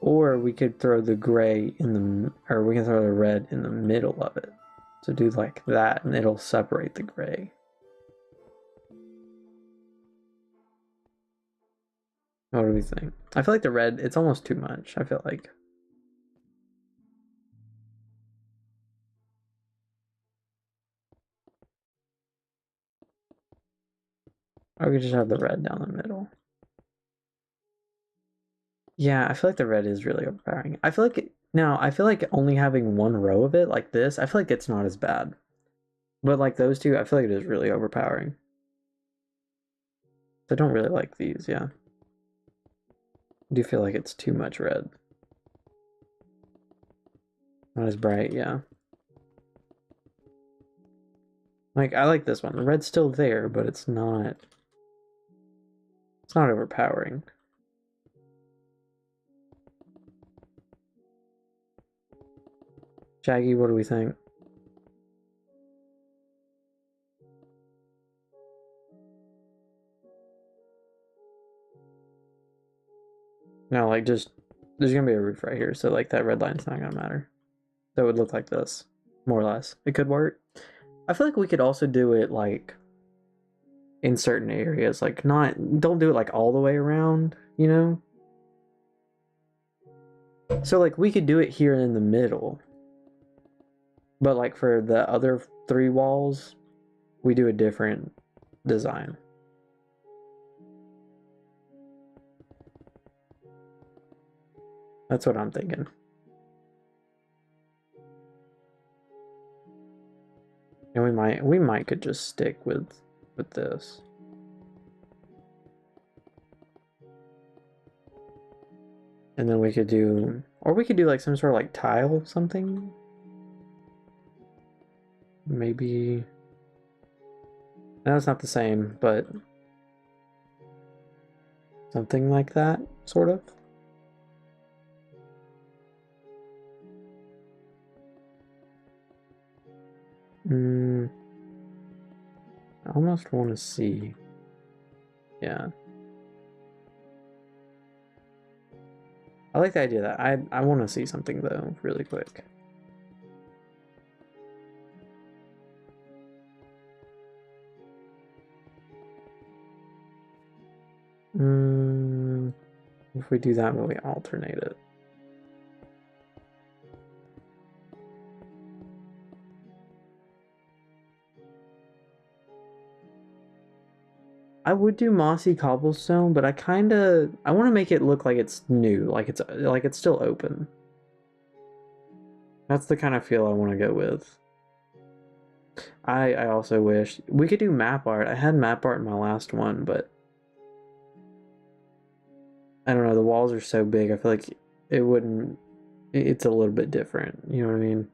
Or we could throw the gray in the, or we can throw the red in the middle of it. So do like that and it'll separate the gray. What do we think? I feel like the red, it's almost too much, I feel like. Or we could just have the red down the middle. Yeah, I feel like the red is really overpowering. I feel like now I feel like only having one row of it like this, I feel like it's not as bad. But like those two, I feel like it is really overpowering. I don't really like these, yeah. I do feel like it's too much red. Not as bright, yeah. Like, I like this one. The red's still there, but it's not overpowering. Shaggy, what do we think? No, like just there's gonna be a roof right here, so like that red line's not gonna matter. So it would look like this, more or less. It could work. I feel like we could also do it like in certain areas, like don't do it like all the way around, you know? So like we could do it here in the middle. But like for the other 3 walls, we do a different design. That's what I'm thinking. And we might could just stick with this. And then we could do, or we could do like some sort of like tile something. Maybe, no, it's not the same, but something like that, sort of. I almost want to see. Yeah. I like the idea that I want to see something though, really quick. If we do that, but we alternate it. I would do mossy cobblestone, but I want to make it look like it's new, like it's still open. That's the kind of feel I want to go with. I also wish we could do map art. I had map art in my last one, but I don't know, the walls are so big, I feel like it's a little bit different, you know what I mean?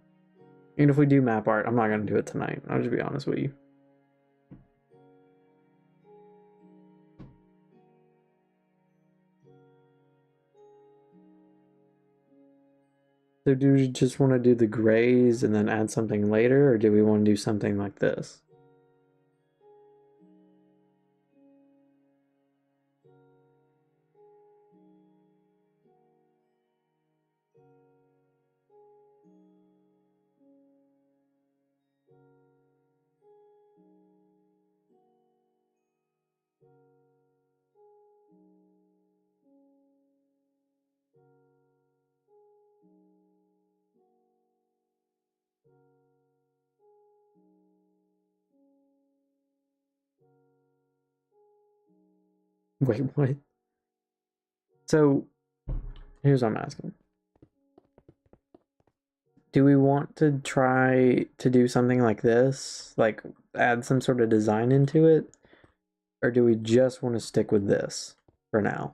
Even if we do map art, I'm not going to do it tonight, I'll just be honest with you. So do we just want to do the grays and then add something later, or do we want to do something like this? Wait, what? So, here's what I'm asking. Do we want to try to do something like this? Like, add some sort of design into it? Or do we just want to stick with this for now?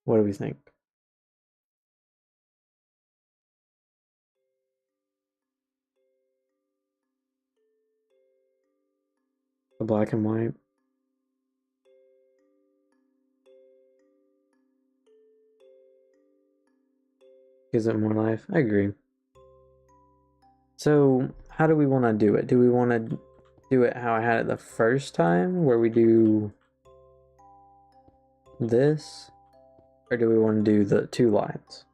What do we think? The black and white? Gives it more life? I agree. So, how do we want to do it? Do we want to do it how I had it the first time, where we do this? Or do we want to do the 2 lines?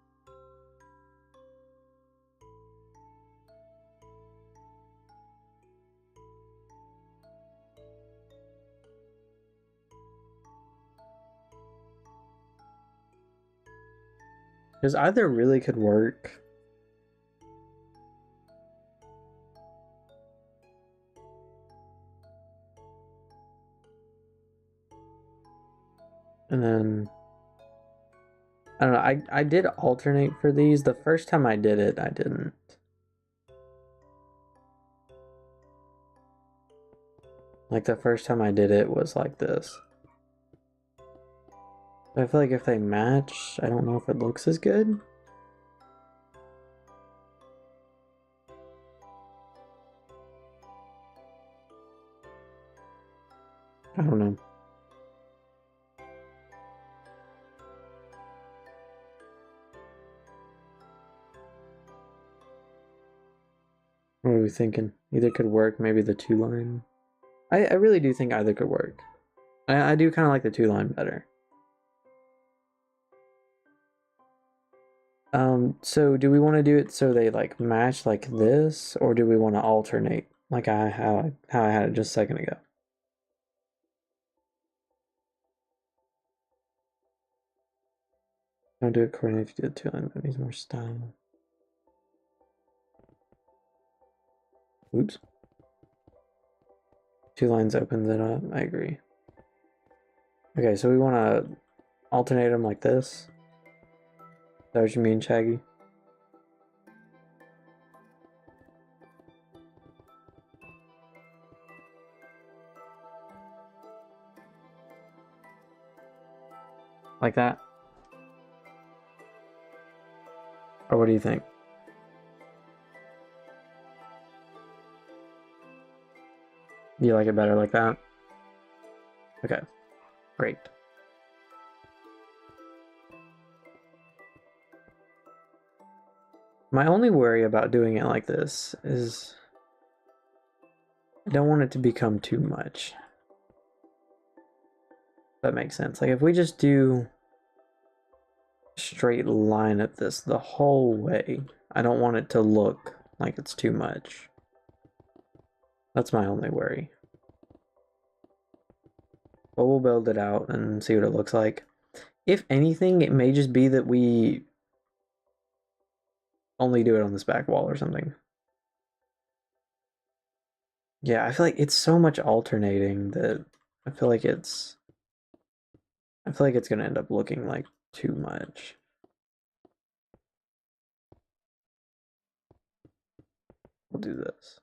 Because either really could work. And then I don't know, I did alternate for these. The first time I did it, I didn't. Like the first time I did it was like this. I feel like if they match, I don't know if it looks as good. I don't know. What are we thinking? Either could work, maybe the 2-line. I really do think either could work. I do kind of like the 2-line better. So do we want to do it so they like match like this, or do we want to alternate like how I had it just a second ago? Don't do it coordinate if you do the 2-line, but it needs more style. Oops. 2 lines opens it up. I agree. Okay, so we want to alternate them like this. Is that what you mean, Shaggy? Like that? Or what do you think? Do you like it better like that? Okay, great. My only worry about doing it like this is I don't want it to become too much. That makes sense. Like if we just do a straight line of this the whole way, I don't want it to look like it's too much. That's my only worry. But we'll build it out and see what it looks like. If anything, it may just be that we only do it on this back wall or something. Yeah, I feel like it's so much alternating that I feel like it's gonna end up looking like too much. We'll do this.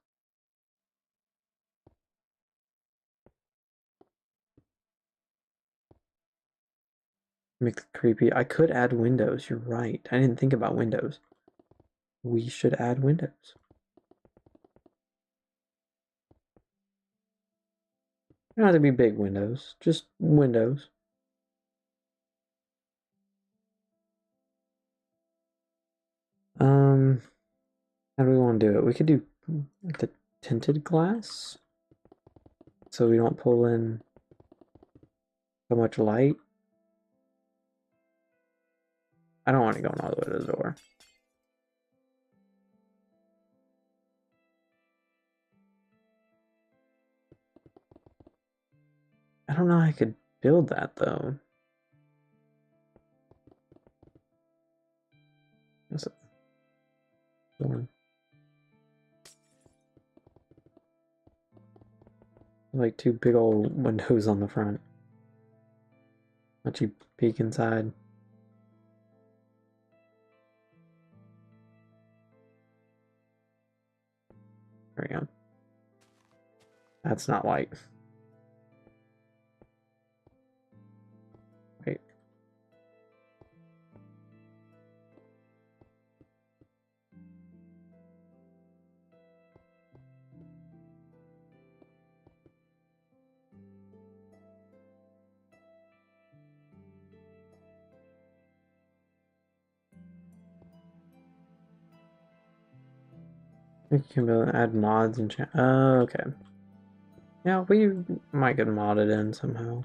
Make it creepy. I could add windows. You're right. I didn't think about windows. We should add windows. They don't have to be big windows, just windows. How do we want to do it? We could do like the tinted glass, so we don't pull in so much light. I don't want it going all the way to the door. I don't know how I could build that though. What's it? Door. Like 2 big old windows on the front. Let you peek inside. There we go. That's not white. Wait. You can add mods and chat. Oh, okay. Yeah, we might get modded in somehow.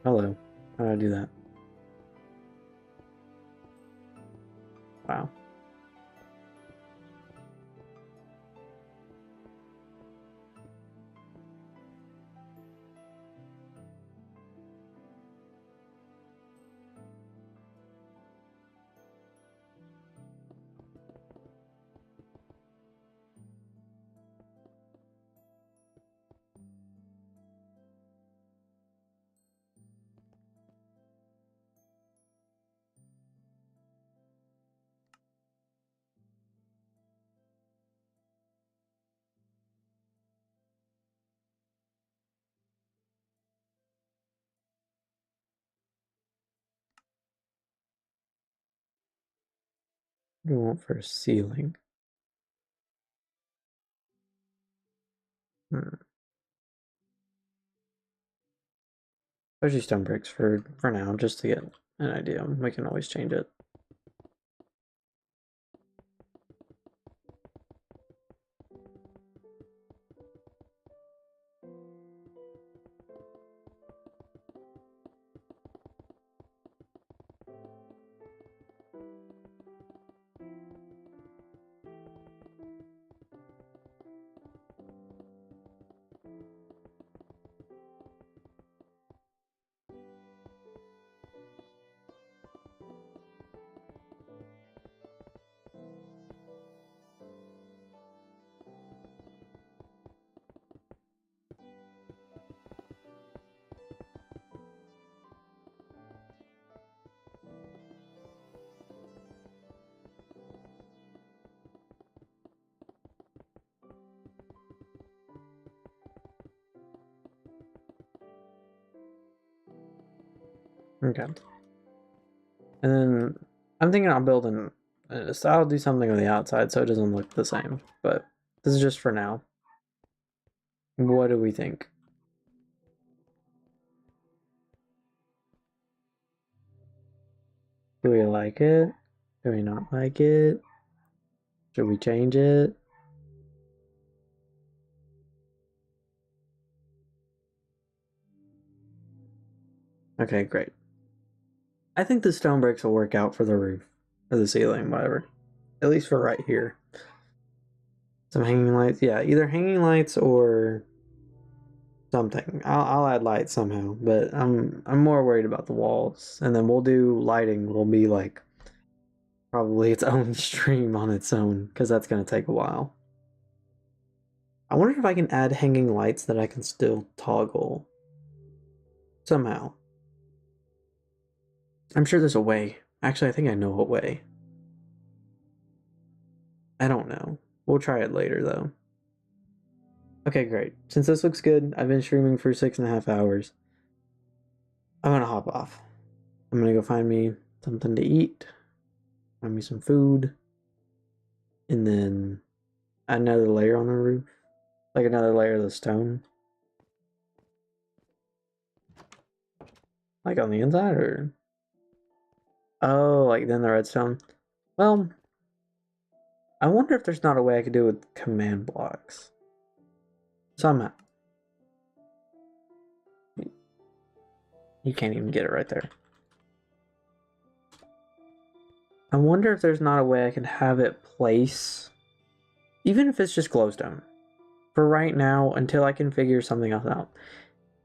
Hello. How do I do that? Wow. What do we want for a ceiling? Especially stone bricks for now, just to get an idea. We can always change it. Okay. And then I'm thinking I'll build so I'll do something on the outside so it doesn't look the same. But this is just for now. What do we think? Do we like it? Do we not like it? Should we change it? Okay, great. I think the stone bricks will work out for the roof, or the ceiling, whatever. At least for right here. Some hanging lights, yeah, either hanging lights or something. I'll add lights somehow, but I'm more worried about the walls. And then we'll do lighting. Will be like probably its own stream on its own, because that's gonna take a while. I wonder if I can add hanging lights that I can still toggle somehow. I'm sure there's a way. Actually, I think I know a way. I don't know. We'll try it later, though. Okay, great. Since this looks good, I've been streaming for 6.5 hours. I'm gonna hop off. I'm gonna go find me something to eat, find me some food, and then add another layer on the roof. Like another layer of the stone. Like on the inside, or? Oh, like then the redstone. Well, I wonder if there's not a way I could do it with command blocks. Somehow. You can't even get it right there. I wonder if there's not a way I can have it place, even if it's just glowstone. For right now, until I can figure something else out.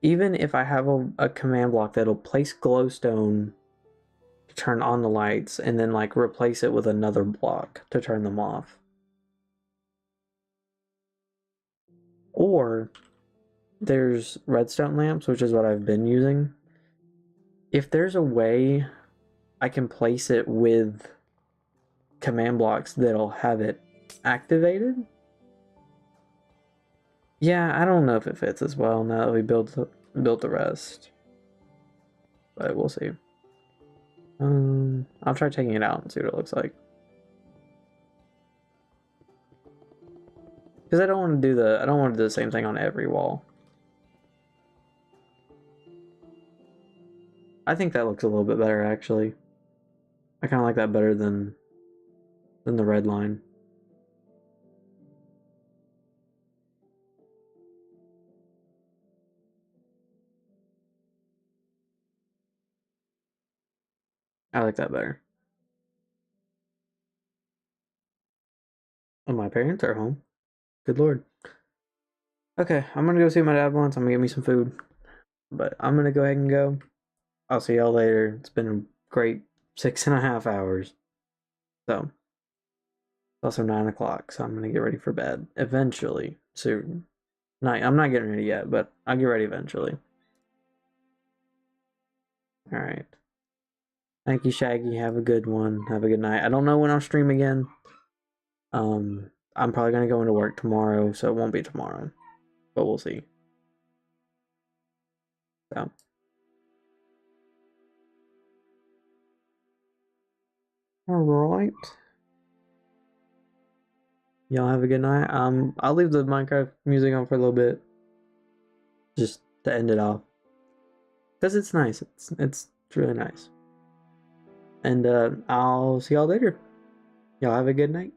Even if I have a command block that'll place glowstone to turn on the lights, and then like replace it with another block to turn them off. Or there's redstone lamps, which is what I've been using. If there's a way I can place it with command blocks that'll have it activated. Yeah, I don't know if it fits as well now that we built the rest. But we'll see. I'll try taking it out and see what it looks like. Because I don't want to do the same thing on every wall. I think that looks a little bit better actually. I kind of like that better than the red line. I like that better. Oh, my parents are home. Good lord. Okay, I'm gonna go see my dad once. I'm gonna get me some food. But I'm gonna go ahead and go. I'll see y'all later. It's been a great 6.5 hours. So, it's also 9 o'clock, so I'm gonna get ready for bed. Eventually. Soon. I'm not getting ready yet, but I'll get ready eventually. Alright. Thank you, Shaggy. Have a good one. Have a good night. I don't know when I'll stream again. I'm probably gonna go into work tomorrow, so it won't be tomorrow. But we'll see. So. Alright. Y'all have a good night. I'll leave the Minecraft music on for a little bit, just to end it off, because it's nice. It's really nice. And I'll see y'all later. Y'all have a good night.